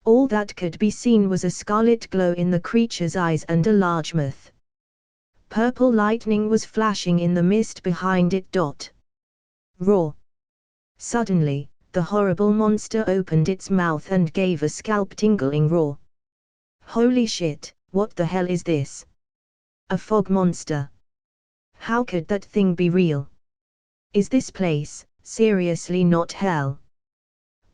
All that could be seen was a scarlet glow in the creature's eyes and a large mouth. Purple lightning was flashing in the mist behind it. Roar! Suddenly, the horrible monster opened its mouth and gave a scalp-tingling roar. Holy shit, what the hell is this? A fog monster. How could that thing be real? Is this place, seriously not hell?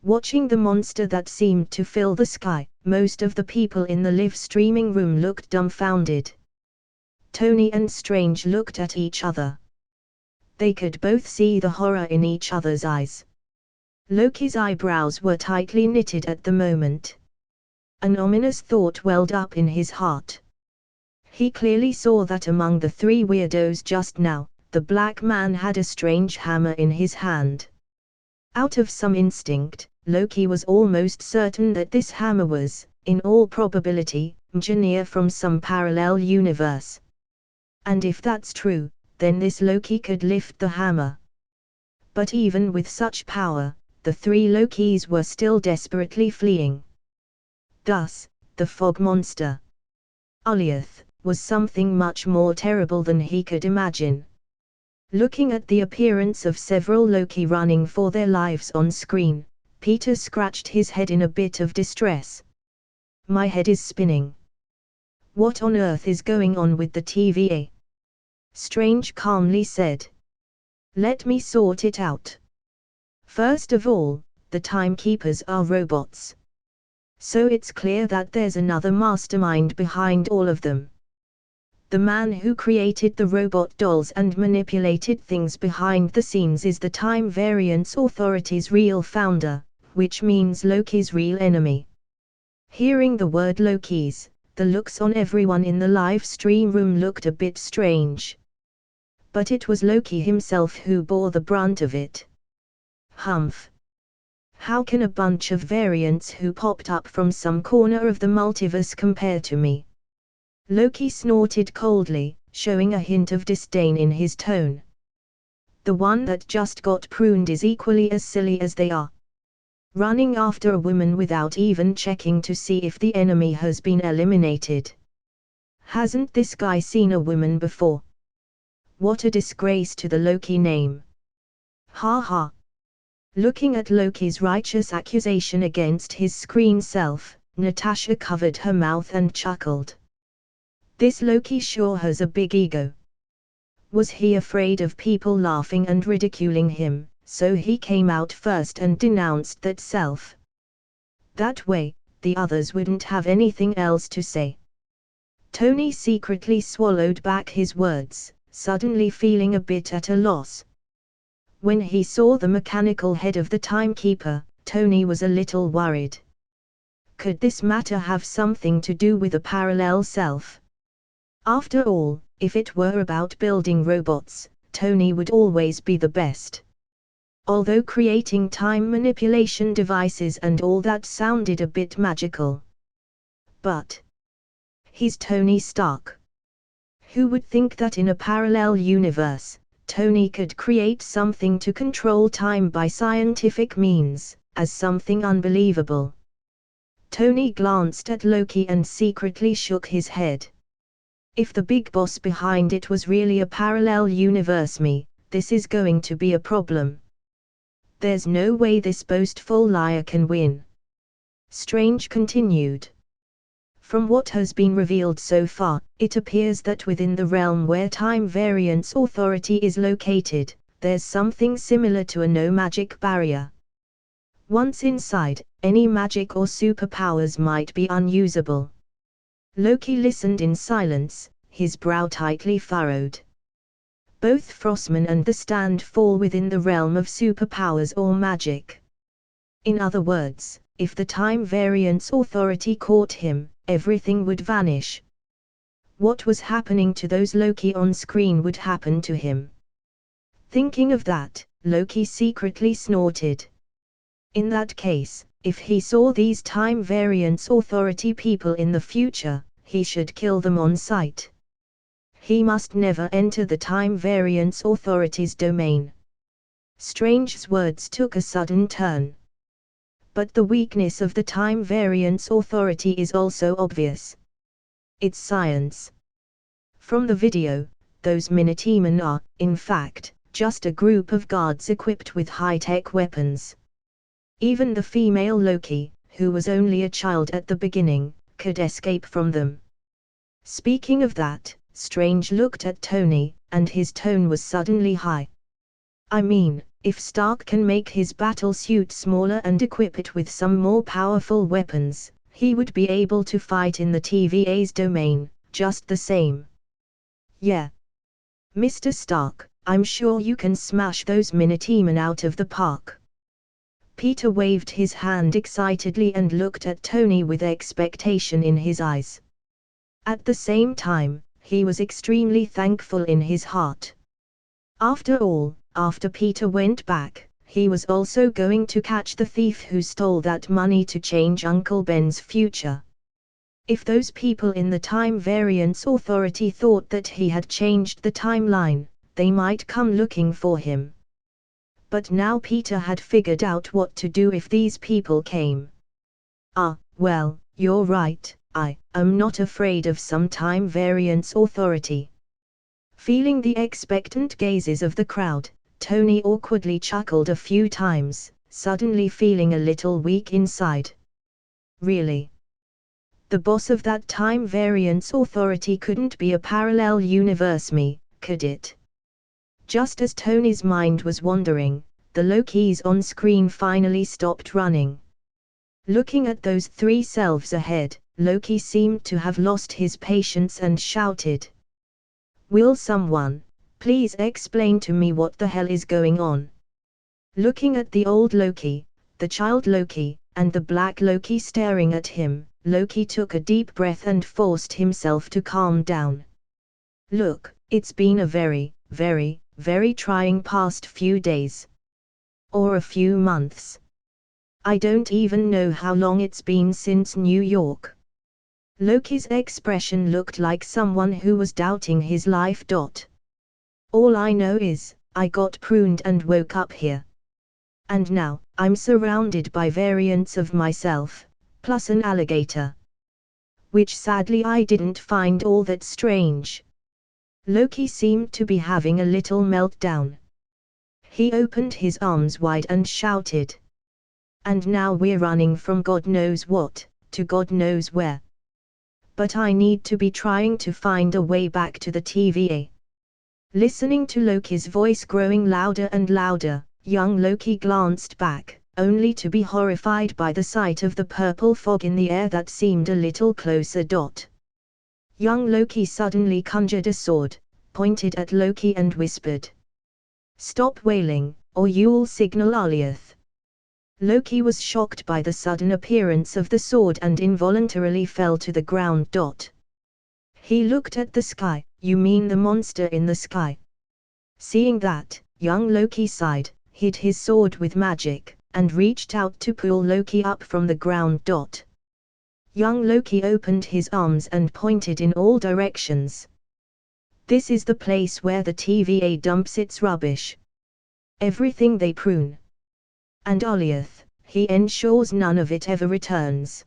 Watching the monster that seemed to fill the sky, most of the people in the live streaming room looked dumbfounded. Tony and Strange looked at each other. They could both see the horror in each other's eyes. Loki's eyebrows were tightly knitted at the moment. An ominous thought welled up in his heart. He clearly saw that among the 3 weirdos just now, the black man had a strange hammer in his hand. Out of some instinct, Loki was almost certain that this hammer was, in all probability, engineered from some parallel universe. And if that's true, then this Loki could lift the hammer. But even with such power, the three Lokis were still desperately fleeing. Thus, the fog monster, Uliath, was something much more terrible than he could imagine. Looking at the appearance of several Loki running for their lives on screen, Peter scratched his head in a bit of distress. My head is spinning. What on earth is going on with the TVA? Strange calmly said. Let me sort it out. First of all, the timekeepers are robots. So it's clear that there's another mastermind behind all of them. The man who created the robot dolls and manipulated things behind the scenes is the Time Variance Authority's real founder, which means Loki's real enemy. Hearing the word Lokis, the looks on everyone in the live stream room looked a bit strange. But it was Loki himself who bore the brunt of it. Humph. How can a bunch of variants who popped up from some corner of the multiverse compare to me? Loki snorted coldly, showing a hint of disdain in his tone. The one that just got pruned is equally as silly as they are. Running after a woman without even checking to see if the enemy has been eliminated. Hasn't this guy seen a woman before? What a disgrace to the Loki name. Ha ha. Looking at Loki's righteous accusation against his screen self, Natasha covered her mouth and chuckled. This Loki sure has a big ego. Was he afraid of people laughing and ridiculing him, so he came out first and denounced that self? That way, the others wouldn't have anything else to say. Tony secretly swallowed back his words, suddenly feeling a bit at a loss. When he saw the mechanical head of the timekeeper, Tony was a little worried. Could this matter have something to do with a parallel self? After all, if it were about building robots, Tony would always be the best. Although creating time manipulation devices and all that sounded a bit magical. But he's Tony Stark. Who would think that in a parallel universe, Tony could create something to control time by scientific means, as something unbelievable? Tony glanced at Loki and secretly shook his head. If the big boss behind it was really a parallel universe this is going to be a problem. There's no way this boastful liar can win. Strange continued. From what has been revealed so far, it appears that within the realm where Time Variance Authority is located, there's something similar to a no-magic barrier. Once inside, any magic or superpowers might be unusable. Loki listened in silence, his brow tightly furrowed. Both Frostman and the Stand fall within the realm of superpowers or magic. In other words, if the Time Variance Authority caught him, everything would vanish. What was happening to those Loki on screen would happen to him. Thinking of that, Loki secretly snorted. In that case, if he saw these Time Variance Authority people in the future, he should kill them on sight. He must never enter the Time Variance Authority's domain. Strange's words took a sudden turn. But the weakness of the Time Variance Authority is also obvious. It's science. From the video, those Minutemen are, in fact, just a group of guards equipped with high-tech weapons. Even the female Loki, who was only a child at the beginning, could escape from them. Speaking of that, Strange looked at Tony, and his tone was suddenly high. I mean, if Stark can make his battle suit smaller and equip it with some more powerful weapons, he would be able to fight in the TVA's domain, just the same. Yeah. Mr. Stark, I'm sure you can smash those Minutemen out of the park. Peter waved his hand excitedly and looked at Tony with expectation in his eyes. At the same time, he was extremely thankful in his heart. After all, after Peter went back, he was also going to catch the thief who stole that money to change Uncle Ben's future. If those people in the Time Variance Authority thought that he had changed the timeline, they might come looking for him. But now Peter had figured out what to do if these people came. Well, you're right, I am not afraid of some Time Variance Authority. Feeling the expectant gazes of the crowd, Tony awkwardly chuckled a few times, suddenly feeling a little weak inside. Really? The boss of that Time Variance Authority couldn't be a parallel universe me, could it? Just as Tony's mind was wandering, the Lokis on screen finally stopped running. Looking at those three selves ahead, Loki seemed to have lost his patience and shouted. Will someone, please explain to me what the hell is going on? Looking at the old Loki, the child Loki, and the black Loki staring at him, Loki took a deep breath and forced himself to calm down. Look, it's been a very, very, very trying past few days. Or a few months. I don't even know how long it's been since New York. Loki's expression looked like someone who was doubting his life. All I know is, I got pruned and woke up here. And now, I'm surrounded by variants of myself, plus an alligator. Which sadly I didn't find all that strange. Loki seemed to be having a little meltdown. He opened his arms wide and shouted. And now we're running from God knows what, to God knows where. But I need to be trying to find a way back to the TVA. Listening to Loki's voice growing louder and louder, young Loki glanced back, only to be horrified by the sight of the purple fog in the air that seemed a little closer. Young Loki suddenly conjured a sword, pointed at Loki and whispered. Stop wailing, or you'll signal Alioth. Loki was shocked by the sudden appearance of the sword and involuntarily fell to the ground. He looked at the sky. You mean the monster in the sky? Seeing that, young Loki sighed, hid his sword with magic, and reached out to pull Loki up from the ground. Young Loki opened his arms and pointed in all directions. This is the place where the TVA dumps its rubbish. Everything they prune. And Alioth, he ensures none of it ever returns.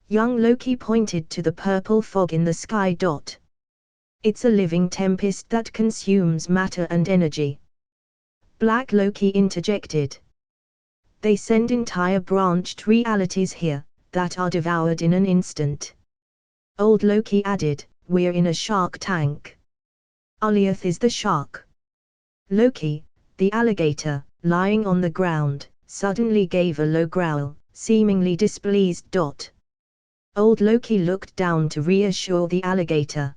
Young Loki pointed to the purple fog in the sky. It's a living tempest that consumes matter and energy. Black Loki interjected. They send entire branched realities here, that are devoured in an instant. Old Loki added, we're in a shark tank. Alioth is the shark. Loki, the alligator, lying on the ground, suddenly gave a low growl, seemingly displeased. Old Loki looked down to reassure the alligator.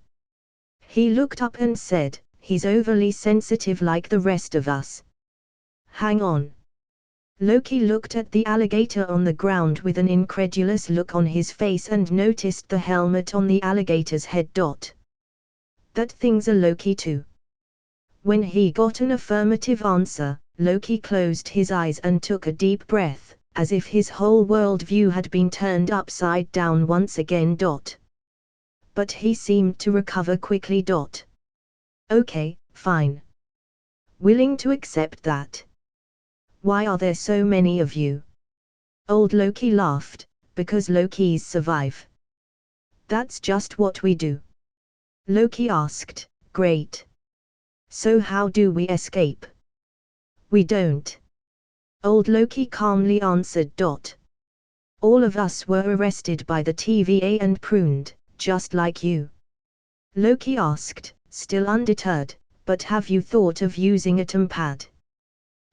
He looked up and said, he's overly sensitive like the rest of us. Hang on. Loki looked at the alligator on the ground with an incredulous look on his face and noticed the helmet on the alligator's head. That thing's a Loki too. When he got an affirmative answer, Loki closed his eyes and took a deep breath, as if his whole worldview had been turned upside down once again. But he seemed to recover quickly. Okay, fine. Willing to accept that. Why are there so many of you? Old Loki laughed, because Lokis survive. That's just what we do. Loki asked, great. So how do we escape? We don't. Old Loki calmly answered. All of us were arrested by the TVA and pruned, just like you. Loki asked, still undeterred, but have you thought of using a TemPad?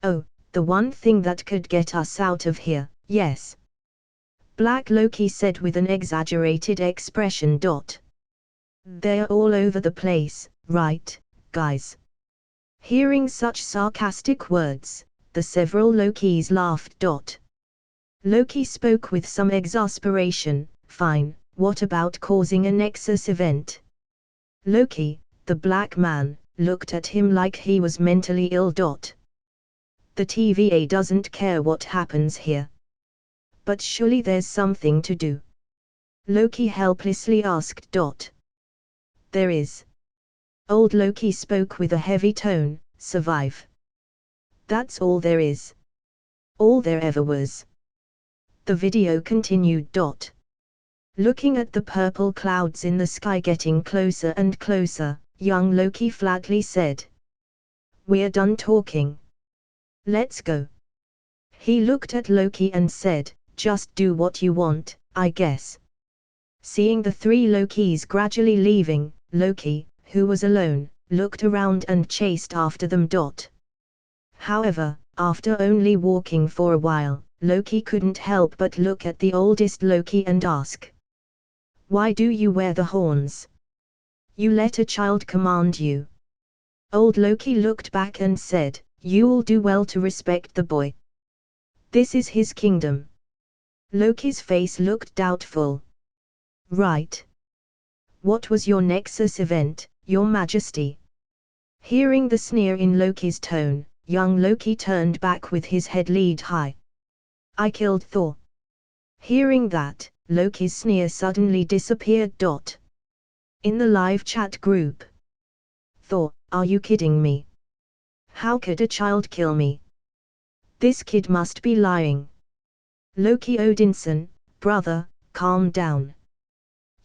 Oh, the one thing that could get us out of here, yes. Black Loki said with an exaggerated expression. They're all over the place, right, guys? Hearing such sarcastic words, the several Lokis laughed. Loki spoke with some exasperation, fine, what about causing a Nexus event? Loki, the black man, looked at him like he was mentally ill. The TVA doesn't care what happens here. But surely there's something to do. Loki helplessly asked. There is. Old Loki spoke with a heavy tone. Survive. That's all there is. All there ever was. The video continued. Looking at the purple clouds in the sky getting closer and closer, young Loki flatly said, "We're done talking. Let's go." He looked at Loki and said, "Just do what you want, I guess." Seeing the three Lokis gradually leaving, Loki, who was alone, looked around and chased after them. However, after only walking for a while, Loki couldn't help but look at the oldest Loki and ask, "Why do you wear the horns? You let a child command you." Old Loki looked back and said, "You'll do well to respect the boy. This is his kingdom." Loki's face looked doubtful. "Right. What was your Nexus event, Your Majesty?" Hearing the sneer in Loki's tone, young Loki turned back with his head laid high. "I killed Thor." Hearing that, Loki's sneer suddenly disappeared. In the live chat group. "Thor, are you kidding me? How could a child kill me? This kid must be lying." Loki Odinson, brother, calm down.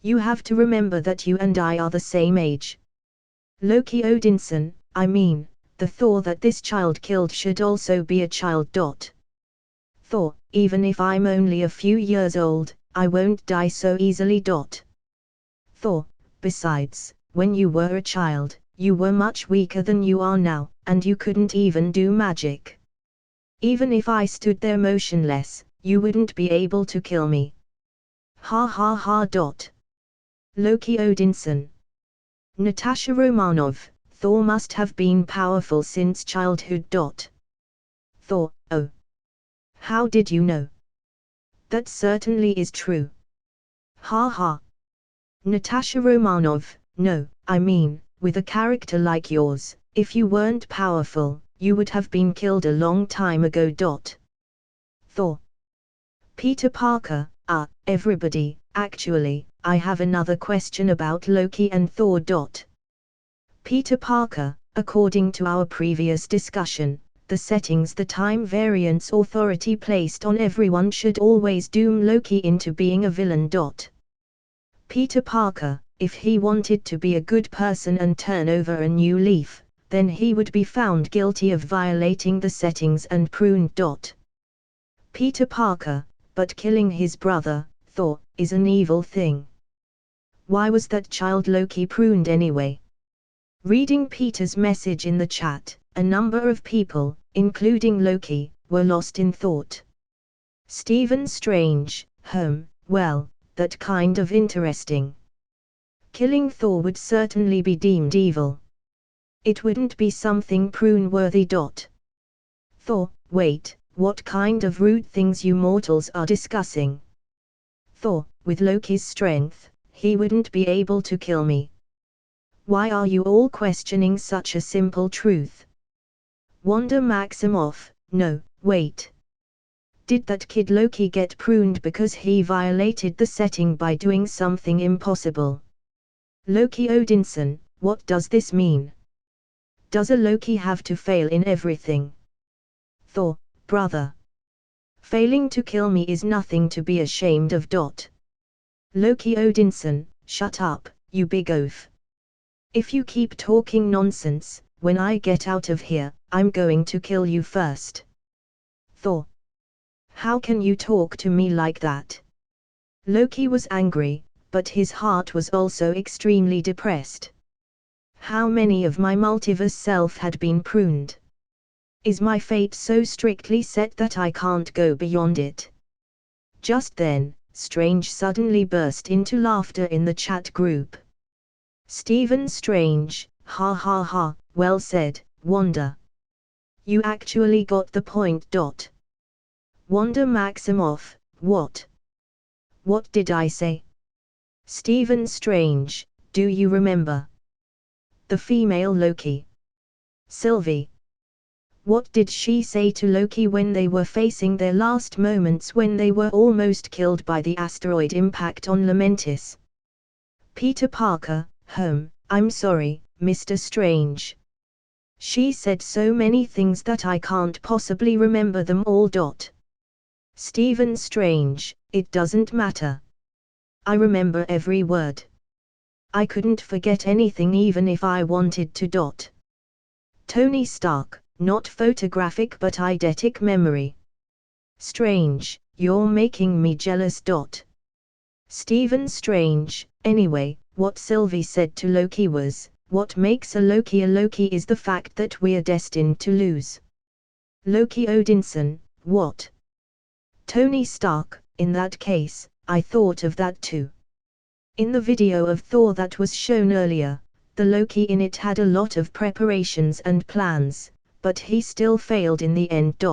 You have to remember that you and I are the same age. Loki Odinson, I mean, the Thor that this child killed should also be a child. Thor, even if I'm only a few years old, I won't die so easily. Thor, besides, when you were a child, you were much weaker than you are now, and you couldn't even do magic. Even if I stood there motionless, you wouldn't be able to kill me. Ha ha ha. Loki Odinson. Natasha Romanov, Thor must have been powerful since childhood. Thor, oh. How did you know? That certainly is true. Ha ha. Natasha Romanov, no, I mean, with a character like yours, if you weren't powerful, you would have been killed a long time ago. Thor. Peter Parker, everybody, actually, I have another question about Loki and Thor. Peter Parker, according to our previous discussion, the settings the time variance authority placed on everyone should always doom Loki into being a villain. Peter Parker, if he wanted to be a good person and turn over a new leaf, then he would be found guilty of violating the settings and pruned. Peter Parker, but killing his brother, Thor, is an evil thing. Why was that child Loki pruned anyway? Reading Peter's message in the chat, a number of people, including Loki, were lost in thought. Stephen Strange, well, that kind of interesting. Killing Thor would certainly be deemed evil. It wouldn't be something prune-worthy. Thor, wait, what kind of rude things you mortals are discussing? Thor, with Loki's strength, he wouldn't be able to kill me. Why are you all questioning such a simple truth? Wanda Maximoff, no, wait. Did that kid Loki get pruned because he violated the setting by doing something impossible? Loki Odinson, what does this mean? Does a Loki have to fail in everything? Thor, brother. Failing to kill me is nothing to be ashamed of. Loki Odinson, shut up, you big oaf. If you keep talking nonsense, when I get out of here, I'm going to kill you first. Thor. How can you talk to me like that? Loki was angry, but his heart was also extremely depressed. How many of my multiverse self had been pruned? Is my fate so strictly set that I can't go beyond it? Just then, Strange suddenly burst into laughter in the chat group. Stephen Strange, ha ha ha, well said, Wanda. You actually got the point. Wanda Maximoff, what? What did I say? Stephen Strange, do you remember? The female Loki. Sylvie. What did she say to Loki when they were facing their last moments, when they were almost killed by the asteroid impact on Lamentis? Peter Parker, home, I'm sorry, Mr. Strange. She said so many things that I can't possibly remember them all. Stephen Strange, it doesn't matter. I remember every word. I couldn't forget anything even if I wanted to. Tony Stark, not photographic but eidetic memory. Strange, you're making me jealous. Stephen Strange, anyway, what Sylvie said to Loki was, what makes a Loki is the fact that we're destined to lose. Loki Odinson, what? Tony Stark, in that case, I thought of that too. In the video of Thor that was shown earlier, the Loki in it had a lot of preparations and plans, but he still failed in the end.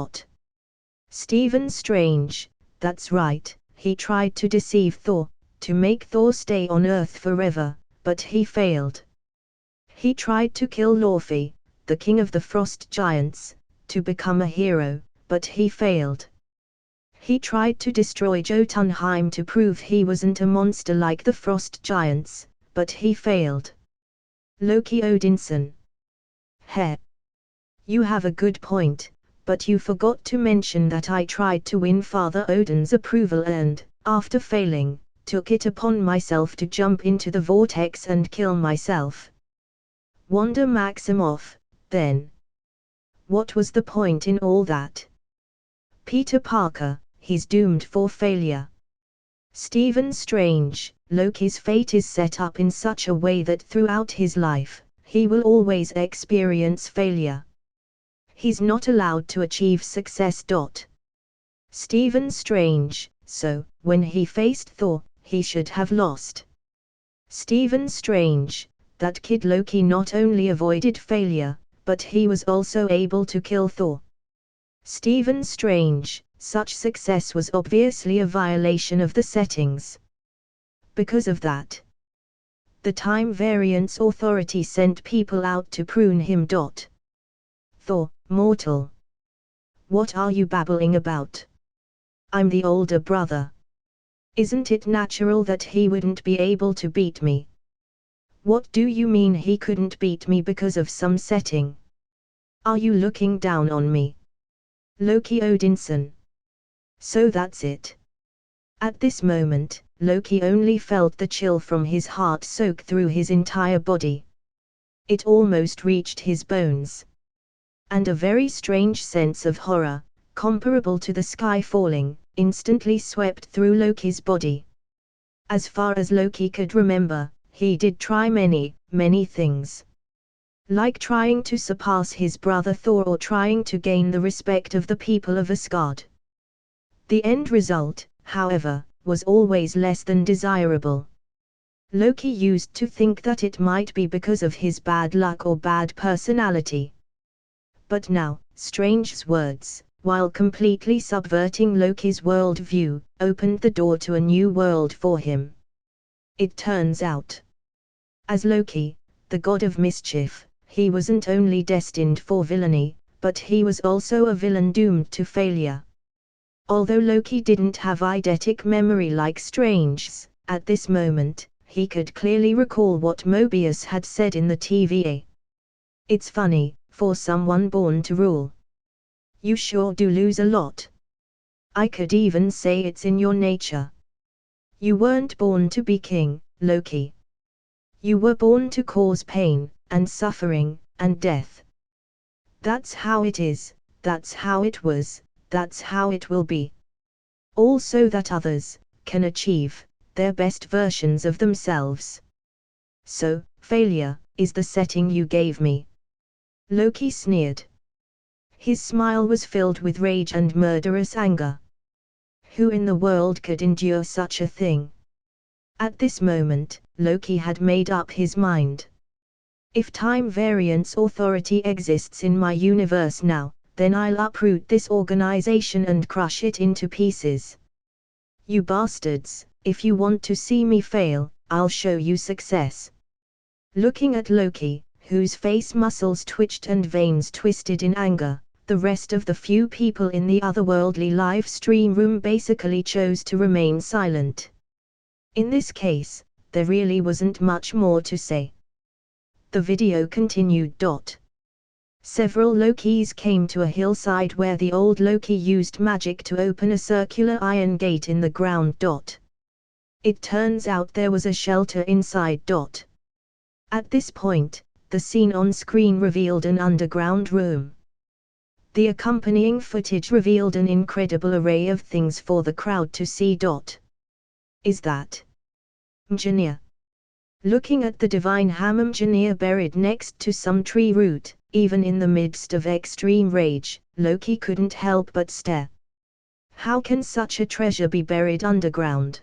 Stephen Strange, that's right, he tried to deceive Thor, to make Thor stay on Earth forever, but he failed. He tried to kill Laufey, the king of the Frost Giants, to become a hero, but he failed. He tried to destroy Jotunheim to prove he wasn't a monster like the Frost Giants, but he failed. Loki Odinson. Heh. You have a good point, but you forgot to mention that I tried to win Father Odin's approval and, after failing, took it upon myself to jump into the vortex and kill myself. Wanda Maximoff, then. What was the point in all that? Peter Parker, he's doomed for failure. Stephen Strange, Loki's fate is set up in such a way that throughout his life, he will always experience failure. He's not allowed to achieve success. Stephen Strange, so, when he faced Thor, he should have lost. Stephen Strange, that kid Loki not only avoided failure, but he was also able to kill Thor. Stephen Strange, such success was obviously a violation of the settings. Because of that, the Time Variance Authority sent people out to prune him. Thor, mortal. What are you babbling about? I'm the older brother. Isn't it natural that he wouldn't be able to beat me? What do you mean he couldn't beat me because of some setting? Are you looking down on me? Loki Odinson. So that's it. At this moment, Loki only felt the chill from his heart soak through his entire body. It almost reached his bones. And a very strange sense of horror, comparable to the sky falling, instantly swept through Loki's body. As far as Loki could remember, he did try many, many things. Like trying to surpass his brother Thor or trying to gain the respect of the people of Asgard. The end result, however, was always less than desirable. Loki used to think that it might be because of his bad luck or bad personality. But now, Strange's words, while completely subverting Loki's worldview, opened the door to a new world for him. It turns out, as Loki, the god of mischief, he wasn't only destined for villainy, but he was also a villain doomed to failure. Although Loki didn't have eidetic memory like Strange's, at this moment, he could clearly recall what Mobius had said in the TVA. It's funny, for someone born to rule. You sure do lose a lot. I could even say it's in your nature. You weren't born to be king, Loki. You were born to cause pain, and suffering, and death. That's how it is, that's how it was, that's how it will be. All so that others can achieve their best versions of themselves. So, failure is the setting you gave me. Loki sneered. His smile was filled with rage and murderous anger. Who in the world could endure such a thing? At this moment, Loki had made up his mind. If Time Variance Authority exists in my universe now, then I'll uproot this organization and crush it into pieces. You bastards, if you want to see me fail, I'll show you success. Looking at Loki, whose face muscles twitched and veins twisted in anger, The rest of the few people in the otherworldly live stream room basically chose to remain silent. In this case, there really wasn't much more to say. The video continued. Several Lokis came to a hillside where the old Loki used magic to open a circular iron gate in the ground. It turns out there was a shelter inside. At this point, the scene on screen revealed an underground room. The accompanying footage revealed an incredible array of things for the crowd to see. Is that Mjolnir? Looking at the divine hammer Mjolnir buried next to some tree root, even in the midst of extreme rage, Loki couldn't help but stare. How can such a treasure be buried underground?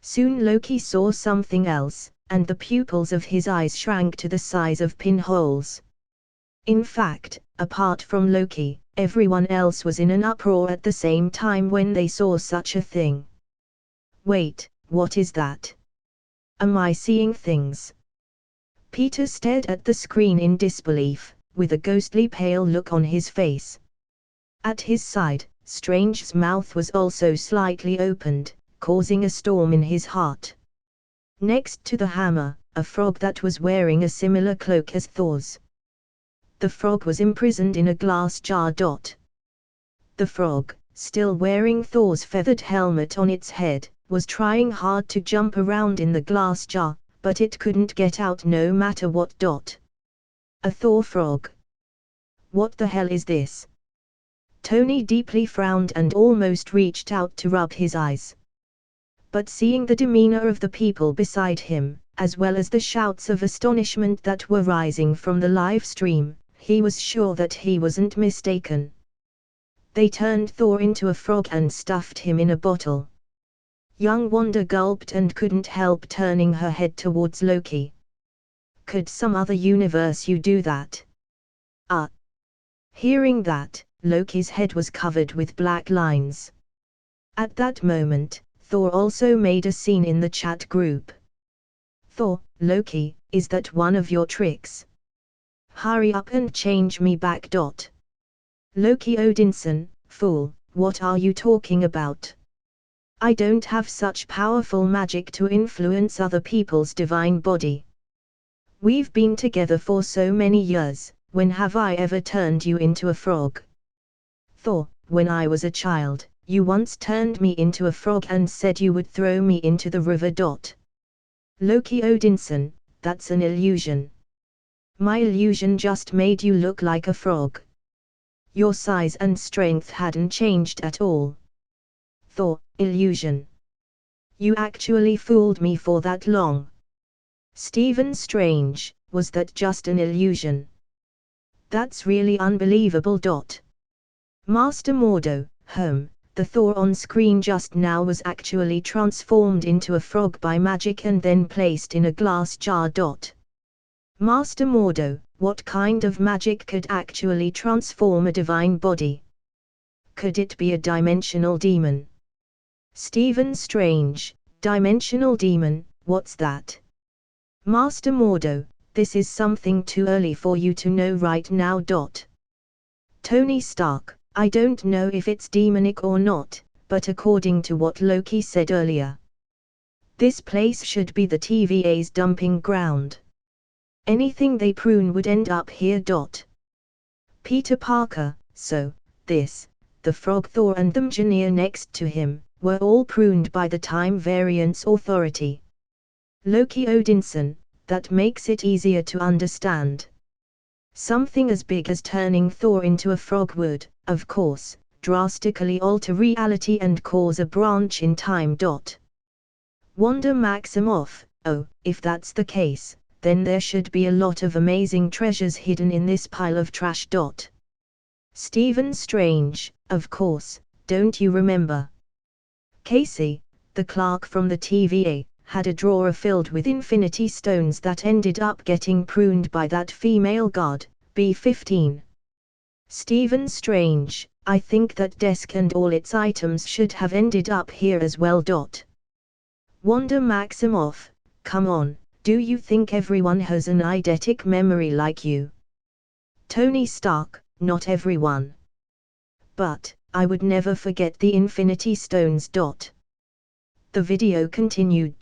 Soon Loki saw something else, and the pupils of his eyes shrank to the size of pinholes. In fact, apart from Loki, everyone else was in an uproar at the same time when they saw such a thing. Wait, what is that? Am I seeing things? Peter stared at the screen in disbelief, with a ghostly pale look on his face. At his side, Strange's mouth was also slightly opened, causing a storm in his heart. Next to the hammer, a frog that was wearing a similar cloak as Thor's. The frog was imprisoned in a glass jar. The frog, still wearing Thor's feathered helmet on its head, was trying hard to jump around in the glass jar, but it couldn't get out no matter what. A Thor frog. What the hell is this? Tony deeply frowned and almost reached out to rub his eyes. But seeing the demeanor of the people beside him, as well as the shouts of astonishment that were rising from the live stream, he was sure that he wasn't mistaken. They turned Thor into a frog and stuffed him in a bottle. Young Wanda gulped and couldn't help turning her head towards Loki. Could some other universe you do that? Hearing that, Loki's head was covered with black lines. At that moment, Thor also made a scene in the chat group. Thor, Loki, is that one of your tricks? Hurry up and change me back. Loki Odinson, fool, what are you talking about? I don't have such powerful magic to influence other people's divine body. We've been together for so many years, when have I ever turned you into a frog? Thor, when I was a child, you once turned me into a frog and said you would throw me into the river. Loki Odinson, that's an illusion. My illusion just made you look like a frog. Your size and strength hadn't changed at all. Thor, illusion. You actually fooled me for that long. Stephen Strange, was that just an illusion? That's really unbelievable. Master Mordo, the Thor on screen just now was actually transformed into a frog by magic and then placed in a glass jar. Master Mordo, what kind of magic could actually transform a divine body? Could it be a dimensional demon? Stephen Strange, dimensional demon, what's that? Master Mordo, this is something too early for you to know right now. Tony Stark, I don't know if it's demonic or not, but according to what Loki said earlier, this place should be the TVA's dumping ground. Anything they prune would end up here. Peter Parker, so, the Frog Thor and the Mjolnir next to him, were all pruned by the Time Variance Authority. Loki Odinson, that makes it easier to understand. Something as big as turning Thor into a frog would, of course, drastically alter reality and cause a branch in time. Wanda Maximoff, oh, if that's the case, then there should be a lot of amazing treasures hidden in this pile of trash. Stephen Strange, of course, don't you remember? Casey, the clerk from the TVA, had a drawer filled with infinity stones that ended up getting pruned by that female god, B-15. Stephen Strange, I think that desk and all its items should have ended up here as well. Wanda Maximoff, come on, do you think everyone has an eidetic memory like you? Tony Stark, not everyone. But, I would never forget the Infinity Stones. The video continued.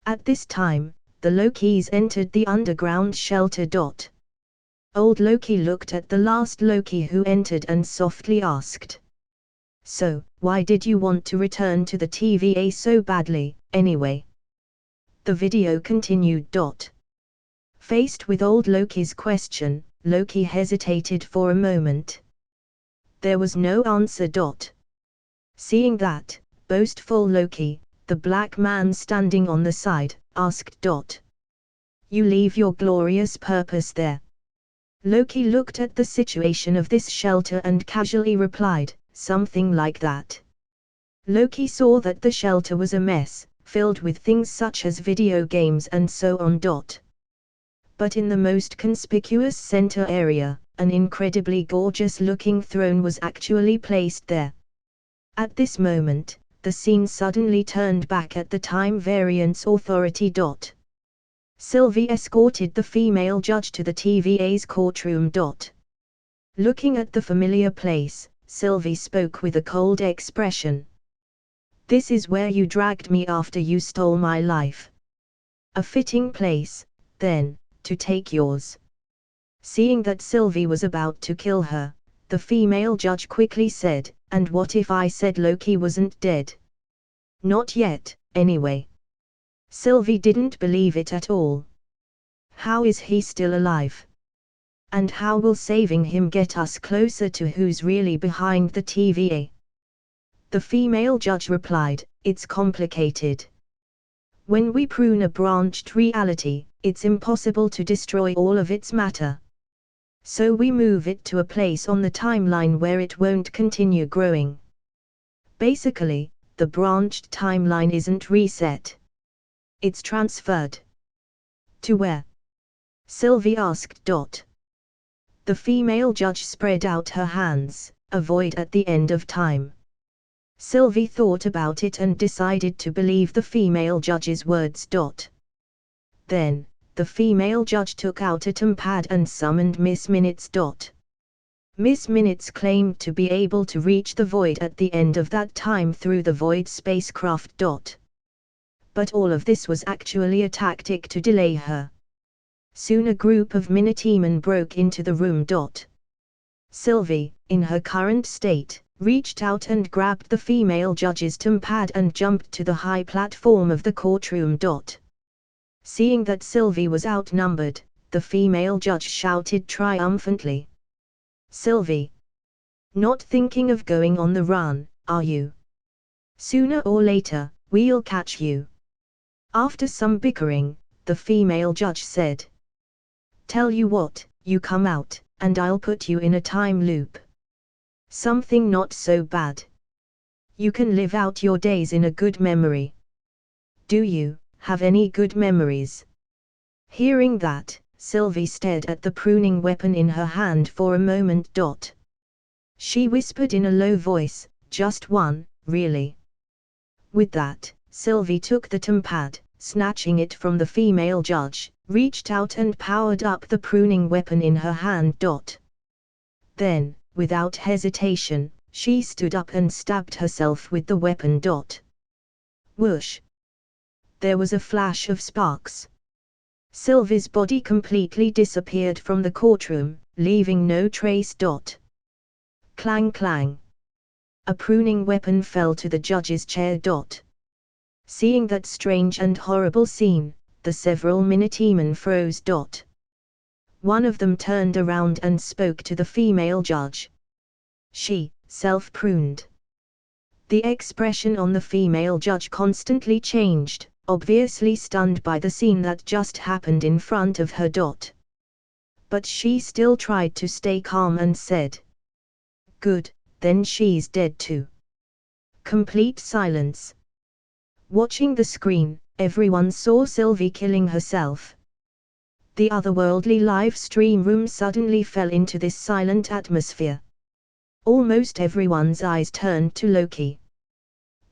At this time, the Lokis entered the underground shelter. Old Loki looked at the last Loki who entered and softly asked, "So, why did you want to return to the TVA so badly, anyway?" The video continued. Faced with old Loki's question, Loki hesitated for a moment. There was no answer. Seeing that, boastful Loki, the black man standing on the side, asked, "You leave your glorious purpose there?" Loki looked at the situation of this shelter and casually replied, "Something like that." Loki saw that the shelter was a mess, filled with things such as video games and so on. But in the most conspicuous center area, an incredibly gorgeous-looking throne was actually placed there. At this moment, the scene suddenly turned back at the Time Variance Authority. Sylvie escorted the female judge to the TVA's courtroom. Looking at the familiar place, Sylvie spoke with a cold expression. "This is where you dragged me after you stole my life. A fitting place, then, to take yours." Seeing that Sylvie was about to kill her, the female judge quickly said, "And what if I said Loki wasn't dead?" "Not yet, anyway." Sylvie didn't believe it at all. "How is he still alive? And how will saving him get us closer to who's really behind the TVA?" The female judge replied, "It's complicated. When we prune a branched reality, it's impossible to destroy all of its matter. So we move it to a place on the timeline where it won't continue growing. Basically, the branched timeline isn't reset. It's transferred." "To where?" Sylvie asked. The female judge spread out her hands, "A void at the end of time." Sylvie thought about it and decided to believe the female judge's words. Then, the female judge took out a TemPad and summoned Miss Minutes. Miss Minutes claimed to be able to reach the void at the end of that time through the void spacecraft. But all of this was actually a tactic to delay her. Soon a group of Minutemen broke into the room. Sylvie, in her current state, reached out and grabbed the female judge's TemPad and jumped to the high platform of the courtroom. Seeing that Sylvie was outnumbered, the female judge shouted triumphantly, "Sylvie! Not thinking of going on the run, are you? Sooner or later, we'll catch you." After some bickering, the female judge said, "Tell you what, you come out, and I'll put you in a time loop. Something not so bad. You can live out your days in a good memory. Do you have any good memories?" Hearing that, Sylvie stared at the pruning weapon in her hand for a moment. She whispered in a low voice, "Just one, really." With that, Sylvie took the TemPad, snatching it from the female judge, reached out and powered up the pruning weapon in her hand. Then, without hesitation, she stood up and stabbed herself with the weapon. Whoosh! There was a flash of sparks. Sylvie's body completely disappeared from the courtroom, leaving no trace. Clang clang! A pruning weapon fell to the judge's chair. Seeing that strange and horrible scene, the several Minutemen froze. One of them turned around and spoke to the female judge. She, self-pruned. The expression on the female judge constantly changed, obviously stunned by the scene that just happened in front of her. But she still tried to stay calm and said, "Good, then she's dead too." Complete silence. Watching the screen, everyone saw Sylvie killing herself. The otherworldly live stream room suddenly fell into this silent atmosphere. Almost everyone's eyes turned to Loki.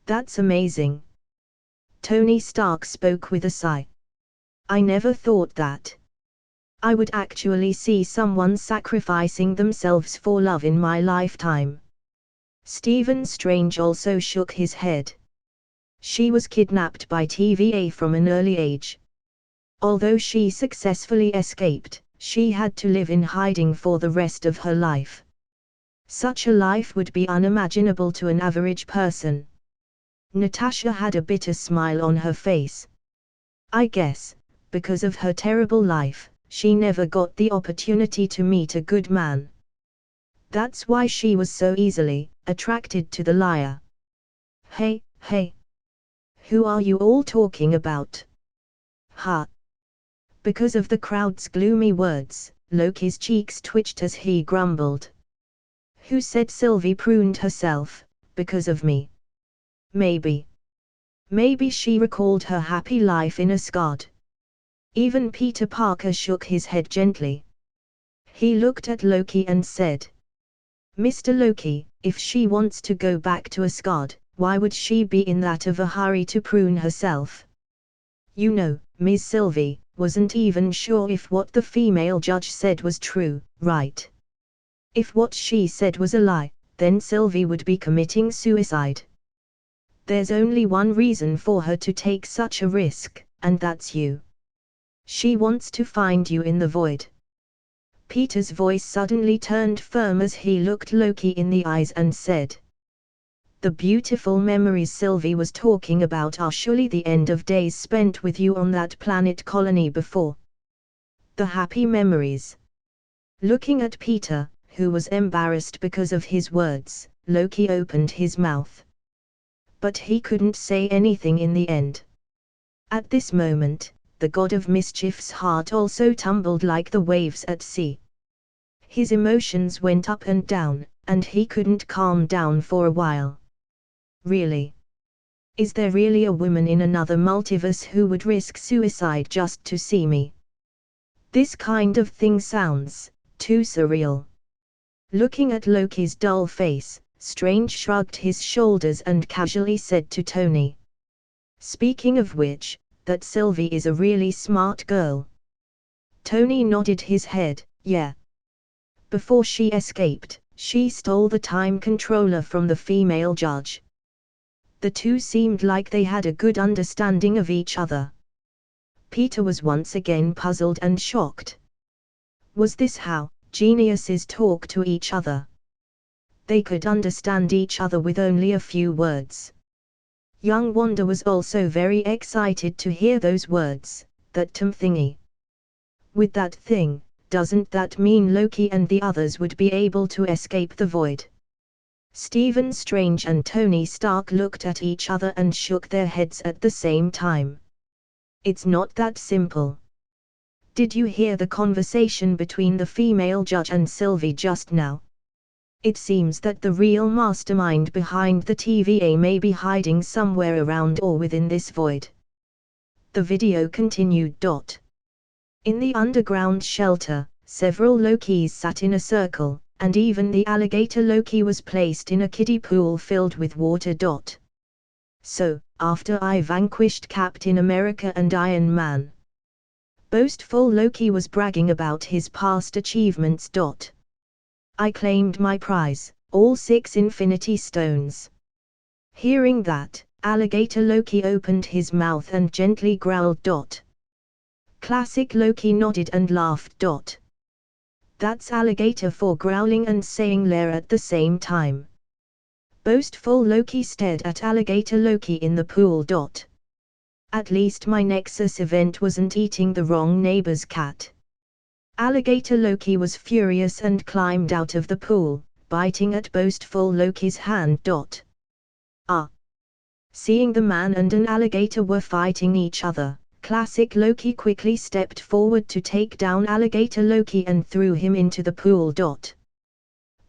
"That's amazing." Tony Stark spoke with a sigh. "I never thought that." I would actually see someone sacrificing themselves for love in my lifetime. Stephen Strange also shook his head. She was kidnapped by TVA from an early age. Although she successfully escaped, she had to live in hiding for the rest of her life. Such a life would be unimaginable to an average person. Natasha had a bitter smile on her face. I guess, because of her terrible life, she never got the opportunity to meet a good man. That's why she was so easily attracted to the liar. Hey, hey. Who are you all talking about? Ha. Because of the crowd's gloomy words, Loki's cheeks twitched as he grumbled. Who said Sylvie pruned herself, because of me? Maybe. Maybe she recalled her happy life in Asgard. Even Peter Parker shook his head gently. He looked at Loki and said, Mr. Loki, if she wants to go back to Asgard, why would she be in that of a hurry to prune herself? You know, Miss Sylvie wasn't even sure if what the female judge said was true, right? If what she said was a lie, then Sylvie would be committing suicide. There's only one reason for her to take such a risk, and that's you. She wants to find you in the void. Peter's voice suddenly turned firm as he looked Loki in the eyes and said, The beautiful memories Sylvie was talking about are surely the end of days spent with you on that planet colony before. The happy memories. Looking at Peter, who was embarrassed because of his words, Loki opened his mouth. But he couldn't say anything in the end. At this moment, the god of mischief's heart also tumbled like the waves at sea. His emotions went up and down, and he couldn't calm down for a while. Really? Is there really a woman in another multiverse who would risk suicide just to see me? This kind of thing sounds too surreal. Looking at Loki's dull face, Strange shrugged his shoulders and casually said to Tony. Speaking of which, that Sylvie is a really smart girl. Tony nodded his head, yeah. Before she escaped, she stole the time controller from the female judge. The two seemed like they had a good understanding of each other. Peter was once again puzzled and shocked. Was this how geniuses talk to each other? They could understand each other with only a few words. Young Wanda was also very excited to hear those words, that thingy. With that thing, doesn't that mean Loki and the others would be able to escape the void? Stephen Strange and Tony Stark looked at each other and shook their heads at the same time. It's not that simple. Did you hear the conversation between the female judge and Sylvie just now? It seems that the real mastermind behind the TVA may be hiding somewhere around or within this void. The video continued. In the underground shelter, several Lokis sat in a circle, and even the alligator Loki was placed in a kiddie pool filled with water. So, after I vanquished Captain America and Iron Man. Boastful Loki was bragging about his past achievements. I claimed my prize, all 6 Infinity Stones. Hearing that, alligator Loki opened his mouth and gently growled. Classic Loki nodded and laughed. That's alligator for growling and saying lair at the same time. Boastful Loki stared at alligator Loki in the pool. At least my Nexus event wasn't eating the wrong neighbor's cat. Alligator Loki was furious and climbed out of the pool, biting at boastful Loki's hand. Seeing the man and an alligator were fighting each other, classic Loki quickly stepped forward to take down alligator Loki and threw him into the pool.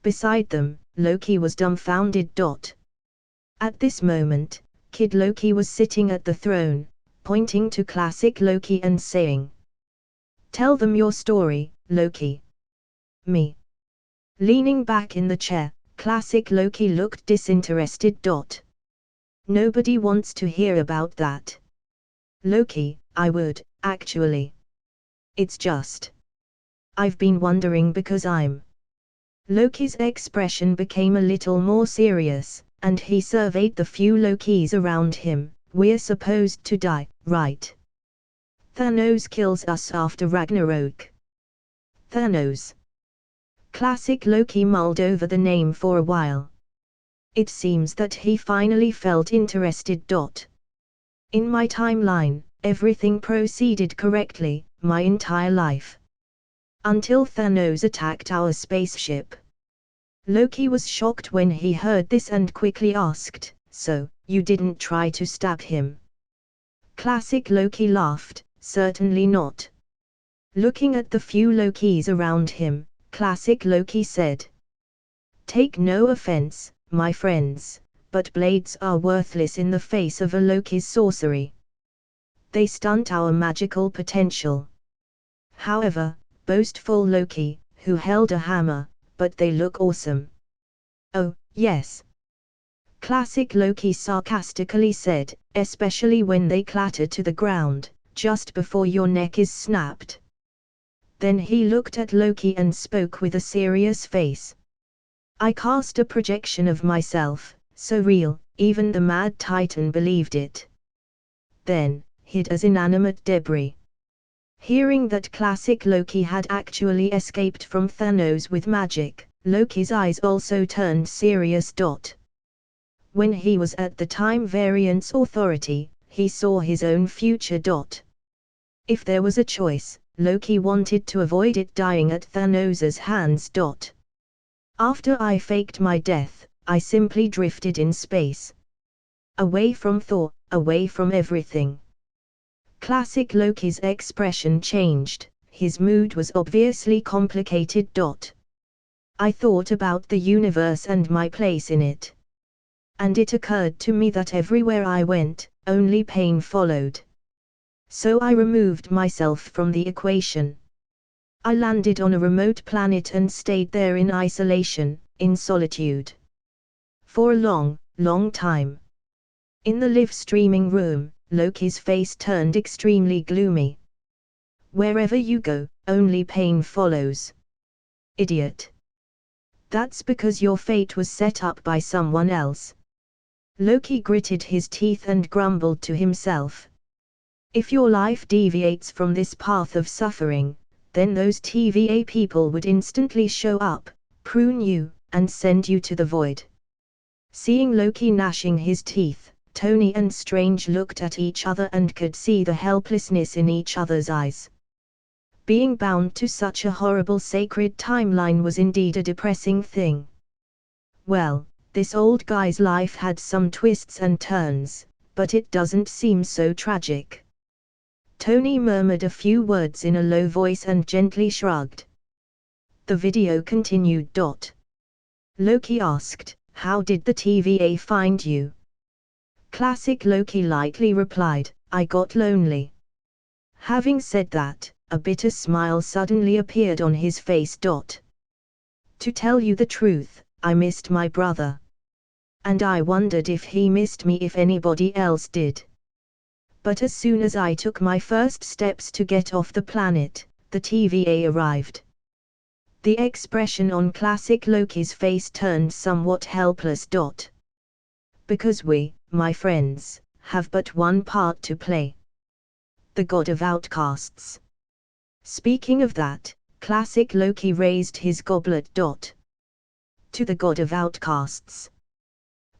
Beside them, Loki was dumbfounded. At this moment, Kid Loki was sitting at the throne, pointing to classic Loki and saying, "Tell them your story, Loki." Me. Leaning back in the chair, classic Loki looked disinterested. Nobody wants to hear about that. Loki, I would, actually. It's just. I've been wondering because I'm. Loki's expression became a little more serious, and he surveyed the few Lokis around him. We're supposed to die, right? Thanos kills us after Ragnarok. Thanos. Classic Loki mulled over the name for a while. It seems that he finally felt interested. In my timeline, everything proceeded correctly, my entire life. Until Thanos attacked our spaceship. Loki was shocked when he heard this and quickly asked, "So, you didn't try to stab him?" Classic Loki laughed, "Certainly not." Looking at the few Lokis around him, Classic Loki said, "Take no offense, my friends, but blades are worthless in the face of a Loki's sorcery. They stunt our magical potential. However, boastful Loki, who held a hammer, but they look awesome." "Oh, yes." Classic Loki sarcastically said, "Especially when they clatter to the ground, just before your neck is snapped." Then he looked at Loki and spoke with a serious face. "I cast a projection of myself, so real, even the Mad Titan believed it. Then, hid as inanimate debris." Hearing that Classic Loki had actually escaped from Thanos with magic, Loki's eyes also turned serious. When he was at the Time Variance Authority, he saw his own future. If there was a choice, Loki wanted to avoid it dying at Thanos' hands. "After I faked my death, I simply drifted in space. Away from Thor, away from everything." Classic Loki's expression changed, his mood was obviously complicated. "I thought about the universe and my place in it. And it occurred to me that everywhere I went, only pain followed. So I removed myself from the equation. I landed on a remote planet and stayed there in isolation, in solitude. For a long, long time." In the live streaming room, Loki's face turned extremely gloomy. "Wherever you go, only pain follows. Idiot. That's because your fate was set up by someone else." Loki gritted his teeth and grumbled to himself. "If your life deviates from this path of suffering, then those TVA people would instantly show up, prune you, and send you to the void." Seeing Loki gnashing his teeth, Tony and Strange looked at each other and could see the helplessness in each other's eyes. Being bound to such a horrible sacred timeline was indeed a depressing thing. "Well, this old guy's life had some twists and turns, but it doesn't seem so tragic." Tony murmured a few words in a low voice and gently shrugged. The video continued. Loki asked, "How did the TVA find you?" Classic Loki lightly replied, "I got lonely." Having said that, a bitter smile suddenly appeared on his face. "To tell you the truth, I missed my brother. And I wondered if he missed me if anybody else did. But as soon as I took my first steps to get off the planet, the TVA arrived." The expression on Classic Loki's face turned somewhat helpless. "Because we, my friends, have but one part to play. The god of outcasts." Speaking of that, Classic Loki raised his goblet. "To the god of outcasts."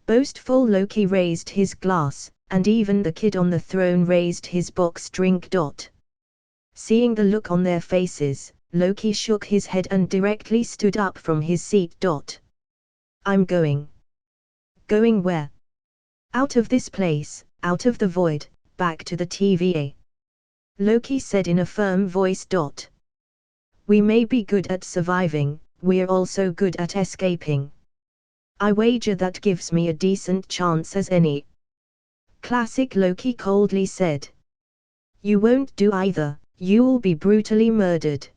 Boastful Loki raised his glass, and even the kid on the throne raised his box drink. Seeing the look on their faces, Loki shook his head and directly stood up from his seat. "I'm going." "Going where?" "Out of this place, out of the void, back to the TVA." Loki said in a firm voice. "We may be good at surviving, we're also good at escaping. I wager that gives me a decent chance as any." Classic Loki coldly said. "You won't do either, you'll be brutally murdered."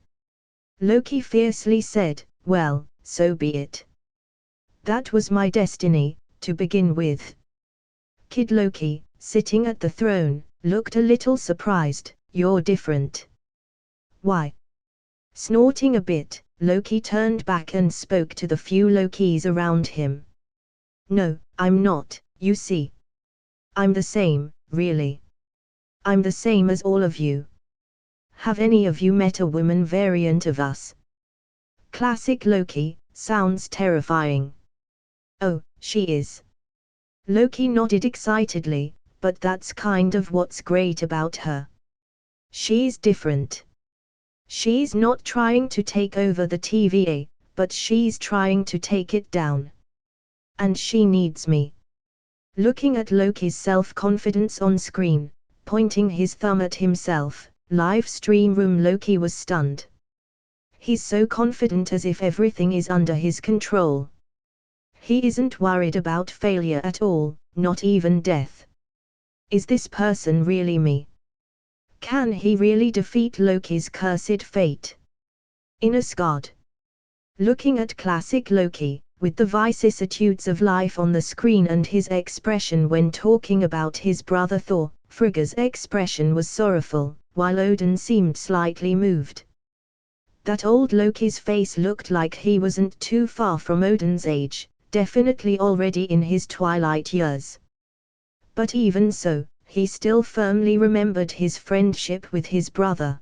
Loki fiercely said, "Well, so be it. That was my destiny, to begin with." Kid Loki, sitting at the throne, looked a little surprised. "You're different." "Why?" Snorting a bit, Loki turned back and spoke to the few Lokis around him. No, I'm not, you see. I'm the same, really. I'm the same as all of you. Have any of you met a woman variant of us? Classic Loki, sounds terrifying. Oh, she is. Loki nodded excitedly, but that's kind of what's great about her. She's different. She's not trying to take over the TVA, but she's trying to take it down. And she needs me. Looking at Loki's self-confidence on screen, pointing his thumb at himself, live stream room Loki was stunned. He's so confident as if everything is under his control. He isn't worried about failure at all, not even death. Is this person really me? Can he really defeat Loki's cursed fate? In Asgard. Looking at classic Loki, with the vicissitudes of life on the screen and his expression when talking about his brother Thor, Frigga's expression was sorrowful, while Odin seemed slightly moved. That old Loki's face looked like he wasn't too far from Odin's age, definitely already in his twilight years. But even so, he still firmly remembered his friendship with his brother.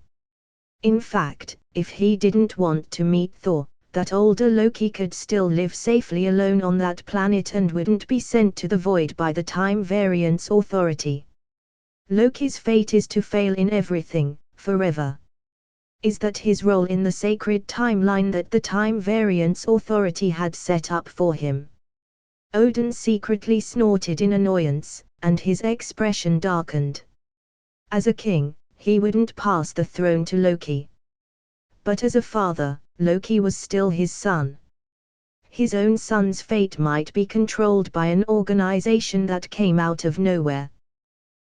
In fact, if he didn't want to meet Thor, that older Loki could still live safely alone on that planet and wouldn't be sent to the void by the Time Variance Authority. Loki's fate is to fail in everything, forever. Is that his role in the sacred timeline that the Time Variance Authority had set up for him? Odin secretly snorted in annoyance, and his expression darkened. As a king, he wouldn't pass the throne to Loki. But as a father, Loki was still his son. His own son's fate might be controlled by an organization that came out of nowhere.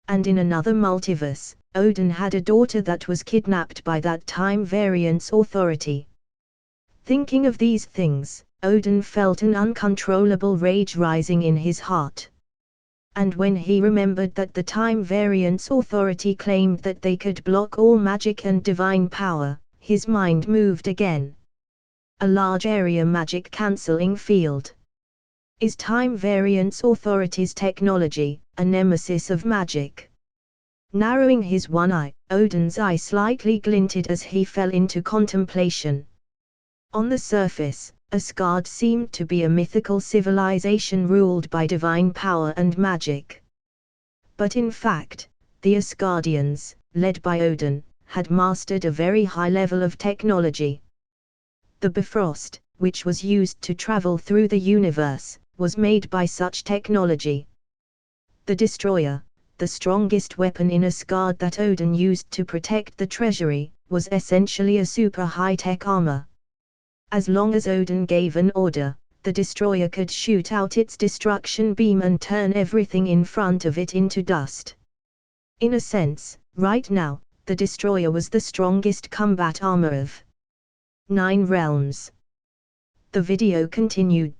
And in another multiverse, Odin had a daughter that was kidnapped by that Time Variance Authority. Thinking of these things, Odin felt an uncontrollable rage rising in his heart. And when he remembered that the Time Variance Authority claimed that they could block all magic and divine power, his mind moved again. A large area magic cancelling field. Is Time Variance Authority's technology a nemesis of magic? Narrowing his one eye, Odin's eye slightly glinted as he fell into contemplation. On the surface, Asgard seemed to be a mythical civilization ruled by divine power and magic. But in fact, the Asgardians, led by Odin, had mastered a very high level of technology. The Bifrost, which was used to travel through the universe, was made by such technology. The Destroyer, the strongest weapon in Asgard that Odin used to protect the treasury, was essentially a super high-tech armor. As long as Odin gave an order, the destroyer could shoot out its destruction beam and turn everything in front of it into dust. In a sense, right now, the destroyer was the strongest combat armor of 9 realms. The video continued.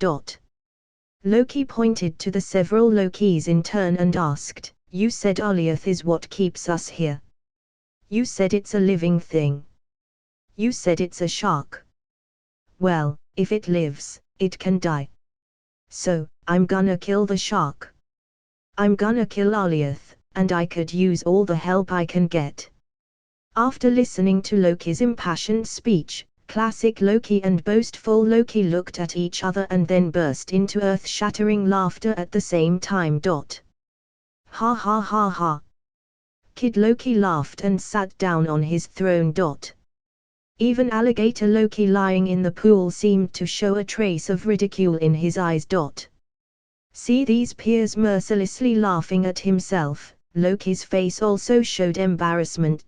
Loki pointed to the several Lokis in turn and asked, "You said Alioth is what keeps us here. You said it's a living thing. You said it's a shark. Well, if it lives, it can die. So, I'm gonna kill the shark. I'm gonna kill Alioth, and I could use all the help I can get." After listening to Loki's impassioned speech, classic Loki and boastful Loki looked at each other and then burst into earth-shattering laughter at the same time. Ha ha ha ha. Kid Loki laughed and sat down on his throne. Even alligator Loki lying in the pool seemed to show a trace of ridicule in his eyes. See these peers mercilessly laughing at himself, Loki's face also showed embarrassment.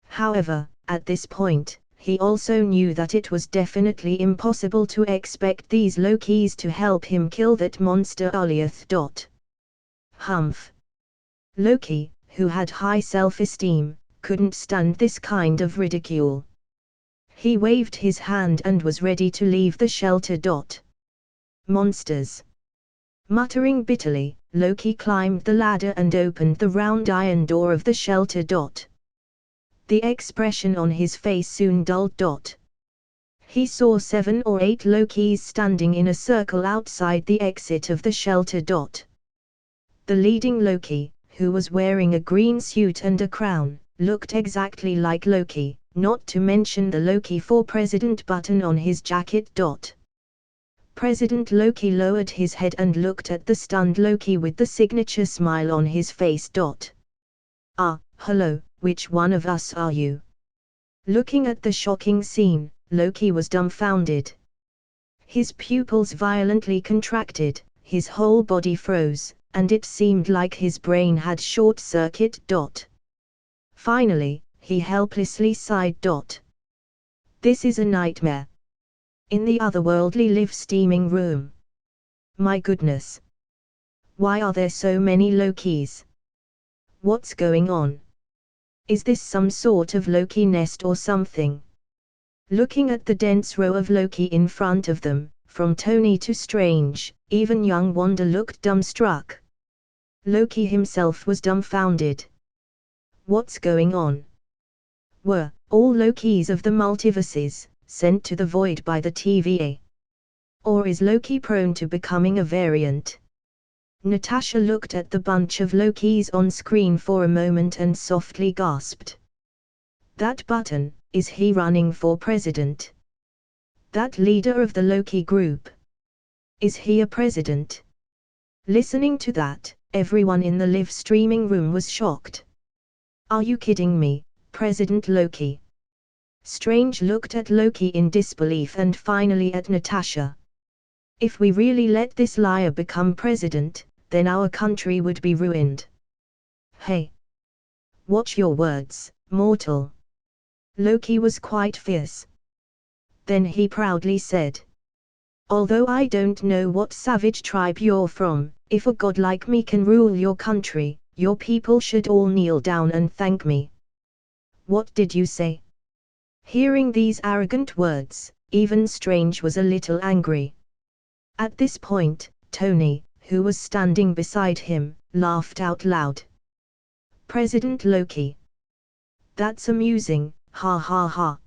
However, at this point, he also knew that it was definitely impossible to expect these Lokis to help him kill that monster Alioth. Humph. Loki, who had high self-esteem, couldn't stand this kind of ridicule. He waved his hand and was ready to leave the shelter. Monsters. Muttering bitterly, Loki climbed the ladder and opened the round iron door of the shelter. The expression on his face soon dulled. He saw 7 or 8 Lokis standing in a circle outside the exit of the shelter. The leading Loki, who was wearing a green suit and a crown, looked exactly like Loki, not to mention the Loki for President button on his jacket. President Loki lowered his head and looked at the stunned Loki with the signature smile on his face. Ah, hello, which one of us are you? Looking at the shocking scene, Loki was dumbfounded. His pupils violently contracted, his whole body froze, and it seemed like his brain had short-circuit. Finally, he helplessly sighed. This is a nightmare. In the otherworldly live steaming room. My goodness. Why are there so many Lokis? What's going on? Is this some sort of Loki nest or something? Looking at the dense row of Loki in front of them, from Tony to Strange, even young Wanda looked dumbstruck. Loki himself was dumbfounded. What's going on? Were all Lokis of the multiverses sent to the void by the TVA? Or is Loki prone to becoming a variant? Natasha looked at the bunch of Lokis on screen for a moment and softly gasped. That button, is he running for president? That leader of the Loki group? Is he a president? Listening to that, everyone in the live streaming room was shocked. Are you kidding me, President Loki? Strange looked at Loki in disbelief and finally at Natasha. If we really let this liar become president, then our country would be ruined. Hey! Watch your words, mortal. Loki was quite fierce. Then he proudly said, although I don't know what savage tribe you're from, if a god like me can rule your country, your people should all kneel down and thank me. What did you say? Hearing these arrogant words, even Strange was a little angry. At this point, Tony, who was standing beside him, laughed out loud. President Loki. That's amusing, ha ha ha.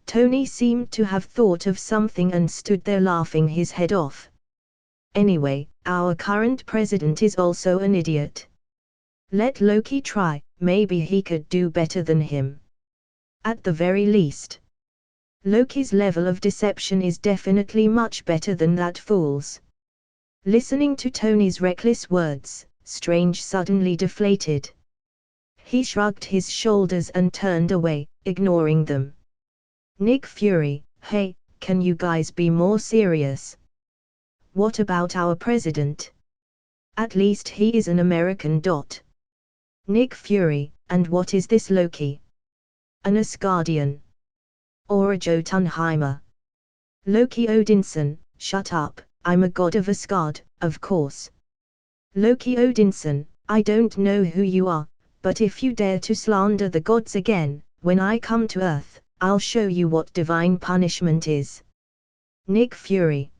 Tony seemed to have thought of something and stood there laughing his head off. Anyway, our current president is also an idiot. Let Loki try, maybe he could do better than him. At the very least. Loki's level of deception is definitely much better than that fool's. Listening to Tony's reckless words, Strange suddenly deflated. He shrugged his shoulders and turned away, ignoring them. Nick Fury, hey, can you guys be more serious? What about our president? At least he is an American. Nick Fury, and what is this Loki? An Asgardian? Or a Jotunheimer? Loki Odinson, shut up, I'm a god of Asgard, of course. Loki Odinson, I don't know who you are, but if you dare to slander the gods again, when I come to Earth, I'll show you what divine punishment is. Nick Fury.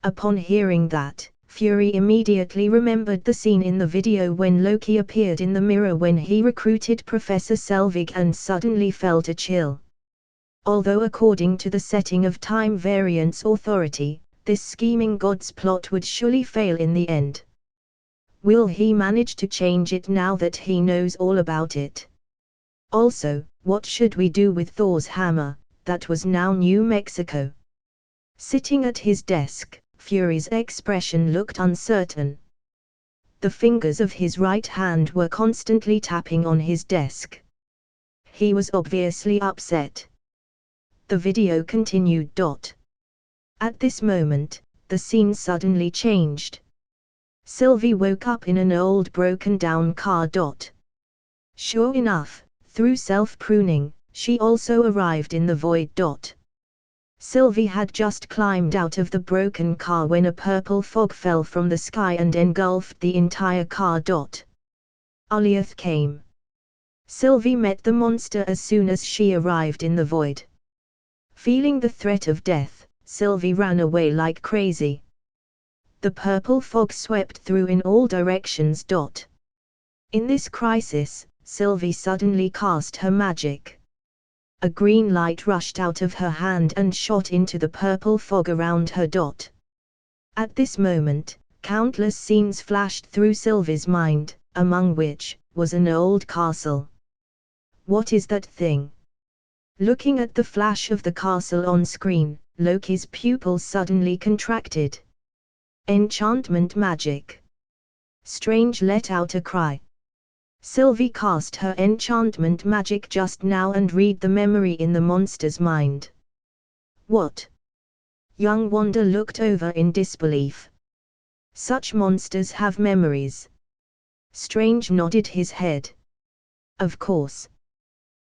Upon hearing that, Fury immediately remembered the scene in the video when Loki appeared in the mirror when he recruited Professor Selvig and suddenly felt a chill. Although according to the setting of Time Variance Authority, this scheming god's plot would surely fail in the end. Will he manage to change it now that he knows all about it? Also, what should we do with Thor's hammer, that was now New Mexico? Sitting at his desk, Fury's expression looked uncertain. The fingers of his right hand were constantly tapping on his desk. He was obviously upset. The video continued. At this moment, the scene suddenly changed. Sylvie woke up in an old broken-down car. Sure enough, through self-pruning, she also arrived in the void. Sylvie had just climbed out of the broken car when a purple fog fell from the sky and engulfed the entire car. Alioth came. Sylvie met the monster as soon as she arrived in the void. Feeling the threat of death, Sylvie ran away like crazy. The purple fog swept through in all directions. In this crisis, Sylvie suddenly cast her magic. A green light rushed out of her hand and shot into the purple fog around her. At this moment, countless scenes flashed through Sylvie's mind, among which was an old castle. What is that thing? Looking at the flash of the castle on screen, Loki's pupils suddenly contracted. Enchantment magic. Strange let out a cry. Sylvie cast her enchantment magic just now and read the memory in the monster's mind. What? Young Wanda looked over in disbelief. Such monsters have memories. Strange nodded his head. Of course.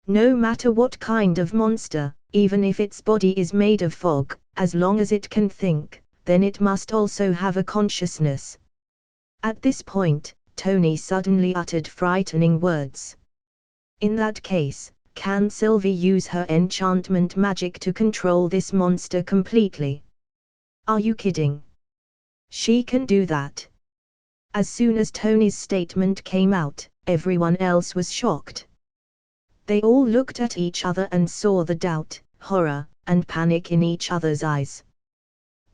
No matter what kind of monster, even if its body is made of fog, as long as it can think, then it must also have a consciousness. At this point, Tony suddenly uttered frightening words. In that case, can Sylvie use her enchantment magic to control this monster completely? Are you kidding? She can do that. As soon as Tony's statement came out, everyone else was shocked. They all looked at each other and saw the doubt, horror, and panic in each other's eyes.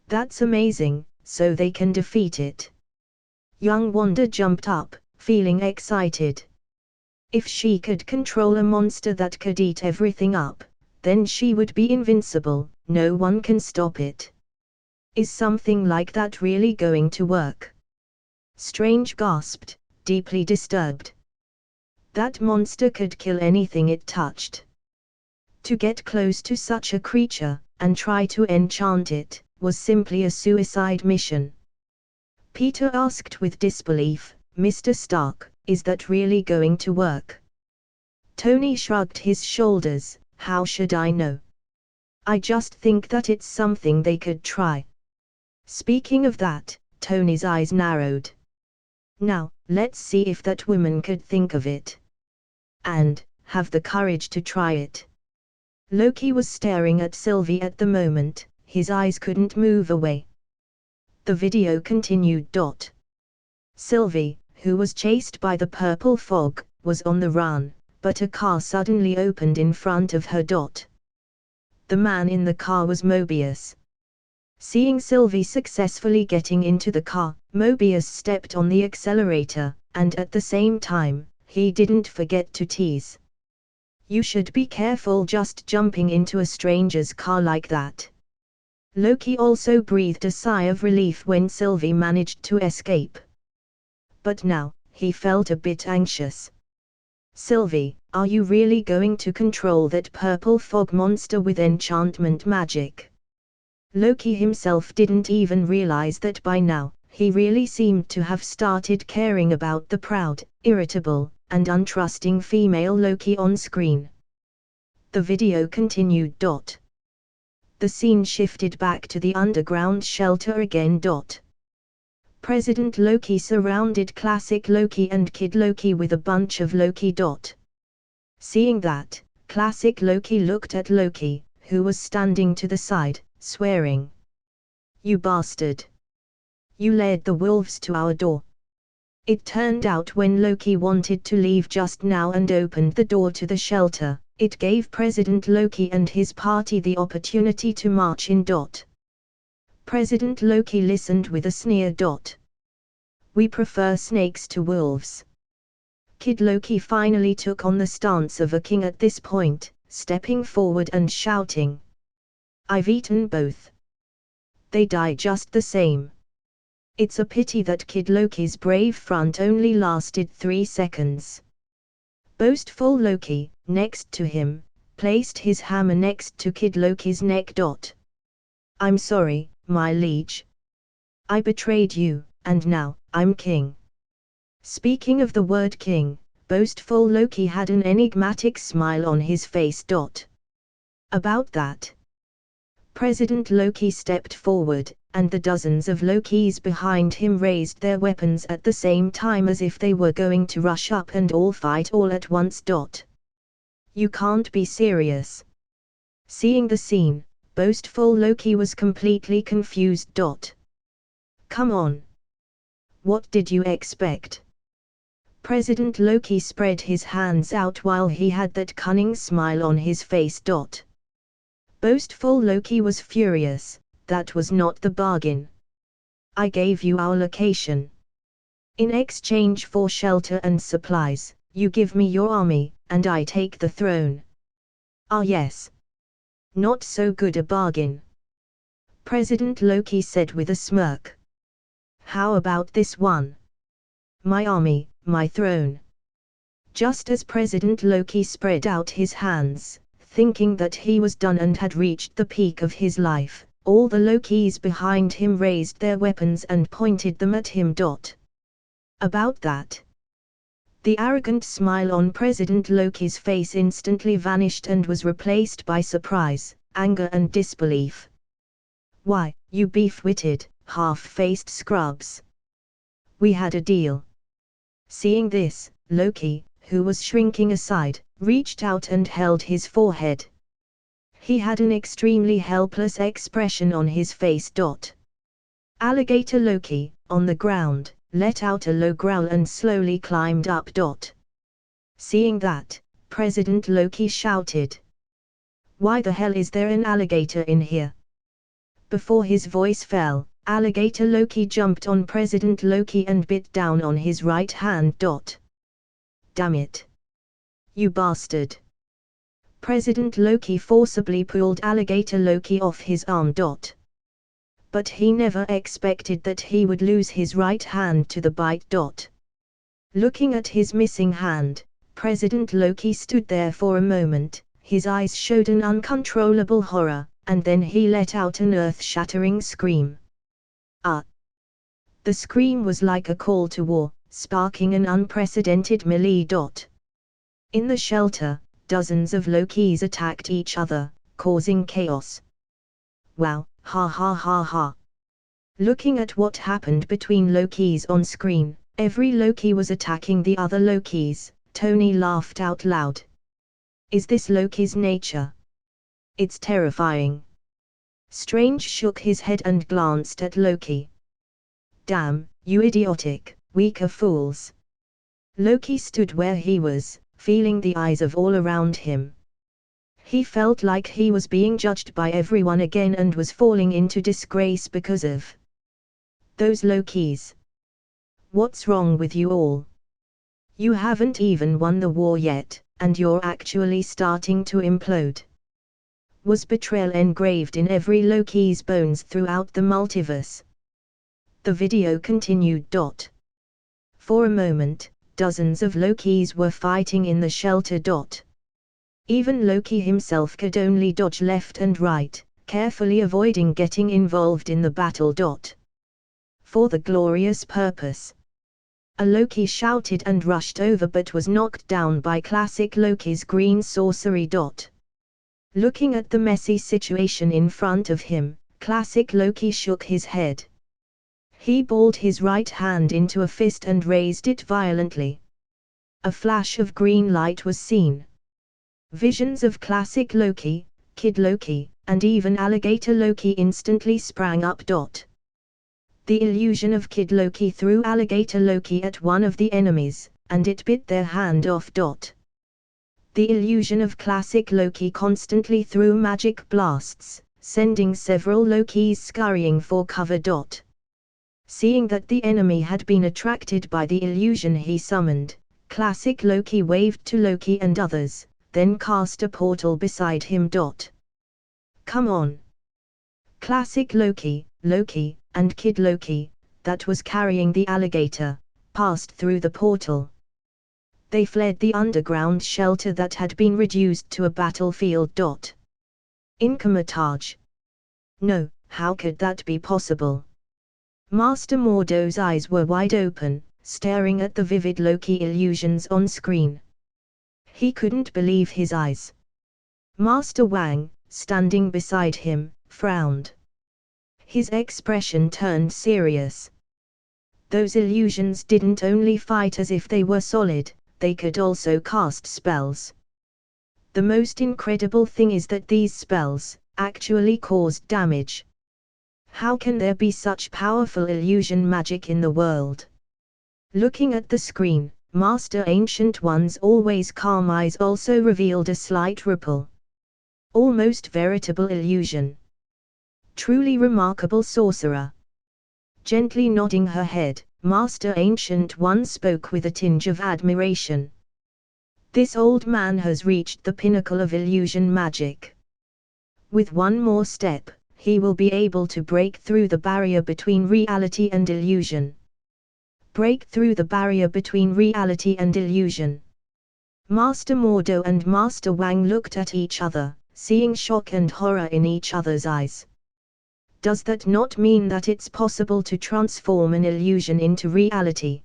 That's amazing, so they can defeat it. Young Wanda jumped up, feeling excited. If she could control a monster that could eat everything up, then she would be invincible, no one can stop it. Is something like that really going to work? Strange gasped, deeply disturbed. That monster could kill anything it touched. To get close to such a creature, and try to enchant it, was simply a suicide mission. Peter asked with disbelief, Mr. Stark, is that really going to work? Tony shrugged his shoulders, how should I know? I just think that it's something they could try. Speaking of that, Tony's eyes narrowed. Now, let's see if that woman could think of it. And have the courage to try it. Loki was staring at Sylvie at the moment, his eyes couldn't move away. The video continued. Sylvie, who was chased by the purple fog, was on the run, but a car suddenly opened in front of her. The man in the car was Mobius. Seeing Sylvie successfully getting into the car, Mobius stepped on the accelerator, and at the same time, he didn't forget to tease. You should be careful just jumping into a stranger's car like that. Loki also breathed a sigh of relief when Sylvie managed to escape. But now, he felt a bit anxious. Sylvie, are you really going to control that purple fog monster with enchantment magic? Loki himself didn't even realize that by now, he really seemed to have started caring about the proud, irritable, and untrusting female Loki on screen. The video continued. The scene shifted back to the underground shelter again. President Loki surrounded classic Loki and Kid Loki with a bunch of Loki. Seeing that, classic Loki looked at Loki, who was standing to the side, swearing. You bastard! You led the wolves to our door. It turned out when Loki wanted to leave just now and opened the door to the shelter, it gave President Loki and his party the opportunity to march in. President Loki listened with a sneer. We prefer snakes to wolves. Kid Loki finally took on the stance of a king at this point, stepping forward and shouting. I've eaten both. They die just the same. It's a pity that Kid Loki's brave front only lasted 3 seconds. Boastful Loki, next to him, placed his hammer next to Kid Loki's neck. I'm sorry, my liege. I betrayed you, and now, I'm king. Speaking of the word king, boastful Loki had an enigmatic smile on his face. About that. President Loki stepped forward, and the dozens of Lokis behind him raised their weapons at the same time as if they were going to rush up and all fight all at once. You can't be serious. Seeing the scene, boastful Loki was completely confused. Come on. What did you expect? President Loki spread his hands out while he had that cunning smile on his face. Boastful Loki was furious. That was not the bargain. I gave you our location. In exchange for shelter and supplies, you give me your army, and I take the throne. Ah yes. Not so good a bargain. President Loki said with a smirk. How about this one? My army, my throne. Just as President Loki spread out his hands, thinking that he was done and had reached the peak of his life, all the Lokis behind him raised their weapons and pointed them at him. About that. The arrogant smile on President Loki's face instantly vanished and was replaced by surprise, anger and disbelief. Why, you beef-witted, half-faced scrubs. We had a deal. Seeing this, Loki, who was shrinking aside, reached out and held his forehead. He had an extremely helpless expression on his face. Alligator Loki, on the ground, let out a low growl and slowly climbed up. Seeing that, President Loki shouted. Why the hell is there an alligator in here? Before his voice fell, Alligator Loki jumped on President Loki and bit down on his right hand. Damn it. You bastard. President Loki forcibly pulled Alligator Loki off his arm. But he never expected that he would lose his right hand to the bite. Looking at his missing hand, President Loki stood there for a moment, his eyes showed an uncontrollable horror, and then he let out an earth-shattering scream. Ah! The scream was like a call to war, sparking an unprecedented melee. In the shelter, dozens of Lokis attacked each other, causing chaos. Wow, ha ha ha ha. Looking at what happened between Lokis on screen, every Loki was attacking the other Lokis. Tony laughed out loud. Is this Loki's nature? It's terrifying. Strange shook his head and glanced at Loki. Damn, you idiotic, weaker fools. Loki stood where he was, feeling the eyes of all around him. He felt like he was being judged by everyone again and was falling into disgrace because of those Lokis. What's wrong with you all? You haven't even won the war yet, and you're actually starting to implode. Was betrayal engraved in every Loki's bones throughout the multiverse? The video continued. For a moment, dozens of Lokis were fighting in the shelter. Even Loki himself could only dodge left and right, carefully avoiding getting involved in the battle. For the glorious purpose. A Loki shouted and rushed over but was knocked down by classic Loki's green sorcery. Looking at the messy situation in front of him, classic Loki shook his head. He balled his right hand into a fist and raised it violently. A flash of green light was seen. Visions of classic Loki, Kid Loki, and even Alligator Loki instantly sprang up. The illusion of Kid Loki threw Alligator Loki at one of the enemies, and it bit their hand off. The illusion of classic Loki constantly threw magic blasts, sending several Lokis scurrying for cover. Seeing that the enemy had been attracted by the illusion he summoned, classic Loki waved to Loki and others, then cast a portal beside him. Come on! Classic Loki, and Kid Loki, that was carrying the alligator, passed through the portal. They fled the underground shelter that had been reduced to a battlefield. In Kamar Taj. No, how could that be possible? Master Mordo's eyes were wide open, staring at the vivid Loki illusions on screen. He couldn't believe his eyes. Master Wang, standing beside him, frowned. His expression turned serious. Those illusions didn't only fight as if they were solid, they could also cast spells. The most incredible thing is that these spells actually caused damage. How can there be such powerful illusion magic in the world? Looking at the screen, Master Ancient One's always calm eyes also revealed a slight ripple. Almost veritable illusion. Truly remarkable sorcerer. Gently nodding her head, Master Ancient One spoke with a tinge of admiration. This old man has reached the pinnacle of illusion magic. With one more step, he will be able to break through the barrier between reality and illusion. Break through the barrier between reality and illusion. Master Mordo and Master Wang looked at each other, seeing shock and horror in each other's eyes. Does that not mean that it's possible to transform an illusion into reality?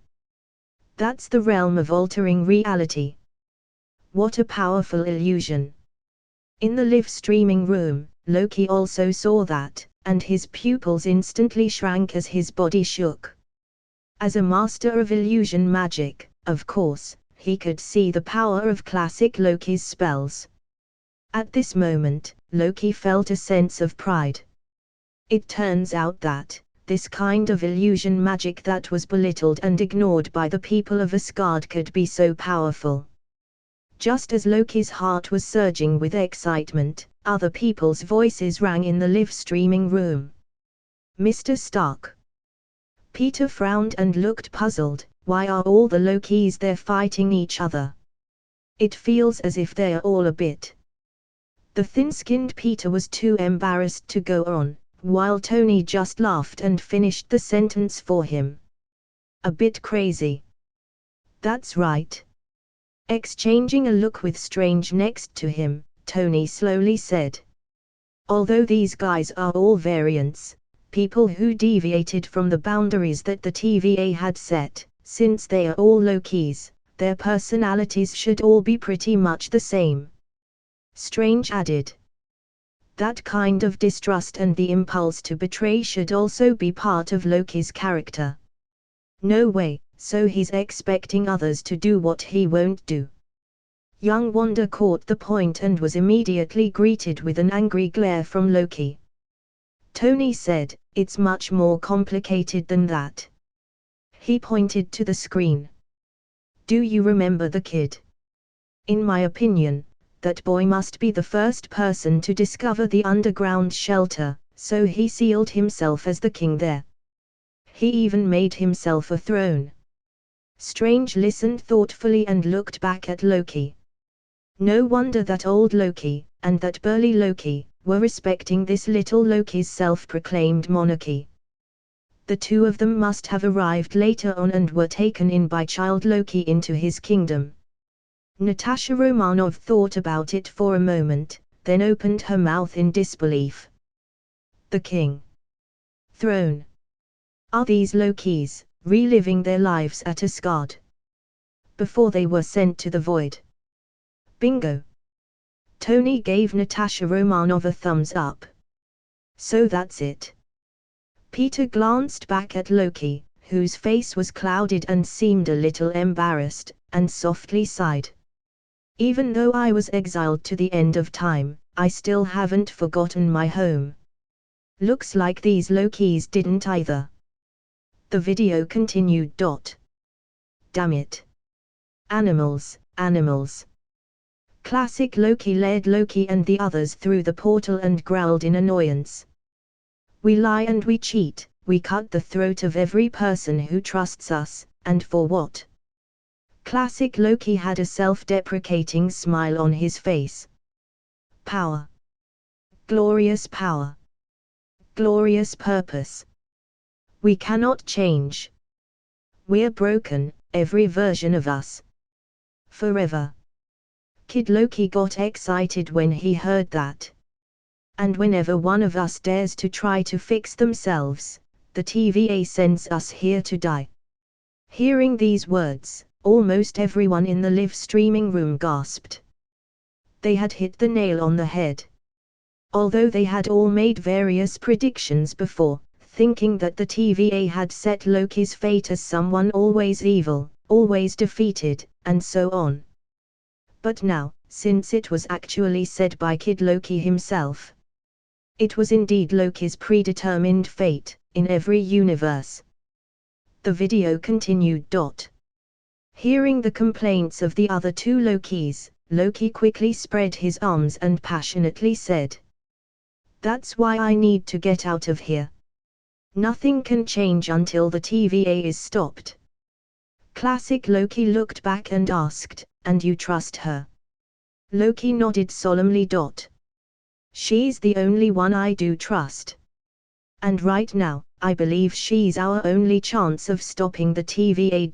That's the realm of altering reality. What a powerful illusion. In the live streaming room, Loki also saw that, and his pupils instantly shrank as his body shook. As a master of illusion magic, of course, he could see the power of classic Loki's spells. At this moment, Loki felt a sense of pride. It turns out that, this kind of illusion magic that was belittled and ignored by the people of Asgard could be so powerful. Just as Loki's heart was surging with excitement, other people's voices rang in the live streaming room. Mr. Stark. Peter frowned and looked puzzled. Why are all the Lokis there fighting each other? It feels as if they're all a bit. The thin-skinned Peter was too embarrassed to go on, while Tony just laughed and finished the sentence for him. A bit crazy. That's right. Exchanging a look with Strange next to him, Tony slowly said. Although these guys are all variants, people who deviated from the boundaries that the TVA had set, since they are all Lokis, their personalities should all be pretty much the same. Strange added. That kind of distrust and the impulse to betray should also be part of Loki's character. No way, so he's expecting others to do what he won't do. Young Wanda caught the point and was immediately greeted with an angry glare from Loki. Tony said, "It's much more complicated than that." He pointed to the screen. "Do you remember the kid? In my opinion, that boy must be the first person to discover the underground shelter, so he sealed himself as the king there. He even made himself a throne." Strange listened thoughtfully and looked back at Loki. No wonder that old Loki, and that burly Loki, were respecting this little Loki's self-proclaimed monarchy. The two of them must have arrived later on and were taken in by child Loki into his kingdom. Natasha Romanov thought about it for a moment, then opened her mouth in disbelief. The king. Throne. Are these Lokis, reliving their lives at Asgard? Before they were sent to the void. Bingo. Tony gave Natasha Romanov a thumbs up. So that's it. Peter glanced back at Loki, whose face was clouded and seemed a little embarrassed, and softly sighed. Even though I was exiled to the end of time, I still haven't forgotten my home. Looks like these Lokis didn't either. The video continued. Damn it. Animals, animals. Classic Loki led Loki and the others through the portal and growled in annoyance. We lie and we cheat, we cut the throat of every person who trusts us, and for what? Classic Loki had a self-deprecating smile on his face. Power. Glorious power. Glorious purpose. We cannot change. We're broken, every version of us. Forever. Kid Loki got excited when he heard that. And whenever one of us dares to try to fix themselves, the TVA sends us here to die. Hearing these words, almost everyone in the live streaming room gasped. They had hit the nail on the head. Although they had all made various predictions before, thinking that the TVA had set Loki's fate as someone always evil, always defeated, and so on. But now, since it was actually said by Kid Loki himself, it was indeed Loki's predetermined fate, in every universe. The video continued. Hearing the complaints of the other two Lokis, Loki quickly spread his arms and passionately said, "That's why I need to get out of here. Nothing can change until the TVA is stopped." Classic Loki looked back and asked, "And you trust her?" Loki nodded solemnly. "She's the only one I do trust. And right now, I believe she's our only chance of stopping the TVA.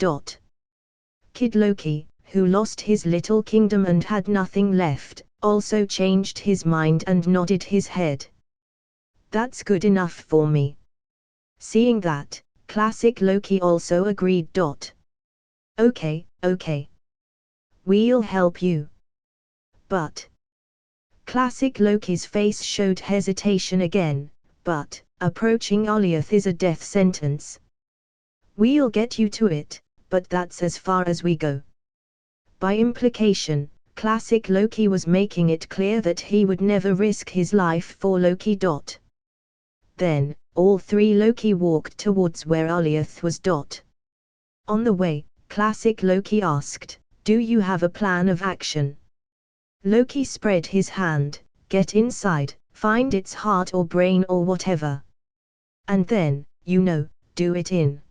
Kid Loki, who lost his little kingdom and had nothing left, also changed his mind and nodded his head. "That's good enough for me." Seeing that, Classic Loki also agreed. Okay. We'll help you. But Classic Loki's face showed hesitation again, but approaching Alioth is a death sentence. "We'll get you to it, but that's as far as we go." By implication, Classic Loki was making it clear that he would never risk his life for Loki. Then, all three Loki walked towards where Alioth was. On the way, Classic Loki asked, "Do you have a plan of action?" Loki spread his hand, "Get inside, find its heart or brain or whatever. And then, do it in."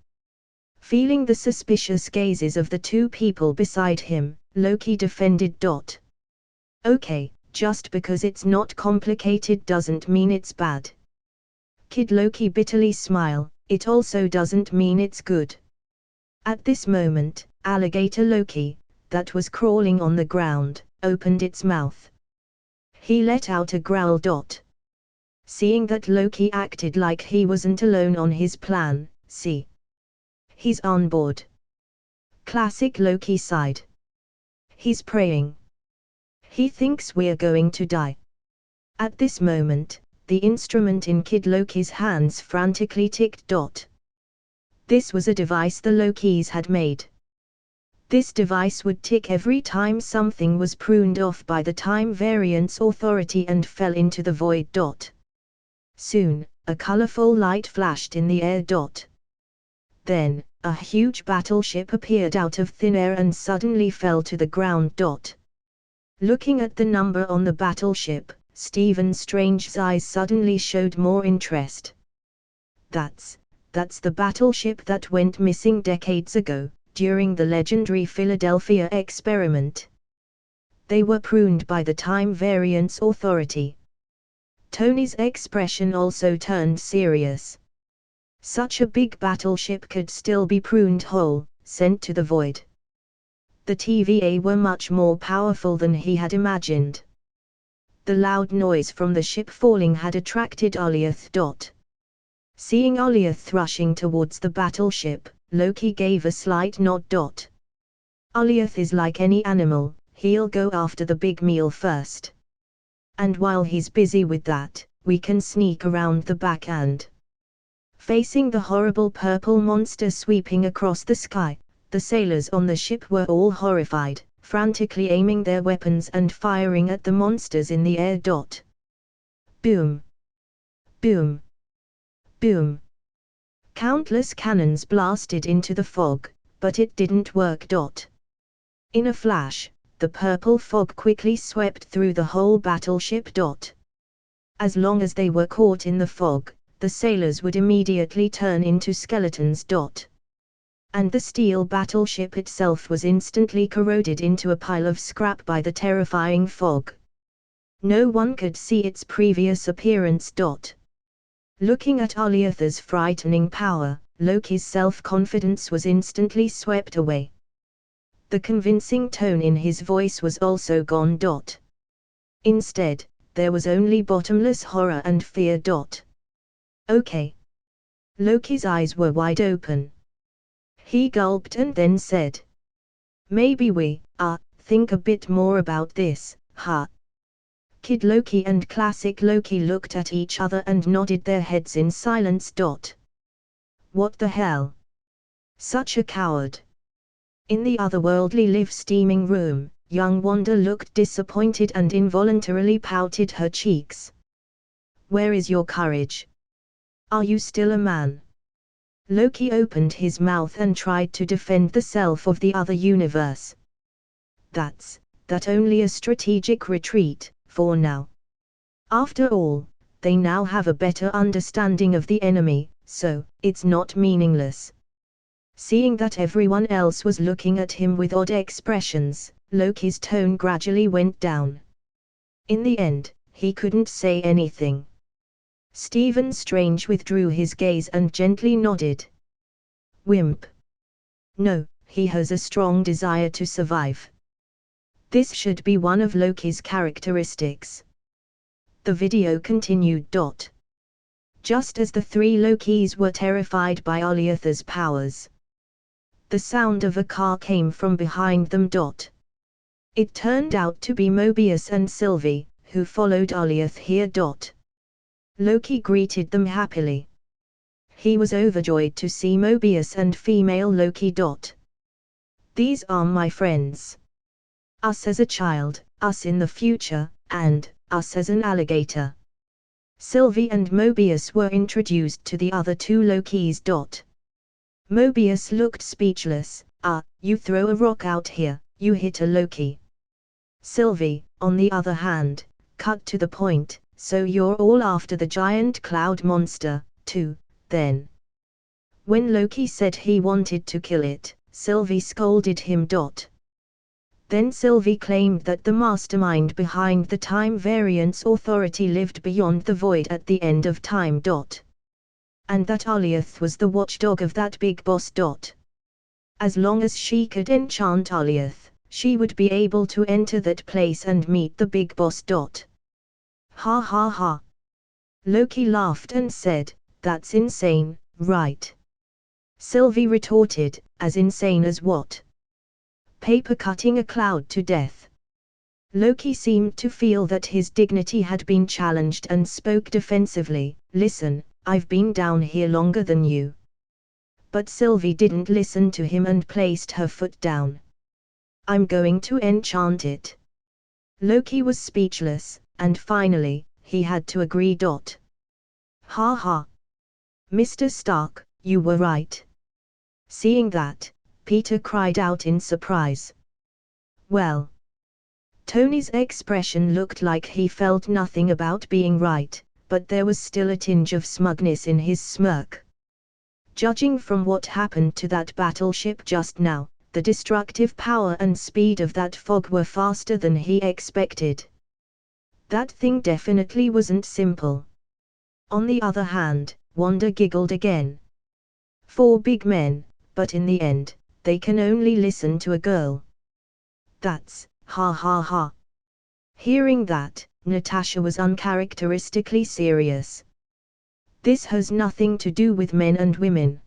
Feeling the suspicious gazes of the two people beside him, Loki defended. "Okay, just because it's not complicated doesn't mean it's bad." Kid Loki bitterly smiled, "It also doesn't mean it's good." At this moment, Alligator Loki, that was crawling on the ground, opened its mouth. He let out a growl. Seeing that Loki acted like he wasn't alone on his plan, "See, he's on board." Classic Loki sighed. "He's praying. He thinks we're going to die." At this moment, the instrument in Kid Loki's hands frantically ticked. This was a device the Lokis had made. This device would tick every time something was pruned off by the Time Variance Authority and fell into the void. Soon, a colorful light flashed in the air. Then, a huge battleship appeared out of thin air and suddenly fell to the ground. Looking at the number on the battleship, Stephen Strange's eyes suddenly showed more interest. That's the battleship that went missing decades ago, during the legendary Philadelphia experiment. They were pruned by the Time Variance Authority. Tony's expression also turned serious. Such a big battleship could still be pruned whole, sent to the void. The TVA were much more powerful than he had imagined. The loud noise from the ship falling had attracted Alioth. Seeing Alioth rushing towards the battleship, Loki gave a slight nod. Alioth is like any animal, he'll go after the big meal first. And while he's busy with that, we can sneak around the back and... Facing the horrible purple monster sweeping across the sky, the sailors on the ship were all horrified, frantically aiming their weapons and firing at the monsters in the air. Boom! Boom! Boom! Countless cannons blasted into the fog, but it didn't work. In a flash, the purple fog quickly swept through the whole battleship. As long as they were caught in the fog, the sailors would immediately turn into skeletons. And the steel battleship itself was instantly corroded into a pile of scrap by the terrifying fog. No one could see its previous appearance. Looking at Alioth's frightening power, Loki's self-confidence was instantly swept away. The convincing tone in his voice was also gone. Instead, there was only bottomless horror and fear. Okay. Loki's eyes were wide open. He gulped and then said, "Maybe we, think a bit more about this, huh?" Kid Loki and Classic Loki looked at each other and nodded their heads in silence. What the hell? Such a coward. In the otherworldly live-steaming room, young Wanda looked disappointed and involuntarily pouted her cheeks. "Where is your courage? Are you still a man?" Loki opened his mouth and tried to defend the self of the other universe. That only a strategic retreat, for now. After all, they now have a better understanding of the enemy, so it's not meaningless. Seeing that everyone else was looking at him with odd expressions, Loki's tone gradually went down. In the end, he couldn't say anything. Stephen Strange withdrew his gaze and gently nodded. Wimp. No, he has a strong desire to survive. This should be one of Loki's characteristics. The video continued. Just as the three Lokis were terrified by Alioth's powers, the sound of a car came from behind them. It turned out to be Mobius and Sylvie, who followed Alioth here. Loki greeted them happily. He was overjoyed to see Mobius and female Loki. These are my friends. Us as a child, us in the future, and us as an alligator. Sylvie and Mobius were introduced to the other two Lokis. Mobius looked speechless. You throw a rock out here, you hit a Loki. Sylvie, on the other hand, cut to the point, so you're all after the giant cloud monster, too, then. When Loki said he wanted to kill it, Sylvie scolded him. Then Sylvie claimed that the mastermind behind the time variance authority lived beyond the void at the end of time. And that Alioth was the watchdog of that big boss. As long as she could enchant Alioth, she would be able to enter that place and meet the big boss. Ha ha ha. Loki laughed and said, that's insane, right? Sylvie retorted, as insane as what? Paper cutting a cloud to death. Loki seemed to feel that his dignity had been challenged and spoke defensively, listen, I've been down here longer than you. But Sylvie didn't listen to him and placed her foot down. I'm going to enchant it. Loki was speechless, and finally, he had to agree. Ha ha. Mr. Stark, you were right. Seeing that, Peter cried out in surprise. Well. Tony's expression looked like he felt nothing about being right, but there was still a tinge of smugness in his smirk. Judging from what happened to that battleship just now, the destructive power and speed of that fog were faster than he expected. That thing definitely wasn't simple. On the other hand, Wanda giggled again. 4 big men, but in the end, they can only listen to a girl. That's, ha ha ha. Hearing that, Natasha was uncharacteristically serious. This has nothing to do with men and women.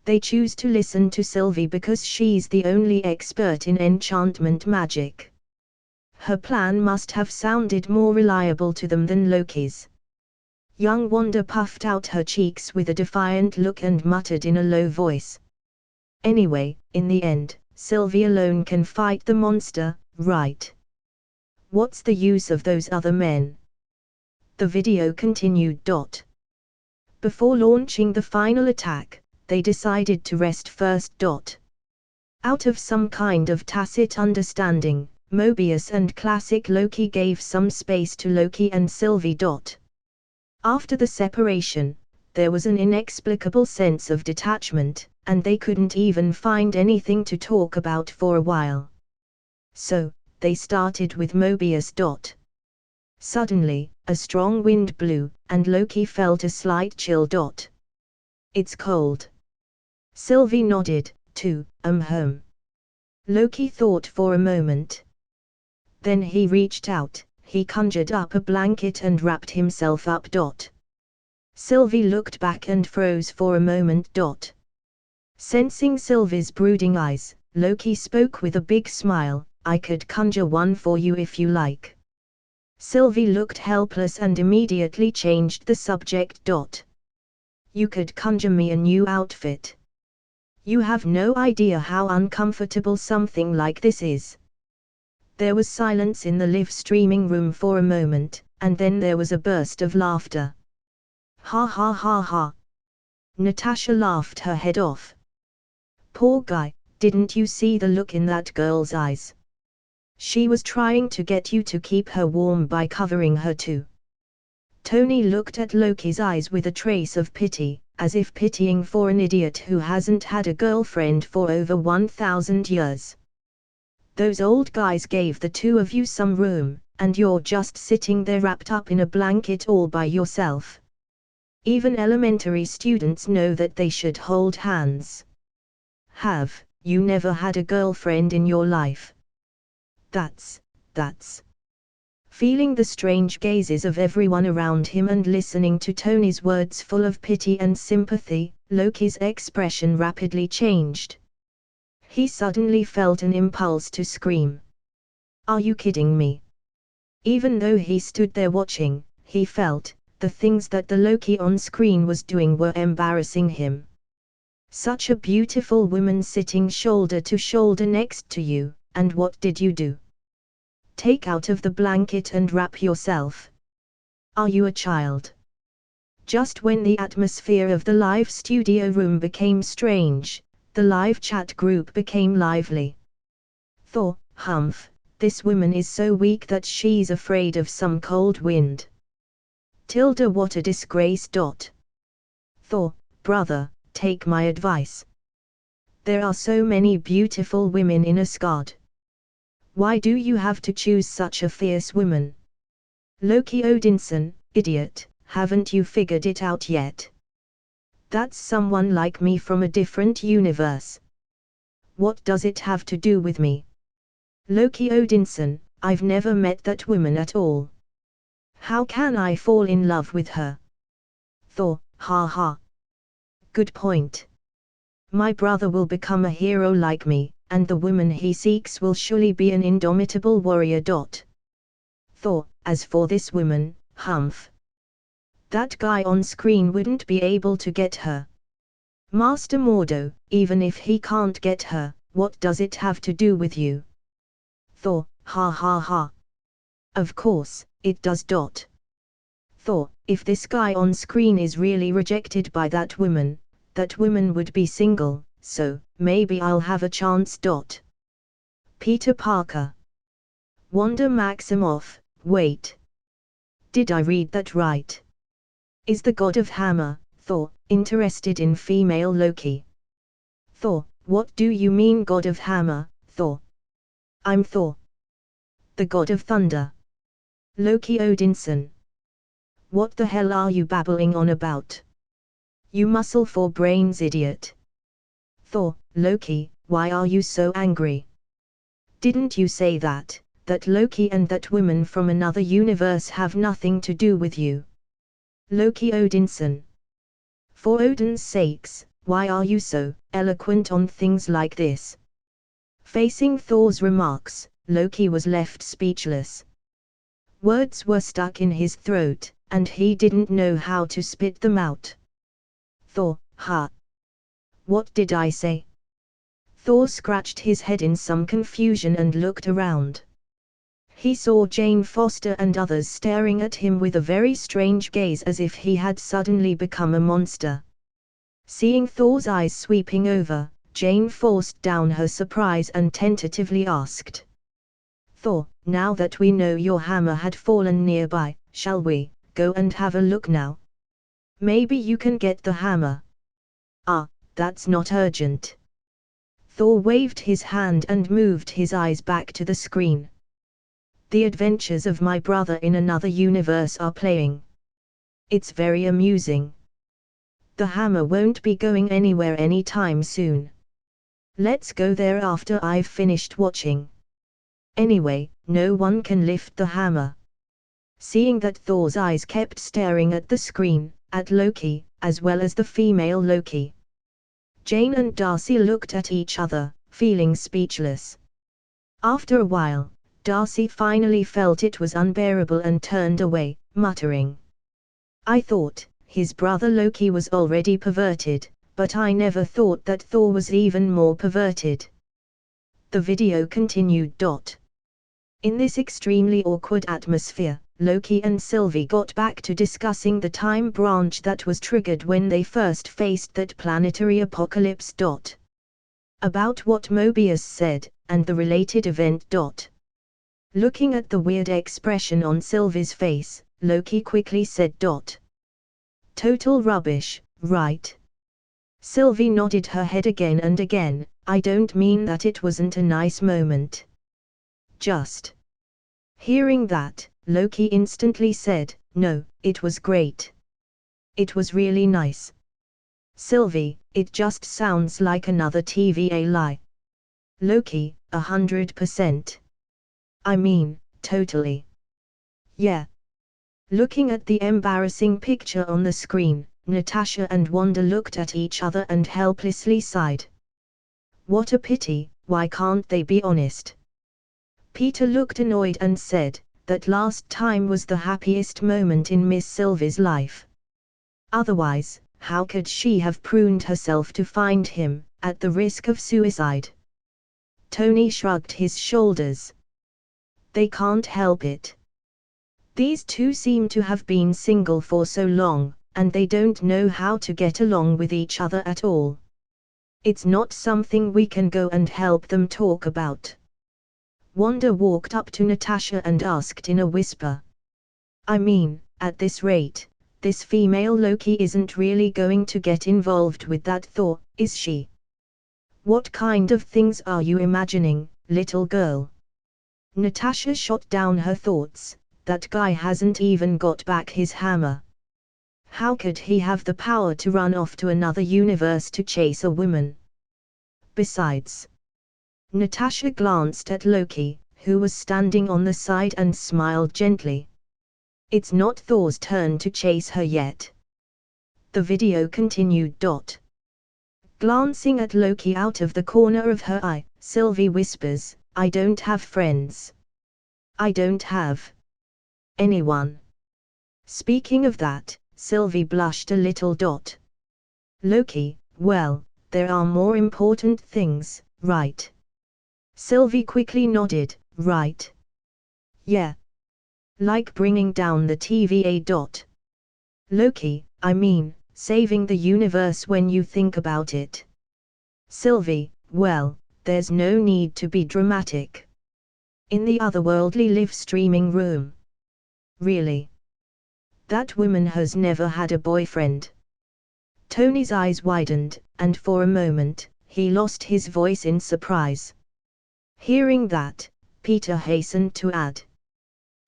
They choose to listen to Sylvie because she's the only expert in enchantment magic. Her plan must have sounded more reliable to them than Loki's. Young Wanda puffed out her cheeks with a defiant look and muttered in a low voice. Anyway, in the end, Sylvie alone can fight the monster, right? What's the use of those other men? The video continued. Before launching the final attack, they decided to rest first. Out of some kind of tacit understanding, Mobius and classic Loki gave some space to Loki and Sylvie. After the separation, there was an inexplicable sense of detachment, and they couldn't even find anything to talk about for a while. So, they started with Mobius. Suddenly, a strong wind blew, and Loki felt a slight chill. It's cold. Sylvie nodded, too, home. Loki thought for a moment. Then he reached out, he conjured up a blanket and wrapped himself up. Sylvie looked back and froze for a moment. Sensing Sylvie's brooding eyes, Loki spoke with a big smile, I could conjure one for you if you like. Sylvie looked helpless and immediately changed the subject. You could conjure me a new outfit. You have no idea how uncomfortable something like this is. There was silence in the live streaming room for a moment, and then there was a burst of laughter. Ha ha ha ha. Natasha laughed her head off. Poor guy, didn't you see the look in that girl's eyes? She was trying to get you to keep her warm by covering her too. Tony looked at Loki's eyes with a trace of pity, as if pitying for an idiot who hasn't had a girlfriend for over 1,000 years. Those old guys gave the two of you some room, and you're just sitting there wrapped up in a blanket all by yourself. Even elementary students know that they should hold hands. Have you never had a girlfriend in your life? That's. Feeling the strange gazes of everyone around him and listening to Tony's words full of pity and sympathy, Loki's expression rapidly changed. He suddenly felt an impulse to scream. Are you kidding me? Even though he stood there watching, he felt the things that the Loki on screen was doing were embarrassing him. Such a beautiful woman sitting shoulder to shoulder next to you, and what did you do? Take out of the blanket and wrap yourself. Are you a child? Just when the atmosphere of the live studio room became strange, the live chat group became lively. Thor, humph, this woman is so weak that she's afraid of some cold wind. Tilda, what a disgrace. Thor, brother, take my advice. There are so many beautiful women in Asgard. Why do you have to choose such a fierce woman? Loki Odinson, idiot, haven't you figured it out yet? That's someone like me from a different universe. What does it have to do with me? Loki Odinson, I've never met that woman at all. How can I fall in love with her? Thor, ha ha. Good point. My brother will become a hero like me, and the woman he seeks will surely be an indomitable warrior. Thor, as for this woman, humph. That guy on screen wouldn't be able to get her. Master Mordo, even if he can't get her, what does it have to do with you? Thor, ha ha ha. Of course, it does. Thor, if this guy on screen is really rejected by that woman would be single, so maybe I'll have a chance. Peter Parker. Wanda Maximoff, wait. Did I read that right? Is the god of hammer, Thor, interested in female Loki? Thor, what do you mean god of hammer, Thor? I'm Thor. The god of thunder. Loki Odinson. What the hell are you babbling on about? You muscle for brains, idiot. Thor, Loki, why are you so angry? Didn't you say that Loki and that woman from another universe have nothing to do with you? Loki Odinson. For Odin's sakes, why are you so eloquent on things like this? Facing Thor's remarks, Loki was left speechless. Words were stuck in his throat, and he didn't know how to spit them out. Thor, ha. What did I say? Thor scratched his head in some confusion and looked around. He saw Jane Foster and others staring at him with a very strange gaze, as if he had suddenly become a monster. Seeing Thor's eyes sweeping over, Jane forced down her surprise and tentatively asked. Thor, now that we know your hammer had fallen nearby, shall we go and have a look now? Maybe you can get the hammer. Ah, that's not urgent. Thor waved his hand and moved his eyes back to the screen. The adventures of my brother in another universe are playing. It's very amusing. The hammer won't be going anywhere anytime soon. Let's go there after I've finished watching. Anyway, no one can lift the hammer. Seeing that Thor's eyes kept staring at the screen, at Loki, as well as the female Loki, Jane and Darcy looked at each other, feeling speechless. After a while, Darcy finally felt it was unbearable and turned away, muttering, I thought his brother Loki was already perverted, but I never thought that Thor was even more perverted. The video continued. In this extremely awkward atmosphere, Loki and Sylvie got back to discussing the time branch that was triggered when they first faced that planetary apocalypse. About what Mobius said, and the related event. Looking at the weird expression on Sylvie's face, Loki quickly said. Total rubbish, right? Sylvie nodded her head again and again. I don't mean that it wasn't a nice moment. Just. Hearing that, Loki instantly said, no, it was great. It was really nice. Sylvie, it just sounds like another TVA lie. Loki, 100%. I mean, totally. Yeah. Looking at the embarrassing picture on the screen, Natasha and Wanda looked at each other and helplessly sighed. What a pity, why can't they be honest? Peter looked annoyed and said, that last time was the happiest moment in Miss Sylvie's life. Otherwise, how could she have pruned herself to find him, at the risk of suicide? Tony shrugged his shoulders. They can't help it. These two seem to have been single for so long, and they don't know how to get along with each other at all. It's not something we can go and help them talk about. Wanda walked up to Natasha and asked in a whisper. I mean, at this rate, this female Loki isn't really going to get involved with that Thor, is she? What kind of things are you imagining, little girl? Natasha shot down her thoughts. That guy hasn't even got back his hammer. How could he have the power to run off to another universe to chase a woman? Besides, Natasha glanced at Loki, who was standing on the side, and smiled gently. It's not Thor's turn to chase her yet. The video continued. Glancing at Loki out of the corner of her eye, Sylvie whispers, I don't have friends. I don't have anyone. Speaking of that, Sylvie blushed a little. Loki, well, there are more important things, right? Sylvie quickly nodded, right? Yeah. Like bringing down the TVA. Loki, I mean, saving the universe when you think about it. Sylvie, well, there's no need to be dramatic. In the otherworldly live streaming room. Really? That woman has never had a boyfriend. Tony's eyes widened, and for a moment, he lost his voice in surprise. Hearing that, Peter hastened to add.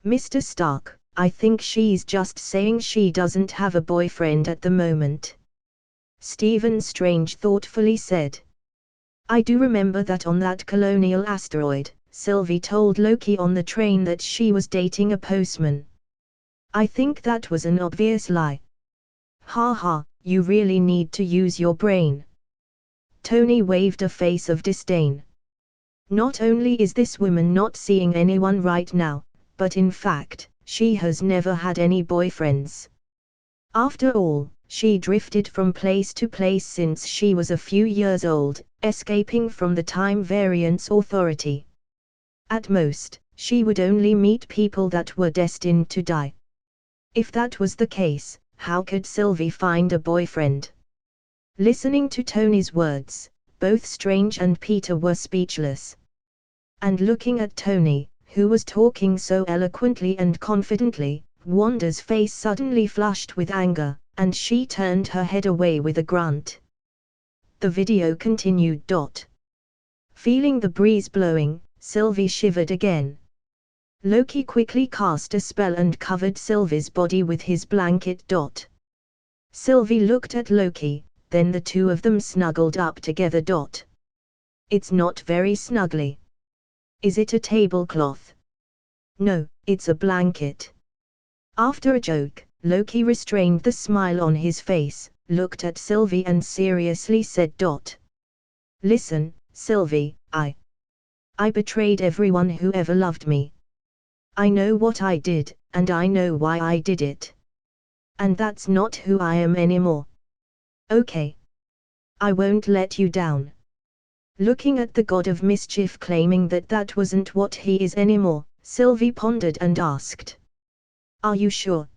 Mr. Stark, I think she's just saying she doesn't have a boyfriend at the moment. Stephen Strange thoughtfully said. I do remember that on that colonial asteroid, Sylvie told Loki on the train that she was dating a postman. I think that was an obvious lie. Ha ha, you really need to use your brain. Tony waved a face of disdain. Not only is this woman not seeing anyone right now, but in fact, she has never had any boyfriends. After all, she drifted from place to place since she was a few years old, escaping from the Time Variance Authority. At most, she would only meet people that were destined to die. If that was the case, how could Sylvie find a boyfriend? Listening to Tony's words, both Strange and Peter were speechless. And looking at Tony, who was talking so eloquently and confidently, Wanda's face suddenly flushed with anger, and she turned her head away with a grunt. The video continued. Feeling the breeze blowing, Sylvie shivered again. Loki quickly cast a spell and covered Sylvie's body with his blanket. Sylvie looked at Loki, then the two of them snuggled up together. It's not very snuggly. Is it a tablecloth? No, it's a blanket. After a joke, Loki restrained the smile on his face, looked at Sylvie and seriously said. Listen, Sylvie, I betrayed everyone who ever loved me. I know what I did, and I know why I did it. And that's not who I am anymore. Okay. I won't let you down. Looking at the god of mischief claiming that that wasn't what he is anymore, Sylvie pondered and asked. Are you sure?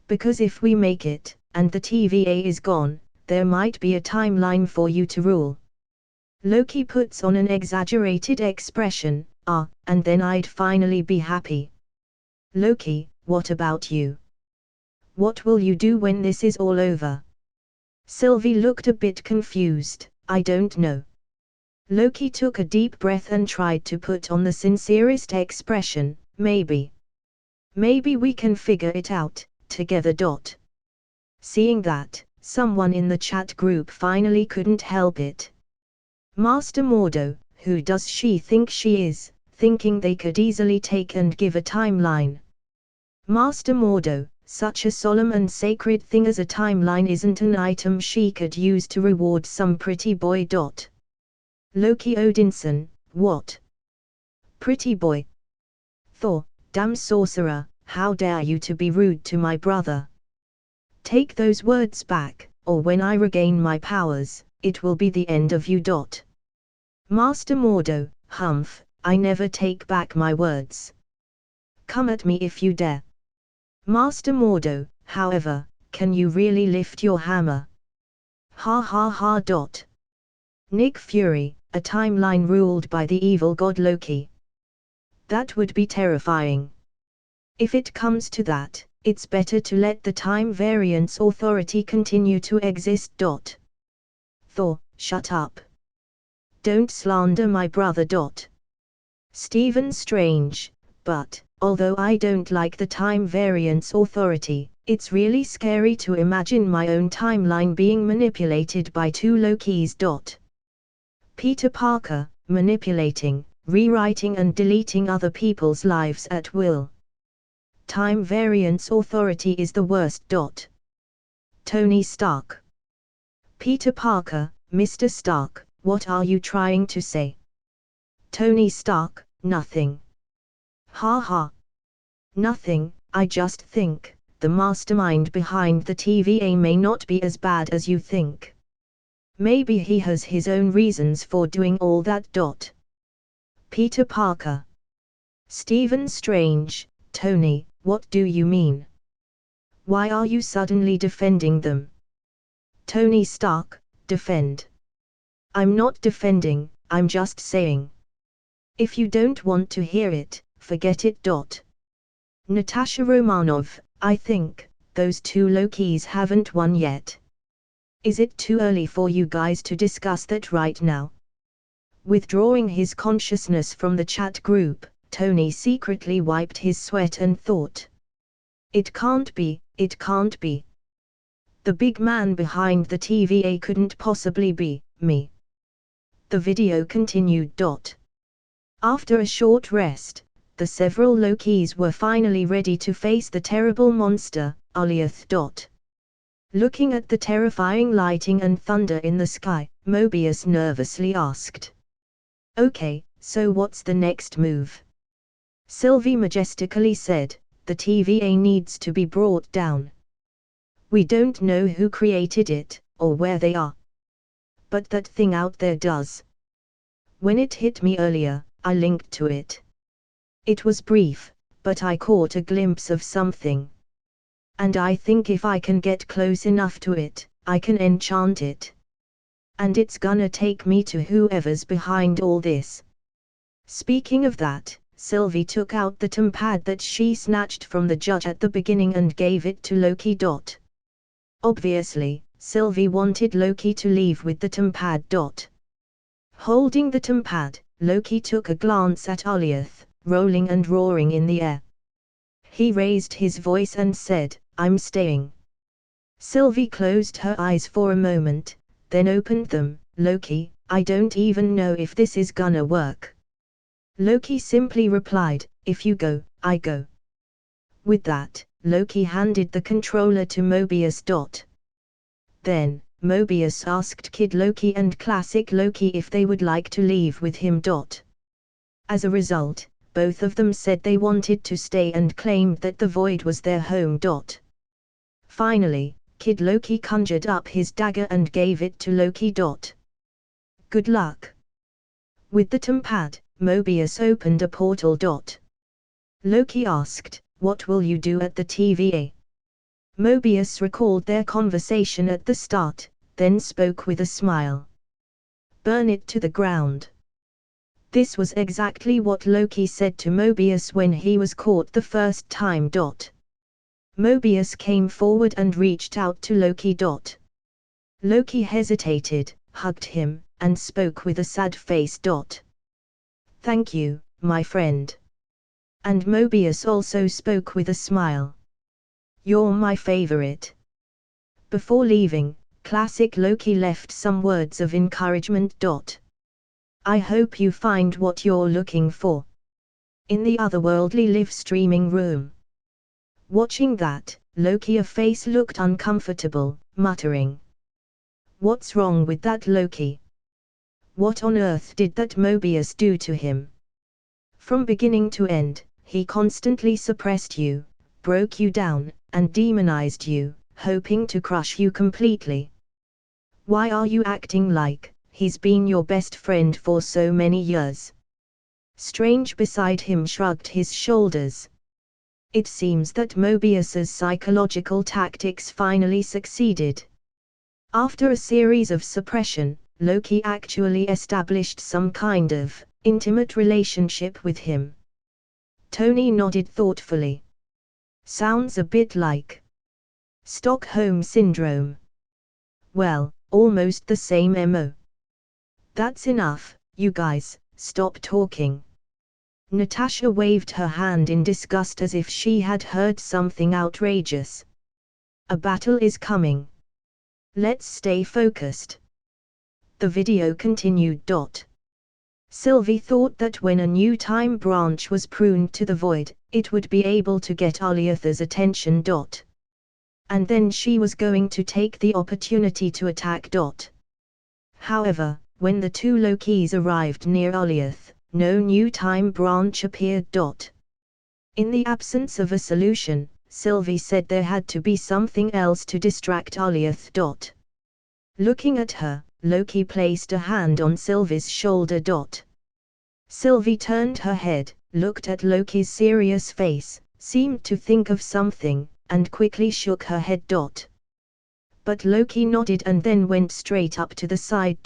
Because if we make it, and the TVA is gone, there might be a timeline for you to rule. Loki puts on an exaggerated expression, and then I'd finally be happy. Loki, what about you? What will you do when this is all over? Sylvie looked a bit confused. I don't know. Loki took a deep breath and tried to put on the sincerest expression, maybe. Maybe we can figure it out, together. Seeing that, someone in the chat group finally couldn't help it. Master Mordo, who does she think she is, thinking they could easily take and give a timeline. Master Mordo, such a solemn and sacred thing as a timeline isn't an item she could use to reward some pretty boy. Loki Odinson, what? Pretty boy? Thor, damn sorcerer, how dare you to be rude to my brother? Take those words back, or when I regain my powers, it will be the end of you. Master Mordo, humph, I never take back my words. Come at me if you dare. Master Mordo, however, can you really lift your hammer? Ha ha ha. Nick Fury, a timeline ruled by the evil god Loki. That would be terrifying. If it comes to that, it's better to let the Time Variance Authority continue to exist. Thor, shut up. Don't slander my brother. Stephen Strange, but, although I don't like the Time Variance Authority, it's really scary to imagine my own timeline being manipulated by two Lokis. Peter Parker, manipulating, rewriting and deleting other people's lives at will. Time Variance Authority is the worst. Tony Stark. Peter Parker, Mr. Stark, what are you trying to say? Tony Stark, nothing. Ha ha. Nothing, I just think, the mastermind behind the TVA may not be as bad as you think. Maybe he has his own reasons for doing all that. Peter Parker. Stephen Strange, Tony, what do you mean? Why are you suddenly defending them? Tony Stark, defend. I'm not defending, I'm just saying. If you don't want to hear it, forget it. Natasha Romanoff, I think, those two Lokis haven't won yet. Is it too early for you guys to discuss that right now? Withdrawing his consciousness from the chat group, Tony secretly wiped his sweat and thought. It can't be, it can't be. The big man behind the TVA couldn't possibly be me. The video continued. After a short rest, the several Lokis were finally ready to face the terrible monster, Alioth. Looking at the terrifying lighting and thunder in the sky, Mobius nervously asked. Okay, so what's the next move? Sylvie majestically said, the TVA needs to be brought down. We don't know who created it, or where they are. But that thing out there does. When it hit me earlier, I linked to it. It was brief, but I caught a glimpse of something. And I think if I can get close enough to it, I can enchant it. And it's gonna take me to whoever's behind all this. Speaking of that, Sylvie took out the tempad that she snatched from the judge at the beginning and gave it to Loki. Obviously, Sylvie wanted Loki to leave with the tempad. Holding the tempad, Loki took a glance at Alioth, rolling and roaring in the air. He raised his voice and said, I'm staying. Sylvie closed her eyes for a moment, then opened them. Loki, I don't even know if this is gonna work. Loki simply replied, if you go, I go. With that, Loki handed the controller to Mobius. Then, Mobius asked Kid Loki and Classic Loki if they would like to leave with him. As a result, both of them said they wanted to stay and claimed that the void was their home. Finally, Kid Loki conjured up his dagger and gave it to Loki. Good luck. With the tempad, Mobius opened a portal. Loki asked, what will you do at the TVA? Mobius recalled their conversation at the start, then spoke with a smile. Burn it to the ground. This was exactly what Loki said to Mobius when he was caught the first time. Mobius came forward and reached out to Loki. Loki hesitated, hugged him, and spoke with a sad face. Thank you, my friend. And Mobius also spoke with a smile. You're my favorite. Before leaving, Classic Loki left some words of encouragement. I hope you find what you're looking for. In the otherworldly live streaming room. Watching that, Loki's face looked uncomfortable, muttering. What's wrong with that Loki? What on earth did that Mobius do to him? From beginning to end, he constantly suppressed you, broke you down, and demonized you, hoping to crush you completely. Why are you acting like he's been your best friend for so many years? Strange beside him shrugged his shoulders. It seems that Mobius's psychological tactics finally succeeded. After a series of suppression, Loki actually established some kind of intimate relationship with him. Tony nodded thoughtfully. Sounds a bit like Stockholm Syndrome. Well, almost the same MO. That's enough, you guys, stop talking. Natasha waved her hand in disgust as if she had heard something outrageous. A battle is coming. Let's stay focused. The video continued. Sylvie thought that when a new time branch was pruned to the void, it would be able to get Aliatha's attention. And then she was going to take the opportunity to attack. However, when the two Lokis arrived near Aliath, no new time branch appeared. In the absence of a solution, Sylvie said there had to be something else to distract Aliath. Looking at her, Loki placed a hand on Sylvie's shoulder. Sylvie turned her head, looked at Loki's serious face, seemed to think of something, and quickly shook her head. But Loki nodded and then went straight up to the side.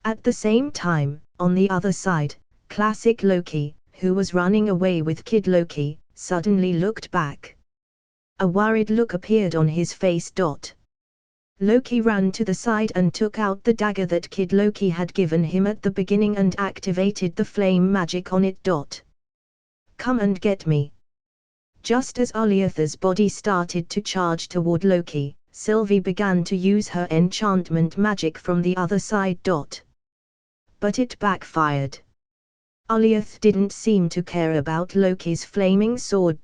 At the same time, on the other side, Classic Loki, who was running away with Kid Loki, suddenly looked back. A worried look appeared on his face. Loki ran to the side and took out the dagger that Kid Loki had given him at the beginning and activated the flame magic on it. Come and get me. Just as Aliatha's body started to charge toward Loki, Sylvie began to use her enchantment magic from the other side. But it backfired. Aliath didn't seem to care about Loki's flaming sword.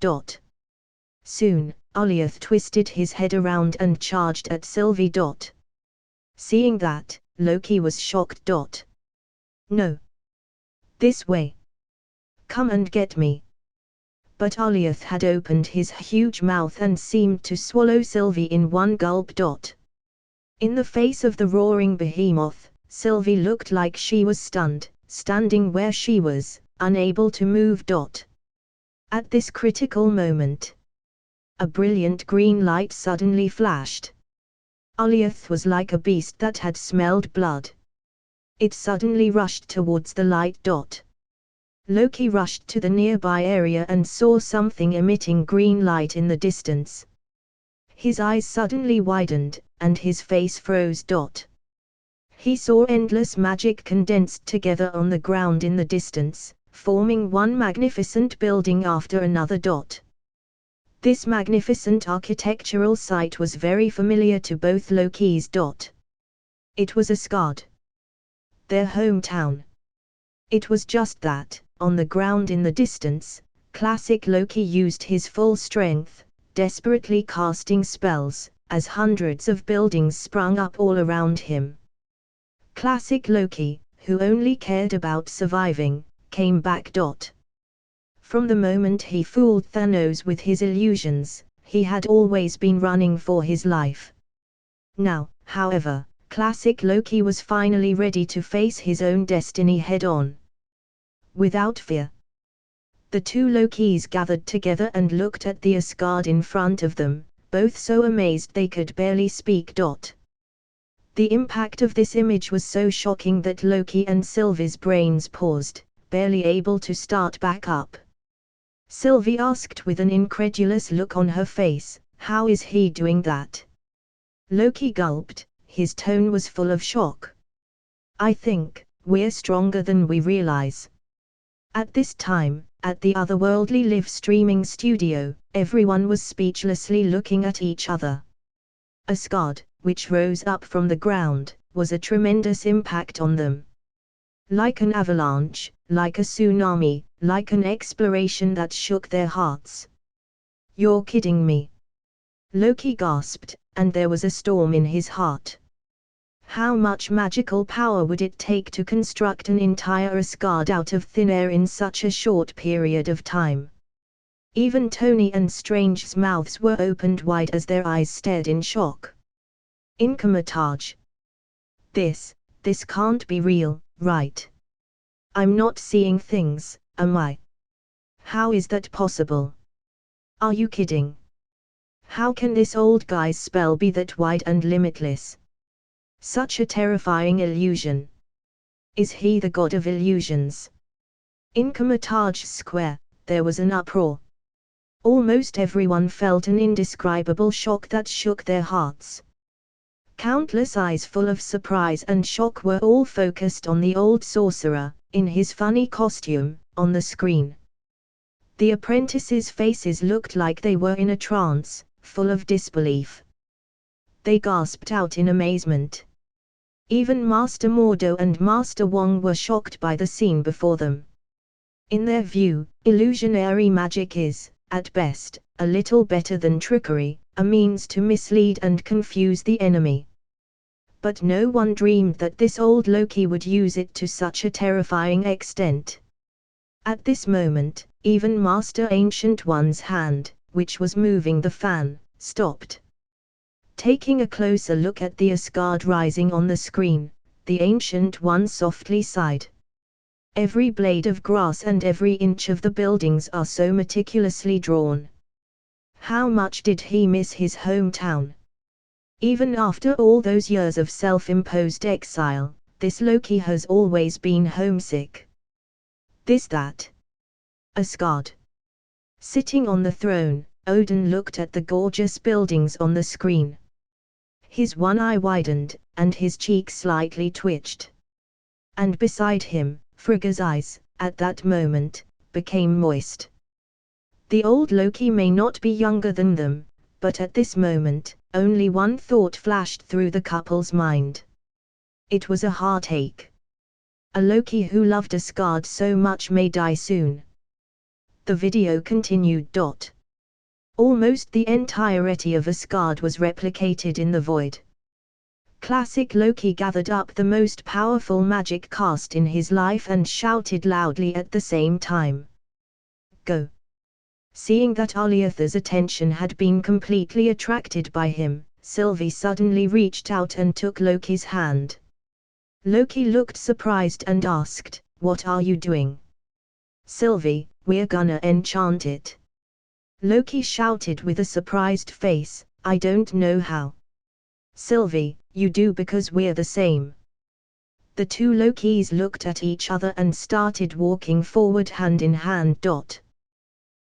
Soon, Aliath twisted his head around and charged at Sylvie. Seeing that, Loki was shocked. No. This way. Come and get me. But Aliath had opened his huge mouth and seemed to swallow Sylvie in one gulp. In the face of the roaring behemoth, Sylvie looked like she was stunned, standing where she was, unable to move. At this critical moment, a brilliant green light suddenly flashed. Aliath was like a beast that had smelled blood. It suddenly rushed towards the light. Loki rushed to the nearby area and saw something emitting green light in the distance. His eyes suddenly widened, and his face froze. He saw endless magic condensed together on the ground in the distance, forming one magnificent building after another. This magnificent architectural site was very familiar to both Lokis. It was Asgard, their hometown. It was just that, on the ground in the distance, Classic Loki used his full strength, desperately casting spells, as hundreds of buildings sprung up all around him. Classic Loki, who only cared about surviving, came back. From the moment he fooled Thanos with his illusions, he had always been running for his life. Now, however, Classic Loki was finally ready to face his own destiny head-on. Without fear. The two Lokis gathered together and looked at the Asgard in front of them, both so amazed they could barely speak. The impact of this image was so shocking that Loki and Sylvie's brains paused, barely able to start back up. Sylvie asked with an incredulous look on her face, "How is he doing that?" Loki gulped, his tone was full of shock. "I think, we're stronger than we realize." At this time, at the otherworldly live streaming studio, everyone was speechlessly looking at each other. Asgard, which rose up from the ground, was a tremendous impact on them. Like an avalanche, like a tsunami, like an exploration that shook their hearts. "You're kidding me?" Loki gasped, and there was a storm in his heart. How much magical power would it take to construct an entire Asgard out of thin air in such a short period of time? Even Tony and Strange's mouths were opened wide as their eyes stared in shock. "In Kamar Taj. This can't be real, right? I'm not seeing things, am I? How is that possible? Are you kidding? How can this old guy's spell be that wide and limitless? Such a terrifying illusion. Is he the god of illusions?" In Kamar Taj Square, there was an uproar. Almost everyone felt an indescribable shock that shook their hearts. Countless eyes full of surprise and shock were all focused on the old sorcerer, in his funny costume, on the screen. The apprentices' faces looked like they were in a trance, full of disbelief. They gasped out in amazement. Even Master Mordo and Master Wong were shocked by the scene before them. In their view, illusionary magic is, at best, a little better than trickery, a means to mislead and confuse the enemy. But no one dreamed that this old Loki would use it to such a terrifying extent. At this moment, even Master Ancient One's hand, which was moving the fan, stopped. Taking a closer look at the Asgard rising on the screen, the Ancient One softly sighed. Every blade of grass and every inch of the buildings are so meticulously drawn. How much did he miss his hometown? Even after all those years of self-imposed exile, this Loki has always been homesick. That. Asgard. Sitting on the throne, Odin looked at the gorgeous buildings on the screen. His one eye widened, and his cheek slightly twitched. And beside him, Frigga's eyes, at that moment, became moist. The old Loki may not be younger than them, but at this moment, only one thought flashed through the couple's mind. It was a heartache. A Loki who loved Asgard so much may die soon. The video continued. Almost the entirety of Asgard was replicated in the void. Classic Loki gathered up the most powerful magic cast in his life and shouted loudly at the same time. "Go!" Seeing that Aliatha's attention had been completely attracted by him, Sylvie suddenly reached out and took Loki's hand. Loki looked surprised and asked, "What are you doing?" "Sylvie, we're gonna enchant it." Loki shouted with a surprised face, "I don't know how." "Sylvie, you do because we're the same." The two Lokis looked at each other and started walking forward hand in hand.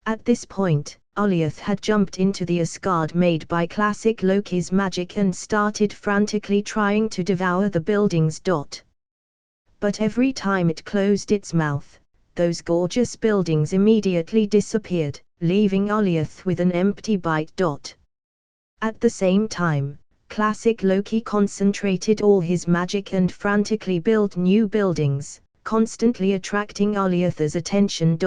At this point, Aliath had jumped into the Asgard made by classic Loki's magic and started frantically trying to devour the buildings. But every time it closed its mouth, those gorgeous buildings immediately disappeared, leaving Aliath with an empty bite. At the same time, classic Loki concentrated all his magic and frantically built new buildings, constantly attracting Aliath's attention.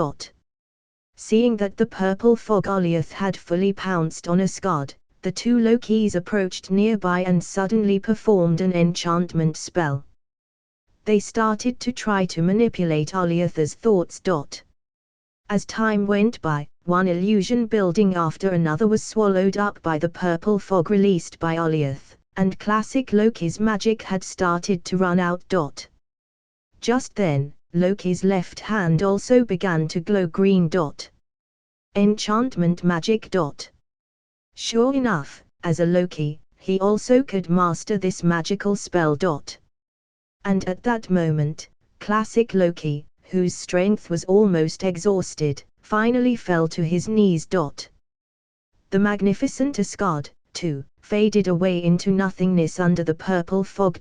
Seeing that the purple fog Aliath had fully pounced on Asgard, the two Lokis approached nearby and suddenly performed an enchantment spell. They started to try to manipulate Aliath's thoughts. As time went by, one illusion building after another was swallowed up by the purple fog released by Aliath, and classic Loki's magic had started to run out. Just then, Loki's left hand also began to glow green. Enchantment magic. Sure enough, as a Loki, he also could master this magical spell. And at that moment, classic Loki, whose strength was almost exhausted, finally fell to his knees. The magnificent Asgard, too, faded away into nothingness under the purple fog.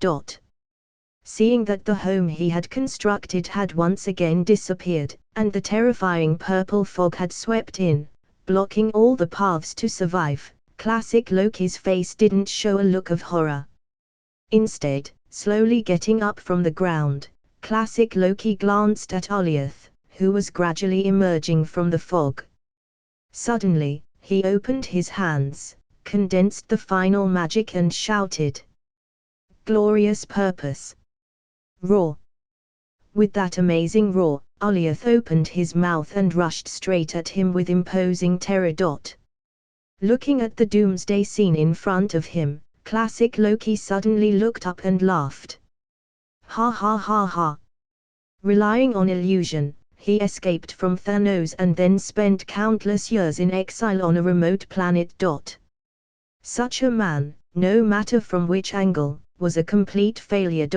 Seeing that the home he had constructed had once again disappeared, and the terrifying purple fog had swept in, blocking all the paths to survive, classic Loki's face didn't show a look of horror. Instead, slowly getting up from the ground, classic Loki glanced at Alioth, who was gradually emerging from the fog. Suddenly, he opened his hands, condensed the final magic and shouted, "Glorious purpose! Roar!" With that amazing roar, Alioth opened his mouth and rushed straight at him with imposing terror. Looking at the doomsday scene in front of him, classic Loki suddenly looked up and laughed. Ha ha ha ha! Relying on illusion, he escaped from Thanos and then spent countless years in exile on a remote planet. Such a man, no matter from which angle, was a complete failure.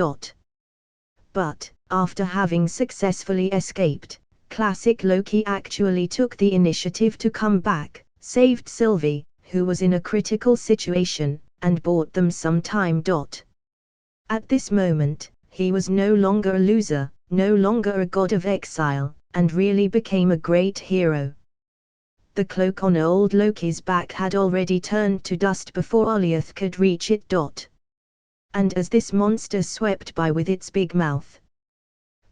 But, after having successfully escaped, classic Loki actually took the initiative to come back, saved Sylvie, who was in a critical situation, and bought them some time. At this moment, he was no longer a loser, no longer a god of exile, and really became a great hero. The cloak on old Loki's back had already turned to dust before Alioth could reach it. And as this monster swept by with its big mouth,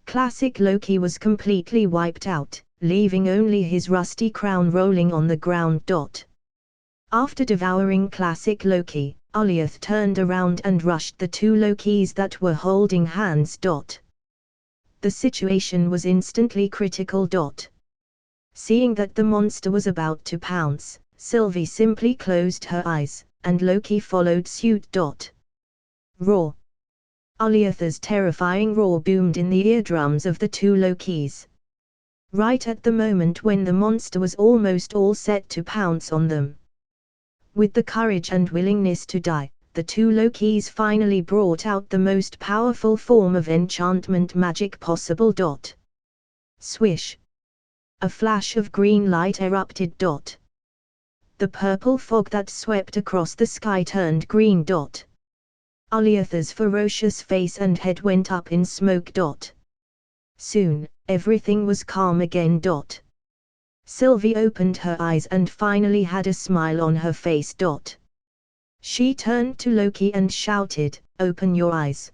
classic Loki was completely wiped out, leaving only his rusty crown rolling on the ground. After devouring classic Loki, Alioth turned around and rushed the two Lokis that were holding hands. The situation was instantly critical. Seeing that the monster was about to pounce, Sylvie simply closed her eyes, and Loki followed suit. Roar! Alioth's terrifying roar boomed in the eardrums of the two Lokis. Right at the moment when the monster was almost all set to pounce on them. With the courage and willingness to die, the two Lokis finally brought out the most powerful form of enchantment magic possible. Swish! A flash of green light erupted. The purple fog that swept across the sky turned green. Alioth's ferocious face and head went up in smoke. Soon, everything was calm again. Sylvie opened her eyes and finally had a smile on her face. She turned to Loki and shouted, "Open your eyes."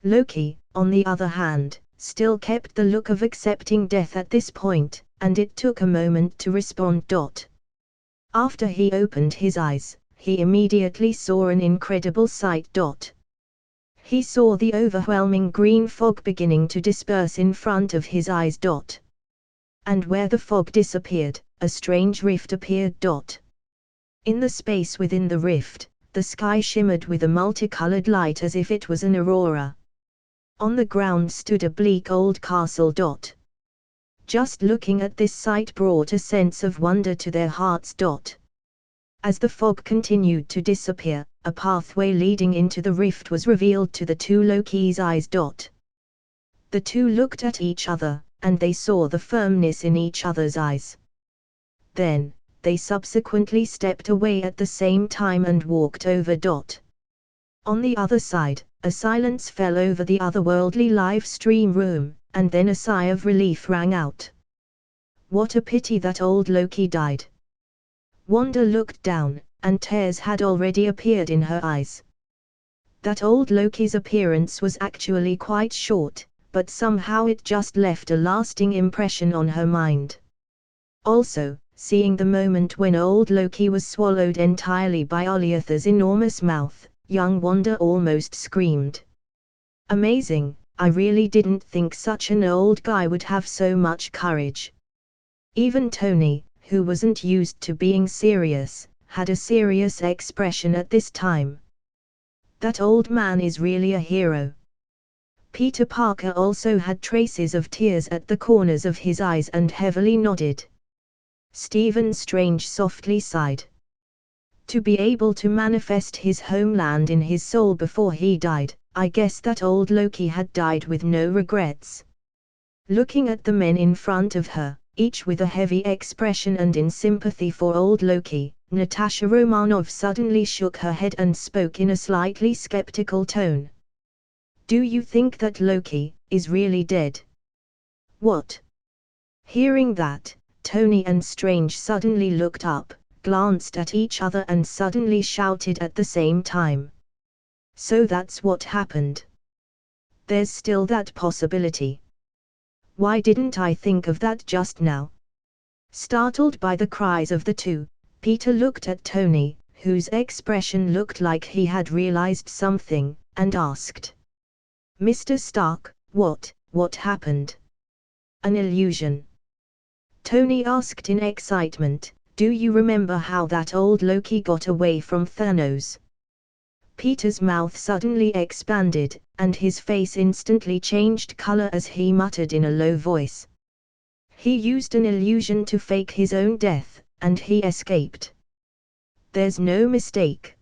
Loki, on the other hand, still kept the look of accepting death at this point, and it took a moment to respond. After he opened his eyes, he immediately saw an incredible sight. He saw the overwhelming green fog beginning to disperse in front of his eyes. And where the fog disappeared, a strange rift appeared. In the space within the rift, the sky shimmered with a multicolored light as if it was an aurora. On the ground stood a bleak old castle. Just looking at this sight brought a sense of wonder to their hearts. As the fog continued to disappear, a pathway leading into the rift was revealed to the two Lokis' eyes. The two looked at each other, and they saw the firmness in each other's eyes. Then, they subsequently stepped away at the same time and walked over. On the other side, a silence fell over the otherworldly live stream room, and then a sigh of relief rang out. What a pity that old Loki died. Wanda looked down, and tears had already appeared in her eyes. That old Loki's appearance was actually quite short, but somehow it just left a lasting impression on her mind. Also, seeing the moment when old Loki was swallowed entirely by Alioth's enormous mouth, young Wanda almost screamed. Amazing, I really didn't think such an old guy would have so much courage. Even Tony, who wasn't used to being serious, had a serious expression at this time. That old man is really a hero. Peter Parker also had traces of tears at the corners of his eyes and heavily nodded. Stephen Strange softly sighed. To be able to manifest his homeland in his soul before he died, I guess that old Loki had died with no regrets. Looking at the men in front of her, each with a heavy expression and in sympathy for old Loki, Natasha Romanoff suddenly shook her head and spoke in a slightly skeptical tone. Do you think that Loki is really dead? What? Hearing that, Tony and Strange suddenly looked up, glanced at each other and suddenly shouted at the same time. So that's what happened. There's still that possibility. Why didn't I think of that just now? Startled by the cries of the two, Peter looked at Tony, whose expression looked like he had realized something, and asked. Mr. Stark, what happened? An illusion. Tony asked in excitement, do you remember how that old Loki got away from Thanos? Peter's mouth suddenly expanded, and his face instantly changed color as he muttered in a low voice. He used an illusion to fake his own death, and he escaped. There's no mistake.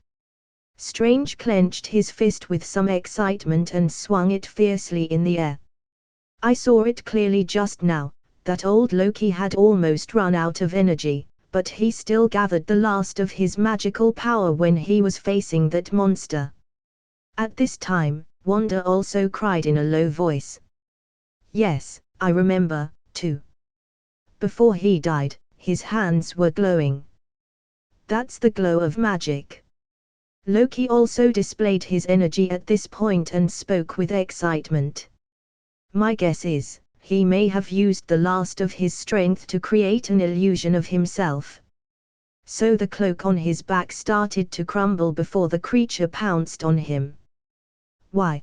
Strange clenched his fist with some excitement and swung it fiercely in the air. I saw it clearly just now, that old Loki had almost run out of energy, but he still gathered the last of his magical power when he was facing that monster. At this time, Wanda also cried in a low voice. Yes, I remember, too. Before he died, his hands were glowing. That's the glow of magic. Loki also displayed his energy at this point and spoke with excitement. My guess is, he may have used the last of his strength to create an illusion of himself. So the cloak on his back started to crumble before the creature pounced on him. Why?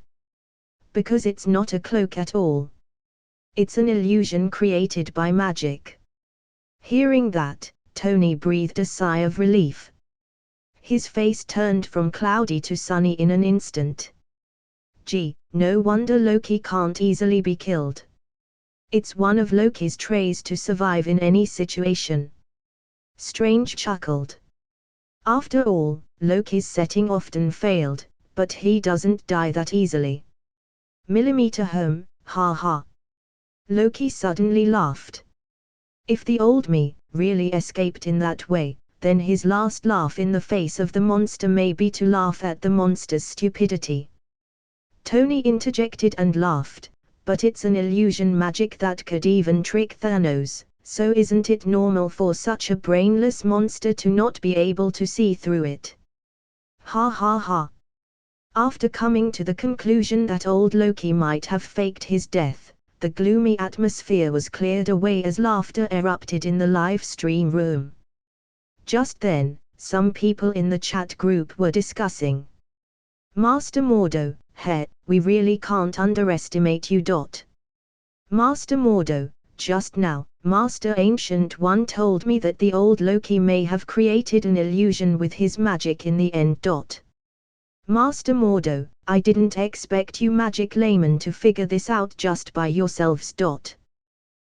Because it's not a cloak at all. It's an illusion created by magic. Hearing that, Tony breathed a sigh of relief. His face turned from cloudy to sunny in an instant. Gee, no wonder Loki can't easily be killed. It's one of Loki's traits to survive in any situation. Strange chuckled. After all, Loki's setting often failed, but he doesn't die that easily. Millimeter home, ha ha. Loki suddenly laughed. If the old me really escaped in that way, then his last laugh in the face of the monster may be to laugh at the monster's stupidity. Tony interjected and laughed, but it's an illusion magic that could even trick Thanos, so isn't it normal for such a brainless monster to not be able to see through it? Ha ha ha. After coming to the conclusion that old Loki might have faked his death, the gloomy atmosphere was cleared away as laughter erupted in the live stream room. Just then, some people in the chat group were discussing. Master Mordo, hey, we really can't underestimate you. Master Mordo, just now, Master Ancient One told me that the old Loki may have created an illusion with his magic in the end. Master Mordo, I didn't expect you magic laymen to figure this out just by yourselves.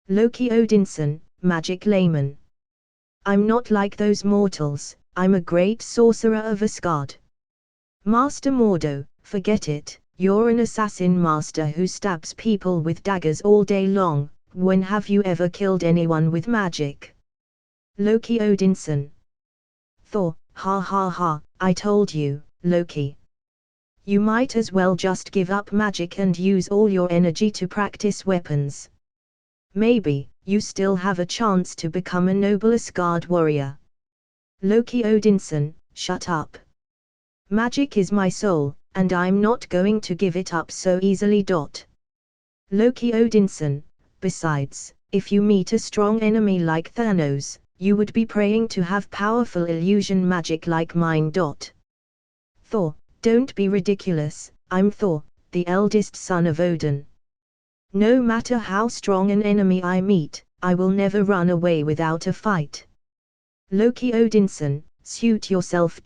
Loki Odinson, magic layman. I'm not like those mortals, I'm a great sorcerer of Asgard. Master Mordo, forget it, you're an assassin master who stabs people with daggers all day long. When have you ever killed anyone with magic? Loki Odinson. Thor, ha ha ha, I told you, Loki. You might as well just give up magic and use all your energy to practice weapons. Maybe, you still have a chance to become a noble Asgard warrior. Loki Odinson, shut up. Magic is my soul, and I'm not going to give it up so easily. Loki Odinson, besides, if you meet a strong enemy like Thanos, you would be praying to have powerful illusion magic like mine. Thor, don't be ridiculous, I'm Thor, the eldest son of Odin. No matter how strong an enemy I meet, I will never run away without a fight. Loki Odinson, suit yourself.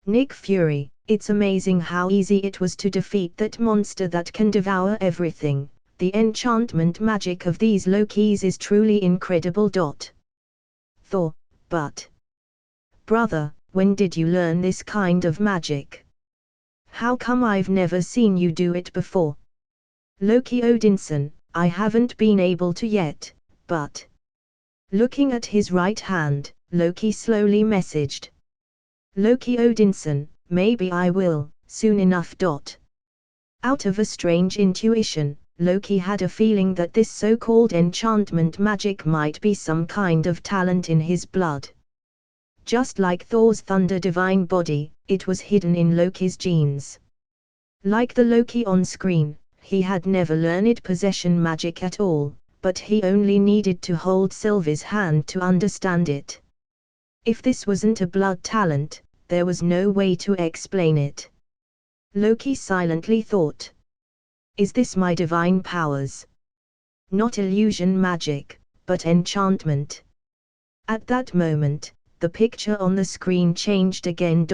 Nick Fury, It's amazing how easy it was to defeat that monster that can devour everything. The enchantment magic of these Lokis is truly incredible. Thor, but brother, when did you learn this kind of magic? How come I've never seen you do it before? Loki Odinson, I haven't been able to yet, but... Looking at his right hand, Loki slowly messaged. Loki Odinson, maybe I will, soon enough. Out of a strange intuition, Loki had a feeling that this so-called enchantment magic might be some kind of talent in his blood. Just like Thor's thunder divine body, it was hidden in Loki's genes. Like the Loki on screen, he had never learned possession magic at all, but he only needed to hold Sylvie's hand to understand it. If this wasn't a blood talent, there was no way to explain it. Loki silently thought. Is this my divine powers? Not illusion magic, but enchantment. At that moment, the picture on the screen changed again.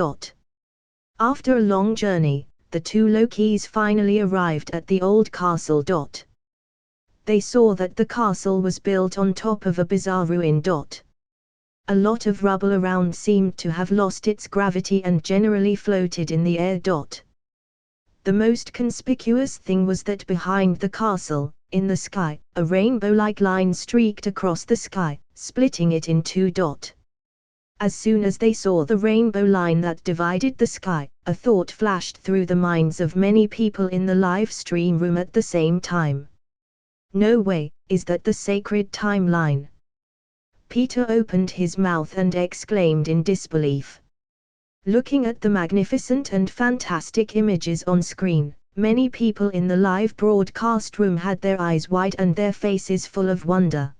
After a long journey, the two Lokis finally arrived at the old castle. They saw that the castle was built on top of a bizarre ruin. A lot of rubble around seemed to have lost its gravity and generally floated in the air. The most conspicuous thing was that behind the castle, in the sky, a rainbow-like line streaked across the sky, splitting it in two. As soon as they saw the rainbow line that divided the sky, a thought flashed through the minds of many people in the live stream room at the same time. No way, is that the sacred timeline? Peter opened his mouth and exclaimed in disbelief. Looking at the magnificent and fantastic images on screen, many people in the live broadcast room had their eyes wide and their faces full of wonder.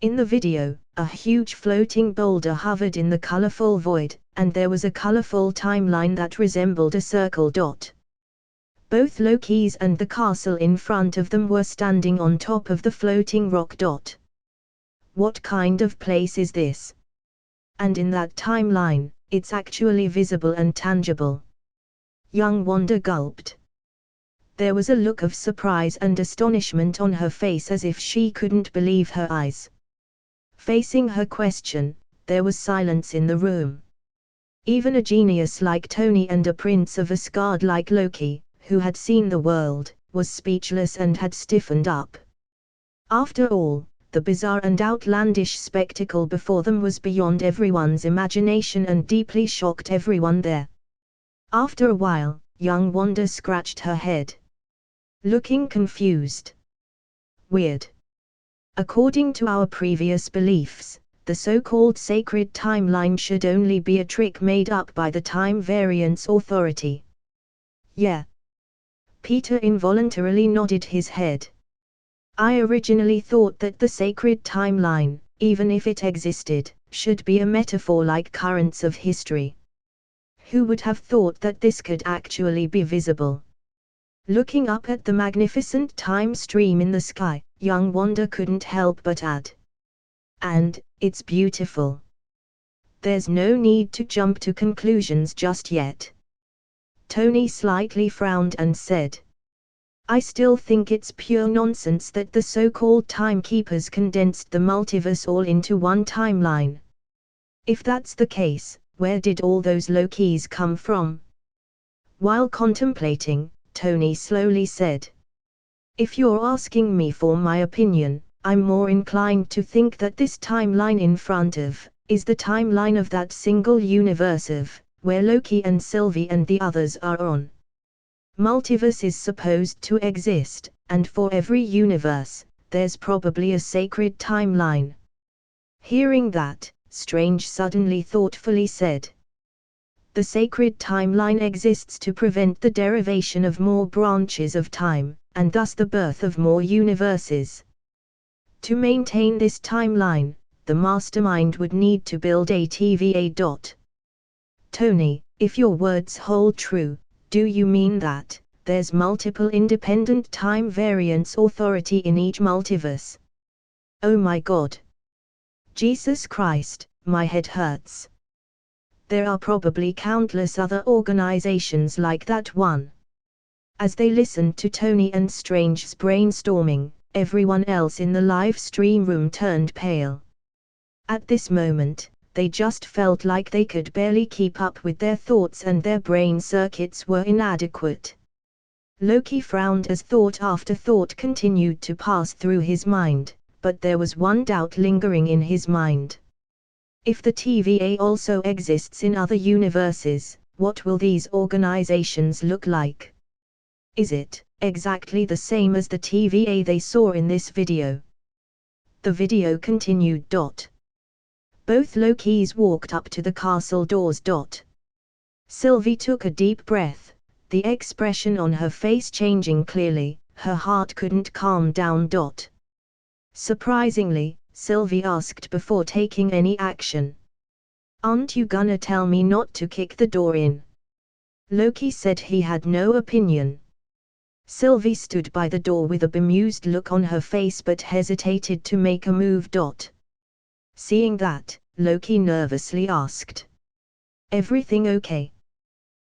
In the video, a huge floating boulder hovered in the colorful void, and there was a colorful timeline that resembled a circle. Both Lokis and the castle in front of them were standing on top of the floating rock. What kind of place is this? And in that timeline, it's actually visible and tangible. Young Wanda gulped. There was a look of surprise and astonishment on her face as if she couldn't believe her eyes. Facing her question, there was silence in the room. Even a genius like Tony and a prince of Asgard like Loki, who had seen the world, was speechless and had stiffened up. After all, the bizarre and outlandish spectacle before them was beyond everyone's imagination and deeply shocked everyone there. After a while, young Wanda scratched her head, looking confused. Weird. According to our previous beliefs, the so-called sacred timeline should only be a trick made up by the Time Variance Authority. Yeah. Peter involuntarily nodded his head. I originally thought that the sacred timeline, even if it existed, should be a metaphor like currents of history. Who would have thought that this could actually be visible? Looking up at the magnificent time stream in the sky, young Wanda couldn't help but add. And, it's beautiful. There's no need to jump to conclusions just yet. Tony slightly frowned and said. I still think it's pure nonsense that the so-called timekeepers condensed the multiverse all into one timeline. If that's the case, where did all those Lokis come from? While contemplating, Tony slowly said. If you're asking me for my opinion, I'm more inclined to think that this timeline in front of, is the timeline of that single universe of, where Loki and Sylvie and the others are on. Multiverse is supposed to exist, and for every universe, there's probably a sacred timeline. Hearing that, Strange suddenly thoughtfully said. The sacred timeline exists to prevent the derivation of more branches of time, and thus the birth of more universes. To maintain this timeline, the mastermind would need to build a TVA. Tony, if your words hold true, do you mean that there's multiple independent time variance authority in each multiverse? Oh my God! Jesus Christ, my head hurts. There are probably countless other organizations like that one. As they listened to Tony and Strange's brainstorming, everyone else in the live stream room turned pale. At this moment, they just felt like they could barely keep up with their thoughts and their brain circuits were inadequate. Loki frowned as thought after thought continued to pass through his mind, but there was one doubt lingering in his mind. If the TVA also exists in other universes, what will these organizations look like? Is it exactly the same as the TVA they saw in this video? The video continued. Both Lokis walked up to the castle doors. Sylvie took a deep breath, the expression on her face changing clearly, her heart couldn't calm down. Surprisingly, Sylvie asked before taking any action. "Aren't you gonna tell me not to kick the door in?" Loki said he had no opinion. Sylvie stood by the door with a bemused look on her face but hesitated to make a move. Seeing that, Loki nervously asked, "Everything okay?"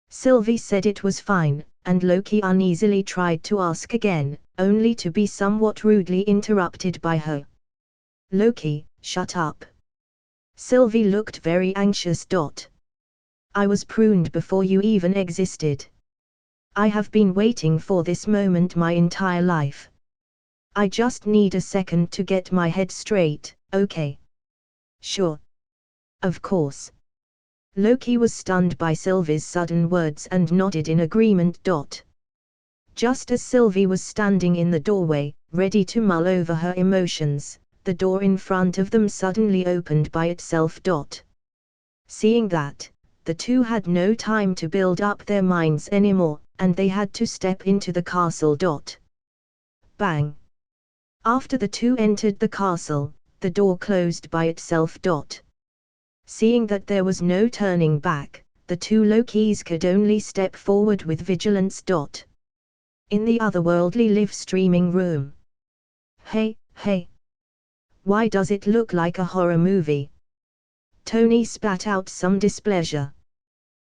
Sylvie said it was fine, and Loki uneasily tried to ask again, only to be somewhat rudely interrupted by her. "Loki, shut up." Sylvie looked very anxious. "I was pruned before you even existed. I have been waiting for this moment my entire life. I just need a second to get my head straight, okay?" "Sure. Of course." Loki was stunned by Sylvie's sudden words and nodded in agreement. Just as Sylvie was standing in the doorway, ready to mull over her emotions, the door in front of them suddenly opened by itself. Seeing that, the two had no time to build up their minds anymore, and they had to step into the castle. Bang! After the two entered the castle, the door closed by itself. Seeing that there was no turning back, the two Lokis could only step forward with vigilance. In the otherworldly live streaming room. Hey, why does it look like a horror movie?" Tony spat out some displeasure.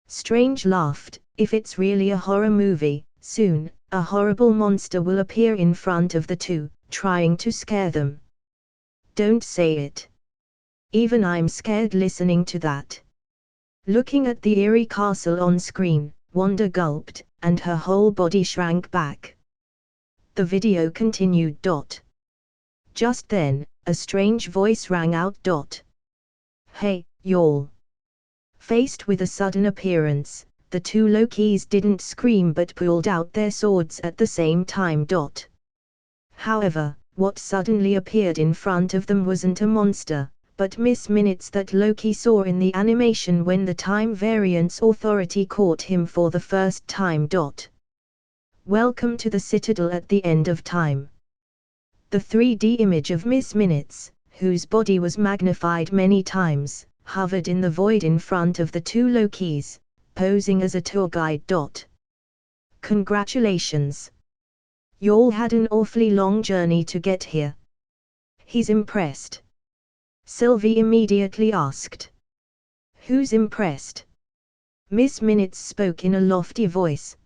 Strange laughed, "If it's really a horror movie, soon, a horrible monster will appear in front of the two, trying to scare them." "Don't say it. Even I'm scared listening to that." Looking at the eerie castle on screen, Wanda gulped, and her whole body shrank back. The video continued. Just then, a strange voice rang out. "Hey, y'all." Faced with a sudden appearance, the two Lokis didn't scream but pulled out their swords at the same time. However, what suddenly appeared in front of them wasn't a monster, but Miss Minutes that Loki saw in the animation when the Time Variance Authority caught him for the first time. Welcome to the Citadel at the end of time. The 3D image of Miss Minutes, whose body was magnified many times, hovered in the void in front of the two Lokis, posing as a tour guide. "Congratulations. Y'all had an awfully long journey to get here." "He's impressed?" Sylvie immediately asked. "Who's impressed?" Miss Minutes spoke in a lofty voice.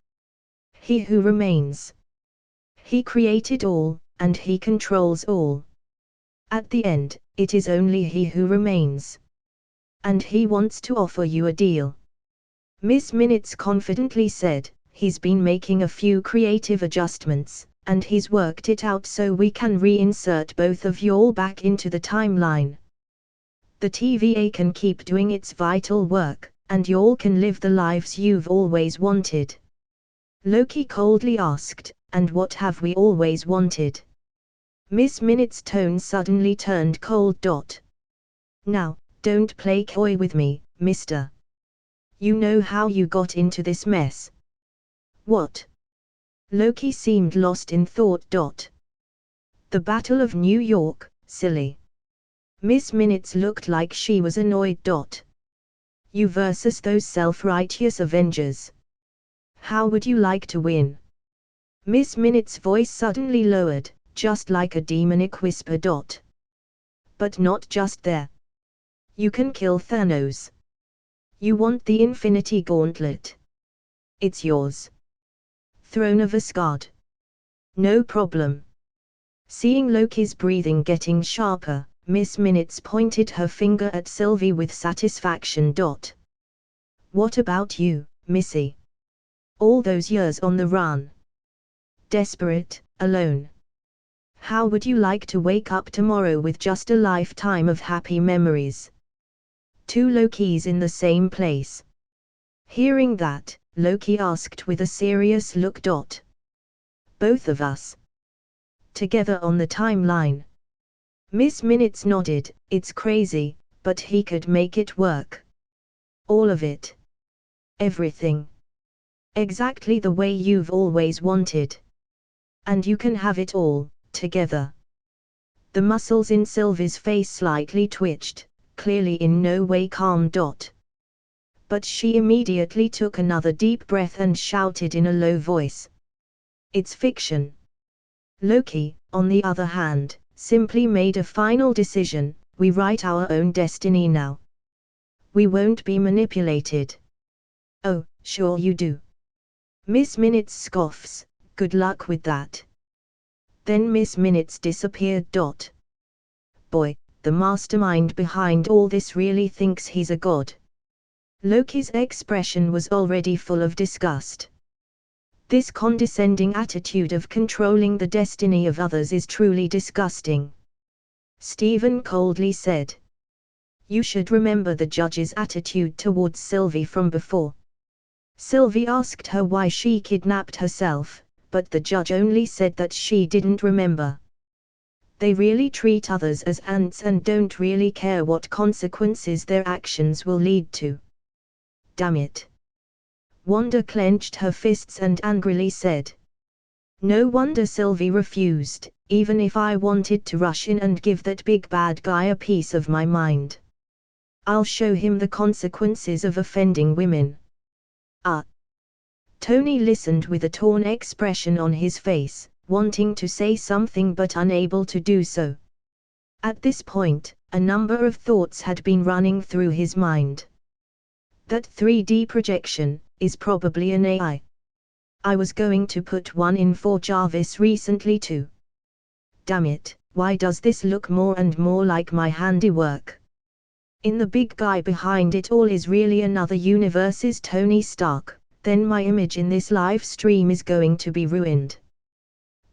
"He who remains. He created all, and he controls all. At the end, it is only he who remains. And he wants to offer you a deal." Miss Minutes confidently said, "He's been making a few creative adjustments, and he's worked it out so we can reinsert both of y'all back into the timeline. The TVA can keep doing its vital work, and y'all can live the lives you've always wanted." Loki coldly asked, "And what have we always wanted?" Miss Minutes' tone suddenly turned cold. "Now, don't play coy with me, mister. You know how you got into this mess." "What?" Loki seemed lost in thought. "The Battle of New York, silly." Miss Minutes looked like she was annoyed. "You versus those self-righteous Avengers. How would you like to win?" Miss Minutes' voice suddenly lowered, just like a demonic whisper. "But not just there. You can kill Thanos. You want the Infinity Gauntlet? It's yours. Throne of Asgard. No problem. Seeing Loki's breathing getting sharper, Miss Minutes pointed her finger at Sylvie with satisfaction. What about you, Missy? All those years on the run. Desperate, alone. How would you like to wake up tomorrow with just a lifetime of happy memories? 2 Lokis in the same place. Hearing that, Loki asked with a serious look. Both of us. Together on the timeline. Miss Minutes nodded. It's crazy, but he could make it work. All of it. Everything. Exactly the way you've always wanted. And you can have it all, together. The muscles in Sylvie's face slightly twitched, clearly in no way calm. But she immediately took another deep breath and shouted in a low voice. It's fiction. Loki, on the other hand, simply made a final decision. We write our own destiny now. We won't be manipulated. Oh, sure you do. Miss Minutes scoffs. Good luck with that. Then Miss Minutes disappeared. Boy, the mastermind behind all this really thinks he's a god. Loki's expression was already full of disgust. This condescending attitude of controlling the destiny of others is truly disgusting. Stephen coldly said. You should remember the judge's attitude towards Sylvie from before. Sylvie asked her why she kidnapped herself, but the judge only said that she didn't remember. They really treat others as ants and don't really care what consequences their actions will lead to. Damn it. Wanda clenched her fists and angrily said. No wonder Sylvie refused, even if I wanted to rush in and give that big bad guy a piece of my mind. I'll show him the consequences of offending women. Tony listened with a torn expression on his face, wanting to say something but unable to do so. At this point, a number of thoughts had been running through his mind. That 3D projection is probably an AI. I was going to put one in for Jarvis recently too. Damn it, why does this look more and more like my handiwork? In the big guy behind it all is really another universe's Tony Stark. Then my image in this live stream is going to be ruined.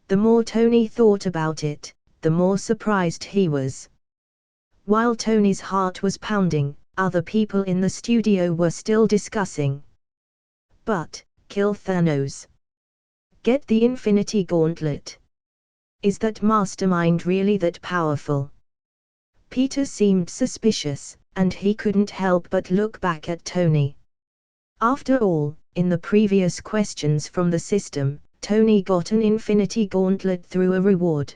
The more Tony thought about it, the more surprised he was. While Tony's heart was pounding, other people in the studio were still discussing. But, kill Thanos. Get the Infinity Gauntlet. Is that mastermind really that powerful? Peter seemed suspicious, and he couldn't help but look back at Tony. After all, in the previous questions from the system, Tony got an Infinity Gauntlet through a reward.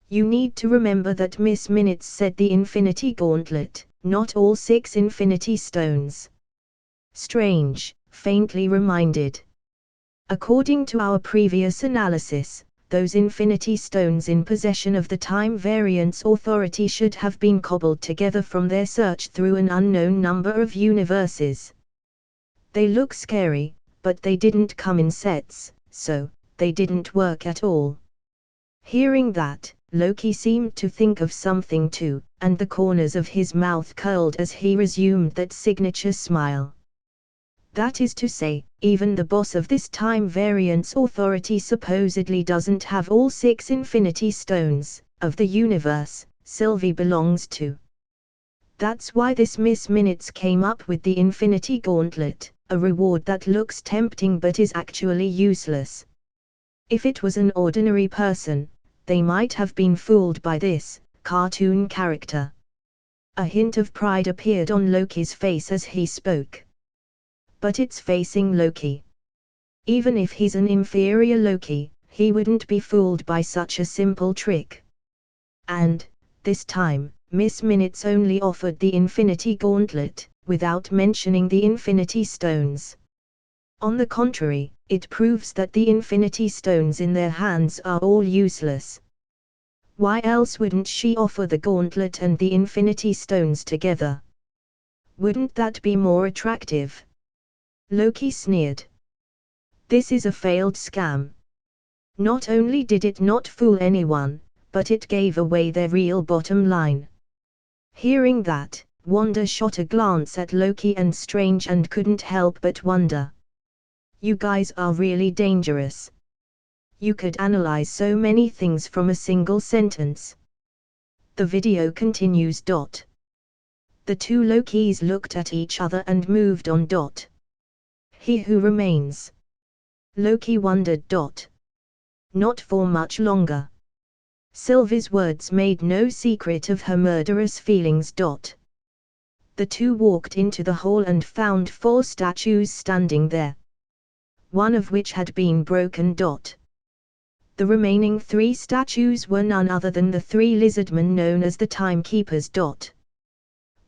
You need to remember that Miss Minutes said the Infinity Gauntlet, not all 6 Infinity Stones. Strange, faintly reminded. According to our previous analysis, those Infinity Stones in possession of the Time Variance Authority should have been cobbled together from their search through an unknown number of universes. They look scary, but they didn't come in sets, so they didn't work at all. Hearing that, Loki seemed to think of something too, and the corners of his mouth curled as he resumed that signature smile. That is to say, even the boss of this Time Variance Authority supposedly doesn't have all 6 Infinity Stones of the universe Sylvie belongs to. That's why this Miss Minutes came up with the Infinity Gauntlet, a reward that looks tempting but is actually useless. If it was an ordinary person, they might have been fooled by this cartoon character. A hint of pride appeared on Loki's face as he spoke. But it's facing Loki. Even if he's an inferior Loki, he wouldn't be fooled by such a simple trick. And, this time, Miss Minutes only offered the Infinity Gauntlet, without mentioning the Infinity Stones. On the contrary, it proves that the Infinity Stones in their hands are all useless. Why else wouldn't she offer the Gauntlet and the Infinity Stones together? Wouldn't that be more attractive? Loki sneered. This is a failed scam. Not only did it not fool anyone, but it gave away their real bottom line. Hearing that, Wanda shot a glance at Loki and Strange and couldn't help but wonder. You guys are really dangerous. You could analyze so many things from a single sentence. The video continues. The two Lokis looked at each other and moved on. He who remains. Loki wondered. Not for much longer. Sylvie's words made no secret of her murderous feelings. The two walked into the hall and found 4 statues standing there. One of which had been broken. The remaining 3 statues were none other than the 3 lizardmen known as the Timekeepers.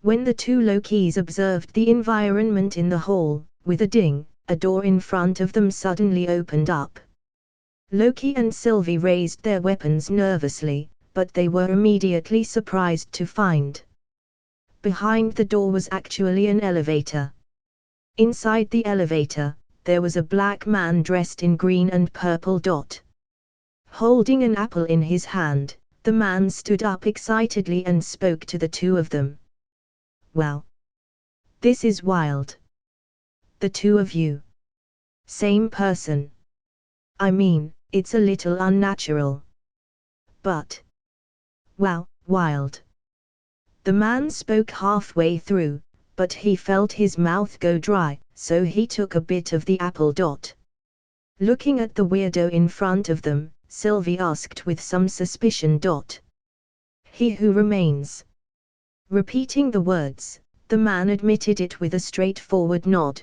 When the two Lokis observed the environment in the hall, with a ding, a door in front of them suddenly opened up. Loki and Sylvie raised their weapons nervously, but they were immediately surprised to find behind the door was actually an elevator. Inside the elevator, there was a black man dressed in green and purple. Holding an apple in his hand, the man stood up excitedly and spoke to the two of them. Wow! This is wild. The two of you. Same person. I mean, it's a little unnatural. But wow, wild. The man spoke halfway through, but he felt his mouth go dry, so he took a bit of the apple. Looking at the weirdo in front of them, Sylvie asked with some suspicion. He who remains. Repeating the words, the man admitted it with a straightforward nod.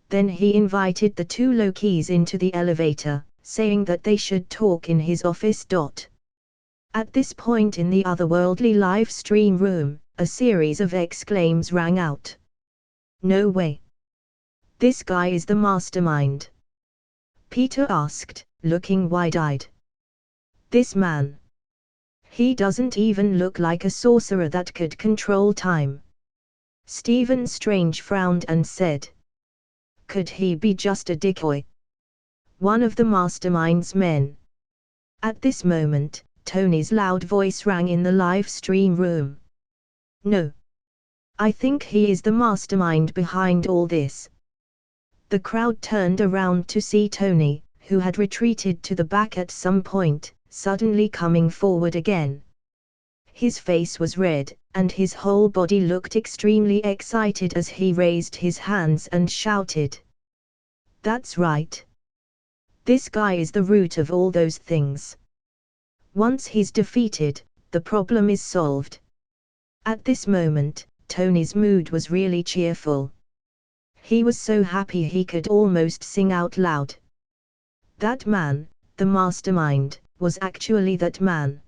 Then he invited the two Lokis into the elevator, saying that they should talk in his office. At this point in the otherworldly live stream room, a series of exclaims rang out. No way! This guy is the mastermind. Peter asked, looking wide-eyed. This man. He doesn't even look like a sorcerer that could control time. Stephen Strange frowned and said. Could he be just a decoy? One of the mastermind's men. At this moment, Tony's loud voice rang in the live stream room. No. I think he is the mastermind behind all this. The crowd turned around to see Tony, who had retreated to the back at some point, suddenly coming forward again. His face was red, and his whole body looked extremely excited as he raised his hands and shouted. That's right. This guy is the root of all those things. Once he's defeated, the problem is solved. At this moment, Tony's mood was really cheerful. He was so happy he could almost sing out loud. That man, the mastermind, was actually that man.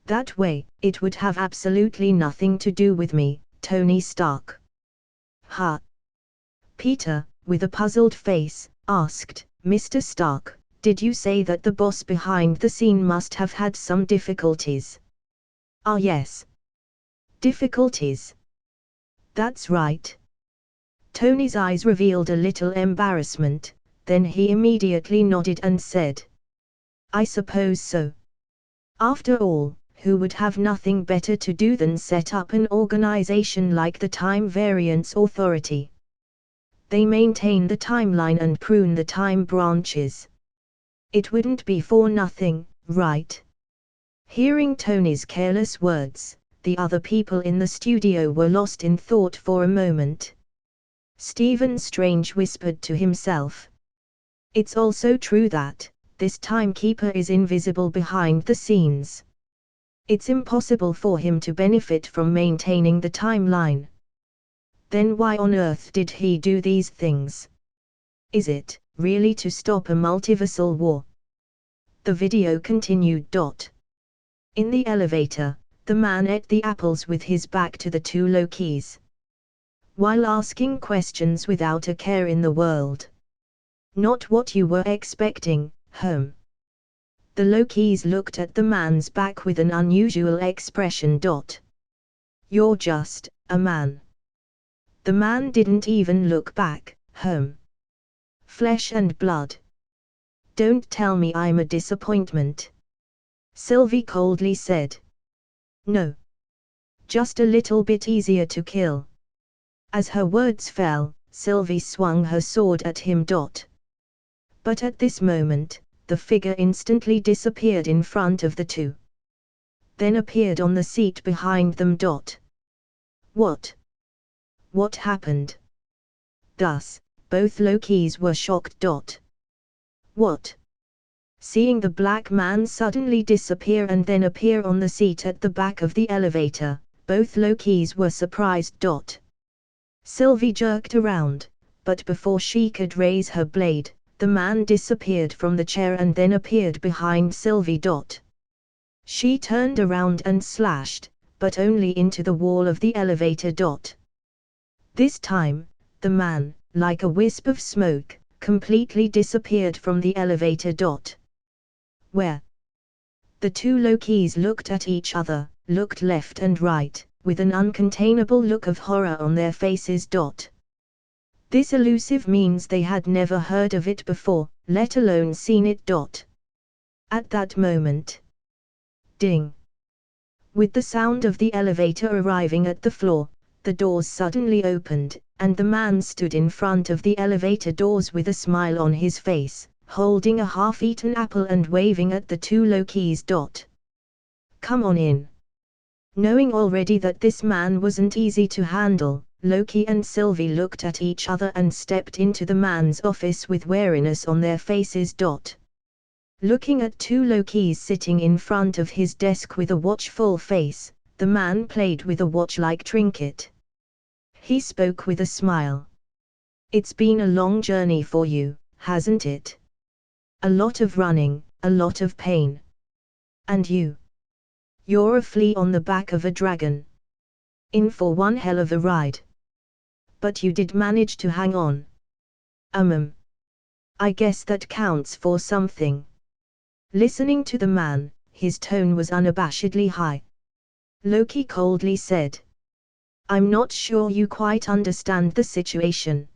That way, it would have absolutely nothing to do with me, Tony Stark. Ha! Peter, with a puzzled face, asked, Mr. Stark, did you say that the boss behind the scene must have had some difficulties? Ah yes. Difficulties? That's right. Tony's eyes revealed a little embarrassment, then he immediately nodded and said. I suppose so. After all, who would have nothing better to do than set up an organization like the Time Variance Authority? They maintain the timeline and prune the time branches. It wouldn't be for nothing, right? Hearing Tony's careless words, the other people in the studio were lost in thought for a moment. Stephen Strange whispered to himself. It's also true that this timekeeper is invisible behind the scenes. It's impossible for him to benefit from maintaining the timeline. Then why on earth did he do these things? Is it really to stop a multiversal war? The video continued. In the elevator, the man ate the apples with his back to the two Lokis, while asking questions without a care in the world. Not what you were expecting, home. The Lokis looked at the man's back with an unusual expression. You're just a man. The man didn't even look back. Flesh and blood. Don't tell me I'm a disappointment. Sylvie coldly said. No. Just a little bit easier to kill. As her words fell, Sylvie swung her sword at him. But at this moment, the figure instantly disappeared in front of the two. Then appeared on the seat behind them. What? What happened? Thus, both Lokis were shocked. What? Seeing the black man suddenly disappear and then appear on the seat at the back of the elevator, both Lokis were surprised. Sylvie jerked around, but before she could raise her blade, the man disappeared from the chair and then appeared behind Sylvie. She turned around and slashed, but only into the wall of the elevator. This time, the man, like a wisp of smoke, completely disappeared from the elevator. Where? The two Lokis looked at each other, looked left and right, with an uncontainable look of horror on their faces. This elusive means they had never heard of it before, let alone seen it. At that moment. Ding! With the sound of the elevator arriving at the floor, the doors suddenly opened, and the man stood in front of the elevator doors with a smile on his face, holding a half-eaten apple and waving at the two Lokis. Come on in. Knowing already that this man wasn't easy to handle, Loki and Sylvie looked at each other and stepped into the man's office with wariness on their faces. Looking at two Lokis sitting in front of his desk with a watchful face, the man played with a watch-like trinket. He spoke with a smile. It's been a long journey for you, hasn't it? A lot of running, a lot of pain. And you? You're a flea on the back of a dragon. In for one hell of a ride. But you did manage to hang on. I guess that counts for something. Listening to the man, his tone was unabashedly high. Loki coldly said. I'm not sure you quite understand the situation.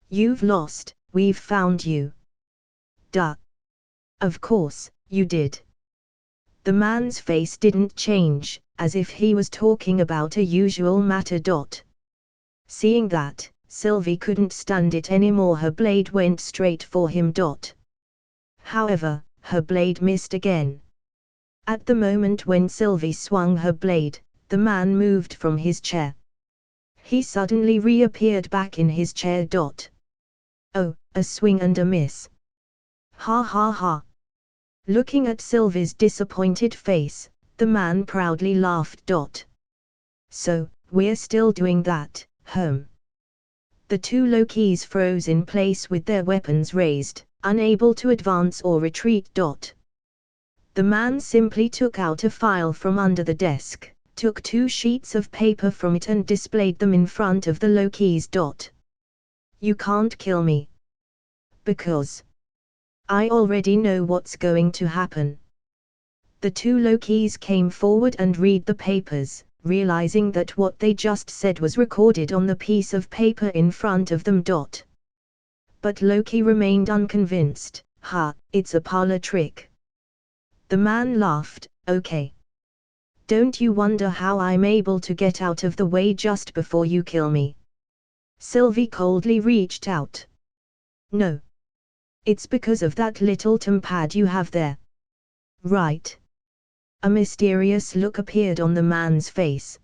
You've lost, we've found you. Duh. Of course, you did. The man's face didn't change, as if he was talking about a usual matter. Seeing that, Sylvie couldn't stand it anymore. Her blade went straight for him. However, her blade missed again. At the moment when Sylvie swung her blade, the man moved from his chair. He suddenly reappeared back in his chair. Oh, a swing and a miss. Ha ha ha. Looking at Sylvie's disappointed face, the man proudly laughed. So, we're still doing that, The two Lokis froze in place with their weapons raised, unable to advance or retreat. The man simply took out a file from under the desk, took 2 sheets of paper from it and displayed them in front of the Lokis. You can't kill me. Because I already know what's going to happen. The two Lokis came forward and read the papers, realizing that what they just said was recorded on the piece of paper in front of them. But Loki remained unconvinced. It's a parlor trick. The man laughed. Okay. Don't you wonder how I'm able to get out of the way just before you kill me? Sylvie coldly reached out. No. It's because of that little tempad you have there. Right. A mysterious look appeared on the man's face.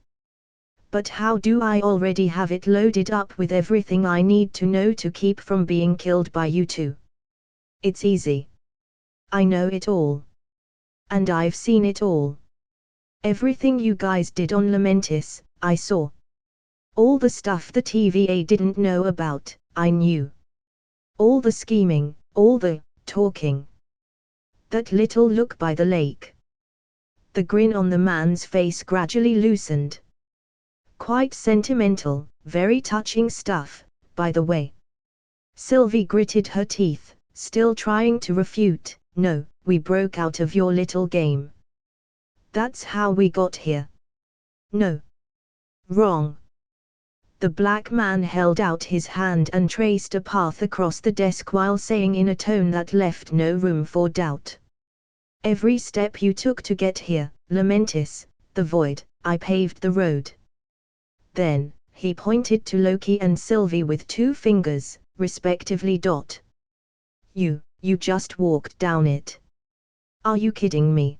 But how do I already have it loaded up with everything I need to know to keep from being killed by you two? It's easy. I know it all. And I've seen it all. Everything you guys did on Lamentis, I saw. All the stuff the TVA didn't know about, I knew. All the scheming, all the talking. That little look by the lake. The grin on the man's face gradually loosened. Quite sentimental, very touching stuff, by the way. Sylvie gritted her teeth, still trying to refute. No, we broke out of your little game. That's how we got here. No. Wrong. The black man held out his hand and traced a path across the desk while saying in a tone that left no room for doubt. "Every step you took to get here, Lamentis, the void, I paved the road." Then, he pointed to Loki and Sylvie with 2 fingers, respectively. You just walked down it. Are you kidding me?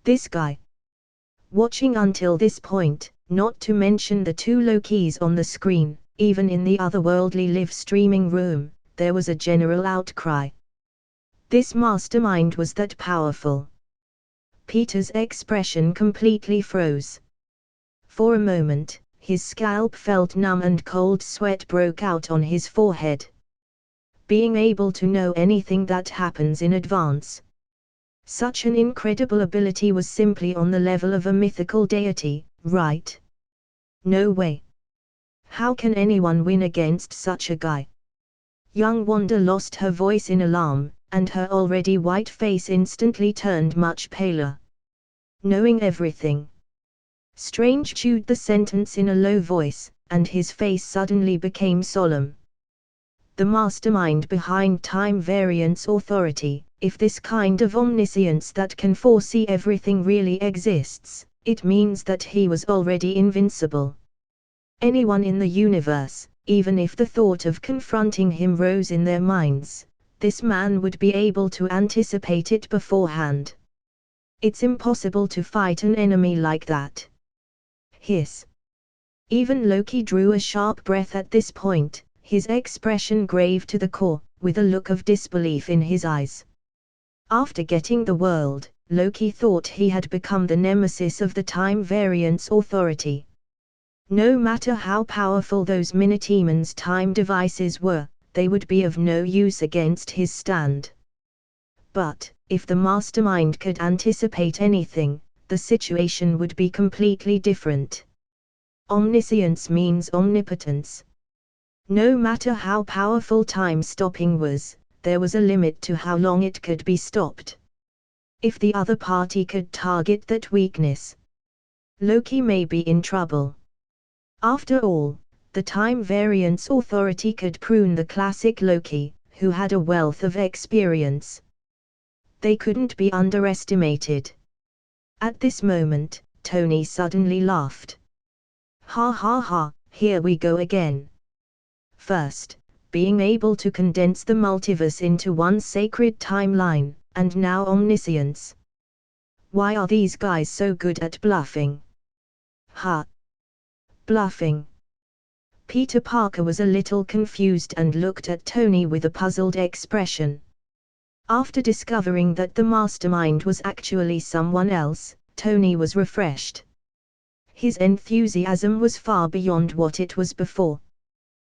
This guy. Watching until this point, not to mention the 2 Lokis on the screen, even in the otherworldly live streaming room, there was a general outcry. This mastermind was that powerful. Peter's expression completely froze. For a moment, his scalp felt numb and cold sweat broke out on his forehead. Being able to know anything that happens in advance. Such an incredible ability was simply on the level of a mythical deity, right? No way. How can anyone win against such a guy? Young Wanda lost her voice in alarm, and her already white face instantly turned much paler. Knowing everything. Strange chewed the sentence in a low voice, and his face suddenly became solemn. The mastermind behind Time Variance Authority, if this kind of omniscience that can foresee everything really exists, it means that he was already invincible. Anyone in the universe, even if the thought of confronting him rose in their minds, this man would be able to anticipate it beforehand. It's impossible to fight an enemy like that. Hiss. Even Loki drew a sharp breath at this point, his expression grave to the core, with a look of disbelief in his eyes. After getting the world, Loki thought he had become the nemesis of the Time Variance Authority. No matter how powerful those Mini-Teman's time devices were, they would be of no use against his stand. But, if the mastermind could anticipate anything, the situation would be completely different. Omniscience means omnipotence. No matter how powerful time stopping was, there was a limit to how long it could be stopped. If the other party could target that weakness, Loki may be in trouble. After all, the Time Variance Authority could prune the classic Loki, who had a wealth of experience. They couldn't be underestimated. At this moment, Tony suddenly laughed. Ha ha ha, here we go again. First, being able to condense the multiverse into one sacred timeline, and now omniscience. Why are these guys so good at bluffing? Ha! Bluffing. Peter Parker was a little confused and looked at Tony with a puzzled expression. After discovering that the mastermind was actually someone else, Tony was refreshed. His enthusiasm was far beyond what it was before.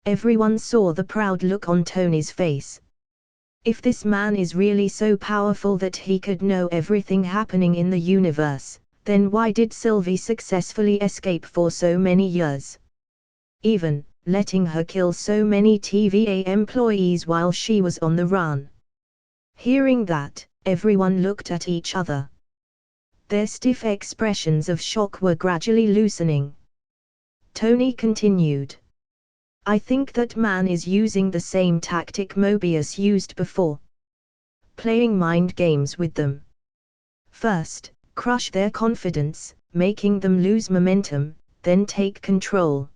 Everyone saw the proud look on Tony's face. If this man is really so powerful that he could know everything happening in the universe, then why did Sylvie successfully escape for so many years? Even letting her kill so many TVA employees while she was on the run. Hearing that, everyone looked at each other. Their stiff expressions of shock were gradually loosening. Tony continued. I think that man is using the same tactic Mobius used before. Playing mind games with them. First, crush their confidence, making them lose momentum, then take control.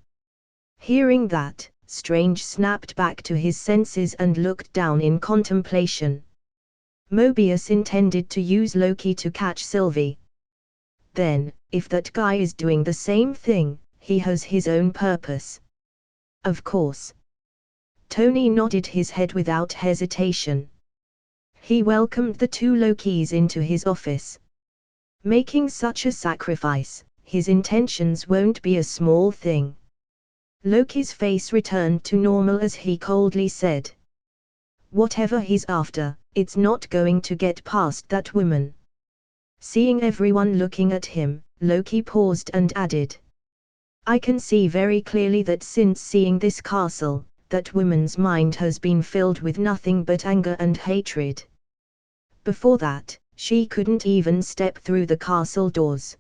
Hearing that, Strange snapped back to his senses and looked down in contemplation. Mobius intended to use Loki to catch Sylvie. Then, if that guy is doing the same thing, he has his own purpose. Of course. Tony nodded his head without hesitation. He welcomed the 2 Lokis into his office. Making such a sacrifice, his intentions won't be a small thing. Loki's face returned to normal as he coldly said. Whatever he's after, it's not going to get past that woman. Seeing everyone looking at him, Loki paused and added. I can see very clearly that since seeing this castle, that woman's mind has been filled with nothing but anger and hatred. Before that, she couldn't even step through the castle doors.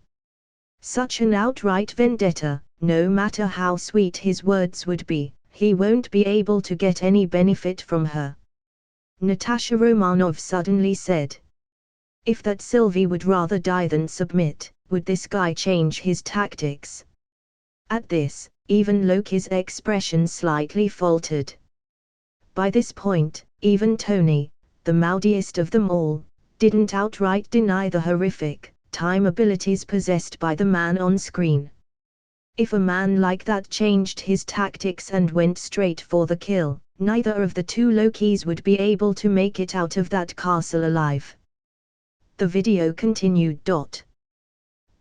Such an outright vendetta, no matter how sweet his words would be, he won't be able to get any benefit from her. Natasha Romanov suddenly said. If that Sylvie would rather die than submit, would this guy change his tactics? At this, even Loki's expression slightly faltered. By this point, even Tony, the moodiest of them all, didn't outright deny the horrific time abilities possessed by the man on screen. If a man like that changed his tactics and went straight for the kill, neither of the two Lokis would be able to make it out of that castle alive. The video continued.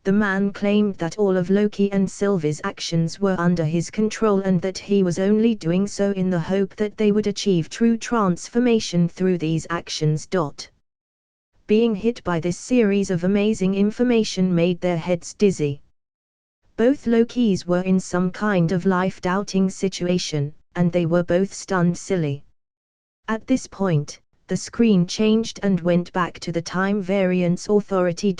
The man claimed that all of Loki and Sylvie's actions were under his control and that he was only doing so in the hope that they would achieve true transformation through these actions. Being hit by this series of amazing information made their heads dizzy. Both Lokis were in some kind of life-doubting situation, and they were both stunned silly. At this point, the screen changed and went back to the Time Variance Authority.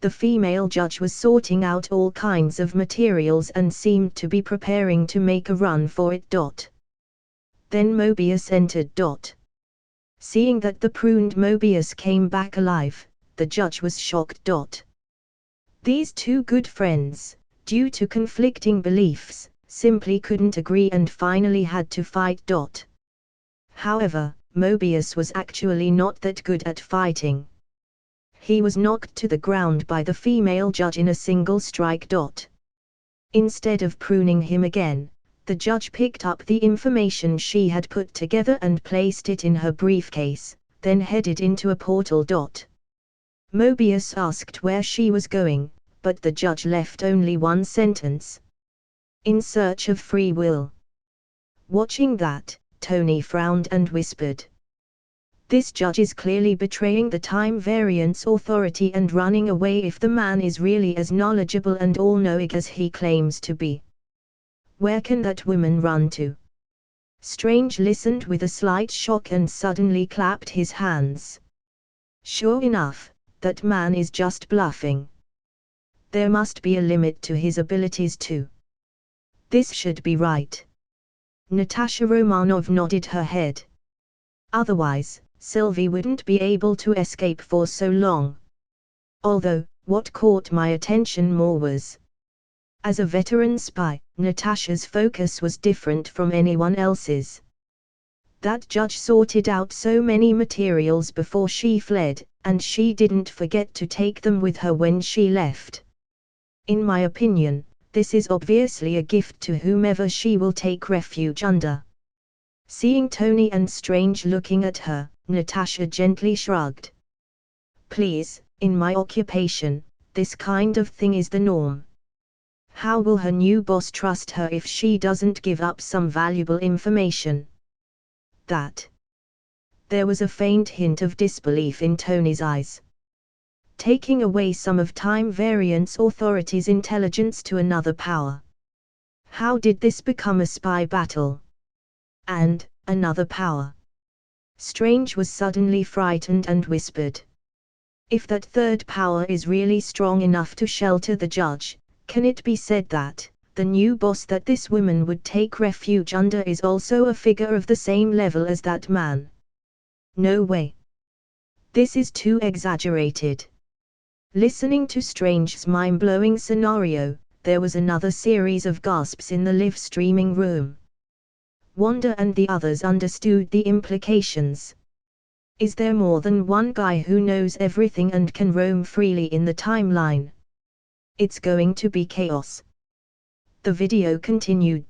The female judge was sorting out all kinds of materials and seemed to be preparing to make a run for it. Then Mobius entered. Seeing that the pruned Mobius came back alive, the judge was shocked. These two good friends, due to conflicting beliefs, simply couldn't agree and finally had to fight. However, Mobius was actually not that good at fighting. He was knocked to the ground by the female judge in a single strike. Instead of pruning him again, the judge picked up the information she had put together and placed it in her briefcase, then headed into a portal. Mobius asked where she was going, but the judge left only one sentence. In search of free will. Watching that, Tony frowned and whispered. This judge is clearly betraying the Time Variance Authority and running away if the man is really as knowledgeable and all-knowing as he claims to be. Where can that woman run to? Strange listened with a slight shock and suddenly clapped his hands. Sure enough, that man is just bluffing. There must be a limit to his abilities too. This should be right. Natasha Romanov nodded her head. Otherwise, Sylvie wouldn't be able to escape for so long. Although, what caught my attention more was, as a veteran spy, Natasha's focus was different from anyone else's. That judge sorted out so many materials before she fled, and she didn't forget to take them with her when she left. In my opinion, this is obviously a gift to whomever she will take refuge under. Seeing Tony and Strange looking at her, Natasha gently shrugged. Please, in my occupation, this kind of thing is the norm. How will her new boss trust her if she doesn't give up some valuable information? There was a faint hint of disbelief in Tony's eyes. Taking away some of Time Variance Authority's intelligence to another power. How did this become a spy battle? And, another power. Strange was suddenly frightened and whispered. If that third power is really strong enough to shelter the judge, can it be said that, the new boss that this woman would take refuge under is also a figure of the same level as that man? No way. This is too exaggerated. Listening to Strange's mind-blowing scenario, there was another series of gasps in the live streaming room. Wanda and the others understood the implications. Is there more than one guy who knows everything and can roam freely in the timeline? It's going to be chaos. The video continued.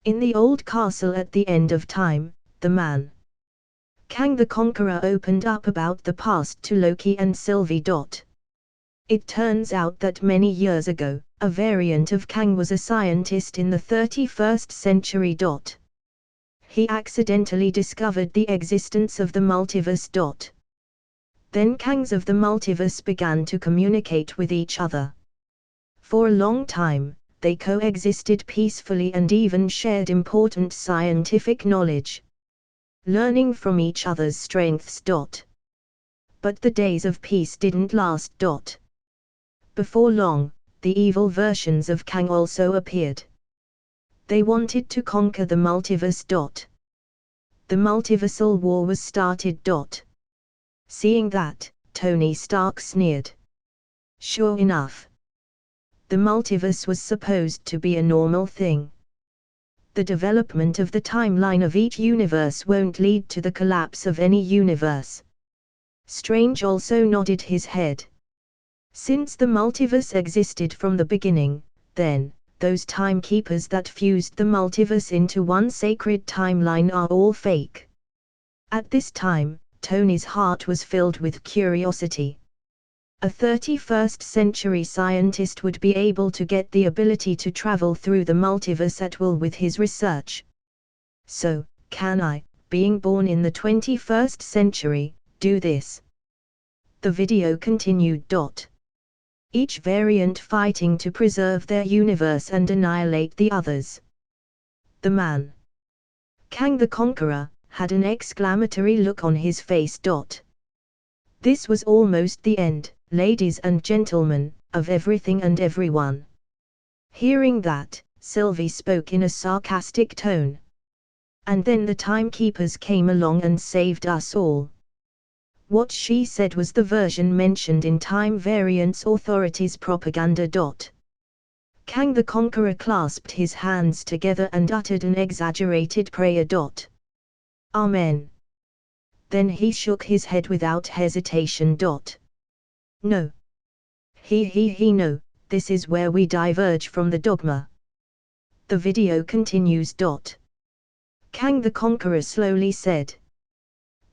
In the old castle at the end of time, the man Kang the Conqueror opened up about the past to Loki and Sylvie. It turns out that many years ago, a variant of Kang was a scientist in the 31st century. He accidentally discovered the existence of the multiverse. Then Kangs of the multiverse began to communicate with each other. For a long time, they coexisted peacefully and even shared important scientific knowledge, learning from each other's strengths. But the days of peace didn't last. Before long, the evil versions of Kang also appeared. They wanted to conquer the multiverse. The multiversal war was started. Seeing that, Tony Stark sneered. Sure enough, the multiverse was supposed to be a normal thing. The development of the timeline of each universe won't lead to the collapse of any universe. Strange also nodded his head. Since the multiverse existed from the beginning, then, those timekeepers that fused the multiverse into one sacred timeline are all fake. At this time, Tony's heart was filled with curiosity. A 31st century scientist would be able to get the ability to travel through the multiverse at will with his research. So, can I, being born in the 21st century, do this? The video continued. Each variant fighting to preserve their universe and annihilate the others. The man, Kang the Conqueror, had an exclamatory look on his face. This was almost the end, ladies and gentlemen, of everything and everyone. Hearing that, Sylvie spoke in a sarcastic tone. And then the timekeepers came along and saved us all. What she said was the version mentioned in Time Variance Authority's propaganda. Kang the Conqueror clasped his hands together and uttered an exaggerated prayer. Amen. Then he shook his head without hesitation. No. No, this is where we diverge from the dogma. The video continues. Kang the Conqueror slowly said.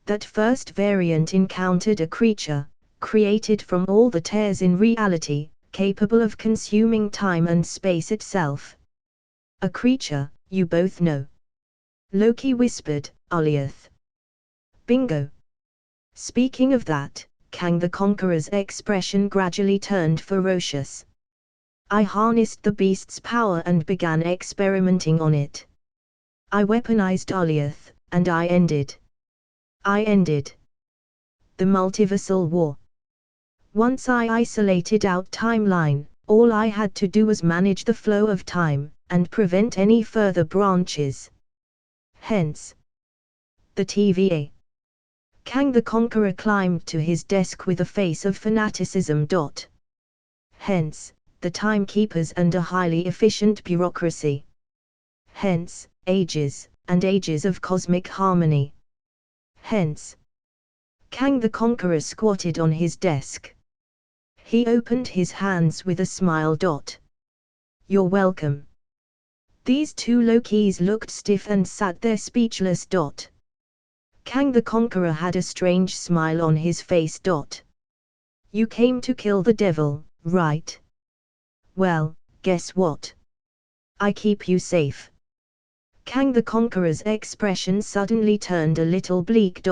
That first variant encountered a creature, created from all the tears in reality, capable of consuming time and space itself. A creature, you both know. Loki whispered, Alioth. Bingo. Speaking of that, Kang the Conqueror's expression gradually turned ferocious. I harnessed the beast's power and began experimenting on it. I weaponized Alioth, and I ended the multiversal war. Once I isolated out timeline, all I had to do was manage the flow of time, and prevent any further branches. Hence, the TVA. Kang the Conqueror climbed to his desk with a face of fanaticism. Hence, the timekeepers and a highly efficient bureaucracy. Hence, ages, and ages of cosmic harmony. Hence, Kang the Conqueror squatted on his desk. He opened his hands with a smile. You're welcome. These two Lokis looked stiff and sat there speechless. Kang the Conqueror had a strange smile on his face. You came to kill the devil, right? Well, guess what? I keep you safe. Kang the Conqueror's expression suddenly turned a little bleak.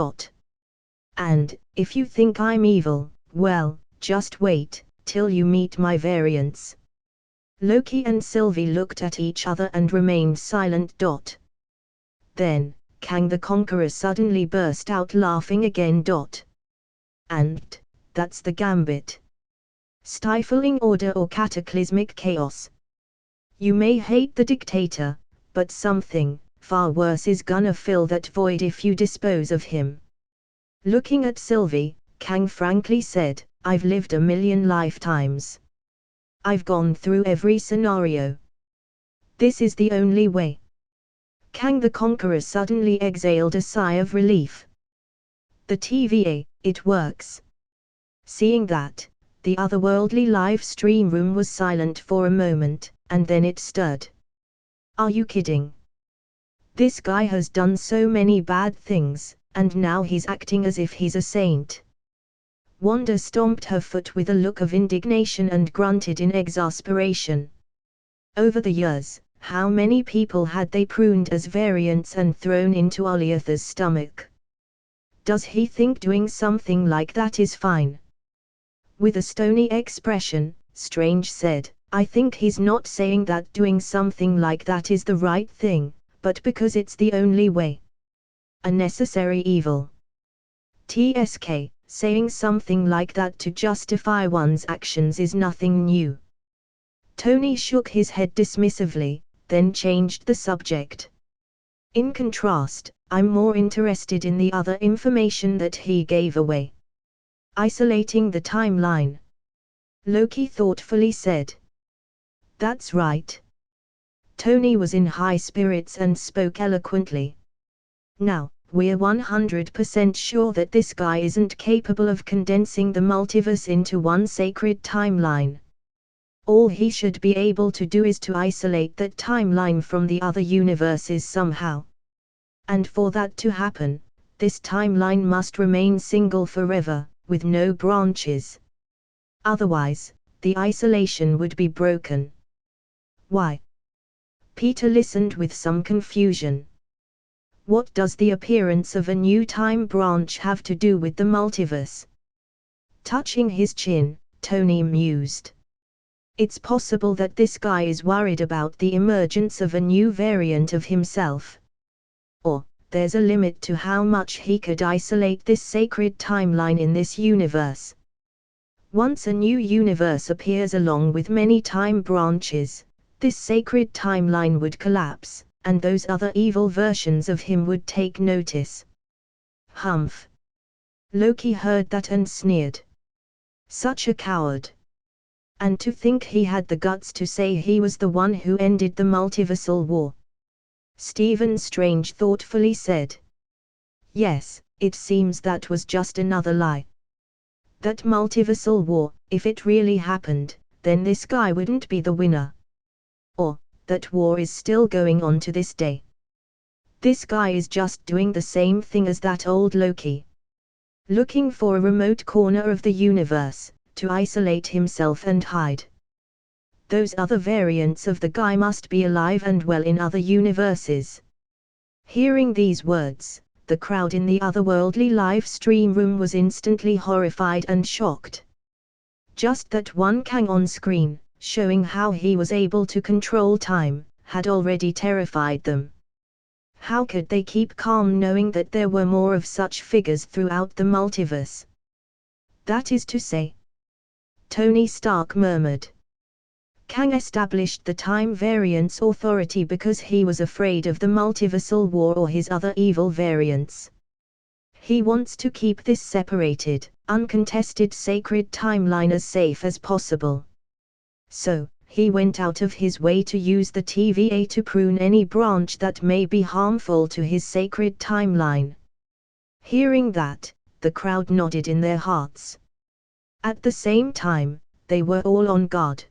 And, if you think I'm evil, well, just wait, till you meet my variants. Loki and Sylvie looked at each other and remained silent. Then, Kang the Conqueror suddenly burst out laughing again. And, that's the gambit. Stifling order or cataclysmic chaos. You may hate the dictator, but something far worse is gonna fill that void if you dispose of him. Looking at Sylvie, Kang frankly said, I've lived a million lifetimes. I've gone through every scenario. This is the only way. Kang the Conqueror suddenly exhaled a sigh of relief. The TVA, it works. Seeing that, the otherworldly live stream room was silent for a moment, and then it stirred. Are you kidding? This guy has done so many bad things, and now he's acting as if he's a saint. Wanda stomped her foot with a look of indignation and grunted in exasperation. Over the years, how many people had they pruned as variants and thrown into Alioth's stomach? Does he think doing something like that is fine? With a stony expression, Strange said, I think he's not saying that doing something like that is the right thing, but because it's the only way. A necessary evil. TSK, saying something like that to justify one's actions is nothing new. Tony shook his head dismissively, then changed the subject. In contrast, I'm more interested in the other information that he gave away. Isolating the timeline. Loki thoughtfully said. That's right. Tony was in high spirits and spoke eloquently. Now, we're 100% sure that this guy isn't capable of condensing the multiverse into one sacred timeline. All he should be able to do is to isolate that timeline from the other universes somehow. And for that to happen, this timeline must remain single forever, with no branches. Otherwise, the isolation would be broken. Why? Peter listened with some confusion. What does the appearance of a new time branch have to do with the multiverse? Touching his chin, Tony mused. It's possible that this guy is worried about the emergence of a new variant of himself. Or, there's a limit to how much he could isolate this sacred timeline in this universe. Once a new universe appears along with many time branches, this sacred timeline would collapse, and those other evil versions of him would take notice. Humph. Loki heard that and sneered. Such a coward. And to think he had the guts to say he was the one who ended the multiversal war. Stephen Strange thoughtfully said. Yes, it seems that was just another lie. That multiversal war, if it really happened, then this guy wouldn't be the winner. Or, that war is still going on to this day. This guy is just doing the same thing as that old Loki. Looking for a remote corner of the universe, to isolate himself and hide. Those other variants of the guy must be alive and well in other universes. Hearing these words, the crowd in the otherworldly live stream room was instantly horrified and shocked. Just that one Kang on screen, showing how he was able to control time, had already terrified them. How could they keep calm knowing that there were more of such figures throughout the multiverse? That is to say, Tony Stark murmured. Kang established the Time Variance Authority because he was afraid of the multiversal war or his other evil variants. He wants to keep this separated, uncontested sacred timeline as safe as possible. So, he went out of his way to use the TVA to prune any branch that may be harmful to his sacred timeline. Hearing that, the crowd nodded in their hearts. At the same time, they were all on guard.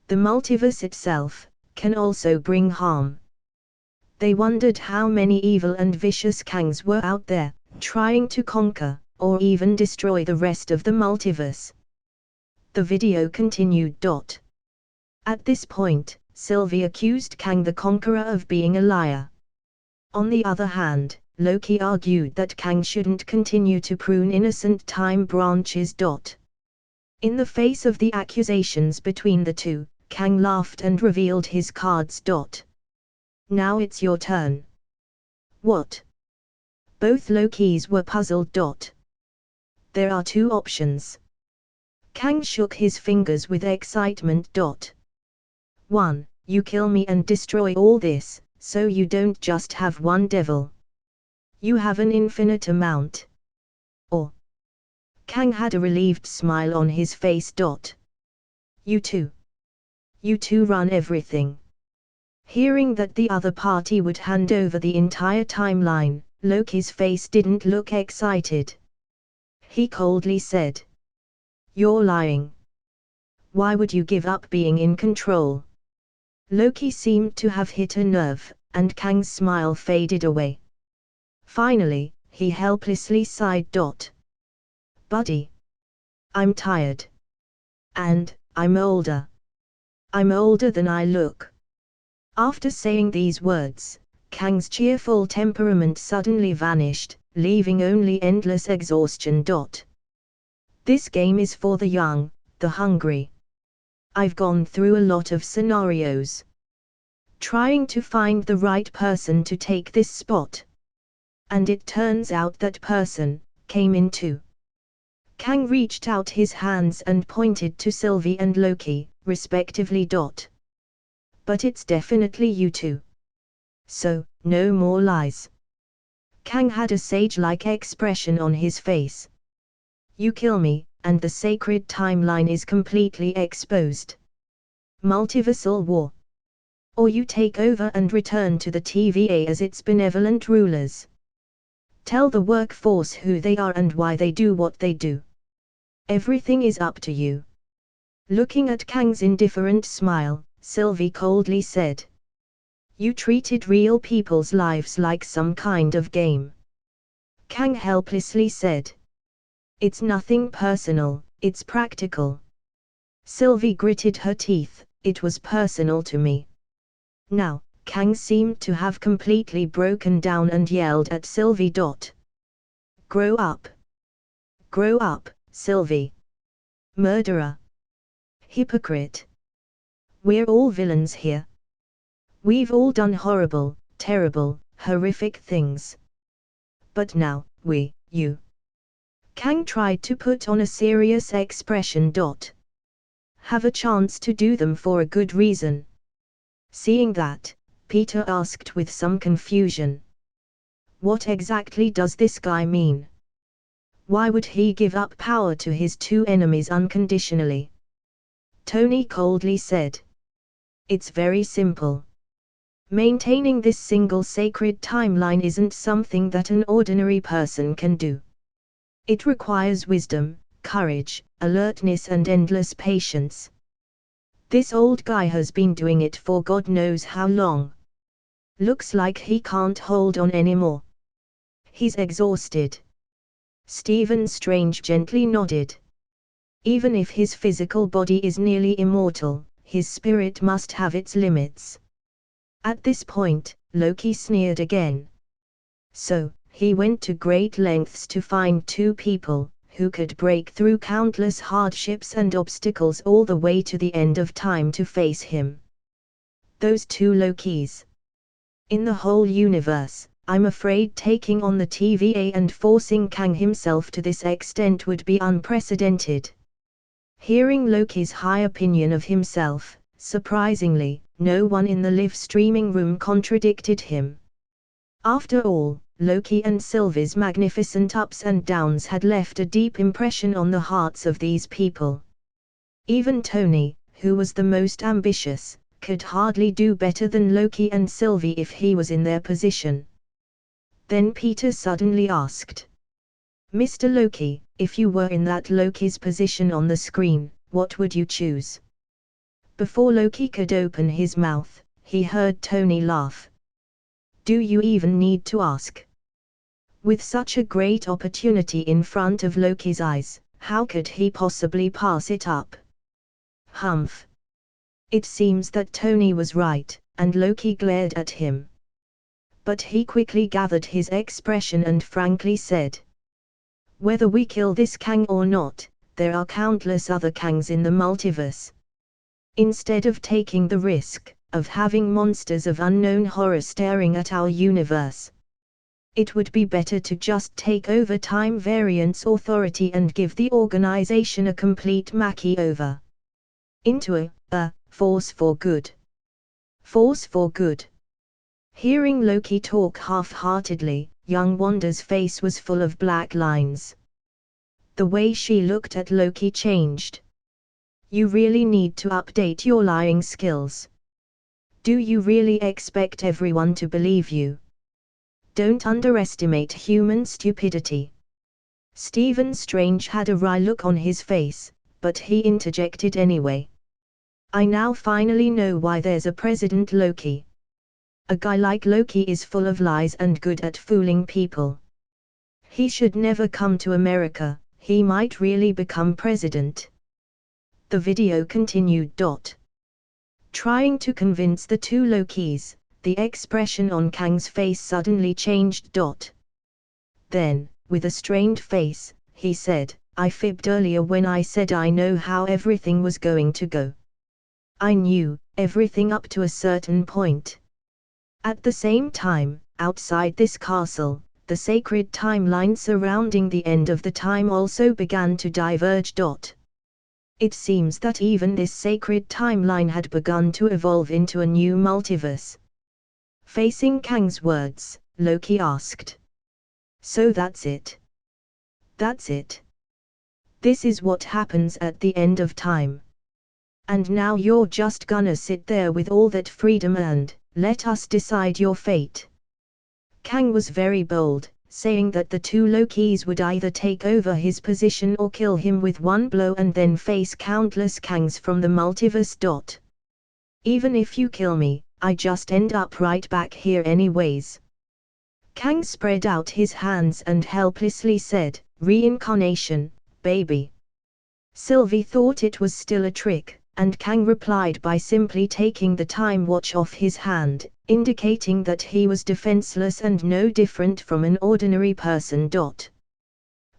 The multiverse itself can also bring harm. They wondered how many evil and vicious Kangs were out there, trying to conquer, or even destroy the rest of the multiverse. The video continued. At this point, Sylvie accused Kang the Conqueror of being a liar. On the other hand, Loki argued that Kang shouldn't continue to prune innocent time branches. In the face of the accusations between the two, Kang laughed and revealed his cards. Now it's your turn. What? Both Lokis were puzzled. There are two options. Kang shook his fingers with excitement. 1. You kill me and destroy all this, so you don't just have one devil. You have an infinite amount. Or. Kang had a relieved smile on his face. You two. You two run everything. Hearing that the other party would hand over the entire timeline, Loki's face didn't look excited. He coldly said. You're lying. Why would you give up being in control? Loki seemed to have hit a nerve, and Kang's smile faded away. Finally, he helplessly sighed. Buddy. I'm tired. And, I'm older. I'm older than I look. After saying these words, Kang's cheerful temperament suddenly vanished, leaving only endless exhaustion. This game is for the young, the hungry. I've gone through a lot of scenarios, trying to find the right person to take this spot. And it turns out that person came in too. Kang reached out his hands and pointed to Sylvie and Loki, respectively. But it's definitely you two. So, no more lies. Kang had a sage-like expression on his face. You kill me, and the sacred timeline is completely exposed. Multiversal war. Or you take over and return to the TVA as its benevolent rulers. Tell the workforce who they are and why they do what they do. Everything is up to you. Looking at Kang's indifferent smile, Sylvie coldly said. You treated real people's lives like some kind of game. Kang helplessly said. It's nothing personal, it's practical. Sylvie gritted her teeth, it was personal to me. Now, Kang seemed to have completely broken down and yelled at Sylvie. Grow up. Grow up, Sylvie. Murderer. Hypocrite. We're all villains here. We've all done horrible, terrible, horrific things. But now, you. Kang tried to put on a serious expression. Have a chance to do them for a good reason. Seeing that, Peter asked with some confusion. What exactly does this guy mean? Why would he give up power to his two enemies unconditionally? Tony coldly said. It's very simple. Maintaining this single sacred timeline isn't something that an ordinary person can do. It requires wisdom, courage, alertness and endless patience. This old guy has been doing it for God knows how long. Looks like he can't hold on anymore. He's exhausted. Stephen Strange gently nodded. Even if his physical body is nearly immortal, his spirit must have its limits. At this point, Loki sneered again. So, he went to great lengths to find two people who could break through countless hardships and obstacles all the way to the end of time to face him. Those two Lokis. In the whole universe, I'm afraid taking on the TVA and forcing Kang himself to this extent would be unprecedented. Hearing Loki's high opinion of himself, surprisingly, no one in the live streaming room contradicted him. After all, Loki and Sylvie's magnificent ups and downs had left a deep impression on the hearts of these people. Even Tony, who was the most ambitious, could hardly do better than Loki and Sylvie if he was in their position. Then Peter suddenly asked. Mr. Loki, if you were in that Loki's position on the screen, what would you choose? Before Loki could open his mouth, he heard Tony laugh. Do you even need to ask? With such a great opportunity in front of Loki's eyes, how could he possibly pass it up? Humph. It seems that Tony was right, and Loki glared at him. But he quickly gathered his expression and frankly said. Whether we kill this Kang or not, there are countless other Kangs in the multiverse. Instead of taking the risk of having monsters of unknown horror staring at our universe, it would be better to just take over Time Variance Authority and give the organization a complete makeover. Into a force for good. Force for good. Hearing Loki talk half-heartedly, young Wanda's face was full of black lines. The way she looked at Loki changed. You really need to update your lying skills. Do you really expect everyone to believe you? Don't underestimate human stupidity. Stephen Strange had a wry look on his face, but he interjected anyway. I now finally know why there's a President Loki. A guy like Loki is full of lies and good at fooling people. He should never come to America, he might really become president. The video continued. Trying to convince the two Lokis, the expression on Kang's face suddenly changed. Then, with a strained face, he said, I fibbed earlier when I said I know how everything was going to go. I knew everything up to a certain point. At the same time, outside this castle, the sacred timeline surrounding the end of the time also began to diverge. It seems that even this sacred timeline had begun to evolve into a new multiverse. Facing Kang's words, Loki asked. So that's it. That's it. This is what happens at the end of time. And now you're just gonna sit there with all that freedom and let us decide your fate. Kang was very bold, saying that the two Lokis would either take over his position or kill him with one blow and then face countless Kangs from the multiverse. Even if you kill me, I just end up right back here anyways. Kang spread out his hands and helplessly said, "Reincarnation, baby." Sylvie thought it was still a trick, and Kang replied by simply taking the time watch off his hand, indicating that he was defenseless and no different from an ordinary person.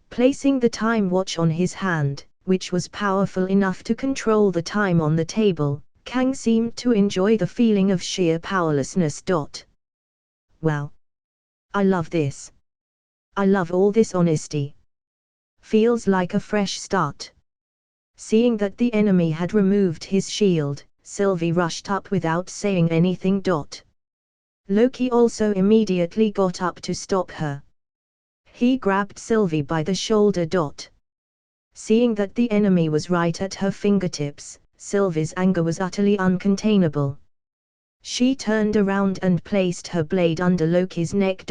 Placing the time watch on his hand, which was powerful enough to control the time on the table, Kang seemed to enjoy the feeling of sheer powerlessness. Wow. I love this. I love all this honesty. Feels like a fresh start. Seeing that the enemy had removed his shield, Sylvie rushed up without saying anything. Loki also immediately got up to stop her. He grabbed Sylvie by the shoulder. Seeing that the enemy was right at her fingertips, Sylvie's anger was utterly uncontainable. She turned around and placed her blade under Loki's neck.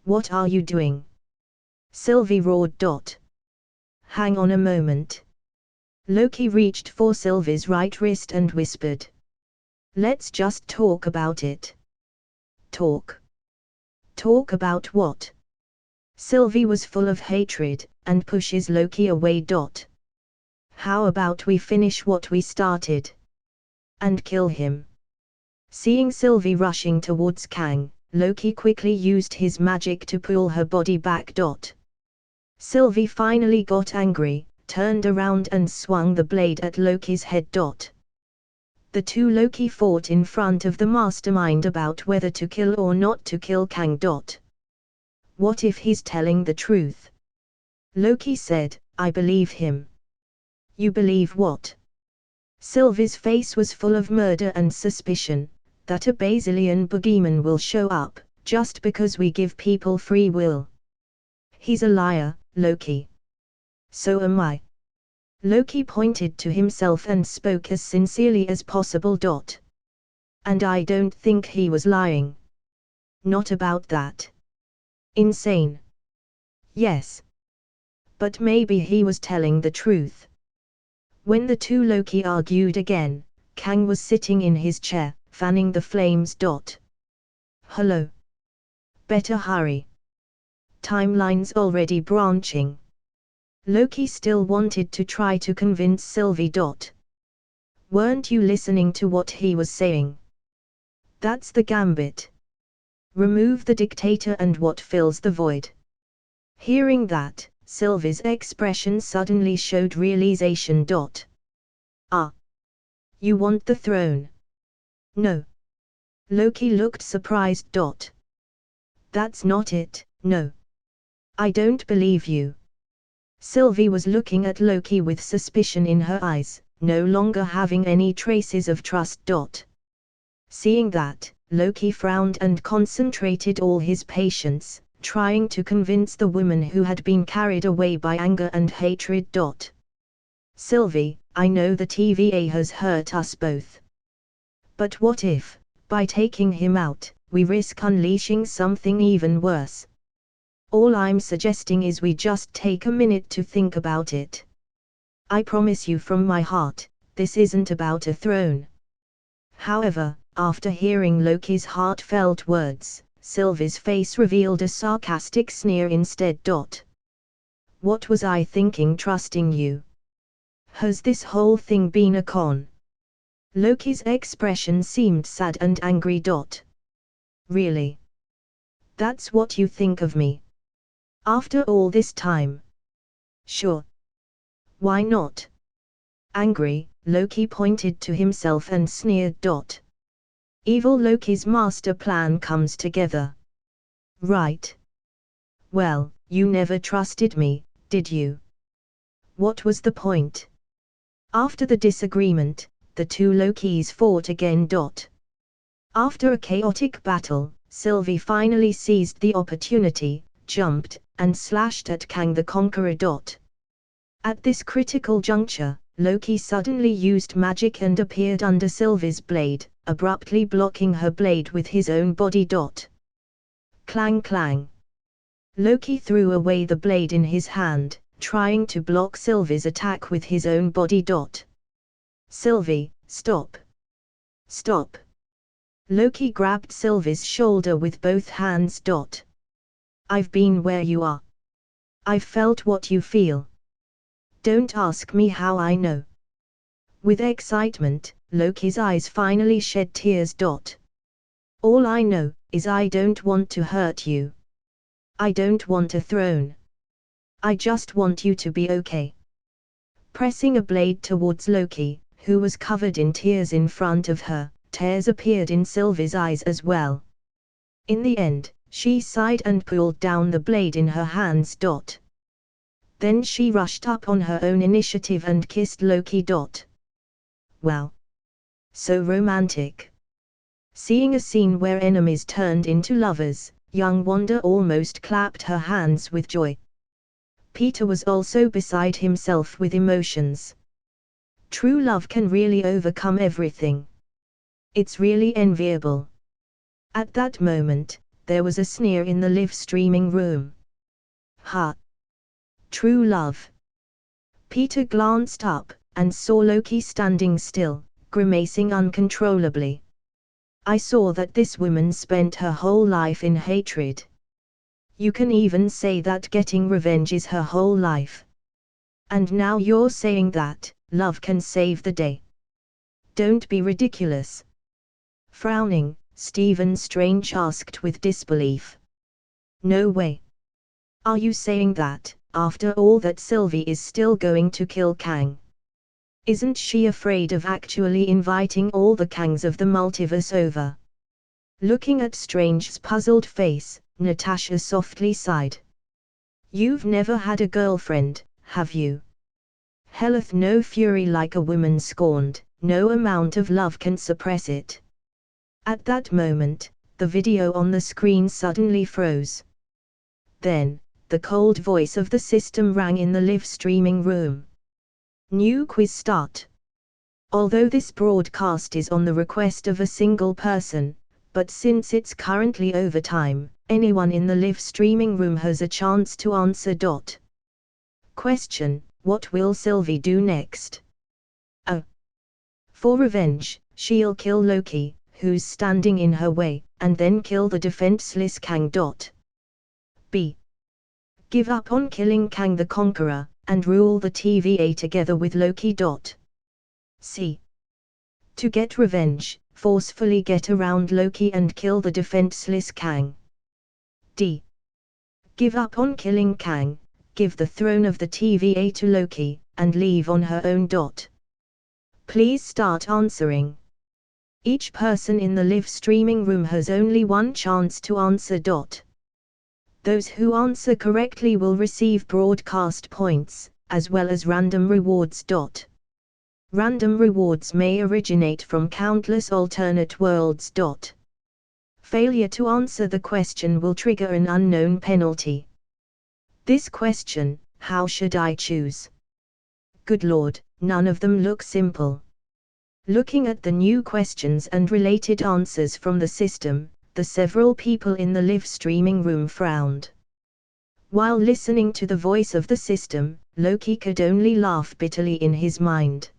What are you doing? Sylvie roared. Hang on a moment. Loki reached for Sylvie's right wrist and whispered. Let's just talk about it. Talk? Talk about what? Sylvie was full of hatred, and pushes Loki away. How about we finish what we started? And kill him. Seeing Sylvie rushing towards Kang, Loki quickly used his magic to pull her body back. Sylvie finally got angry, turned around and swung the blade at Loki's head. The two Loki fought in front of the mastermind about whether to kill or not to kill Kang. What if he's telling the truth? Loki said, I believe him. You believe what? Sylvie's face was full of murder and suspicion, that a Basilian boogeyman will show up, just because we give people free will. He's a liar, Loki. So am I. Loki pointed to himself and spoke as sincerely as possible. And I don't think he was lying. Not about that. Insane. Yes. But maybe he was telling the truth. When the two Loki argued again, Kang was sitting in his chair, fanning the flames. Hello. Better hurry. Timeline's already branching. Loki still wanted to try to convince Sylvie. Weren't you listening to what he was saying? That's the gambit. Remove the dictator and what fills the void. Hearing that, Sylvie's expression suddenly showed realization. Ah. You want the throne? No. Loki looked surprised. That's not it, no. I don't believe you. Sylvie was looking at Loki with suspicion in her eyes, no longer having any traces of trust. Seeing that, Loki frowned and concentrated all his patience, trying to convince the woman who had been carried away by anger and hatred. Sylvie, I know the TVA has hurt us both. But what if, by taking him out, we risk unleashing something even worse? All I'm suggesting is we just take a minute to think about it. I promise you from my heart, this isn't about a throne. However, after hearing Loki's heartfelt words, Sylvie's face revealed a sarcastic sneer instead. What was I thinking trusting you? Has this whole thing been a con? Loki's expression seemed sad and angry. Really? That's what you think of me? After all this time? Sure. Why not? Angry, Loki pointed to himself and sneered. Evil Loki's master plan comes together. Right. Well, you never trusted me, did you? What was the point? After the disagreement, the two Lokis fought again. After a chaotic battle, Sylvie finally seized the opportunity, jumped, and slashed at Kang the Conqueror. At this critical juncture, Loki suddenly used magic and appeared under Sylvie's blade, abruptly blocking her blade with his own body. Clang clang. Loki threw away the blade in his hand, trying to block Sylvie's attack with his own body. Sylvie, stop! Stop! Loki grabbed Sylvie's shoulder with both hands. I've been where you are. I've felt what you feel. Don't ask me how I know. With excitement, Loki's eyes finally shed tears. All I know is I don't want to hurt you. I don't want a throne. I just want you to be okay. Pressing a blade towards Loki, who was covered in tears in front of her, tears appeared in Sylvie's eyes as well. In the end, she sighed and pulled down the blade in her hands. Then she rushed up on her own initiative and kissed Loki. Wow! So romantic. Seeing a scene where enemies turned into lovers, young Wanda almost clapped her hands with joy. Peter was also beside himself with emotions. True love can really overcome everything. It's really enviable. At that moment, there was a sneer in the live streaming room. Ha! True love. Peter glanced up, and saw Loki standing still, grimacing uncontrollably. I saw that this woman spent her whole life in hatred. You can even say that getting revenge is her whole life. And now you're saying that love can save the day. Don't be ridiculous. Frowning, Stephen Strange asked with disbelief. No way. Are you saying that, after all that Sylvie is still going to kill Kang? Isn't she afraid of actually inviting all the Kangs of the multiverse over? Looking at Strange's puzzled face, Natasha softly sighed. You've never had a girlfriend, have you? Helleth no fury like a woman scorned, no amount of love can suppress it. At that moment, the video on the screen suddenly froze. Then, the cold voice of the system rang in the live streaming room. New quiz start. Although this broadcast is on the request of a single person, but since it's currently overtime, anyone in the live streaming room has a chance to answer. Question: what will Sylvie do next? A. For revenge, she'll kill Loki, who's standing in her way, and then kill the defenseless Kang. B. Give up on killing Kang the Conqueror, and rule the TVA together with Loki. C. To get revenge, forcefully get around Loki and kill the defenseless Kang. D. Give up on killing Kang, give the throne of the TVA to Loki, and leave on her own. Please start answering. Each person in the live streaming room has only one chance to answer. Those who answer correctly will receive broadcast points, as well as random rewards. Random rewards may originate from countless alternate worlds. Failure to answer the question will trigger an unknown penalty. This question: how should I choose? Good Lord, none of them look simple. Looking at the new questions and related answers from the system, the several people in the live streaming room frowned. While listening to the voice of the system, Loki could only laugh bitterly in his mind.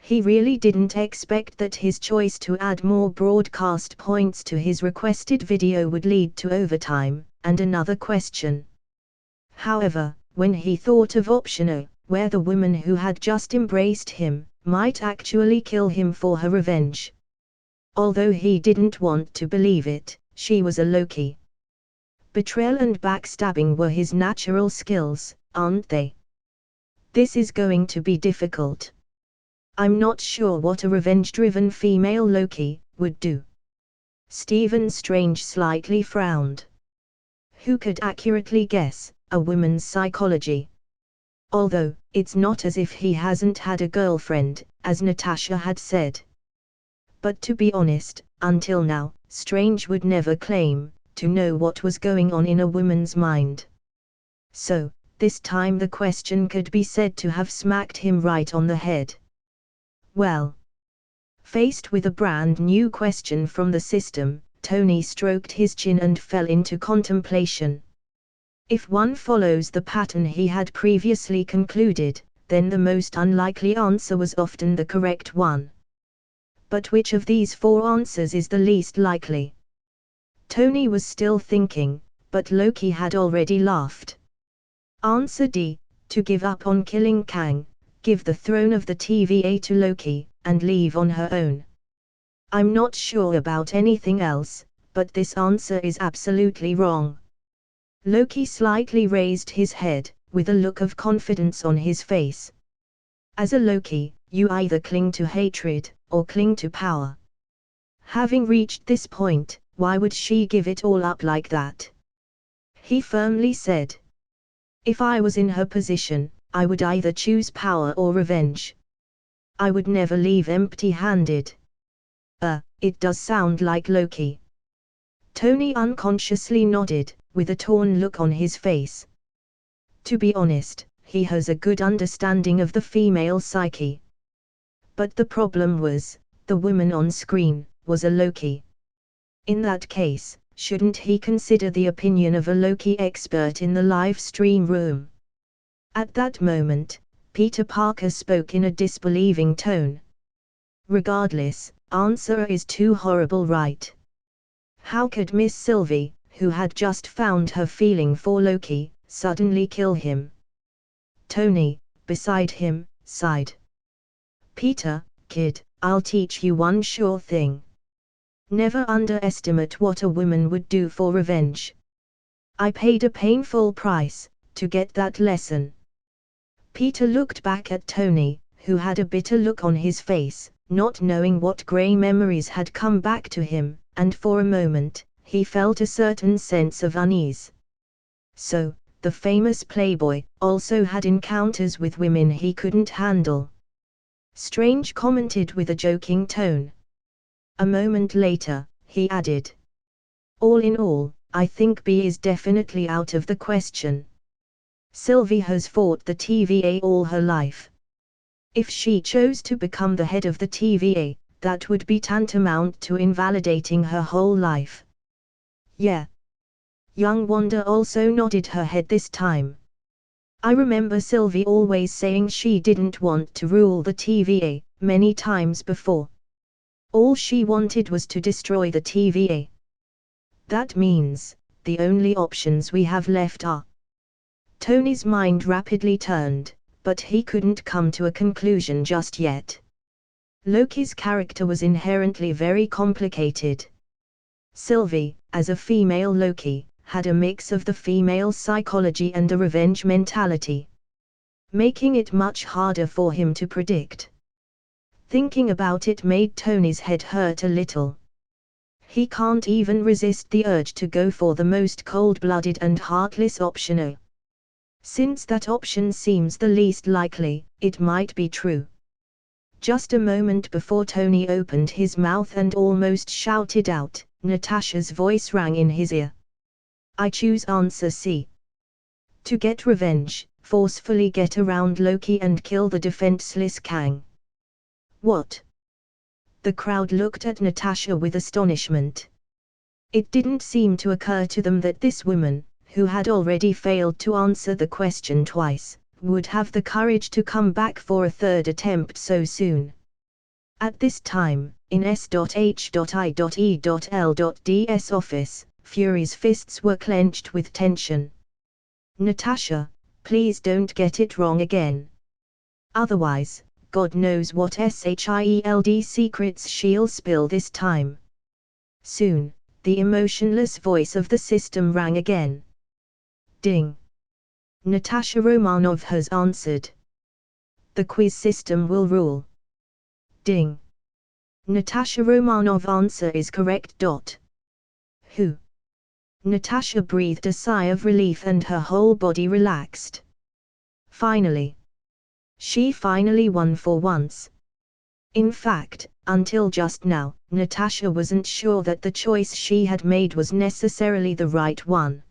He really didn't expect that his choice to add more broadcast points to his requested video would lead to overtime, and another question. However, when he thought of option A, where the woman who had just embraced him might actually kill him for her revenge. Although he didn't want to believe it, she was a Loki. Betrayal and backstabbing were his natural skills, aren't they? This is going to be difficult. I'm not sure what a revenge-driven female Loki would do. Stephen Strange slightly frowned. Who could accurately guess a woman's psychology? Although, it's not as if he hasn't had a girlfriend, as Natasha had said. But to be honest, until now, Strange would never claim to know what was going on in a woman's mind. So, this time the question could be said to have smacked him right on the head. Well, faced with a brand new question from the system, Tony stroked his chin and fell into contemplation. If one follows the pattern he had previously concluded, then the most unlikely answer was often the correct one. But which of these four answers is the least likely? Tony was still thinking, but Loki had already laughed. Answer D, to give up on killing Kang, give the throne of the TVA to Loki, and leave on her own. I'm not sure about anything else, but this answer is absolutely wrong. Loki slightly raised his head, with a look of confidence on his face. As a Loki, you either cling to hatred, or cling to power. Having reached this point, why would she give it all up like that? He firmly said. If I was in her position, I would either choose power or revenge. I would never leave empty-handed. It does sound like Loki. Tony unconsciously nodded, with a torn look on his face. To be honest, he has a good understanding of the female psyche. But the problem was, the woman on screen was a Loki. In that case, shouldn't he consider the opinion of a Loki expert in the live stream room? At that moment, Peter Parker spoke in a disbelieving tone. Regardless, answer is too horrible, right? How could Miss Sylvie, who had just found her feeling for Loki, suddenly kill him? Tony, beside him, sighed. Peter, kid, I'll teach you one sure thing. Never underestimate what a woman would do for revenge. I paid a painful price to get that lesson. Peter looked back at Tony, who had a bitter look on his face, not knowing what grey memories had come back to him, and for a moment, he felt a certain sense of unease. So, the famous playboy also had encounters with women he couldn't handle. Strange commented with a joking tone. A moment later, he added. All in all, I think B is definitely out of the question. Sylvie has fought the TVA all her life. If she chose to become the head of the TVA, that would be tantamount to invalidating her whole life. Yeah. Young Wanda also nodded her head this time. I remember Sylvie always saying she didn't want to rule the TVA, many times before. All she wanted was to destroy the TVA. That means, the only options we have left are. Tony's mind rapidly turned, but he couldn't come to a conclusion just yet. Loki's character was inherently very complicated. Sylvie, as a female Loki, had a mix of the female psychology and a revenge mentality, making it much harder for him to predict. Thinking about it made Tony's head hurt a little. He can't even resist the urge to go for the most cold-blooded and heartless option. Since that option seems the least likely, it might be true. Just a moment before Tony opened his mouth and almost shouted out, Natasha's voice rang in his ear. I choose answer C. To get revenge, forcefully get around Loki and kill the defenseless Kang. What? The crowd looked at Natasha with astonishment. It didn't seem to occur to them that this woman, who had already failed to answer the question twice, would have the courage to come back for a third attempt so soon. At this time, in S.H.I.E.L.D's office, Fury's fists were clenched with tension. Natasha, please don't get it wrong again. Otherwise, God knows what SHIELD secrets she'll spill this time. Soon, the emotionless voice of the system rang again. Ding. Natasha Romanov has answered. The quiz system will rule. Ding. Natasha Romanov answer is correct. Who? Natasha breathed a sigh of relief and her whole body relaxed. Finally. She finally won for once. In fact, until just now, Natasha wasn't sure that the choice she had made was necessarily the right one.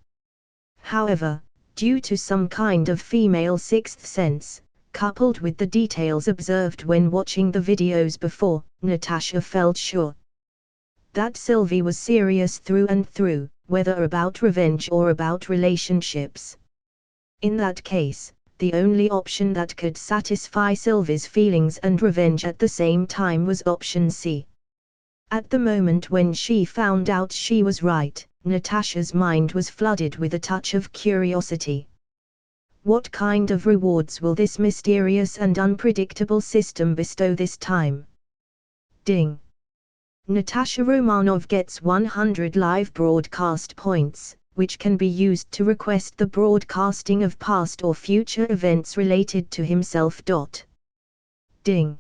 However, due to some kind of female sixth sense, coupled with the details observed when watching the videos before, Natasha felt sure that Sylvie was serious through and through, whether about revenge or about relationships. In that case, the only option that could satisfy Sylvie's feelings and revenge at the same time was option C. At the moment when she found out she was right, Natasha's mind was flooded with a touch of curiosity. What kind of rewards will this mysterious and unpredictable system bestow this time? Ding! Natasha Romanov gets 100 live broadcast points, which can be used to request the broadcasting of past or future events related to himself. Ding!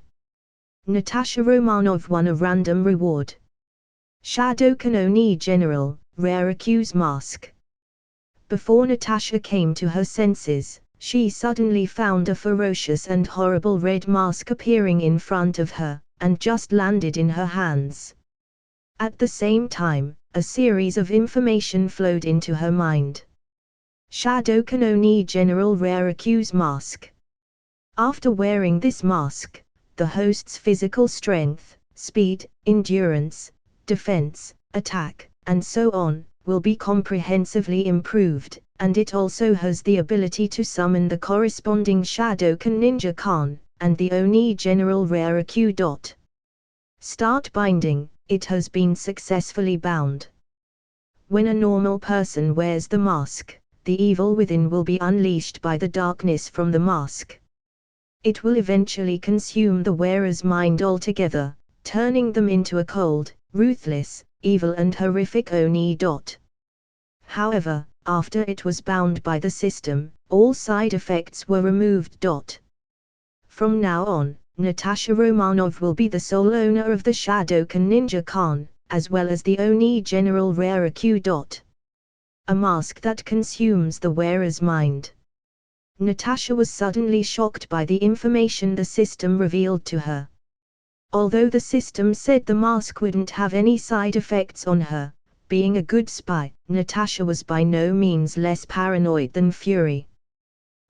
Natasha Romanov won a random reward. Shadow Canoni General, Rare Accuse Mask. Before Natasha came to her senses, she suddenly found a ferocious and horrible red mask appearing in front of her, and just landed in her hands. At the same time, a series of information flowed into her mind. Shadow Canoni General Rare Accuse Mask. After wearing this mask, the host's physical strength, speed, endurance, defense, attack, and so on, will be comprehensively improved, and it also has the ability to summon the corresponding Shadokan Ninja Khan, and the Oni General Rare Accue. Start binding. It has been successfully bound. When a normal person wears the mask, the evil within will be unleashed by the darkness from the mask. It will eventually consume the wearer's mind altogether, turning them into a cold, ruthless, evil and horrific Oni. However, after it was bound by the system, all side effects were removed. From now on, Natasha Romanov will be the sole owner of the Shadokan Ninja Khan, as well as the Oni General Rare Accue. A mask that consumes the wearer's mind. Natasha was suddenly shocked by the information the system revealed to her. Although the system said the mask wouldn't have any side effects on her, being a good spy, Natasha was by no means less paranoid than Fury.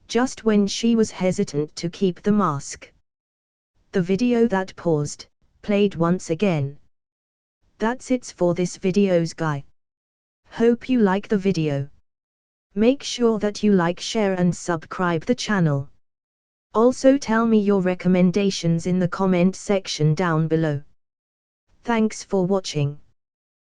Just when she was hesitant to keep the mask, the video that paused, played once again. That's it for this videos guy. Hope you like the video. Make sure that you like, share and subscribe the channel. Also tell me your recommendations in the comment section down below. Thanks for watching.